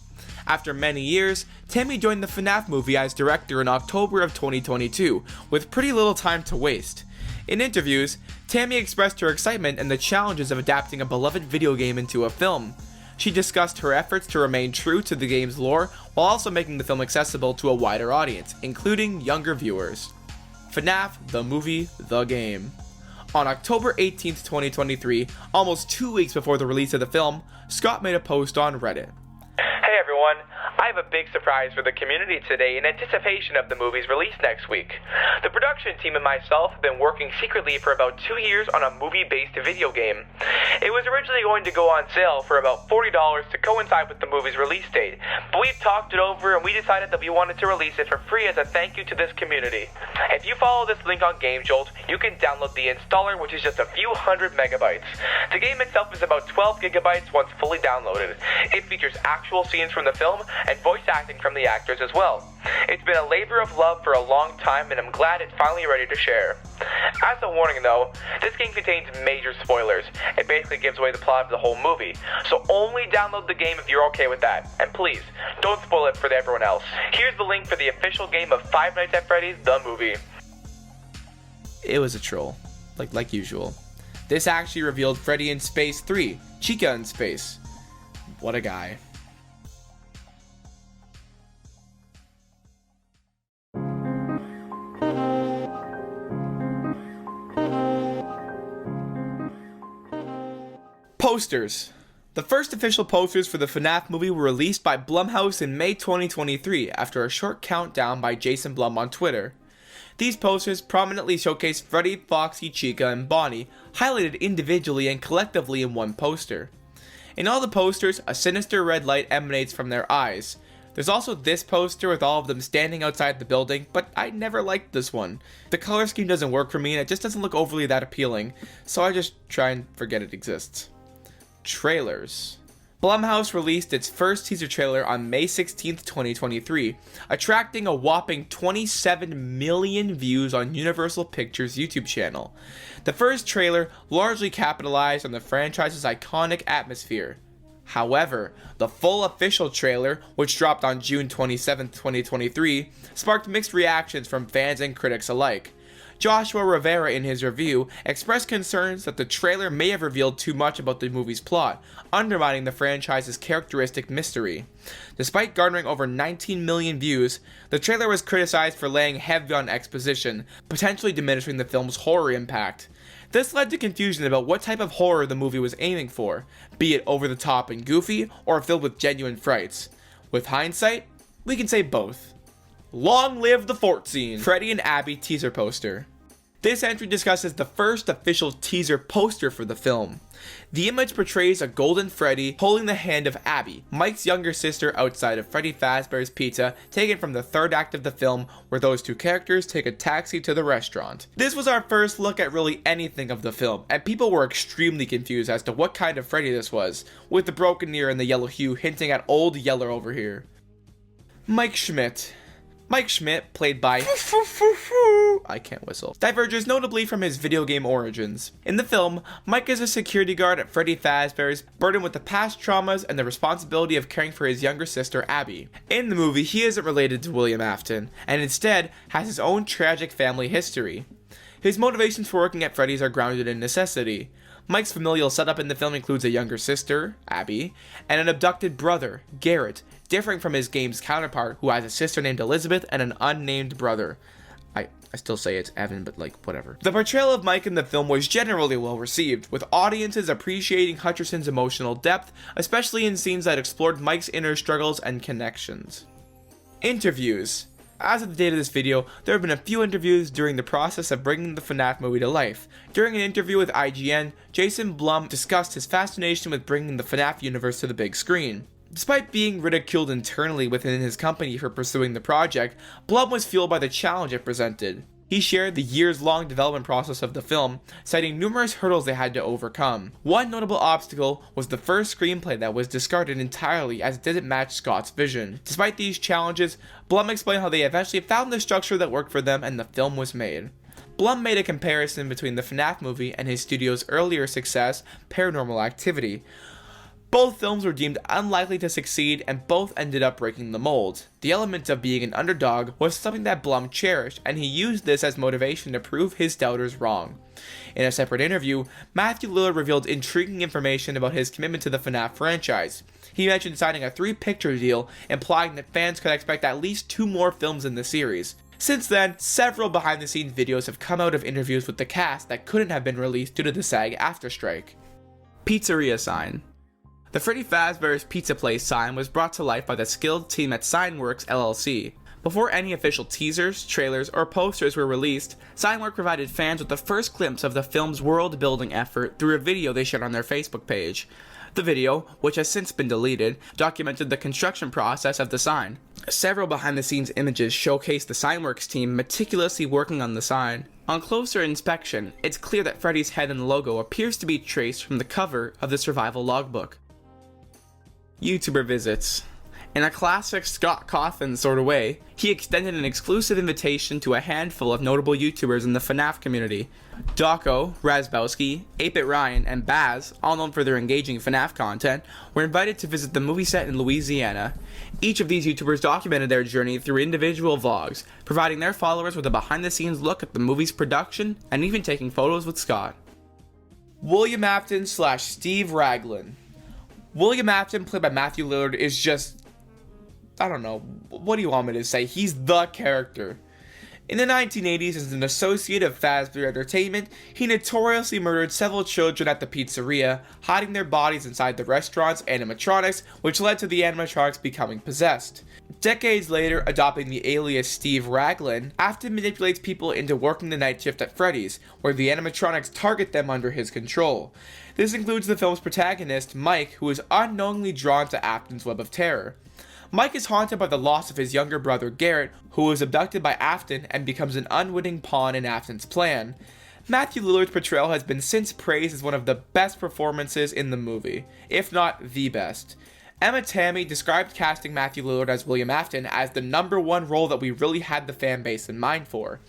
After many years, Tammy joined the FNAF movie as director in October of 2022, with pretty little time to waste. In interviews, Tammy expressed her excitement and the challenges of adapting a beloved video game into a film. She discussed her efforts to remain true to the game's lore while also making the film accessible to a wider audience, including younger viewers. FNAF, the movie, the game. On October 18th, 2023, almost 2 weeks before the release of the film, Scott made a post on Reddit. Hey everyone, I have a big surprise for the community today in anticipation of the movie's release next week. The production team and myself have been working secretly for about 2 years on a movie-based video game. It was originally going to go on sale for about $40 to coincide with the movie's release date, but we've talked it over and we decided that we wanted to release it for free as a thank you to this community. If you follow this link on GameJolt, you can download the installer, which is just a few hundred megabytes. The game itself is about 12 gigabytes once fully downloaded. It features actual scenes from the film and voice acting from the actors as well. It's been a labor of love for a long time and I'm glad it's finally ready to share. As a warning though, this game contains major spoilers. It basically gives away the plot of the whole movie, so only download the game if you're okay with that. And please, don't spoil it for everyone else. Here's the link for the official game of Five Nights at Freddy's, the movie. It was a troll, like usual. This actually revealed Freddy in Space 3, Chica in Space. What a guy. Posters. The first official posters for the FNAF movie were released by Blumhouse in May 2023 after a short countdown by Jason Blum on Twitter. These posters prominently showcase Freddy, Foxy, Chica, and Bonnie, highlighted individually and collectively in one poster. In all the posters, a sinister red light emanates from their eyes. There's also this poster with all of them standing outside the building, but I never liked this one. The color scheme doesn't work for me and it just doesn't look overly that appealing, so I just try and forget it exists. Trailers. Blumhouse released its first teaser trailer on May 16th, 2023, attracting a whopping 27 million views on Universal Pictures' YouTube channel. The first trailer largely capitalized on the franchise's iconic atmosphere. However, the full official trailer, which dropped on June 27th, 2023, sparked mixed reactions from fans and critics alike. Joshua Rivera, in his review, expressed concerns that the trailer may have revealed too much about the movie's plot, undermining the franchise's characteristic mystery. Despite garnering over 19 million views, the trailer was criticized for laying heavy on exposition, potentially diminishing the film's horror impact. This led to confusion about what type of horror the movie was aiming for, be it over the top and goofy, or filled with genuine frights. With hindsight, we can say both. Long live the fort scene! Freddy and Abby teaser poster. This entry discusses the first official teaser poster for the film. The image portrays a golden Freddy holding the hand of Abby, Mike's younger sister, outside of Freddy Fazbear's Pizza, taken from the third act of the film, where those two characters take a taxi to the restaurant. This was our first look at really anything of the film, and people were extremely confused as to what kind of Freddy this was, with the broken ear and the yellow hue hinting at old Yeller over here. Mike Schmidt. Mike Schmidt, played by I can't whistle, diverges notably from his video game origins. In the film, Mike is a security guard at Freddy Fazbear's, burdened with the past traumas and the responsibility of caring for his younger sister Abby. In the movie, he isn't related to William Afton, and instead has his own tragic family history. His motivations for working at Freddy's are grounded in necessity. Mike's familial setup in the film includes a younger sister, Abby, and an abducted brother, Garrett, differing from his game's counterpart, who has a sister named Elizabeth and an unnamed brother. I still say it's Evan, but whatever. The portrayal of Mike in the film was generally well received, with audiences appreciating Hutcherson's emotional depth, especially in scenes that explored Mike's inner struggles and connections. Interviews. As of the date of this video, there have been a few interviews during the process of bringing the FNAF movie to life. During an interview with IGN, Jason Blum discussed his fascination with bringing the FNAF universe to the big screen. Despite being ridiculed internally within his company for pursuing the project, Blum was fueled by the challenge it presented. He shared the years-long development process of the film, citing numerous hurdles they had to overcome. One notable obstacle was the first screenplay that was discarded entirely as it didn't match Scott's vision. Despite these challenges, Blum explained how they eventually found the structure that worked for them and the film was made. Blum made a comparison between the FNAF movie and his studio's earlier success, Paranormal Activity. Both films were deemed unlikely to succeed and both ended up breaking the mold. The element of being an underdog was something that Blum cherished, and he used this as motivation to prove his doubters wrong. In a separate interview, Matthew Lillard revealed intriguing information about his commitment to the FNAF franchise. He mentioned signing a 3-picture deal, implying that fans could expect at least 2 more films in the series. Since then, several behind-the-scenes videos have come out of interviews with the cast that couldn't have been released due to the SAG-AFTRA strike. Pizzeria sign. The Freddy Fazbear's Pizza Place sign was brought to life by the skilled team at Signworks LLC. Before any official teasers, trailers, or posters were released, Signworks provided fans with the first glimpse of the film's world-building effort through a video they shared on their Facebook page. The video, which has since been deleted, documented the construction process of the sign. Several behind-the-scenes images showcase the Signworks team meticulously working on the sign. On closer inspection, it's clear that Freddy's head and logo appears to be traced from the cover of the survival logbook. YouTuber visits. In a classic Scott Cawthon sort of way, he extended an exclusive invitation to a handful of notable YouTubers in the FNAF community. Dawko, Razbowski, 8-Bit Ryan, and Baz, all known for their engaging FNAF content, were invited to visit the movie set in Louisiana. Each of these YouTubers documented their journey through individual vlogs, providing their followers with a behind-the-scenes look at the movie's production, and even taking photos with Scott. William Afton / Steve Raglan. William Afton, played by Matthew Lillard, is just, I don't know, what do you want me to say? He's the character. In the 1980s, as an associate of Fazbear Entertainment, he notoriously murdered several children at the pizzeria, hiding their bodies inside the restaurant's animatronics, which led to the animatronics becoming possessed. Decades later, adopting the alias Steve Raglan, Afton manipulates people into working the night shift at Freddy's, where the animatronics target them under his control. This includes the film's protagonist, Mike, who is unknowingly drawn to Afton's web of terror. Mike is haunted by the loss of his younger brother Garrett, who was abducted by Afton and becomes an unwitting pawn in Afton's plan. Matthew Lillard's portrayal has been since praised as one of the best performances in the movie, if not the best. Emma Tammy described casting Matthew Lillard as William Afton as the #1 role that we really had the fan base in mind for.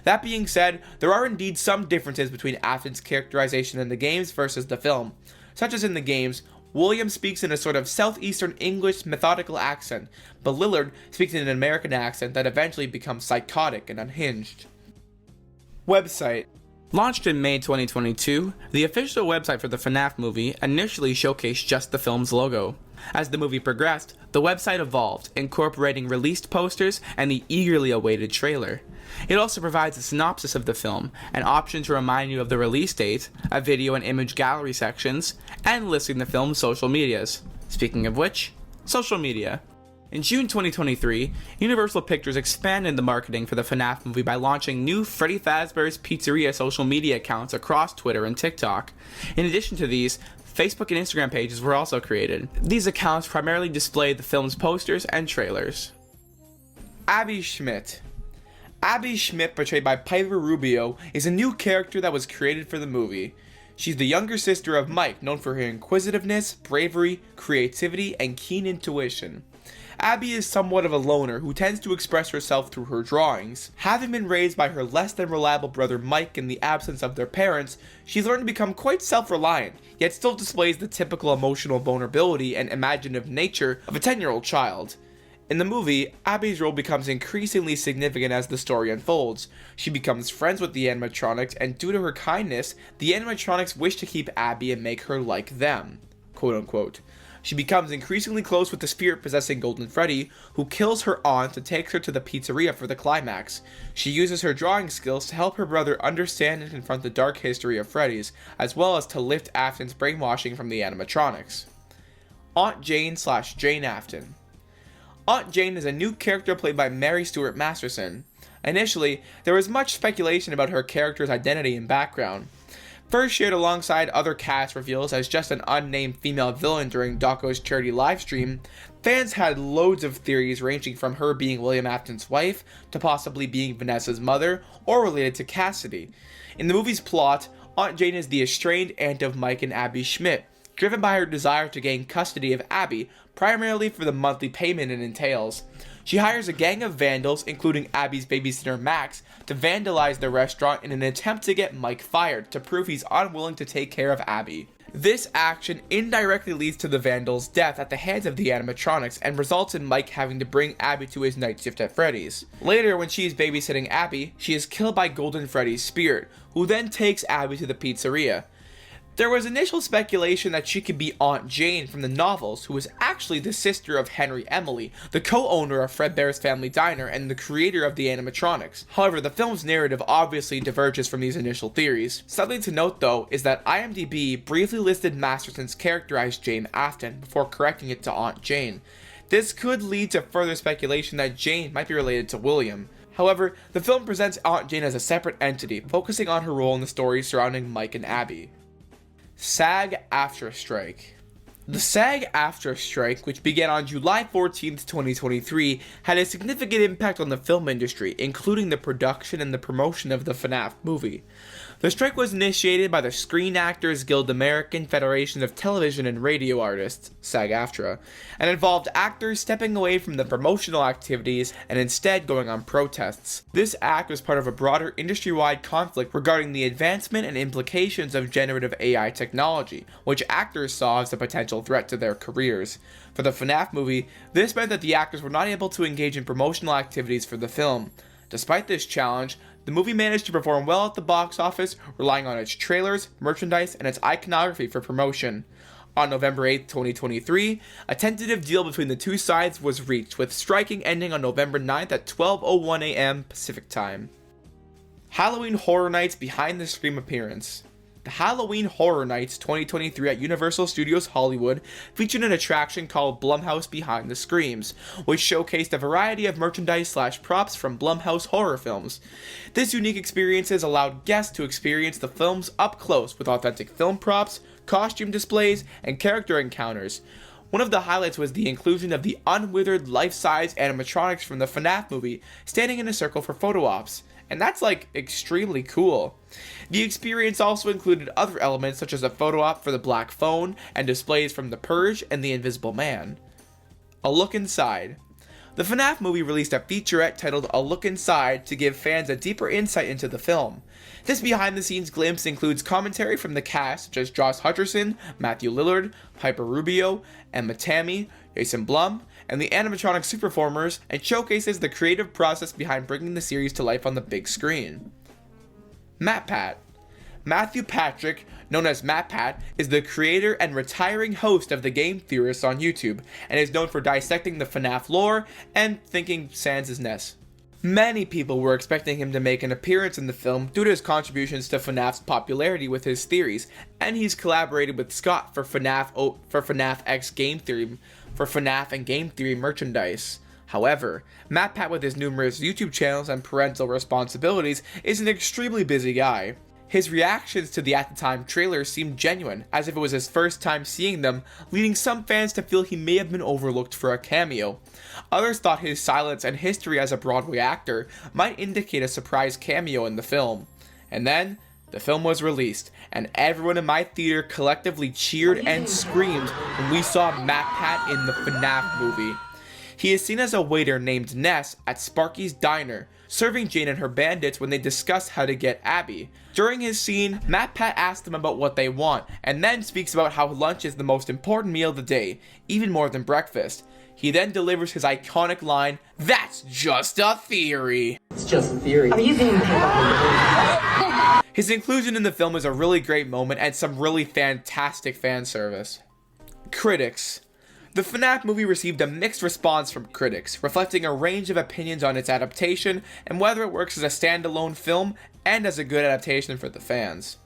That being said, there are indeed some differences between Afton's characterization in the games versus the film, such as in the games, William speaks in a sort of southeastern English methodical accent, but Lillard speaks in an American accent that eventually becomes psychotic and unhinged. Website. Launched in May 2022, the official website for the FNAF movie initially showcased just the film's logo. As the movie progressed, the website evolved, incorporating released posters and the eagerly awaited trailer. It also provides a synopsis of the film, an option to remind you of the release date, a video and image gallery sections, and listing the film's social medias. Speaking of which, social media. In June 2023, Universal Pictures expanded the marketing for the FNAF movie by launching new Freddy Fazbear's Pizzeria social media accounts across Twitter and TikTok. In addition to these, Facebook and Instagram pages were also created. These accounts primarily display the film's posters and trailers. Abby Schmidt. Abby Schmidt, portrayed by Piper Rubio, is a new character that was created for the movie. She's the younger sister of Mike, known for her inquisitiveness, bravery, creativity, and keen intuition. Abby is somewhat of a loner who tends to express herself through her drawings. Having been raised by her less than reliable brother Mike in the absence of their parents, she's learned to become quite self-reliant, yet still displays the typical emotional vulnerability and imaginative nature of a 10-year-old child. In the movie, Abby's role becomes increasingly significant as the story unfolds. She becomes friends with the animatronics, and due to her kindness, the animatronics wish to keep Abby and make her like them, quote-unquote. She becomes increasingly close with the spirit-possessing Golden Freddy, who kills her aunt and takes her to the pizzeria for the climax. She uses her drawing skills to help her brother understand and confront the dark history of Freddy's, as well as to lift Afton's brainwashing from the animatronics. Aunt Jane / Jane Afton. Aunt Jane is a new character played by Mary Stuart Masterson. Initially, there was much speculation about her character's identity and background. First shared alongside other cast reveals as just an unnamed female villain during Dawko's charity livestream, fans had loads of theories ranging from her being William Afton's wife, to possibly being Vanessa's mother, or related to Cassidy. In the movie's plot, Aunt Jane is the estranged aunt of Mike and Abby Schmidt, driven by her desire to gain custody of Abby, primarily for the monthly payment it entails. She hires a gang of vandals, including Abby's babysitter Max, to vandalize the restaurant in an attempt to get Mike fired, to prove he's unwilling to take care of Abby. This action indirectly leads to the Vandal's death at the hands of the animatronics and results in Mike having to bring Abby to his night shift at Freddy's. Later, when she is babysitting Abby, she is killed by Golden Freddy's spirit, who then takes Abby to the pizzeria. There was initial speculation that she could be Aunt Jane from the novels, who was actually the sister of Henry Emily, the co-owner of Fredbear's Family Diner and the creator of the animatronics. However, the film's narrative obviously diverges from these initial theories. Something to note though is that IMDb briefly listed Masterson's character as Jane Afton before correcting it to Aunt Jane. This could lead to further speculation that Jane might be related to William. However, the film presents Aunt Jane as a separate entity, focusing on her role in the story surrounding Mike and Abby. SAG-AFTRA strike. The SAG-AFTRA strike, which began on July 14, 2023, had a significant impact on the film industry, including the production and the promotion of the FNAF movie. The strike was initiated by the Screen Actors Guild American Federation of Television and Radio Artists, SAG-AFTRA, and involved actors stepping away from the promotional activities and instead going on protests. This act was part of a broader industry-wide conflict regarding the advancement and implications of generative AI technology, which actors saw as a potential threat to their careers. For the FNAF movie, this meant that the actors were not able to engage in promotional activities for the film. Despite this challenge, the movie managed to perform well at the box office, relying on its trailers, merchandise, and its iconography for promotion. On November 8, 2023, a tentative deal between the two sides was reached, with striking ending on November 9th at 12:01 a.m. Pacific Time. Halloween Horror Nights Behind the Scream appearance. The Halloween Horror Nights 2023 at Universal Studios Hollywood featured an attraction called Blumhouse Behind the Screams, which showcased a variety of merchandise/props from Blumhouse horror films. This unique experiences allowed guests to experience the films up close with authentic film props, costume displays, and character encounters. One of the highlights was the inclusion of the unwithered life-size animatronics from the FNAF movie standing in a circle for photo ops. And that's like extremely cool. The experience also included other elements such as a photo op for the Black Phone and displays from The Purge and The Invisible Man. A look inside. The FNAF movie released a featurette titled A Look Inside to give fans a deeper insight into the film. This behind-the-scenes glimpse includes commentary from the cast such as Josh Hutcherson, Matthew Lillard, Piper Rubio, Emma Tammy, Jason Blum, and the animatronic superformers, and showcases the creative process behind bringing the series to life on the big screen. MatPat. Matthew Patrick, known as MatPat, is the creator and retiring host of The Game Theorists on YouTube, and is known for dissecting the FNAF lore and thinking Sans' Ness. Many people were expecting him to make an appearance in the film due to his contributions to FNAF's popularity with his theories, and he's collaborated with Scott for FNAF X Game Theory, for FNAF and Game Theory merchandise. However, MatPat, with his numerous YouTube channels and parental responsibilities, is an extremely busy guy. His reactions to the at the time trailers seemed genuine, as if it was his first time seeing them, leading some fans to feel he may have been overlooked for a cameo. Others thought his silence and history as a Broadway actor might indicate a surprise cameo in the film. And then, the film was released, and everyone in my theater collectively cheered and screamed when we saw MatPat in the FNAF movie. He is seen as a waiter named Ness at Sparky's Diner, serving Jane and her bandits when they discuss how to get Abby. During his scene, MatPat asks them about what they want, and then speaks about how lunch is the most important meal of the day, even more than breakfast. He then delivers his iconic line, "That's just a theory." It's just a theory. Are you being His inclusion in the film is a really great moment and some really fantastic fan service. Critics. The FNAF movie received a mixed response from critics, reflecting a range of opinions on its adaptation and whether it works as a standalone film and as a good adaptation for the fans.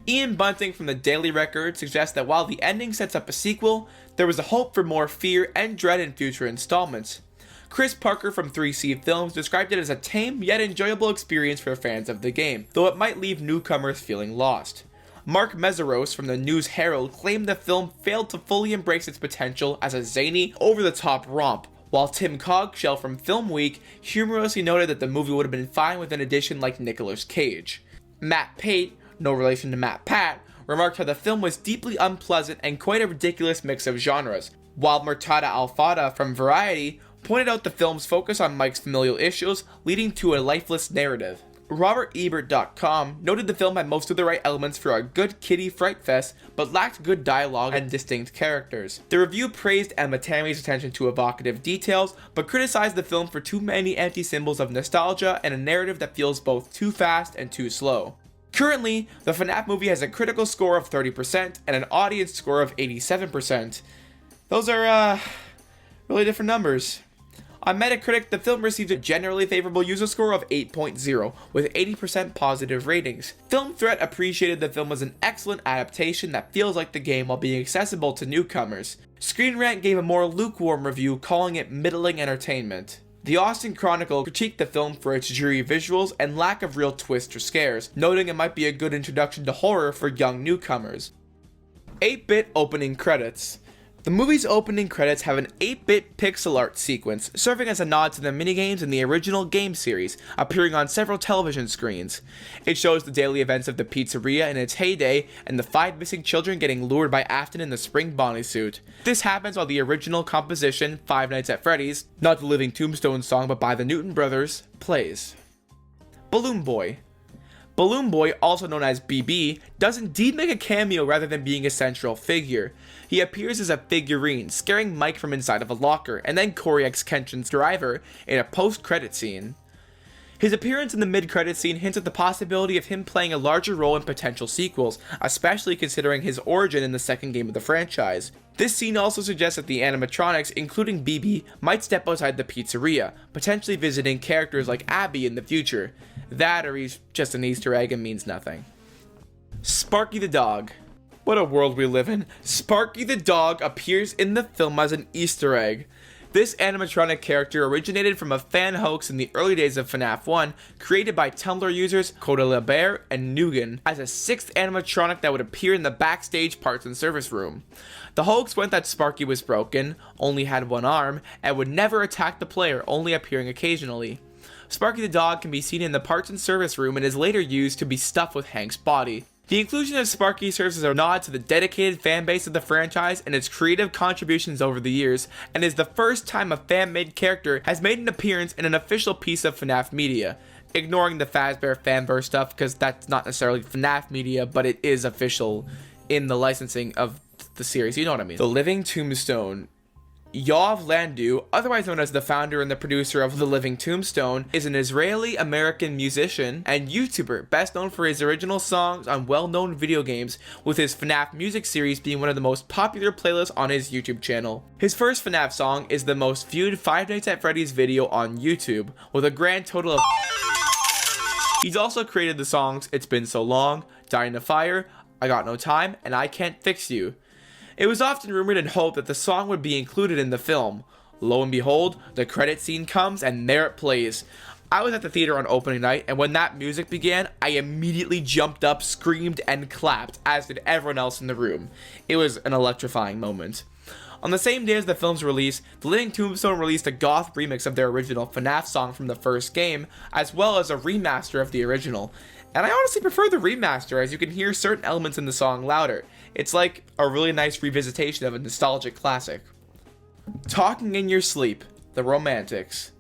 Ian Bunting from the Daily Record suggests that while the ending sets up a sequel, there was a hope for more fear and dread in future installments. Chris Parker from 3C Films described it as a tame yet enjoyable experience for fans of the game, though it might leave newcomers feeling lost. Mark Meseros from the News Herald claimed the film failed to fully embrace its potential as a zany, over-the-top romp, while Tim Cogshell from Film Week humorously noted that the movie would have been fine with an addition like Nicolas Cage. Matt Pate, no relation to MatPat, remarked how the film was deeply unpleasant and quite a ridiculous mix of genres, while Murtada Alfada from Variety pointed out the film's focus on Mike's familial issues, leading to a lifeless narrative. RobertEbert.com noted the film had most of the right elements for a good kiddie fright fest, but lacked good dialogue and distinct characters. The review praised Emma Tammy's attention to evocative details, but criticized the film for too many empty symbols of nostalgia and a narrative that feels both too fast and too slow. Currently, the FNAF movie has a critical score of 30% and an audience score of 87%. Those are, really different numbers. On Metacritic, the film received a generally favorable user score of 8.0, with 80% positive ratings. Film Threat appreciated the film as an excellent adaptation that feels like the game while being accessible to newcomers. Screen Rant gave a more lukewarm review, calling it middling entertainment. The Austin Chronicle critiqued the film for its dreary visuals and lack of real twists or scares, noting it might be a good introduction to horror for young newcomers. 8-bit opening credits. The movie's opening credits have an 8-bit pixel art sequence, serving as a nod to the minigames in the original game series, appearing on several television screens. It shows the daily events of the pizzeria in its heyday, and the 5 missing children getting lured by Afton in the spring Bonnie suit. This happens while the original composition, Five Nights at Freddy's, not the Living Tombstone song but by the Newton Brothers, plays. Balloon Boy. Balloon Boy, also known as BB, does indeed make a cameo rather than being a central figure. He appears as a figurine, scaring Mike from inside of a locker, and then Corey X Kenshin's driver in a post-credit scene. His appearance in the mid-credit scene hints at the possibility of him playing a larger role in potential sequels, especially considering his origin in the second game of the franchise. This scene also suggests that the animatronics, including BB, might step outside the pizzeria, potentially visiting characters like Abby in the future. That, or he's just an Easter egg and means nothing. Sparky the Dog. What a world we live in. Sparky the Dog appears in the film as an Easter egg. This animatronic character originated from a fan hoax in the early days of FNAF 1, created by Tumblr users Coda LeBear and Nugan, as a 6th animatronic that would appear in the backstage parts and service room. The hoax went that Sparky was broken, only had one arm, and would never attack the player, only appearing occasionally. Sparky the Dog can be seen in the parts and service room and is later used to be stuffed with Hank's body. The inclusion of Sparky serves as a nod to the dedicated fanbase of the franchise and its creative contributions over the years, and is the first time a fan-made character has made an appearance in an official piece of FNAF media. Ignoring the Fazbear Fanverse stuff, because that's not necessarily FNAF media, but it is official in the licensing of the series, you know what I mean. The Living Tombstone. Yoav Landau, otherwise known as the founder and the producer of The Living Tombstone, is an Israeli-American musician and YouTuber, best known for his original songs on well-known video games, with his FNAF music series being one of the most popular playlists on his YouTube channel. His first FNAF song is the most viewed Five Nights at Freddy's video on YouTube, with a grand total of... He's also created the songs It's Been So Long, Die in a Fire, I Got No Time, and I Can't Fix You. It was often rumored and hoped that the song would be included in the film. Lo and behold, the credit scene comes and there it plays. I was at the theater on opening night, and when that music began, I immediately jumped up, screamed, and clapped, as did everyone else in the room. It was an electrifying moment. On the same day as the film's release, The Living Tombstone released a goth remix of their original FNAF song from the first game, as well as a remaster of the original. And I honestly prefer the remaster, as you can hear certain elements in the song louder. It's like a really nice revisitation of a nostalgic classic. Talking in Your Sleep, The Romantics.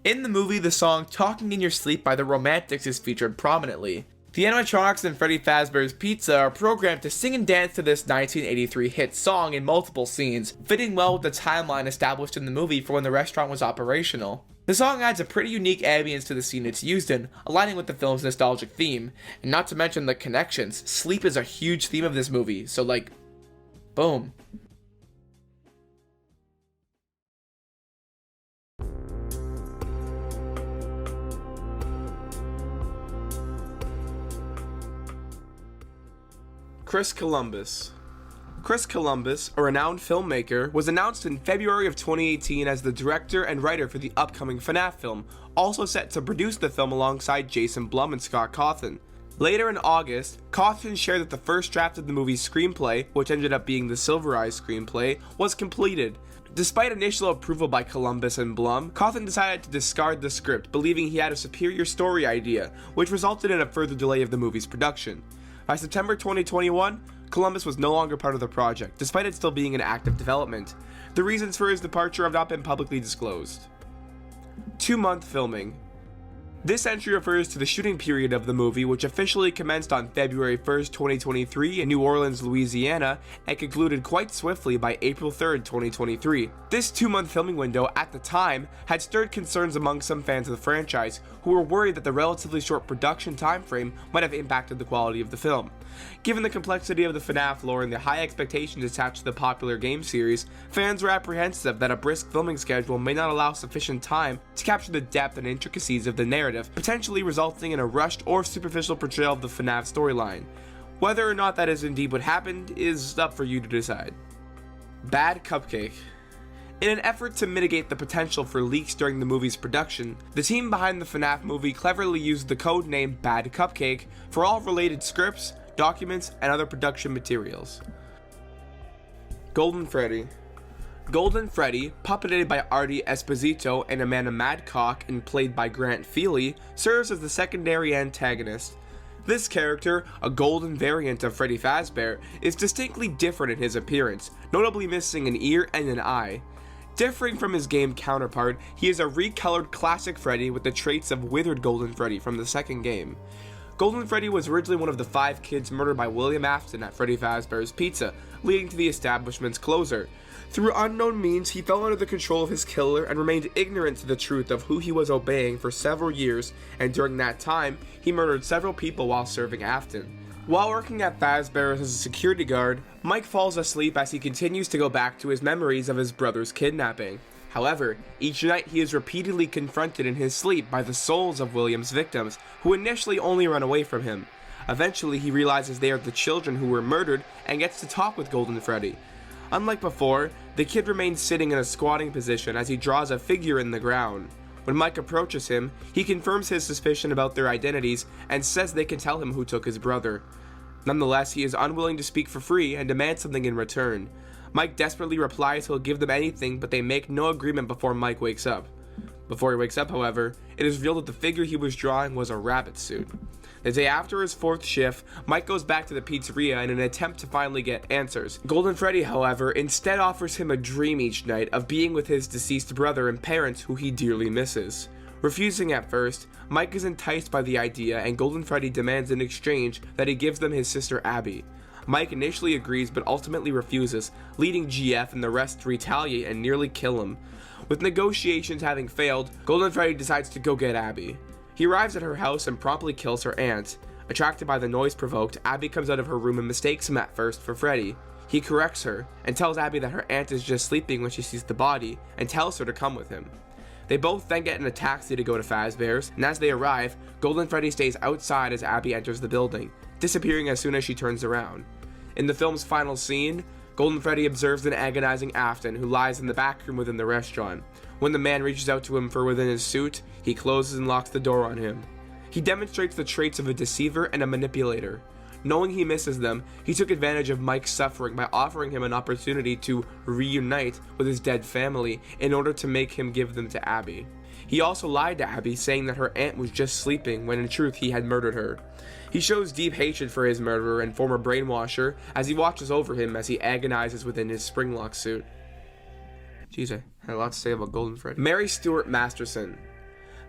In the movie, the song Talking in Your Sleep by The Romantics is featured prominently. The animatronics in Freddy Fazbear's Pizza are programmed to sing and dance to this 1983 hit song in multiple scenes, fitting well with the timeline established in the movie for when the restaurant was operational. The song adds a pretty unique ambience to the scene it's used in, aligning with the film's nostalgic theme, and not to mention the connections. Sleep is a huge theme of this movie, so like, boom. Chris Columbus. Chris Columbus, a renowned filmmaker, was announced in February of 2018 as the director and writer for the upcoming FNAF film, also set to produce the film alongside Jason Blum and Scott Cawthon. Later in August, Cawthon shared that the first draft of the movie's screenplay, which ended up being the Silver Eyes screenplay, was completed. Despite initial approval by Columbus and Blum, Cawthon decided to discard the script, believing he had a superior story idea, which resulted in a further delay of the movie's production. By September 2021, Columbus was no longer part of the project, despite it still being in active development. The reasons for his departure have not been publicly disclosed. 2-month filming. This entry refers to the shooting period of the movie, which officially commenced on February 1st, 2023 in New Orleans, Louisiana, and concluded quite swiftly by April 3rd, 2023. This 2-month filming window at the time had stirred concerns among some fans of the franchise, who were worried that the relatively short production timeframe might have impacted the quality of the film. Given the complexity of the FNAF lore and the high expectations attached to the popular game series, fans were apprehensive that a brisk filming schedule may not allow sufficient time to capture the depth and intricacies of the narrative, potentially resulting in a rushed or superficial portrayal of the FNAF storyline. Whether or not that is indeed what happened is up for you to decide. Bad Cupcake. In an effort to mitigate the potential for leaks during the movie's production, the team behind the FNAF movie cleverly used the code name Bad Cupcake for all related scripts, documents, and other production materials. Golden Freddy. Golden Freddy, puppeted by Artie Esposito and Amanda Madcock and played by Grant Feely, serves as the secondary antagonist. This character, a golden variant of Freddy Fazbear, is distinctly different in his appearance, notably missing an ear and an eye. Differing from his game counterpart, he is a recolored classic Freddy with the traits of withered Golden Freddy from the second game. Golden Freddy was originally one of the 5 kids murdered by William Afton at Freddy Fazbear's Pizza, leading to the establishment's closure. Through unknown means, he fell under the control of his killer and remained ignorant to the truth of who he was obeying for several years, and during that time, he murdered several people while serving Afton. While working at Fazbear's as a security guard, Mike falls asleep as he continues to go back to his memories of his brother's kidnapping. However, each night he is repeatedly confronted in his sleep by the souls of William's victims, who initially only run away from him. Eventually, he realizes they are the children who were murdered and gets to talk with Golden Freddy. Unlike before, the kid remains sitting in a squatting position as he draws a figure in the ground. When Mike approaches him, he confirms his suspicion about their identities and says they can tell him who took his brother. Nonetheless, he is unwilling to speak for free and demands something in return. Mike desperately replies he'll give them anything, but they make no agreement before Mike wakes up. Before he wakes up, however, it is revealed that the figure he was drawing was a rabbit suit. The day after his 4th shift, Mike goes back to the pizzeria in an attempt to finally get answers. Golden Freddy, however, instead offers him a dream each night of being with his deceased brother and parents who he dearly misses. Refusing at first, Mike is enticed by the idea and Golden Freddy demands in exchange that he gives them his sister Abby. Mike initially agrees but ultimately refuses, leading GF and the rest to retaliate and nearly kill him. With negotiations having failed, Golden Freddy decides to go get Abby. He arrives at her house and promptly kills her aunt. Attracted by the noise provoked, Abby comes out of her room and mistakes him at first for Freddy. He corrects her and tells Abby that her aunt is just sleeping when she sees the body and tells her to come with him. They both then get in a taxi to go to Fazbear's, and as they arrive, Golden Freddy stays outside as Abby enters the building, disappearing as soon as she turns around. In the film's final scene, Golden Freddy observes an agonizing Afton who lies in the back room within the restaurant. When the man reaches out to him for within his suit, he closes and locks the door on him. He demonstrates the traits of a deceiver and a manipulator. Knowing he misses them, he took advantage of Mike's suffering by offering him an opportunity to reunite with his dead family in order to make him give them to Abby. He also lied to Abby, saying that her aunt was just sleeping when in truth he had murdered her. He shows deep hatred for his murderer and former brainwasher as he watches over him as he agonizes within his springlock suit. Jeez, I had a lot to say about Golden Freddy. Mary Stuart Masterson.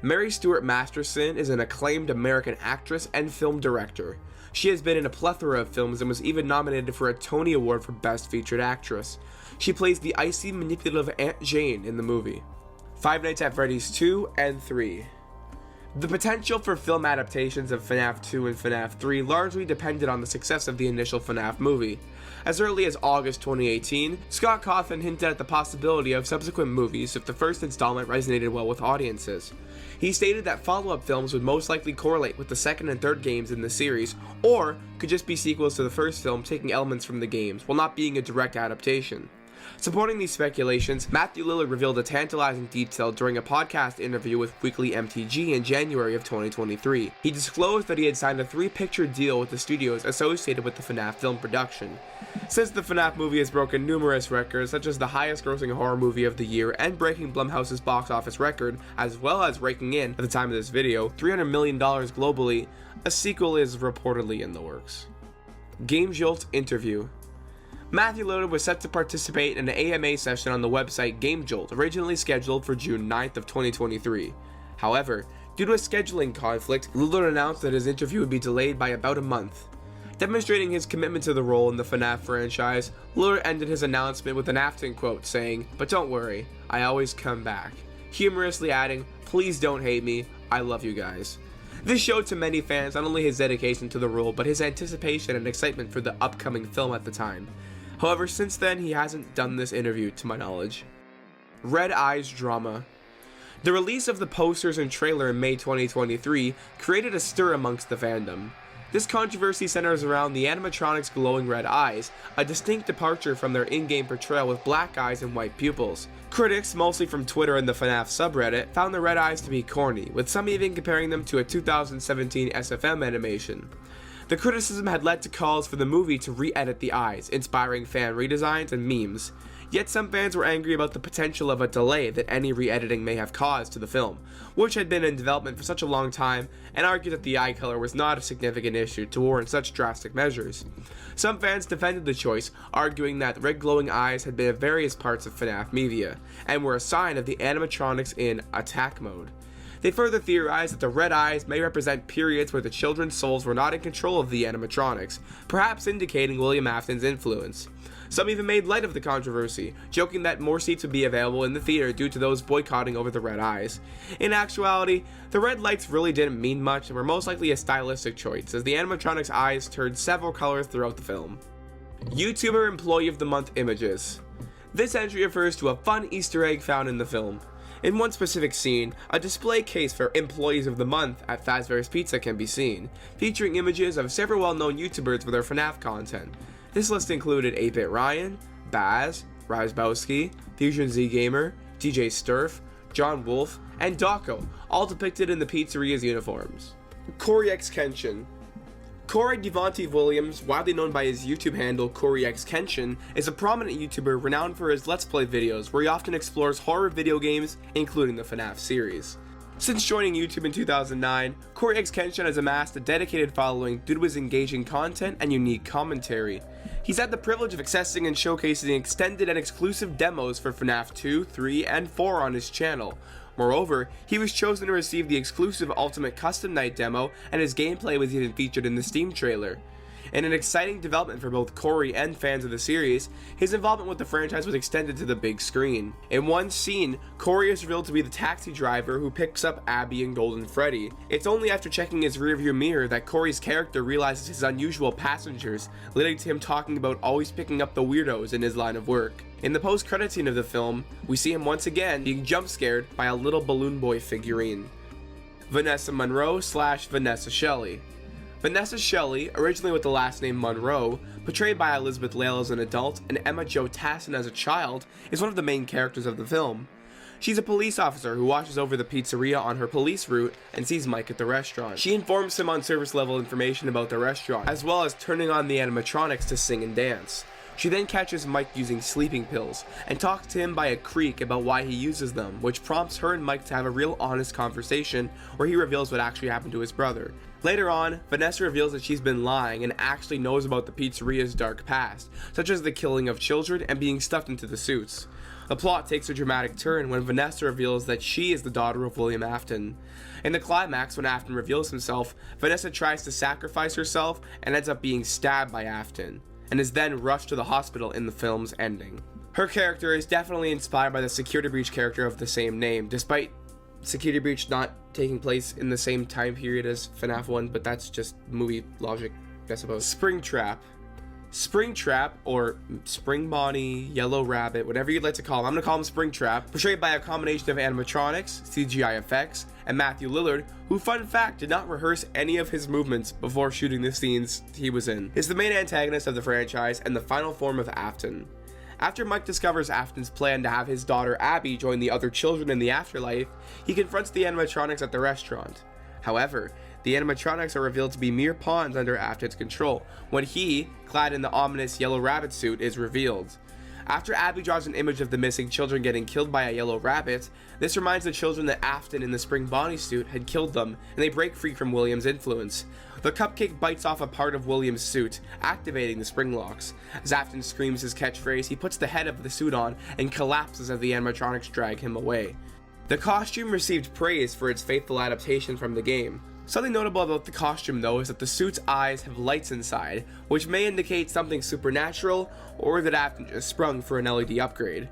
Mary Stuart Masterson is an acclaimed American actress and film director. She has been in a plethora of films and was even nominated for a Tony Award for Best Featured Actress. She plays the icy, manipulative Aunt Jane in the movie. Five Nights at Freddy's 2 and 3. The potential for film adaptations of FNAF 2 and FNAF 3 largely depended on the success of the initial FNAF movie. As early as August 2018, Scott Cawthon hinted at the possibility of subsequent movies if the first installment resonated well with audiences. He stated that follow-up films would most likely correlate with the second and third games in the series, or could just be sequels to the first film taking elements from the games, while not being a direct adaptation. Supporting these speculations, Matthew Lillard revealed a tantalizing detail during a podcast interview with Weekly MTG in January of 2023. He disclosed that he had signed a 3-picture deal with the studios associated with the FNAF film production. Since the FNAF movie has broken numerous records, such as the highest grossing horror movie of the year and breaking Blumhouse's box office record, as well as raking in, at the time of this video, $300 million globally, a sequel is reportedly in the works. Game Jolt interview. Matthew Lillard was set to participate in an AMA session on the website Game Jolt, originally scheduled for June 9th of 2023. However, Due to a scheduling conflict, Lillard announced that his interview would be delayed by about a month. Demonstrating his commitment to the role in the FNAF franchise, Lillard ended his announcement with an Afton quote saying, "But don't worry, I always come back," humorously adding, "Please don't hate me, I love you guys." This showed to many fans not only his dedication to the role, but his anticipation and excitement for the upcoming film at the time. However, since then, he hasn't done this interview to my knowledge. Red Eyes drama. The release of the posters and trailer in May 2023 created a stir amongst the fandom. This controversy centers around the animatronics' glowing red eyes, a distinct departure from their in-game portrayal with black eyes and white pupils. Critics, mostly from Twitter and the FNAF subreddit, found the red eyes to be corny, with some even comparing them to a 2017 SFM animation. The criticism had led to calls for the movie to re-edit the eyes, inspiring fan redesigns and memes. Yet some fans were angry about the potential of a delay that any re-editing may have caused to the film, which had been in development for such a long time, and argued that the eye color was not a significant issue to warrant such drastic measures. Some fans defended the choice, arguing that red glowing eyes had been in various parts of FNAF media, and were a sign of the animatronics in attack mode. They further theorized that the red eyes may represent periods where the children's souls were not in control of the animatronics, perhaps indicating William Afton's influence. Some even made light of the controversy, joking that more seats would be available in the theater due to those boycotting over the red eyes. In actuality, the red lights really didn't mean much and were most likely a stylistic choice, as the animatronics' eyes turned several colors throughout the film. YouTuber Employee of the Month images. This entry refers to a fun Easter egg found in the film. In one specific scene, a display case for Employees of the Month at Fazbear's Pizza can be seen, featuring images of several well-known YouTubers for their FNAF content. This list included 8-Bit Ryan, Baz, Razbowski, Fusion Z Gamer, DJ Sturf, John Wolf, and Dawko, all depicted in the pizzeria's uniforms. Corey X Kenshin. Corey Devontae Williams, widely known by his YouTube handle Corey X Kenshin, is a prominent YouTuber renowned for his Let's Play videos where he often explores horror video games, including the FNAF series. Since joining YouTube in 2009, Corey X Kenshin has amassed a dedicated following due to his engaging content and unique commentary. He's had the privilege of accessing and showcasing extended and exclusive demos for FNAF 2, 3, and 4 on his channel. Moreover, he was chosen to receive the exclusive Ultimate Custom Night demo, and his gameplay was even featured in the Steam trailer. In an exciting development for both Corey and fans of the series, his involvement with the franchise was extended to the big screen. In one scene, Corey is revealed to be the taxi driver who picks up Abby and Golden Freddy. It's only after checking his rearview mirror that Corey's character realizes his unusual passengers, leading to him talking about always picking up the weirdos in his line of work. In the post-credit scene of the film, we see him once again being jump-scared by a little balloon boy figurine. Vanessa Monroe / Vanessa Shelley. Vanessa Shelley, originally with the last name Monroe, portrayed by Elizabeth Lail as an adult and Emma Jo Tassin as a child, is one of the main characters of the film. She's a police officer who watches over the pizzeria on her police route and sees Mike at the restaurant. She informs him on service level information about the restaurant, as well as turning on the animatronics to sing and dance. She then catches Mike using sleeping pills, and talks to him by a creek about why he uses them, which prompts her and Mike to have a real honest conversation where he reveals what actually happened to his brother. Later on, Vanessa reveals that she's been lying and actually knows about the pizzeria's dark past, such as the killing of children and being stuffed into the suits. The plot takes a dramatic turn when Vanessa reveals that she is the daughter of William Afton. In the climax, when Afton reveals himself, Vanessa tries to sacrifice herself and ends up being stabbed by Afton, and is then rushed to the hospital in the film's ending. Her character is definitely inspired by the Security Breach character of the same name, despite Security Breach not taking place in the same time period as FNAF 1, but that's just movie logic, I suppose. Springtrap. Springtrap, or Spring Bonnie, Yellow Rabbit, whatever you'd like to call him, I'm gonna call him Springtrap, portrayed by a combination of animatronics, CGI effects, and Matthew Lillard, who, fun fact, did not rehearse any of his movements before shooting the scenes he was in, is the main antagonist of the franchise and the final form of Afton. After Mike discovers Afton's plan to have his daughter Abby join the other children in the afterlife, he confronts the animatronics at the restaurant. However, the animatronics are revealed to be mere pawns under Afton's control, when he, clad in the ominous Yellow Rabbit suit, is revealed. After Abby draws an image of the missing children getting killed by a yellow rabbit, this reminds the children that Afton in the Spring Bonnie suit had killed them, and they break free from William's influence. The cupcake bites off a part of William's suit, activating the spring locks. As Afton screams his catchphrase, he puts the head of the suit on and collapses as the animatronics drag him away. The costume received praise for its faithful adaptation from the game. Something notable about the costume though is that the suit's eyes have lights inside, which may indicate something supernatural or that Afton just sprung for an LED upgrade.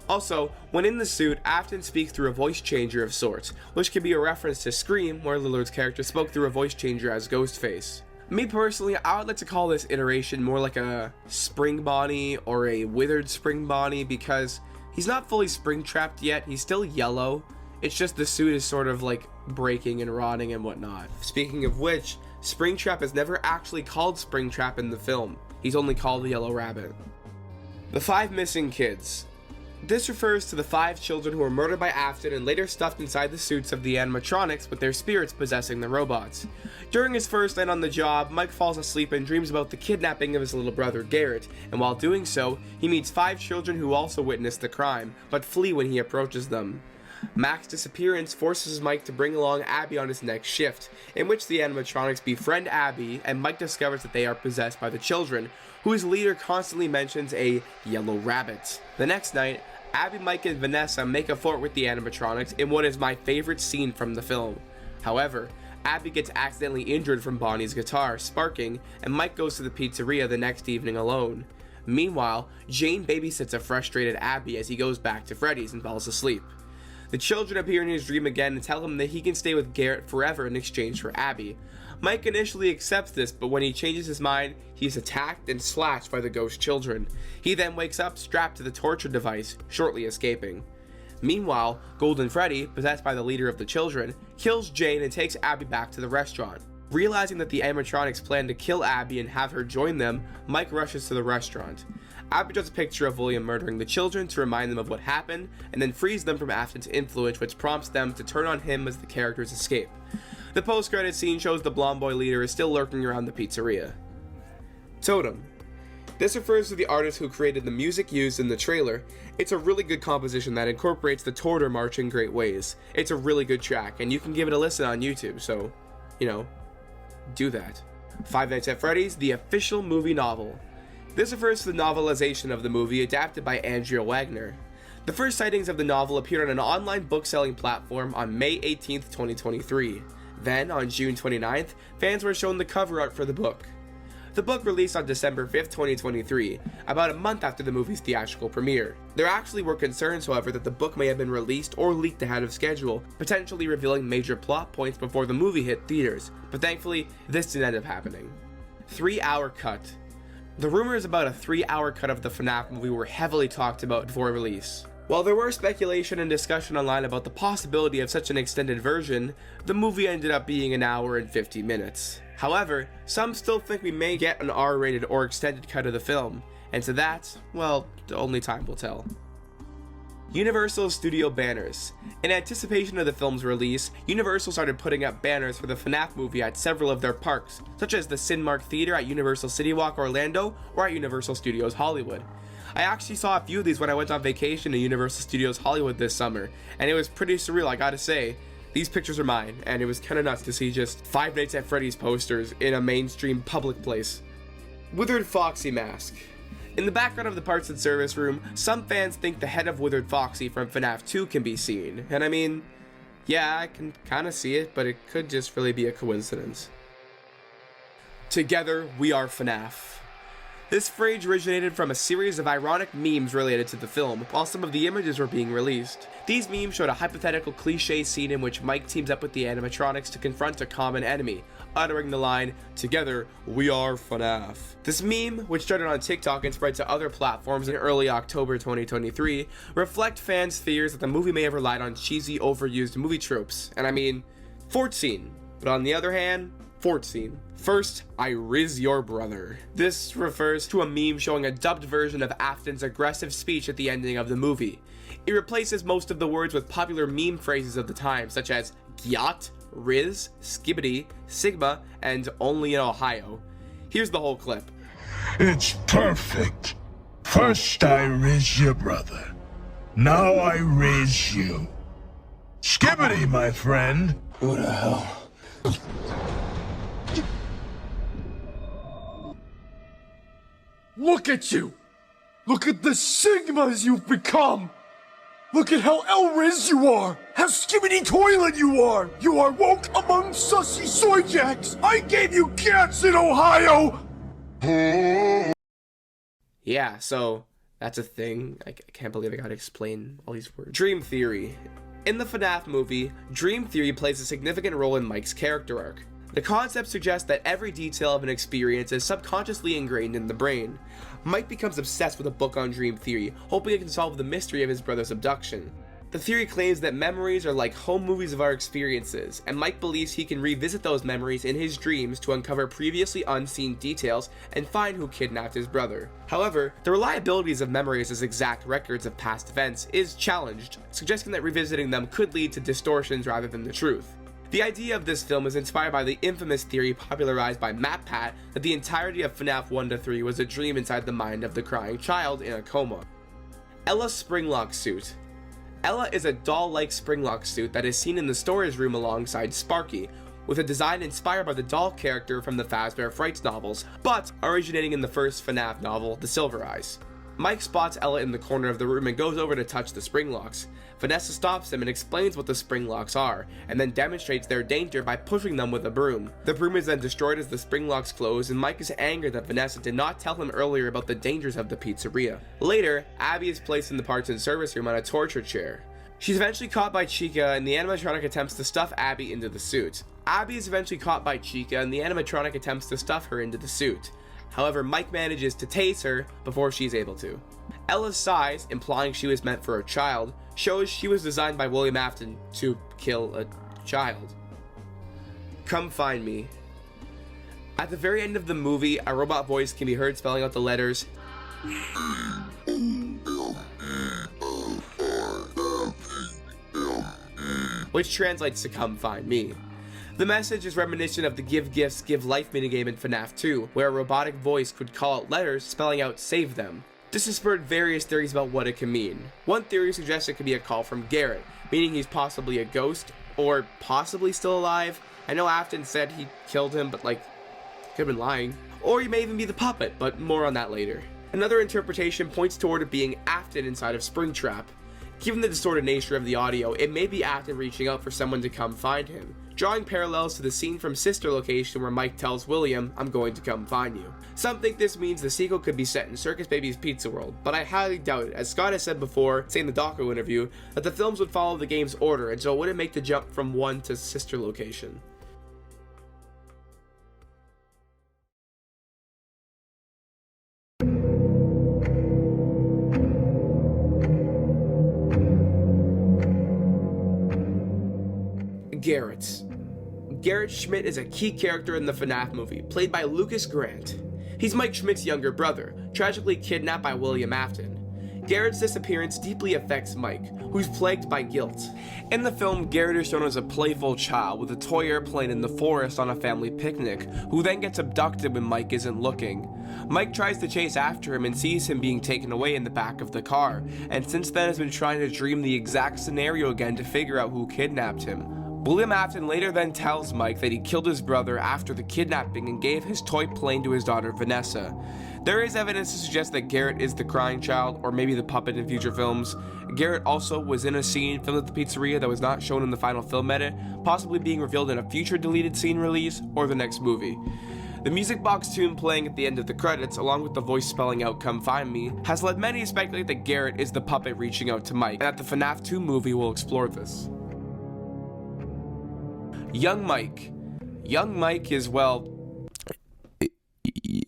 Also, when in the suit, Afton speaks through a voice changer of sorts, which could be a reference to Scream, where Lillard's character spoke through a voice changer as Ghostface. Me personally, I would like to call this iteration more like a spring Bonnie or a withered spring Bonnie, because he's not fully spring trapped yet, he's still yellow. It's just the suit is sort of like breaking and rotting and whatnot. Speaking of which, Springtrap is never actually called Springtrap in the film. He's only called the Yellow Rabbit. The 5 missing kids. This refers to the 5 children who were murdered by Afton and later stuffed inside the suits of the animatronics with their spirits possessing the robots. During his first night on the job, Mike falls asleep and dreams about the kidnapping of his little brother Garrett, and while doing so, he meets 5 children who also witness the crime, but flee when he approaches them. Mac's disappearance forces Mike to bring along Abby on his next shift, in which the animatronics befriend Abby, and Mike discovers that they are possessed by the children, whose leader constantly mentions a yellow rabbit. The next night, Abby, Mike, and Vanessa make a fort with the animatronics in what is my favorite scene from the film. However, Abby gets accidentally injured from Bonnie's guitar sparking, and Mike goes to the pizzeria the next evening alone. Meanwhile, Jane babysits a frustrated Abby as he goes back to Freddy's and falls asleep. The children appear in his dream again and tell him that he can stay with Garrett forever in exchange for Abby. Mike initially accepts this, but when he changes his mind, he is attacked and slashed by the ghost children. He then wakes up strapped to the torture device, shortly escaping. Meanwhile, Golden Freddy, possessed by the leader of the children, kills Jane and takes Abby back to the restaurant. Realizing that the animatronics plan to kill Abby and have her join them, Mike rushes to the restaurant. Abby draws a picture of William murdering the children to remind them of what happened, and then frees them from Afton's influence, which prompts them to turn on him as the characters escape. The post-credit scene shows the blonde boy leader is still lurking around the pizzeria. Totem. This refers to the artist who created the music used in the trailer. It's a really good composition that incorporates the Torter March in great ways. It's a really good track, and you can give it a listen on YouTube, so, do that. Five Nights at Freddy's, the official movie novel. This refers to the novelization of the movie adapted by Andrea Wagner. The first sightings of the novel appeared on an online book-selling platform on May 18th, 2023. Then, on June 29th, fans were shown the cover art for the book. The book released on December 5th, 2023, about a month after the movie's theatrical premiere. There actually were concerns, however, that the book may have been released or leaked ahead of schedule, potentially revealing major plot points before the movie hit theaters, but thankfully, this didn't end up happening. 3-hour cut. The rumors about a 3-hour cut of the FNAF movie were heavily talked about before release. While there were speculation and discussion online about the possibility of such an extended version, the movie ended up being an hour and 50 minutes. However, some still think we may get an R-rated or extended cut of the film, and to that, well, only time will tell. Universal Studio banners. In anticipation of the film's release, Universal started putting up banners for the FNAF movie at several of their parks, such as the Cinemark Theater at Universal City Walk Orlando or at Universal Studios Hollywood. I actually saw a few of these when I went on vacation to Universal Studios Hollywood this summer, and it was pretty surreal, I gotta say. These pictures are mine, and it was kinda nuts to see just Five Nights at Freddy's posters in a mainstream public place. Withered Foxy mask. In the background of the parts and service room, some fans think the head of Withered Foxy from FNAF 2 can be seen, and I mean, yeah, I can kinda see it, but it could just really be a coincidence. Together, we are FNAF. This phrase originated from a series of ironic memes related to the film, while some of the images were being released. These memes showed a hypothetical cliché scene in which Mike teams up with the animatronics to confront a common enemy, uttering the line, "Together, we are FNAF." This meme, which started on TikTok and spread to other platforms in early October 2023, reflect fans' fears that the movie may have relied on cheesy, overused movie tropes, and I mean, fort scene. But on the other hand, fort scene. First, I riz your brother. This refers to a meme showing a dubbed version of Afton's aggressive speech at the ending of the movie. It replaces most of the words with popular meme phrases of the time, such as gyat, riz, skibbity, sigma, and only in Ohio. Here's the whole clip. It's perfect. First I riz your brother. Now I riz you. Skibbity, my friend. Who the hell? Look at you! Look at the Sigmas you've become! Look at how El-Riz you are! How skibbity toilet you are! You are woke among sussy soy jacks! I gave you cats in Ohio! Yeah, so that's a thing. I can't believe I gotta explain all these words. Dream theory. In the FNAF movie, dream theory plays a significant role in Mike's character arc. The concept suggests that every detail of an experience is subconsciously ingrained in the brain. Mike becomes obsessed with a book on dream theory, hoping it can solve the mystery of his brother's abduction. The theory claims that memories are like home movies of our experiences, and Mike believes he can revisit those memories in his dreams to uncover previously unseen details and find who kidnapped his brother. However, the reliability of memories as exact records of past events is challenged, suggesting that revisiting them could lead to distortions rather than the truth. The idea of this film is inspired by the infamous theory popularized by MatPat that the entirety of FNAF 1-3 was a dream inside the mind of the crying child in a coma. Ella's Springlock Suit. Ella is a doll-like springlock suit that is seen in the storage room alongside Sparky, with a design inspired by the doll character from the Fazbear Frights novels, but originating in the first FNAF novel, The Silver Eyes. Mike spots Ella in the corner of the room and goes over to touch the spring locks. Vanessa stops him and explains what the spring locks are, and then demonstrates their danger by pushing them with a broom. The broom is then destroyed as the spring locks close, and Mike is angered that Vanessa did not tell him earlier about the dangers of the pizzeria. Later, Abby is placed in the parts and service room on a torture chair. She's eventually caught by Chica, and the animatronic attempts to stuff Abby into the suit. Abby is eventually caught by Chica, and the animatronic attempts to stuff her into the suit. However, Mike manages to tase her before she's able to. Ella's size, implying she was meant for a child, shows she was designed by William Afton to kill a child. Come find me. At the very end of the movie, a robot voice can be heard spelling out the letters which translates to come find me. The message is reminiscent of the Give Gifts, Give Life minigame in FNAF 2, where a robotic voice could call out letters spelling out save them. This has spurred various theories about what it can mean. One theory suggests it could be a call from Garrett, meaning he's possibly a ghost, or possibly still alive. I know Afton said he killed him, but could have been lying. Or he may even be the puppet, but more on that later. Another interpretation points toward it being Afton inside of Springtrap. Given the distorted nature of the audio, it may be Afton reaching out for someone to come find him, drawing parallels to the scene from Sister Location where Mike tells William, "I'm going to come find you." Some think this means the sequel could be set in Circus Baby's Pizza World, but I highly doubt it, as Scott has said before, say in the Doco interview, that the films would follow the game's order, and so it wouldn't make the jump from one to Sister Location. Garrett Schmidt is a key character in the FNAF movie, played by Lucas Grant. He's Mike Schmidt's younger brother, tragically kidnapped by William Afton. Garrett's disappearance deeply affects Mike, who's plagued by guilt. In the film, Garrett is shown as a playful child with a toy airplane in the forest on a family picnic, who then gets abducted when Mike isn't looking. Mike tries to chase after him and sees him being taken away in the back of the car, and since then has been trying to dream the exact scenario again to figure out who kidnapped him. William Afton later then tells Mike that he killed his brother after the kidnapping and gave his toy plane to his daughter Vanessa. There is evidence to suggest that Garrett is the crying child, or maybe the puppet in future films. Garrett also was in a scene filmed at the pizzeria that was not shown in the final film edit, possibly being revealed in a future deleted scene release or the next movie. The music box tune playing at the end of the credits, along with the voice spelling out "Come Find Me," has led many to speculate that Garrett is the puppet reaching out to Mike, and that the FNAF 2 movie will explore this. Young Mike. Young Mike is,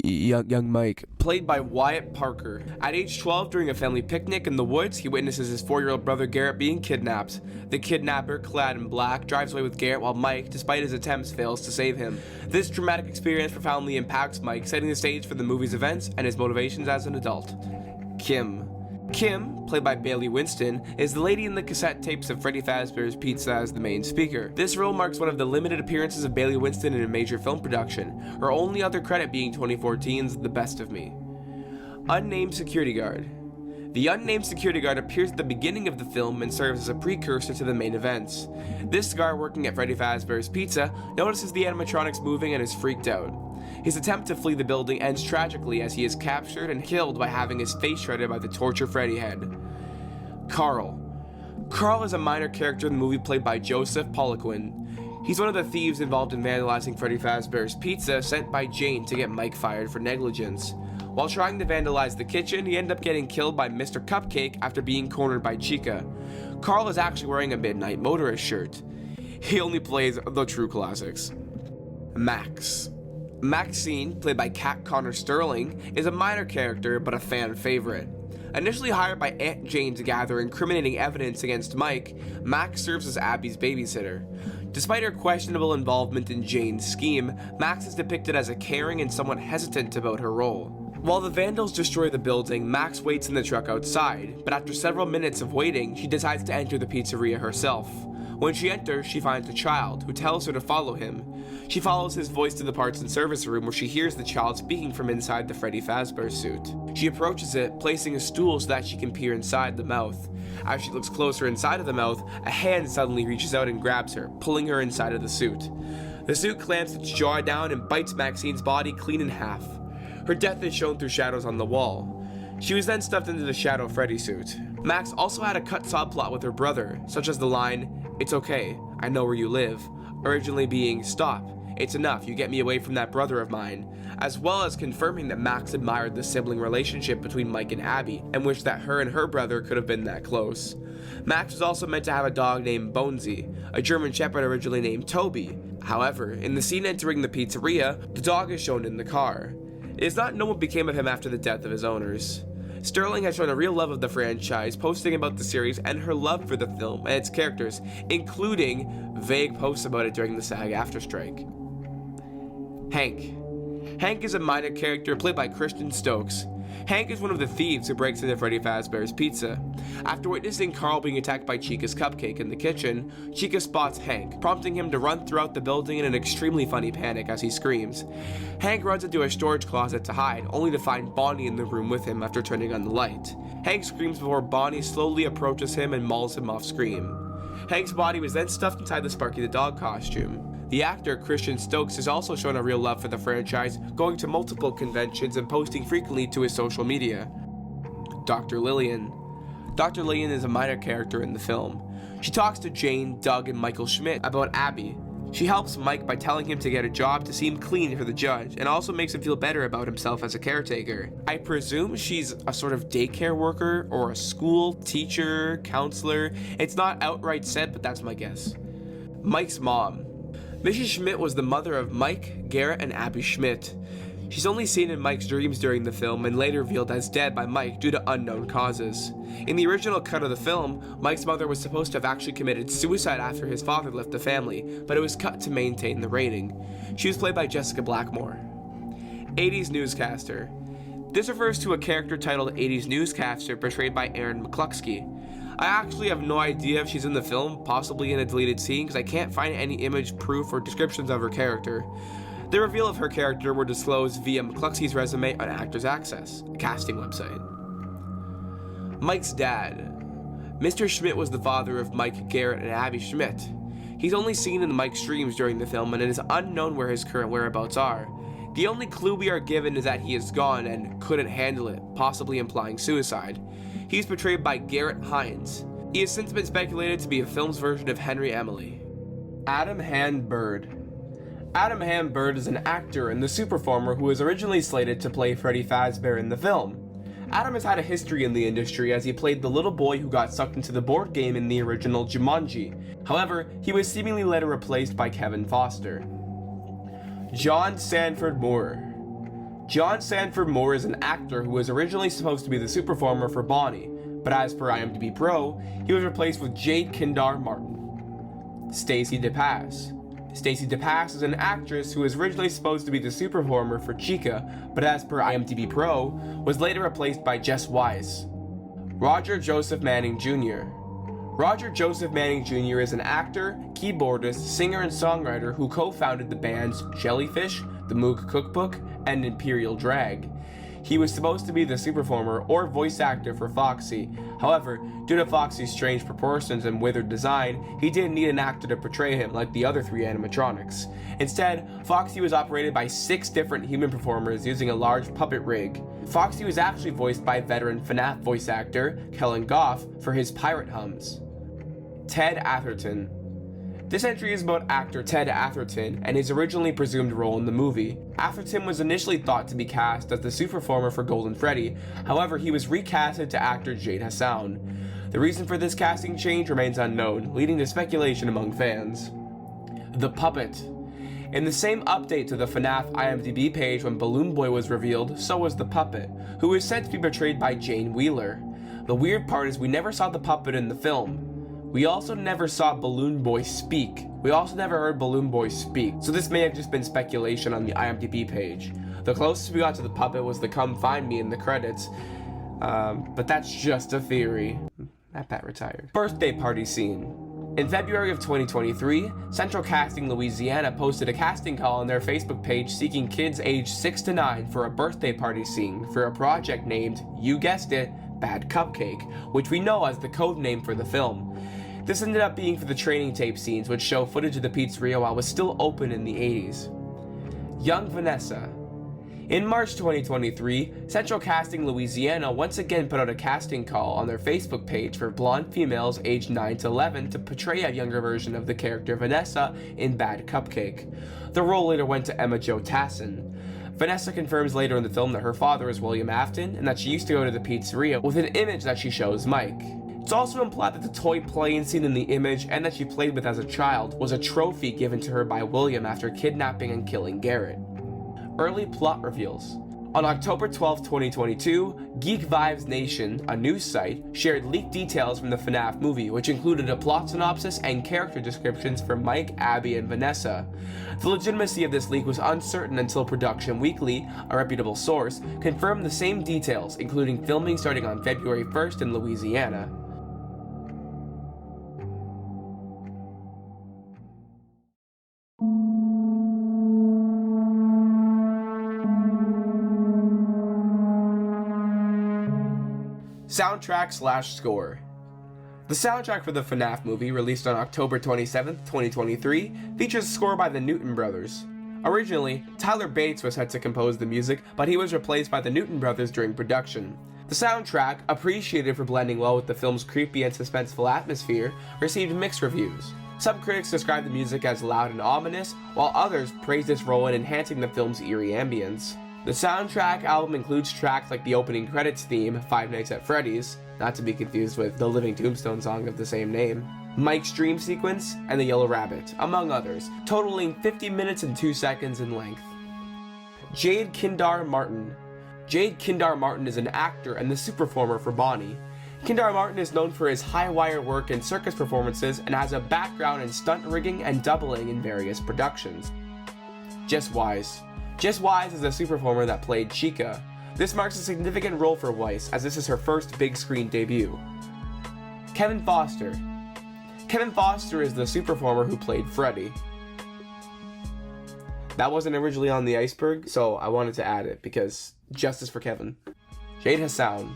Young Mike, played by Wyatt Parker. At age 12, during a family picnic in the woods, he witnesses his 4-year-old brother Garrett being kidnapped. The kidnapper, clad in black, drives away with Garrett while Mike, despite his attempts, fails to save him. This traumatic experience profoundly impacts Mike, setting the stage for the movie's events and his motivations as an adult. Kim, played by Bailey Winston, is the lady in the cassette tapes of Freddy Fazbear's Pizza as the main speaker. This role marks one of the limited appearances of Bailey Winston in a major film production, her only other credit being 2014's The Best of Me. Unnamed Security Guard. The unnamed security guard appears at the beginning of the film and serves as a precursor to the main events. This guard, working at Freddy Fazbear's Pizza, notices the animatronics moving and is freaked out. His attempt to flee the building ends tragically as he is captured and killed by having his face shredded by the torture Freddy head. Carl. Carl is a minor character in the movie played by Joseph Poliquin. He's one of the thieves involved in vandalizing Freddy Fazbear's Pizza sent by Jane to get Mike fired for negligence. While trying to vandalize the kitchen, he ended up getting killed by Mr. Cupcake after being cornered by Chica. Carl is actually wearing a Midnight Motorist shirt. He only plays the true classics. Max. Maxine, played by Kat Connor Sterling, is a minor character but a fan favorite. Initially hired by Aunt Jane to gather incriminating evidence against Mike, Max serves as Abby's babysitter. Despite her questionable involvement in Jane's scheme, Max is depicted as a caring and somewhat hesitant about her role. While the vandals destroy the building, Max waits in the truck outside, but after several minutes of waiting, she decides to enter the pizzeria herself. When she enters, she finds a child, who tells her to follow him. She follows his voice to the parts and service room where she hears the child speaking from inside the Freddy Fazbear suit. She approaches it, placing a stool so that she can peer inside the mouth. As she looks closer inside of the mouth, a hand suddenly reaches out and grabs her, pulling her inside of the suit. The suit clamps its jaw down and bites Maxine's body clean in half. Her death is shown through shadows on the wall. She was then stuffed into the Shadow Freddy suit. Max also had a cut subplot with her brother, such as the line, "It's okay, I know where you live," originally being, "Stop, it's enough, you get me away from that brother of mine," as well as confirming that Max admired the sibling relationship between Mike and Abby, and wished that her and her brother could have been that close. Max was also meant to have a dog named Bonesy, a German Shepherd originally named Toby. However, in the scene entering the pizzeria, the dog is shown in the car. It is not known what became of him after the death of his owners. Sterling has shown a real love of the franchise, posting about the series and her love for the film and its characters, including vague posts about it during the SAG-AFTRA strike. Hank. Hank is a minor character played by Christian Stokes. Hank is one of the thieves who breaks into Freddy Fazbear's Pizza. After witnessing Carl being attacked by Chica's cupcake in the kitchen, Chica spots Hank, prompting him to run throughout the building in an extremely funny panic as he screams. Hank runs into a storage closet to hide, only to find Bonnie in the room with him after turning on the light. Hank screams before Bonnie slowly approaches him and mauls him off screen. Hank's body was then stuffed inside the Sparky the Dog costume. The actor Christian Stokes has also shown a real love for the franchise, going to multiple conventions and posting frequently to his social media. Dr. Lillian. Dr. Lillian is a minor character in the film. She talks to Jane, Doug, and Michael Schmidt about Abby. She helps Mike by telling him to get a job to seem clean for the judge, and also makes him feel better about himself as a caretaker. I presume she's a sort of daycare worker, or a school teacher, counselor. It's not outright said, but that's my guess. Mike's mom. Mrs. Schmidt was the mother of Mike, Garrett, and Abby Schmidt. She's only seen in Mike's dreams during the film and later revealed as dead by Mike due to unknown causes. In the original cut of the film, Mike's mother was supposed to have actually committed suicide after his father left the family, but it was cut to maintain the rating. She was played by Jessica Blackmore. 80s newscaster. This refers to a character titled 80s newscaster portrayed by Erin McCluskey. I actually have no idea if she's in the film, possibly in a deleted scene, because I can't find any image, proof, or descriptions of her character. The reveal of her character were disclosed via McCluskey's resume on Actors Access, a casting website. Mike's dad. Mr. Schmidt was the father of Mike, Garrett, and Abby Schmidt. He's only seen in Mike's dreams during the film, and it is unknown where his current whereabouts are. The only clue we are given is that he is gone and couldn't handle it, possibly implying suicide. He's portrayed by Garrett Hines. He has since been speculated to be a film's version of Henry Emily. Adam Han Bird. Adam Han Bird is an actor and the Superformer who was originally slated to play Freddy Fazbear in the film. Adam has had a history in the industry as he played the little boy who got sucked into the board game in the original Jumanji. However, he was seemingly later replaced by Kevin Foster. John Sanford Moore. John Sanford Moore is an actor who was originally supposed to be the Superformer for Bonnie, but as per IMDb Pro, he was replaced with Jade Kindar Martin. Stacey DePass. Stacey DePass is an actress who was originally supposed to be the Superformer for Chica, but as per IMDb Pro, was later replaced by Jess Wise. Roger Joseph Manning Jr. Roger Joseph Manning Jr. is an actor, keyboardist, singer, and songwriter who co-founded the bands Jellyfish, The Moog Cookbook, and Imperial Drag. He was supposed to be the Superformer or voice actor for Foxy. However, due to Foxy's strange proportions and withered design, he didn't need an actor to portray him like the other three animatronics. Instead, Foxy was operated by 6 different human performers using a large puppet rig. Foxy was actually voiced by veteran FNAF voice actor Kellen Goff for his pirate hums. Ted Atherton. This entry is about actor Ted Atherton and his originally presumed role in the movie. Atherton was initially thought to be cast as the superformer for Golden Freddy, however he was recasted to actor Jade Hassan. The reason for this casting change remains unknown, leading to speculation among fans. The Puppet. In the same update to the FNAF IMDb page when Balloon Boy was revealed, so was the Puppet, who is said to be portrayed by Jane Wheeler. The weird part is we never saw the Puppet in the film. We also never saw Balloon Boy speak. We also never heard Balloon Boy speak, so this may have just been speculation on the IMDb page. The closest we got to the Puppet was the Come Find Me in the credits, but that's just a theory. That Pat retired. Birthday party scene. In February of 2023, Central Casting Louisiana posted a casting call on their Facebook page seeking kids aged 6 to 9 for a birthday party scene for a project named, you guessed it, Bad Cupcake, which we know as the code name for the film. This ended up being for the training tape scenes, which show footage of the pizzeria while it was still open in the 80s. Young Vanessa. In March 2023, Central Casting Louisiana once again put out a casting call on their Facebook page for blonde females aged 9 to 11 to portray a younger version of the character Vanessa in Bad Cupcake. The role later went to Emma Jo Tassin. Vanessa confirms later in the film that her father is William Afton and that she used to go to the pizzeria with an image that she shows Mike. It's also implied that the toy plane seen in the image and that she played with as a child was a trophy given to her by William after kidnapping and killing Garrett. Early plot reveals. On October 12, 2022, Geek Vibes Nation, a news site, shared leaked details from the FNAF movie, which included a plot synopsis and character descriptions for Mike, Abby, and Vanessa. The legitimacy of this leak was uncertain until Production Weekly, a reputable source, confirmed the same details, including filming starting on February 1st in Louisiana. Soundtrack/score. The soundtrack for the FNAF movie, released on October 27, 2023, features a score by the Newton Brothers. Originally, Tyler Bates was set to compose the music, but he was replaced by the Newton Brothers during production. The soundtrack, appreciated for blending well with the film's creepy and suspenseful atmosphere, received mixed reviews. Some critics described the music as loud and ominous, while others praised its role in enhancing the film's eerie ambience. The soundtrack album includes tracks like the opening credits theme, Five Nights at Freddy's, not to be confused with the Living Tombstone song of the same name, Mike's dream sequence, and The Yellow Rabbit, among others, totaling 50 minutes and 2 seconds in length. Jade Kindar Martin. Jade Kindar Martin is an actor and the superformer for Bonnie. Kindar Martin is known for his high-wire work in circus performances and has a background in stunt rigging and doubling in various productions. Jess Wise. Jess Wise is a superformer that played Chica. This marks a significant role for Weiss, as this is her first big screen debut. Kevin Foster. Kevin Foster is the superformer who played Freddy. That wasn't originally on the iceberg, so I wanted to add it because justice for Kevin. Jade Hassan.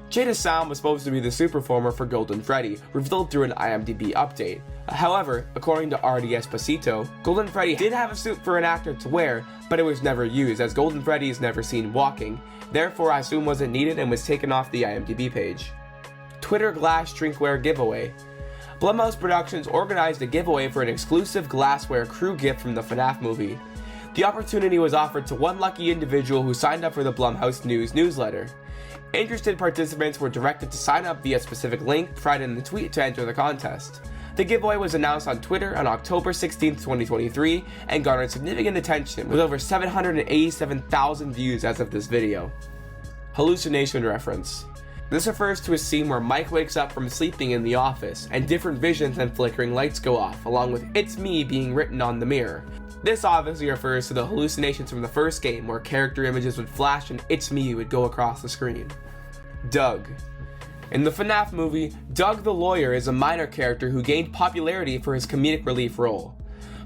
Jade Hassan was supposed to be the superformer for Golden Freddy, revealed through an IMDb update. However, according to RD Esposito, Golden Freddy did have a suit for an actor to wear, but it was never used as Golden Freddy is never seen walking. Therefore, I assume wasn't needed and was taken off the IMDb page. Twitter Glass Drinkware Giveaway. Blumhouse Productions organized a giveaway for an exclusive glassware crew gift from the FNAF movie. The opportunity was offered to one lucky individual who signed up for the Blumhouse News newsletter. Interested participants were directed to sign up via a specific link provided in the tweet to enter the contest. The giveaway was announced on Twitter on October 16, 2023, and garnered significant attention, with over 787,000 views as of this video. Hallucination reference. This refers to a scene where Mike wakes up from sleeping in the office, and different visions and flickering lights go off, along with "It's me" being written on the mirror. This obviously refers to the hallucinations from the first game, where character images would flash and "It's me" would go across the screen. Doug. In the FNAF movie, Doug the lawyer is a minor character who gained popularity for his comedic relief role.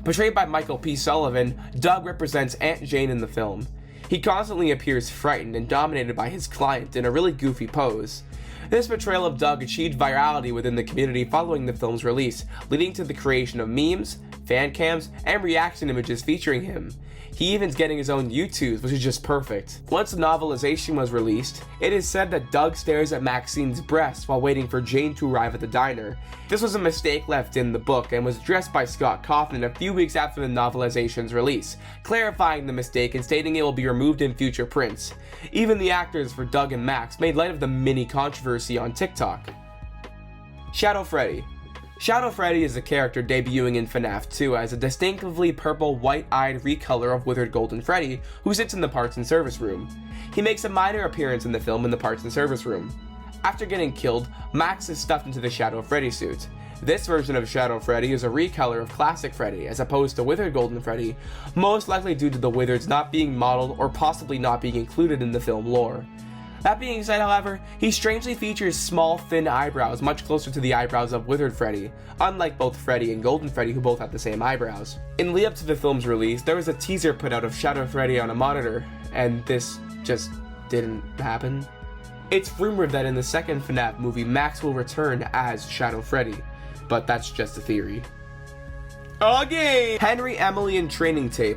Portrayed by Michael P. Sullivan, Doug represents Aunt Jane in the film. He constantly appears frightened and dominated by his client in a really goofy pose. This portrayal of Doug achieved virality within the community following the film's release, leading to the creation of memes, fan cams, and reaction images featuring him. He even's getting his own YouTubes, which is just perfect. Once the novelization was released, it is said that Doug stares at Maxine's breast while waiting for Jane to arrive at the diner. This was a mistake left in the book and was addressed by Scott Cawthon a few weeks after the novelization's release, clarifying the mistake and stating it will be removed in future prints. Even the actors for Doug and Max made light of the mini controversy on TikTok. Shadow Freddy. Shadow Freddy is a character debuting in FNAF 2 as a distinctively purple, white-eyed recolor of Withered Golden Freddy, who sits in the parts and service room. He makes a minor appearance in the film in the parts and service room. After getting killed, Max is stuffed into the Shadow Freddy suit. This version of Shadow Freddy is a recolor of Classic Freddy, as opposed to Withered Golden Freddy, most likely due to the Withereds not being modeled or possibly not being included in the film lore. That being said, however, he strangely features small, thin eyebrows much closer to the eyebrows of Withered Freddy, unlike both Freddy and Golden Freddy, who both have the same eyebrows. In lead up to the film's release, there was a teaser put out of Shadow Freddy on a monitor, and this just didn't happen. It's rumored that in the second FNAF movie, Max will return as Shadow Freddy, but that's just a theory. Okay! Henry Emily and Training Tape.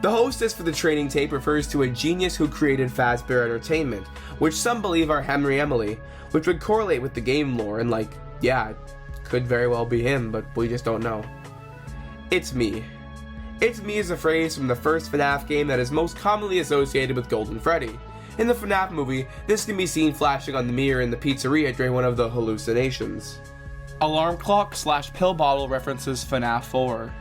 The hostess for the training tape refers to a genius who created Fazbear Entertainment, which some believe are Henry Emily, which would correlate with the game lore and yeah, it could very well be him, but we just don't know. It's me. It's me is a phrase from the first FNAF game that is most commonly associated with Golden Freddy. In the FNAF movie, this can be seen flashing on the mirror in the pizzeria during one of the hallucinations. Alarm clock / pill bottle references FNAF 4.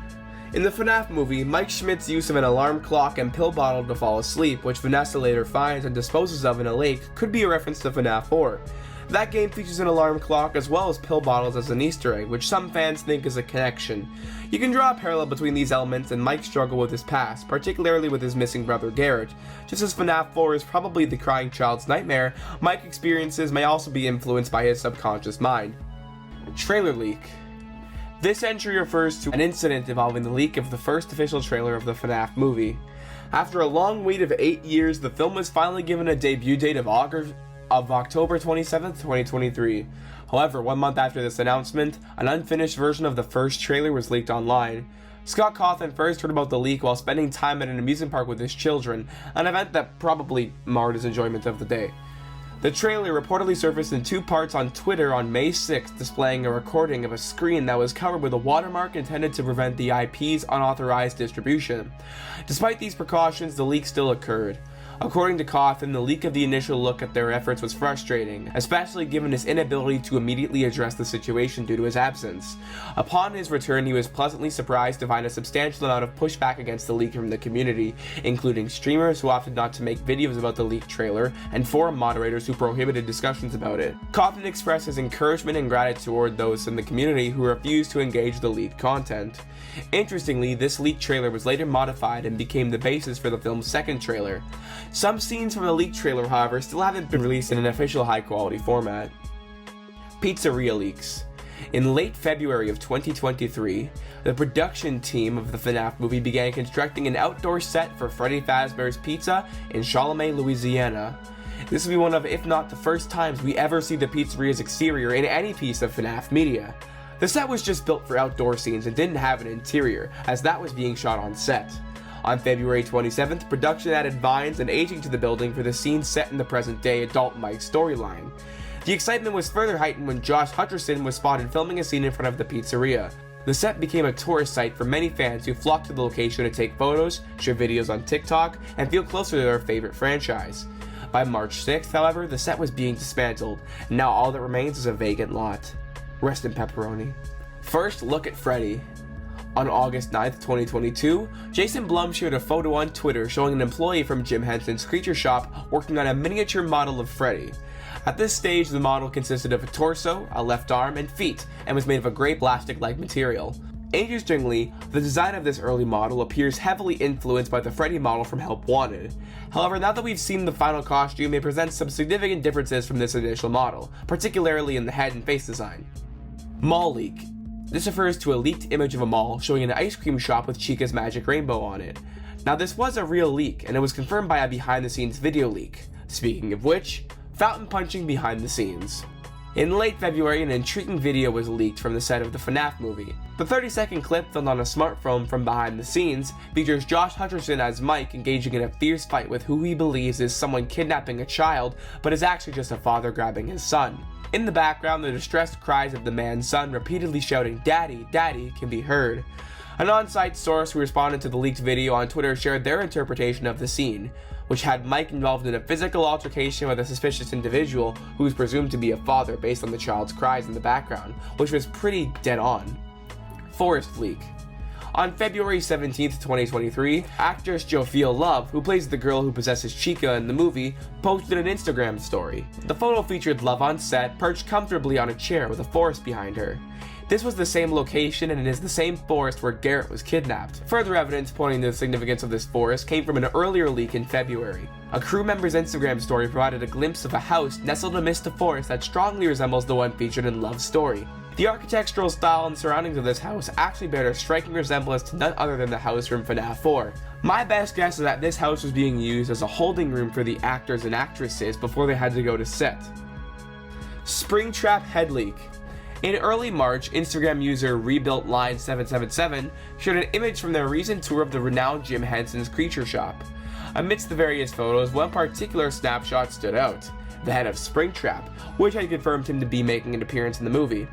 In the FNAF movie, Mike Schmidt's use of an alarm clock and pill bottle to fall asleep, which Vanessa later finds and disposes of in a lake, could be a reference to FNAF 4. That game features an alarm clock as well as pill bottles as an Easter egg, which some fans think is a connection. You can draw a parallel between these elements and Mike's struggle with his past, particularly with his missing brother Garrett. Just as FNAF 4 is probably the crying child's nightmare, Mike's experiences may also be influenced by his subconscious mind. Trailer leak. This entry refers to an incident involving the leak of the first official trailer of the FNAF movie. After a long wait of 8 years, the film was finally given a debut date of October 27th, 2023. However, 1 month after this announcement, an unfinished version of the first trailer was leaked online. Scott Cawthon first heard about the leak while spending time at an amusement park with his children, an event that probably marred his enjoyment of the day. The trailer reportedly surfaced in 2 parts on Twitter on May 6th, displaying a recording of a screen that was covered with a watermark intended to prevent the IP's unauthorized distribution. Despite these precautions, the leak still occurred. According to Cawthon, the leak of the initial look at their efforts was frustrating, especially given his inability to immediately address the situation due to his absence. Upon his return, he was pleasantly surprised to find a substantial amount of pushback against the leak from the community, including streamers who opted not to make videos about the leaked trailer, and forum moderators who prohibited discussions about it. Cawthon expressed his encouragement and gratitude toward those in the community who refused to engage the leaked content. Interestingly, this leaked trailer was later modified and became the basis for the film's second trailer. Some scenes from the leaked trailer, however, still haven't been released in an official high-quality format. Pizzeria leaks. In late February of 2023, the production team of the FNAF movie began constructing an outdoor set for Freddy Fazbear's Pizza in Chalmette, Louisiana. This will be one of, if not the first times we ever see the pizzeria's exterior in any piece of FNAF media. The set was just built for outdoor scenes and didn't have an interior, as that was being shot on set. On February 27th, production added vines and aging to the building for the scene set in the present-day adult Mike storyline. The excitement was further heightened when Josh Hutcherson was spotted filming a scene in front of the pizzeria. The set became a tourist site for many fans who flocked to the location to take photos, share videos on TikTok, and feel closer to their favorite franchise. By March 6th, however, the set was being dismantled, and now all that remains is a vacant lot. Rest in pepperoni. First look at Freddy. On August 9th, 2022, Jason Blum shared a photo on Twitter showing an employee from Jim Henson's Creature Shop working on a miniature model of Freddy. At this stage, the model consisted of a torso, a left arm, and feet, and was made of a gray plastic-like material. Interestingly, the design of this early model appears heavily influenced by the Freddy model from Help Wanted. However, now that we've seen the final costume, it presents some significant differences from this initial model, particularly in the head and face design. Mall leak. This refers to a leaked image of a mall showing an ice cream shop with Chica's Magic Rainbow on it. Now this was a real leak, and it was confirmed by a behind-the-scenes video leak. Speaking of which, fountain punching behind the scenes. In late February, an intriguing video was leaked from the set of the FNAF movie. The 30-second clip, filmed on a smartphone from behind the scenes, features Josh Hutcherson as Mike engaging in a fierce fight with who he believes is someone kidnapping a child, but is actually just a father grabbing his son. In the background, the distressed cries of the man's son repeatedly shouting, "Daddy, Daddy," can be heard. An on-site source who responded to the leaked video on Twitter shared their interpretation of the scene, which had Mike involved in a physical altercation with a suspicious individual who was presumed to be a father based on the child's cries in the background, which was pretty dead on. Forest leak. On February 17th, 2023, actress Jophia Love, who plays the girl who possesses Chica in the movie, posted an Instagram story. The photo featured Love on set, perched comfortably on a chair with a forest behind her. This was the same location and it is the same forest where Garrett was kidnapped. Further evidence pointing to the significance of this forest came from an earlier leak in February. A crew member's Instagram story provided a glimpse of a house nestled amidst a forest that strongly resembles the one featured in Love's story. The architectural style and surroundings of this house actually bear a striking resemblance to none other than the house from FNAF 4. My best guess is that this house was being used as a holding room for the actors and actresses before they had to go to set. Springtrap head leak. In early March, Instagram user RebuiltLine777 shared an image from their recent tour of the renowned Jim Henson's Creature Shop. Amidst the various photos, one particular snapshot stood out: the head of Springtrap, which had confirmed him to be making an appearance in the movie.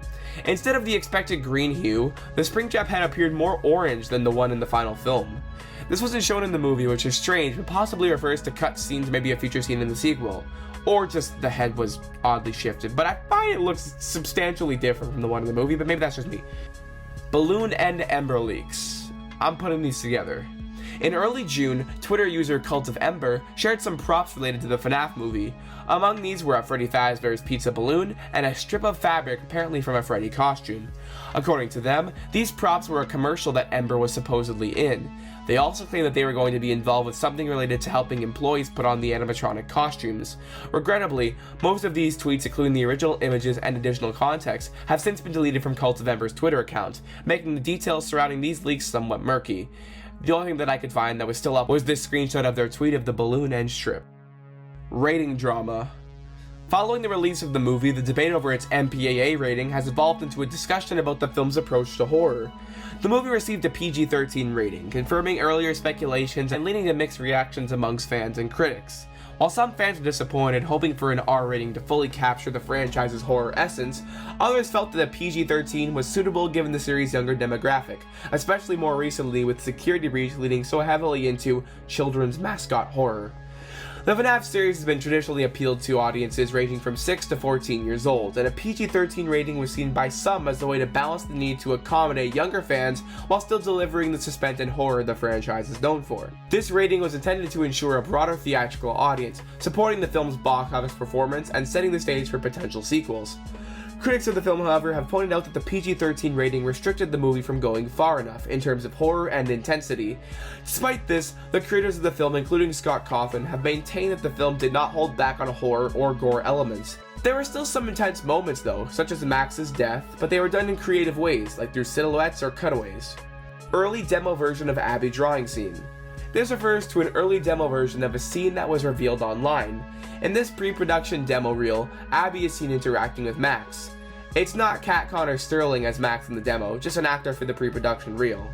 Instead of the expected green hue, the Springtrap head appeared more orange than the one in the final film. This wasn't shown in the movie, which is strange, but possibly refers to cut scenes, maybe a future scene in the sequel. Or just the head was oddly shifted, but I find it looks substantially different from the one in the movie, but maybe that's just me. Balloon and Ember leaks. I'm putting these together. In early June, Twitter user Cult of Ember shared some props related to the FNAF movie. Among these were a Freddy Fazbear's pizza balloon and a strip of fabric apparently from a Freddy costume. According to them, these props were a commercial that Ember was supposedly in. They also claim that they were going to be involved with something related to helping employees put on the animatronic costumes. Regrettably, most of these tweets, including the original images and additional context, have since been deleted from Cult of Ember's Twitter account, making the details surrounding these leaks somewhat murky. The only thing that I could find that was still up was this screenshot of their tweet of the balloon and strip. Rating drama. Following the release of the movie, the debate over its MPAA rating has evolved into a discussion about the film's approach to horror. The movie received a PG-13 rating, confirming earlier speculations and leading to mixed reactions amongst fans and critics. While some fans were disappointed, hoping for an R rating to fully capture the franchise's horror essence, others felt that a PG-13 was suitable given the series' younger demographic, especially more recently with Security Breach leading so heavily into children's mascot horror. The FNAF series has been traditionally appealed to audiences ranging from 6 to 14 years old, and a PG-13 rating was seen by some as a way to balance the need to accommodate younger fans while still delivering the suspense and horror the franchise is known for. This rating was intended to ensure a broader theatrical audience, supporting the film's box office performance and setting the stage for potential sequels. Critics of the film, however, have pointed out that the PG-13 rating restricted the movie from going far enough in terms of horror and intensity. Despite this, the creators of the film, including Scott Cawthon, have maintained that the film did not hold back on horror or gore elements. There were still some intense moments though, such as Max's death, but they were done in creative ways, like through silhouettes or cutaways. Early demo version of Abby drawing scene. This refers to an early demo version of a scene that was revealed online. In this pre-production demo reel, Abby is seen interacting with Max. It's not Kat Connor Sterling as Max in the demo, just an actor for the pre-production reel.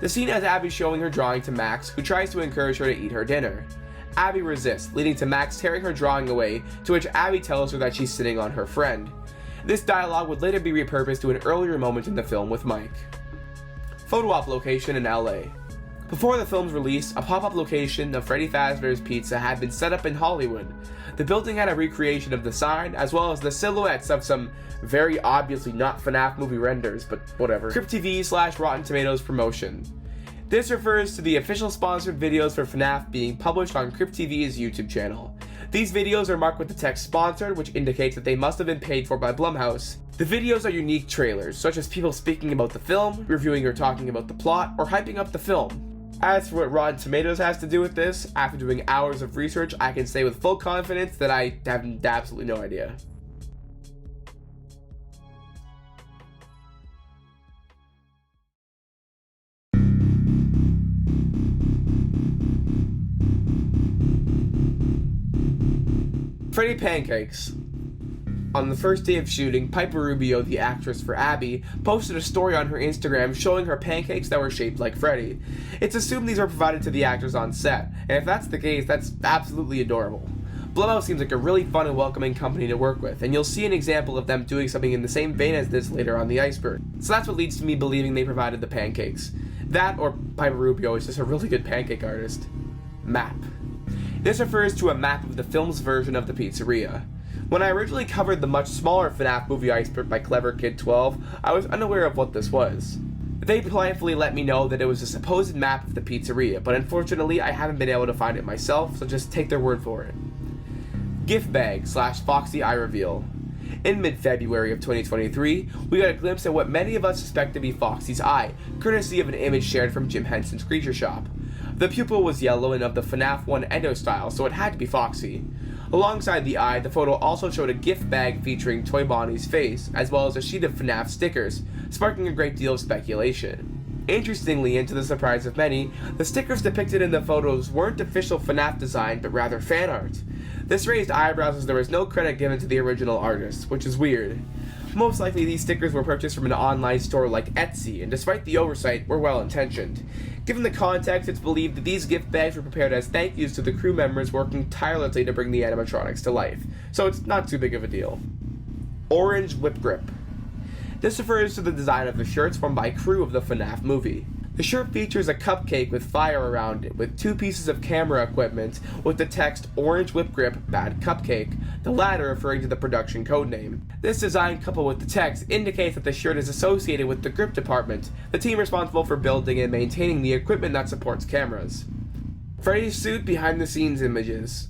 The scene has Abby showing her drawing to Max, who tries to encourage her to eat her dinner. Abby resists, leading to Max tearing her drawing away, to which Abby tells her that she's sitting on her friend. This dialogue would later be repurposed to an earlier moment in the film with Mike. Photo op location in LA. Before the film's release, a pop-up location of Freddy Fazbear's Pizza had been set up in Hollywood. The building had a recreation of the sign, as well as the silhouettes of some very obviously not FNAF movie renders, but whatever. CryptTV/Rotten Tomatoes promotion. This refers to the official sponsored videos for FNAF being published on CryptTV's YouTube channel. These videos are marked with the text sponsored, which indicates that they must have been paid for by Blumhouse. The videos are unique trailers, such as people speaking about the film, reviewing or talking about the plot, or hyping up the film. As for what Rotten Tomatoes has to do with this, after doing hours of research, I can say with full confidence that I have absolutely no idea. Freddy Pancakes. On the first day of shooting, Piper Rubio, the actress for Abby, posted a story on her Instagram showing her pancakes that were shaped like Freddy. It's assumed these were provided to the actors on set, and if that's the case, that's absolutely adorable. Blumhouse seems like a really fun and welcoming company to work with, and you'll see an example of them doing something in the same vein as this later on the Iceberg. So that's what leads to me believing they provided the pancakes. That, or Piper Rubio is just a really good pancake artist. Map. This refers to a map of the film's version of the pizzeria. When I originally covered the much smaller FNAF Movie Iceberg by Clever Kid 12, I was unaware of what this was. They politely let me know that it was a supposed map of the pizzeria, but unfortunately I haven't been able to find it myself, so just take their word for it. Gift bag / Foxy Eye reveal. In mid-February of 2023, we got a glimpse at what many of us suspect to be Foxy's eye, courtesy of an image shared from Jim Henson's Creature Shop. The pupil was yellow and of the FNAF 1 endo style, so it had to be Foxy. Alongside the eye, the photo also showed a gift bag featuring Toy Bonnie's face, as well as a sheet of FNAF stickers, sparking a great deal of speculation. Interestingly, and to the surprise of many, the stickers depicted in the photos weren't official FNAF design, but rather fan art. This raised eyebrows as there was no credit given to the original artist, which is weird. Most likely these stickers were purchased from an online store like Etsy, and despite the oversight, were well intentioned. Given the context, it's believed that these gift bags were prepared as thank yous to the crew members working tirelessly to bring the animatronics to life, so it's not too big of a deal. Orange Whip Grip. This refers to the design of the shirts worn by crew of the FNAF movie. The shirt features a cupcake with fire around it, with 2 pieces of camera equipment with the text Orange Whip Grip Bad Cupcake, the latter referring to the production codename. This design, coupled with the text, indicates that the shirt is associated with the grip department, the team responsible for building and maintaining the equipment that supports cameras. Freddy's suit behind-the-scenes images.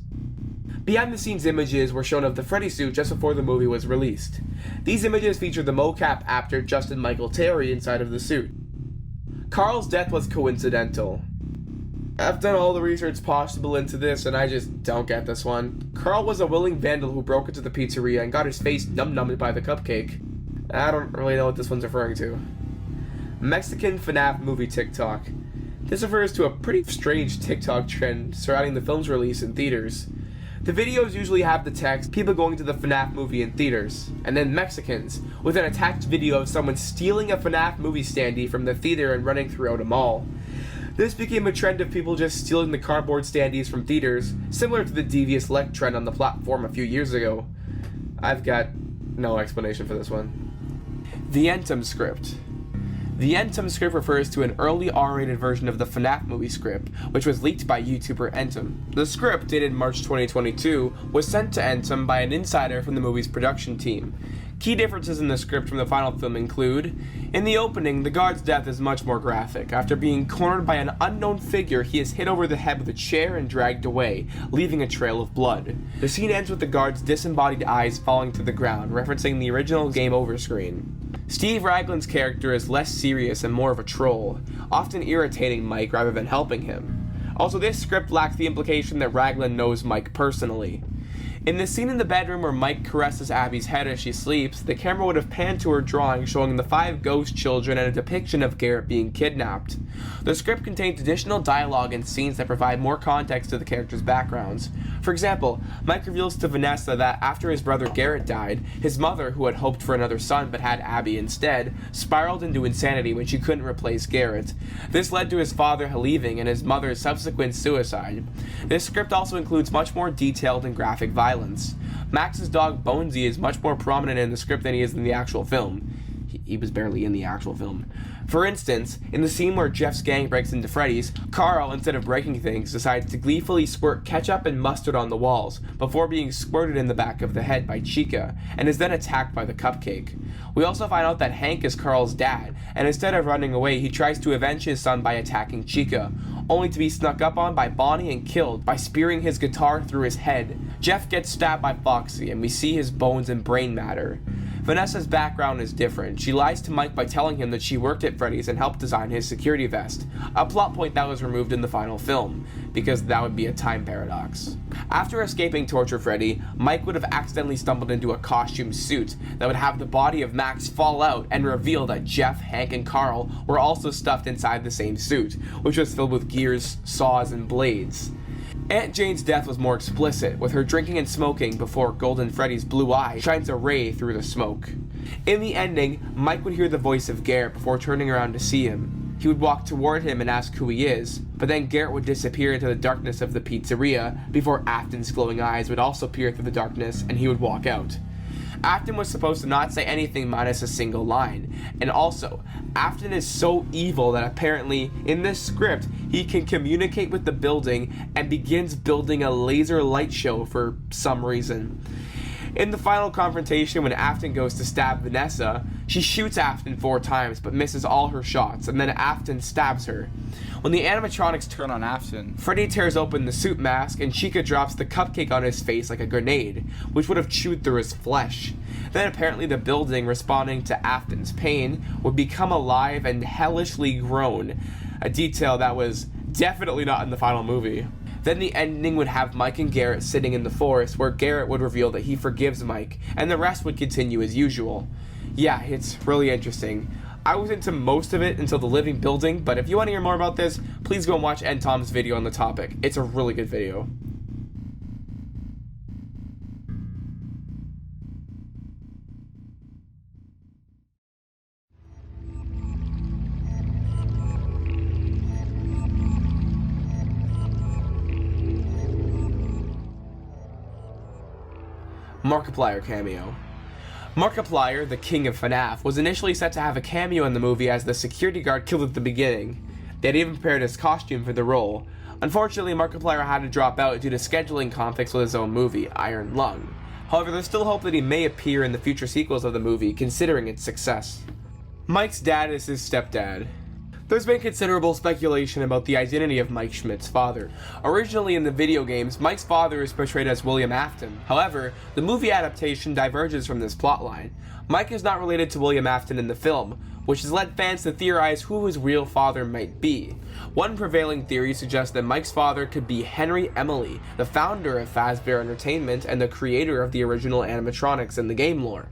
Behind-the-scenes images were shown of the Freddy suit just before the movie was released. These images feature the mocap actor Justin Michael Terry inside of the suit. Carl's death was coincidental. I've done all the research possible into this, and I just don't get this one. Carl was a willing vandal who broke into the pizzeria and got his face numb-numbed by the cupcake. I don't really know what this one's referring to. Mexican FNAF Movie TikTok. This refers to a pretty strange TikTok trend surrounding the film's release in theaters. The videos usually have the text, people going to the FNAF movie in theaters, and then Mexicans, with an attached video of someone stealing a FNAF movie standee from the theater and running throughout a mall. This became a trend of people just stealing the cardboard standees from theaters, similar to the devious Lek trend on the platform a few years ago. I've got no explanation for this one. The Entom script. The Entom script refers to an early R-rated version of the FNAF movie script, which was leaked by YouTuber Entom. The script, dated March 2022, was sent to Entom by an insider from the movie's production team. Key differences in the script from the final film include: in the opening, the guard's death is much more graphic. After being cornered by an unknown figure, he is hit over the head with a chair and dragged away, leaving a trail of blood. The scene ends with the guard's disembodied eyes falling to the ground, referencing the original game over screen. Steve Raglan's character is less serious and more of a troll, often irritating Mike rather than helping him. Also, this script lacks the implication that Raglan knows Mike personally. In the scene in the bedroom where Mike caresses Abby's head as she sleeps, the camera would have panned to her drawing showing the 5 ghost children and a depiction of Garrett being kidnapped. The script contains additional dialogue and scenes that provide more context to the characters' backgrounds. For example, Mike reveals to Vanessa that after his brother Garrett died, his mother, who had hoped for another son but had Abby instead, spiraled into insanity when she couldn't replace Garrett. This led to his father leaving and his mother's subsequent suicide. This script also includes much more detailed and graphic violence. Max's dog Bonesy is much more prominent in the script than he is in the actual film. He was barely in the actual film. For instance, in the scene where Jeff's gang breaks into Freddy's, Carl, instead of breaking things, decides to gleefully squirt ketchup and mustard on the walls, before being squirted in the back of the head by Chica, and is then attacked by the cupcake. We also find out that Hank is Carl's dad, and instead of running away, he tries to avenge his son by attacking Chica, only to be snuck up on by Bonnie and killed by spearing his guitar through his head. Jeff gets stabbed by Foxy, and we see his bones and brain matter. Vanessa's background is different. She lies to Mike by telling him that she worked at Freddy's and helped design his security vest, a plot point that was removed in the final film, because that would be a time paradox. After escaping Torture Freddy, Mike would have accidentally stumbled into a costume suit that would have the body of Max fall out and reveal that Jeff, Hank, and Carl were also stuffed inside the same suit, which was filled with gears, saws, and blades. Aunt Jane's death was more explicit, with her drinking and smoking before Golden Freddy's blue eye shines a ray through the smoke. In the ending, Mike would hear the voice of Garrett before turning around to see him. He would walk toward him and ask who he is, but then Garrett would disappear into the darkness of the pizzeria before Afton's glowing eyes would also peer through the darkness and he would walk out. Afton was supposed to not say anything minus a single line, and also, Afton is so evil that apparently, in this script, he can communicate with the building and begins building a laser light show for some reason. In the final confrontation, when Afton goes to stab Vanessa, she shoots Afton 4 times but misses all her shots, and then Afton stabs her. When the animatronics turn on Afton, Freddy tears open the suit mask and Chica drops the cupcake on his face like a grenade, which would have chewed through his flesh. Then apparently the building, responding to Afton's pain, would become alive and hellishly groan, a detail that was definitely not in the final movie. Then the ending would have Mike and Garrett sitting in the forest, where Garrett would reveal that he forgives Mike, and the rest would continue as usual. Yeah, it's really interesting. I was into most of it until the living building, but if you want to hear more about this, please go and watch Tom's video on the topic. It's a really good video. Markiplier cameo. Markiplier, the king of FNAF, was initially set to have a cameo in the movie as the security guard killed at the beginning. They had even prepared his costume for the role. Unfortunately, Markiplier had to drop out due to scheduling conflicts with his own movie, Iron Lung. However, there's still hope that he may appear in the future sequels of the movie, considering its success. Mike's dad is his stepdad. There's been considerable speculation about the identity of Mike Schmidt's father. Originally in the video games, Mike's father is portrayed as William Afton. However, the movie adaptation diverges from this plotline. Mike is not related to William Afton in the film, which has led fans to theorize who his real father might be. One prevailing theory suggests that Mike's father could be Henry Emily, the founder of Fazbear Entertainment and the creator of the original animatronics in the game lore.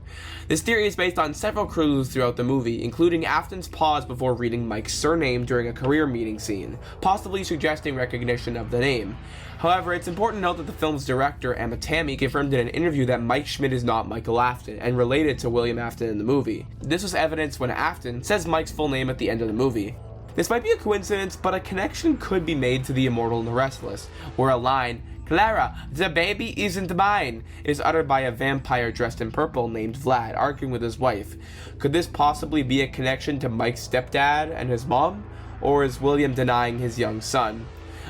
This theory is based on several clues throughout the movie, including Afton's pause before reading Mike's surname during a career meeting scene, possibly suggesting recognition of the name. However, it's important to note that the film's director, Emma Tammy, confirmed in an interview that Mike Schmidt is not Michael Afton, and related to William Afton in the movie. This was evidenced when Afton says Mike's full name at the end of the movie. This might be a coincidence, but a connection could be made to The Immortal and the Restless, where a line, "Clara, the baby isn't mine," is uttered by a vampire dressed in purple named Vlad, arguing with his wife. Could this possibly be a connection to Mike's stepdad and his mom? Or is William denying his young son?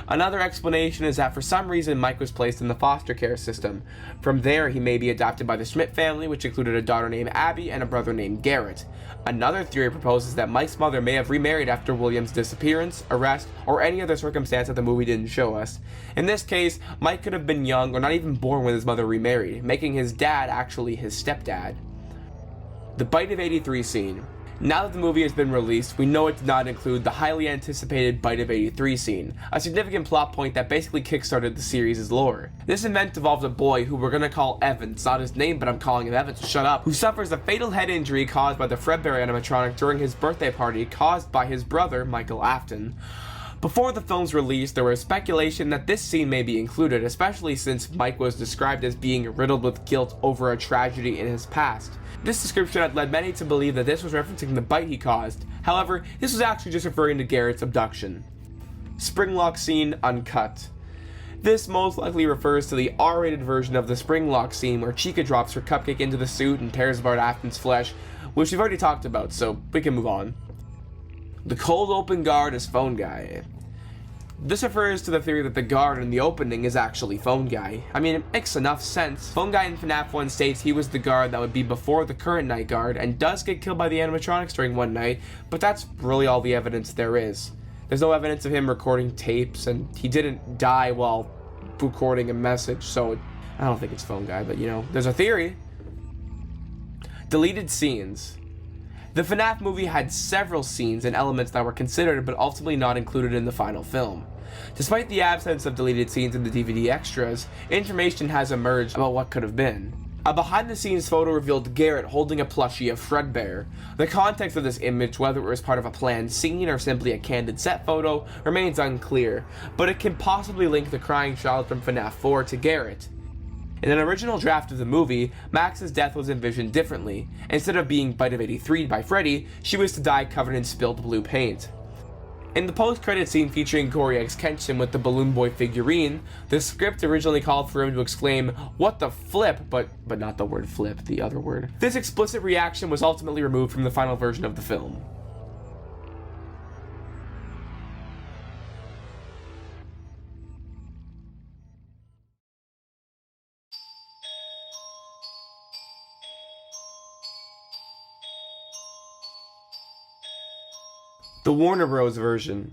Another explanation is that for some reason Mike was placed in the foster care system. From there, he may be adopted by the Schmidt family, which included a daughter named Abby and a brother named Garrett. Another theory proposes that Mike's mother may have remarried after William's disappearance, arrest, or any other circumstance that the movie didn't show us. In this case, Mike could have been young or not even born when his mother remarried, making his dad actually his stepdad. The Bite of 83 scene. Now that the movie has been released, we know it did not include the highly anticipated Bite of 83 scene, a significant plot point that basically kickstarted the series' lore. This event involves a boy who we're gonna call Evan. It's not his name, but I'm calling him Evan, so shut up. Who suffers a fatal head injury caused by the Fredbear animatronic during his birthday party caused by his brother, Michael Afton. Before the film's release, there was speculation that this scene may be included, especially since Mike was described as being riddled with guilt over a tragedy in his past. This description had led many to believe that this was referencing the bite he caused. However, this was actually just referring to Garrett's abduction. Springlock scene uncut. This most likely refers to the R-rated version of the Springlock scene where Chica drops her cupcake into the suit and tears apart Afton's flesh, which we've already talked about, so we can move on. The cold open guard is Phone Guy. This refers to the theory that the guard in the opening is actually Phone Guy. I mean, it makes enough sense. Phone Guy in FNAF 1 states he was the guard that would be before the current night guard and does get killed by the animatronics during one night, but that's really all the evidence there is. There's no evidence of him recording tapes, and he didn't die while recording a message, so I don't think it's Phone Guy, but you know, there's a theory. Deleted scenes. The FNAF movie had several scenes and elements that were considered but ultimately not included in the final film. Despite the absence of deleted scenes in the DVD extras, information has emerged about what could have been. A behind-the-scenes photo revealed Garrett holding a plushie of Fredbear. The context of this image, whether it was part of a planned scene or simply a candid set photo, remains unclear, but it can possibly link the crying child from FNAF 4 to Garrett. In an original draft of the movie, Max's death was envisioned differently. Instead of being Bite of 83 by Freddy, she was to die covered in spilled blue paint. In the post-credit scene featuring Gory X Kenshin with the Balloon Boy figurine, the script originally called for him to exclaim, "What the flip?" but not the word flip, the other word. This explicit reaction was ultimately removed from the final version of the film. The Warner Bros. Version.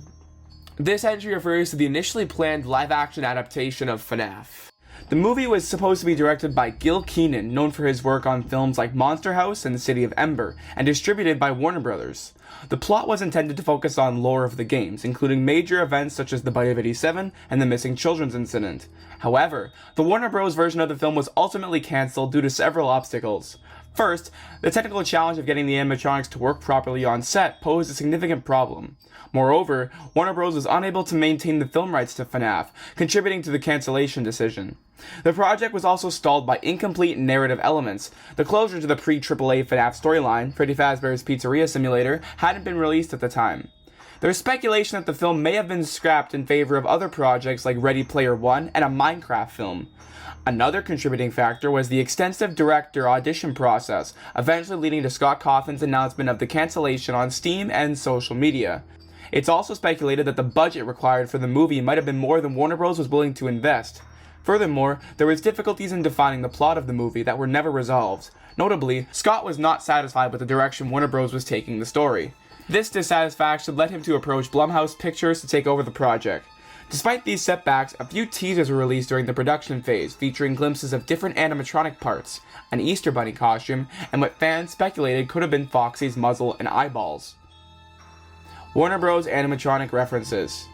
This entry refers to the initially planned live-action adaptation of FNAF. The movie was supposed to be directed by Gil Keenan, known for his work on films like Monster House and The City of Ember, and distributed by Warner Bros. The plot was intended to focus on lore of the games, including major events such as the Bite of 87 and the missing children's incident. However, the Warner Bros. Version of the film was ultimately cancelled due to several obstacles. First, the technical challenge of getting the animatronics to work properly on set posed a significant problem. Moreover, Warner Bros. Was unable to maintain the film rights to FNAF, contributing to the cancellation decision. The project was also stalled by incomplete narrative elements. The closure to the pre-AAA FNAF storyline, Freddy Fazbear's Pizzeria Simulator, hadn't been released at the time. There is speculation that the film may have been scrapped in favor of other projects like Ready Player One and a Minecraft film. Another contributing factor was the extensive director audition process, eventually leading to Scott Cawthon's announcement of the cancellation on Steam and social media. It's also speculated that the budget required for the movie might have been more than Warner Bros. Was willing to invest. Furthermore, there was difficulties in defining the plot of the movie that were never resolved. Notably, Scott was not satisfied with the direction Warner Bros. Was taking the story. This dissatisfaction led him to approach Blumhouse Pictures to take over the project. Despite these setbacks, a few teasers were released during the production phase, featuring glimpses of different animatronic parts, an Easter Bunny costume, and what fans speculated could have been Foxy's muzzle and eyeballs. Warner Bros. Animatronic references.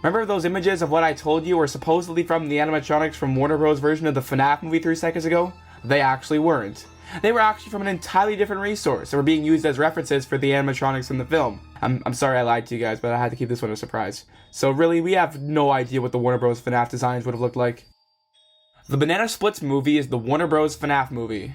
Remember those images of what I told you were supposedly from the animatronics from Warner Bros. Version of the FNAF movie 3 seconds ago? They actually weren't. They were actually from an entirely different resource that were being used as references for the animatronics in the film. I'm sorry I lied to you guys, but I had to keep this one a surprise. So really, we have no idea what the Warner Bros. FNAF designs would have looked like. The Banana Splits movie is the Warner Bros. FNAF movie.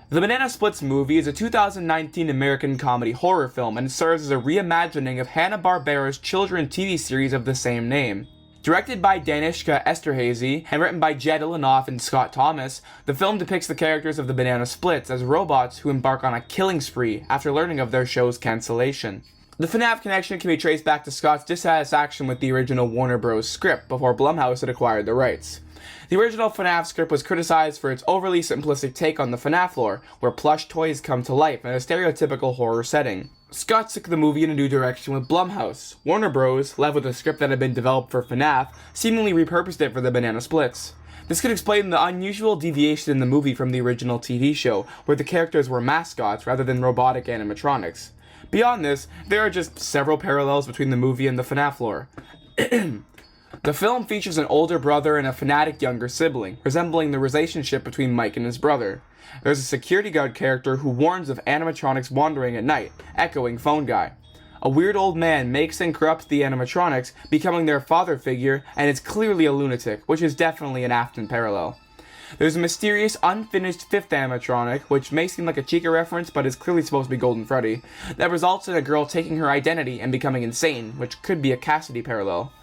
The Banana Splits movie is a 2019 American comedy horror film and serves as a reimagining of Hanna-Barbera's children's TV series of the same name. Directed by Danishka Esterhazy and written by Jed Ilinoff and Scott Thomas, the film depicts the characters of the Banana Splits as robots who embark on a killing spree after learning of their show's cancellation. The FNAF connection can be traced back to Scott's dissatisfaction with the original Warner Bros. Script before Blumhouse had acquired the rights. The original FNAF script was criticized for its overly simplistic take on the FNAF lore, where plush toys come to life in a stereotypical horror setting. Scott took the movie in a new direction with Blumhouse. Warner Bros., left with a script that had been developed for FNAF, seemingly repurposed it for the Banana Splits. This could explain the unusual deviation in the movie from the original TV show, where the characters were mascots rather than robotic animatronics. Beyond this, there are just several parallels between the movie and the FNAF lore. The film features an older brother and a fanatic younger sibling, resembling the relationship between Mike and his brother. There's a security guard character who warns of animatronics wandering at night, echoing Phone Guy. A weird old man makes and corrupts the animatronics, becoming their father figure, and is clearly a lunatic, which is definitely an Afton parallel. There's a mysterious, unfinished fifth animatronic, which may seem like a Chica reference, but is clearly supposed to be Golden Freddy, that results in a girl taking her identity and becoming insane, which could be a Cassidy parallel.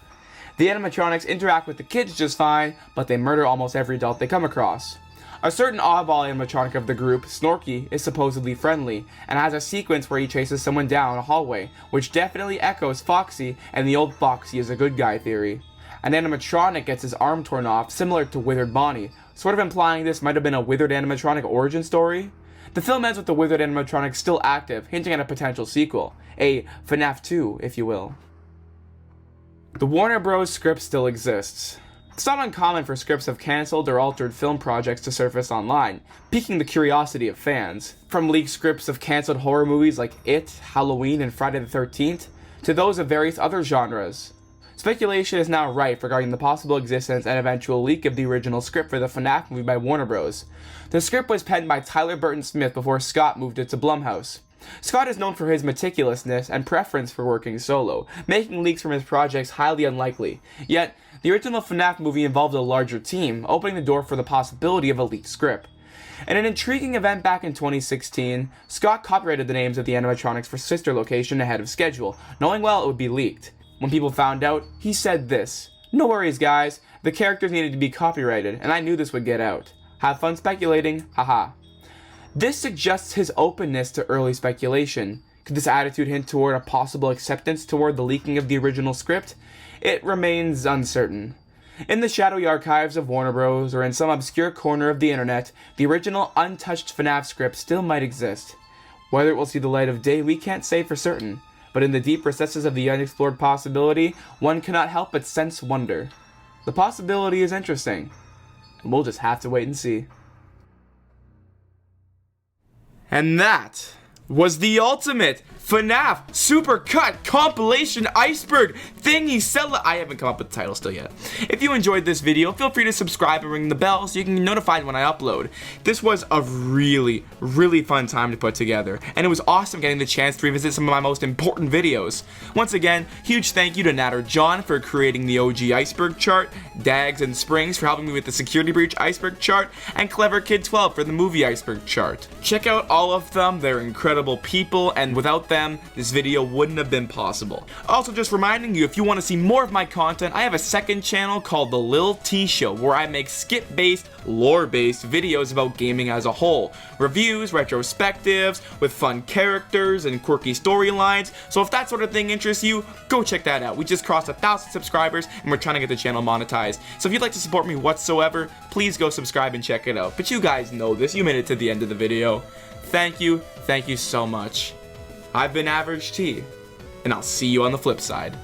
The animatronics interact with the kids just fine, but they murder almost every adult they come across. A certain oddball animatronic of the group, Snorky, is supposedly friendly, and has a sequence where he chases someone down a hallway, which definitely echoes Foxy and the old Foxy is a good guy theory. An animatronic gets his arm torn off, similar to Withered Bonnie, sort of implying this might have been a withered animatronic origin story. The film ends with the withered animatronic still active, hinting at a potential sequel. A FNAF 2, if you will. The Warner Bros. Script still exists. It's not uncommon for scripts of cancelled or altered film projects to surface online, piquing the curiosity of fans. From leaked scripts of cancelled horror movies like It, Halloween, and Friday the 13th, to those of various other genres. Speculation is now rife regarding the possible existence and eventual leak of the original script for the FNAF movie by Warner Bros. The script was penned by Tyler Burton Smith before Scott moved it to Blumhouse. Scott is known for his meticulousness and preference for working solo, making leaks from his projects highly unlikely. Yet, the original FNAF movie involved a larger team, opening the door for the possibility of a leaked script. In an intriguing event back in 2016, Scott copyrighted the names of the animatronics for Sister Location ahead of schedule, knowing well it would be leaked. When people found out, he said this: "No worries guys, the characters needed to be copyrighted, and I knew this would get out. Have fun speculating, haha." This suggests his openness to early speculation. Could this attitude hint toward a possible acceptance toward the leaking of the original script? It remains uncertain. In the shadowy archives of Warner Bros. Or in some obscure corner of the internet, the original untouched FNAF script still might exist. Whether it will see the light of day, we can't say for certain, but in the deep recesses of the unexplored possibility, one cannot help but sense wonder. The possibility is interesting, and we'll just have to wait and see. And that was the ultimate FNAF Supercut Compilation Iceberg Thingy Cella. I haven't come up with the title still yet. If you enjoyed this video, feel free to subscribe and ring the bell so you can be notified when I upload. This was a really, really fun time to put together, and it was awesome getting the chance to revisit some of my most important videos. Once again, huge thank you to Natter John for creating the OG Iceberg chart, Dags and Springs for helping me with the Security Breach Iceberg chart, and Clever Kid 12 for the movie Iceberg chart. Check out all of them, they're incredible people, and without them, this video wouldn't have been possible. Also, just reminding you, if you want to see more of my content, I have a second channel called The Lil T Show, where I make skit-based, lore-based videos about gaming as a whole. Reviews, retrospectives, with fun characters and quirky storylines. So if that sort of thing interests you, go check that out. We just crossed 1,000 subscribers, and we're trying to get the channel monetized. So if you'd like to support me whatsoever, please go subscribe and check it out. But you guys know this, you made it to the end of the video. Thank you so much. I've been Average T, and I'll see you on the flip side.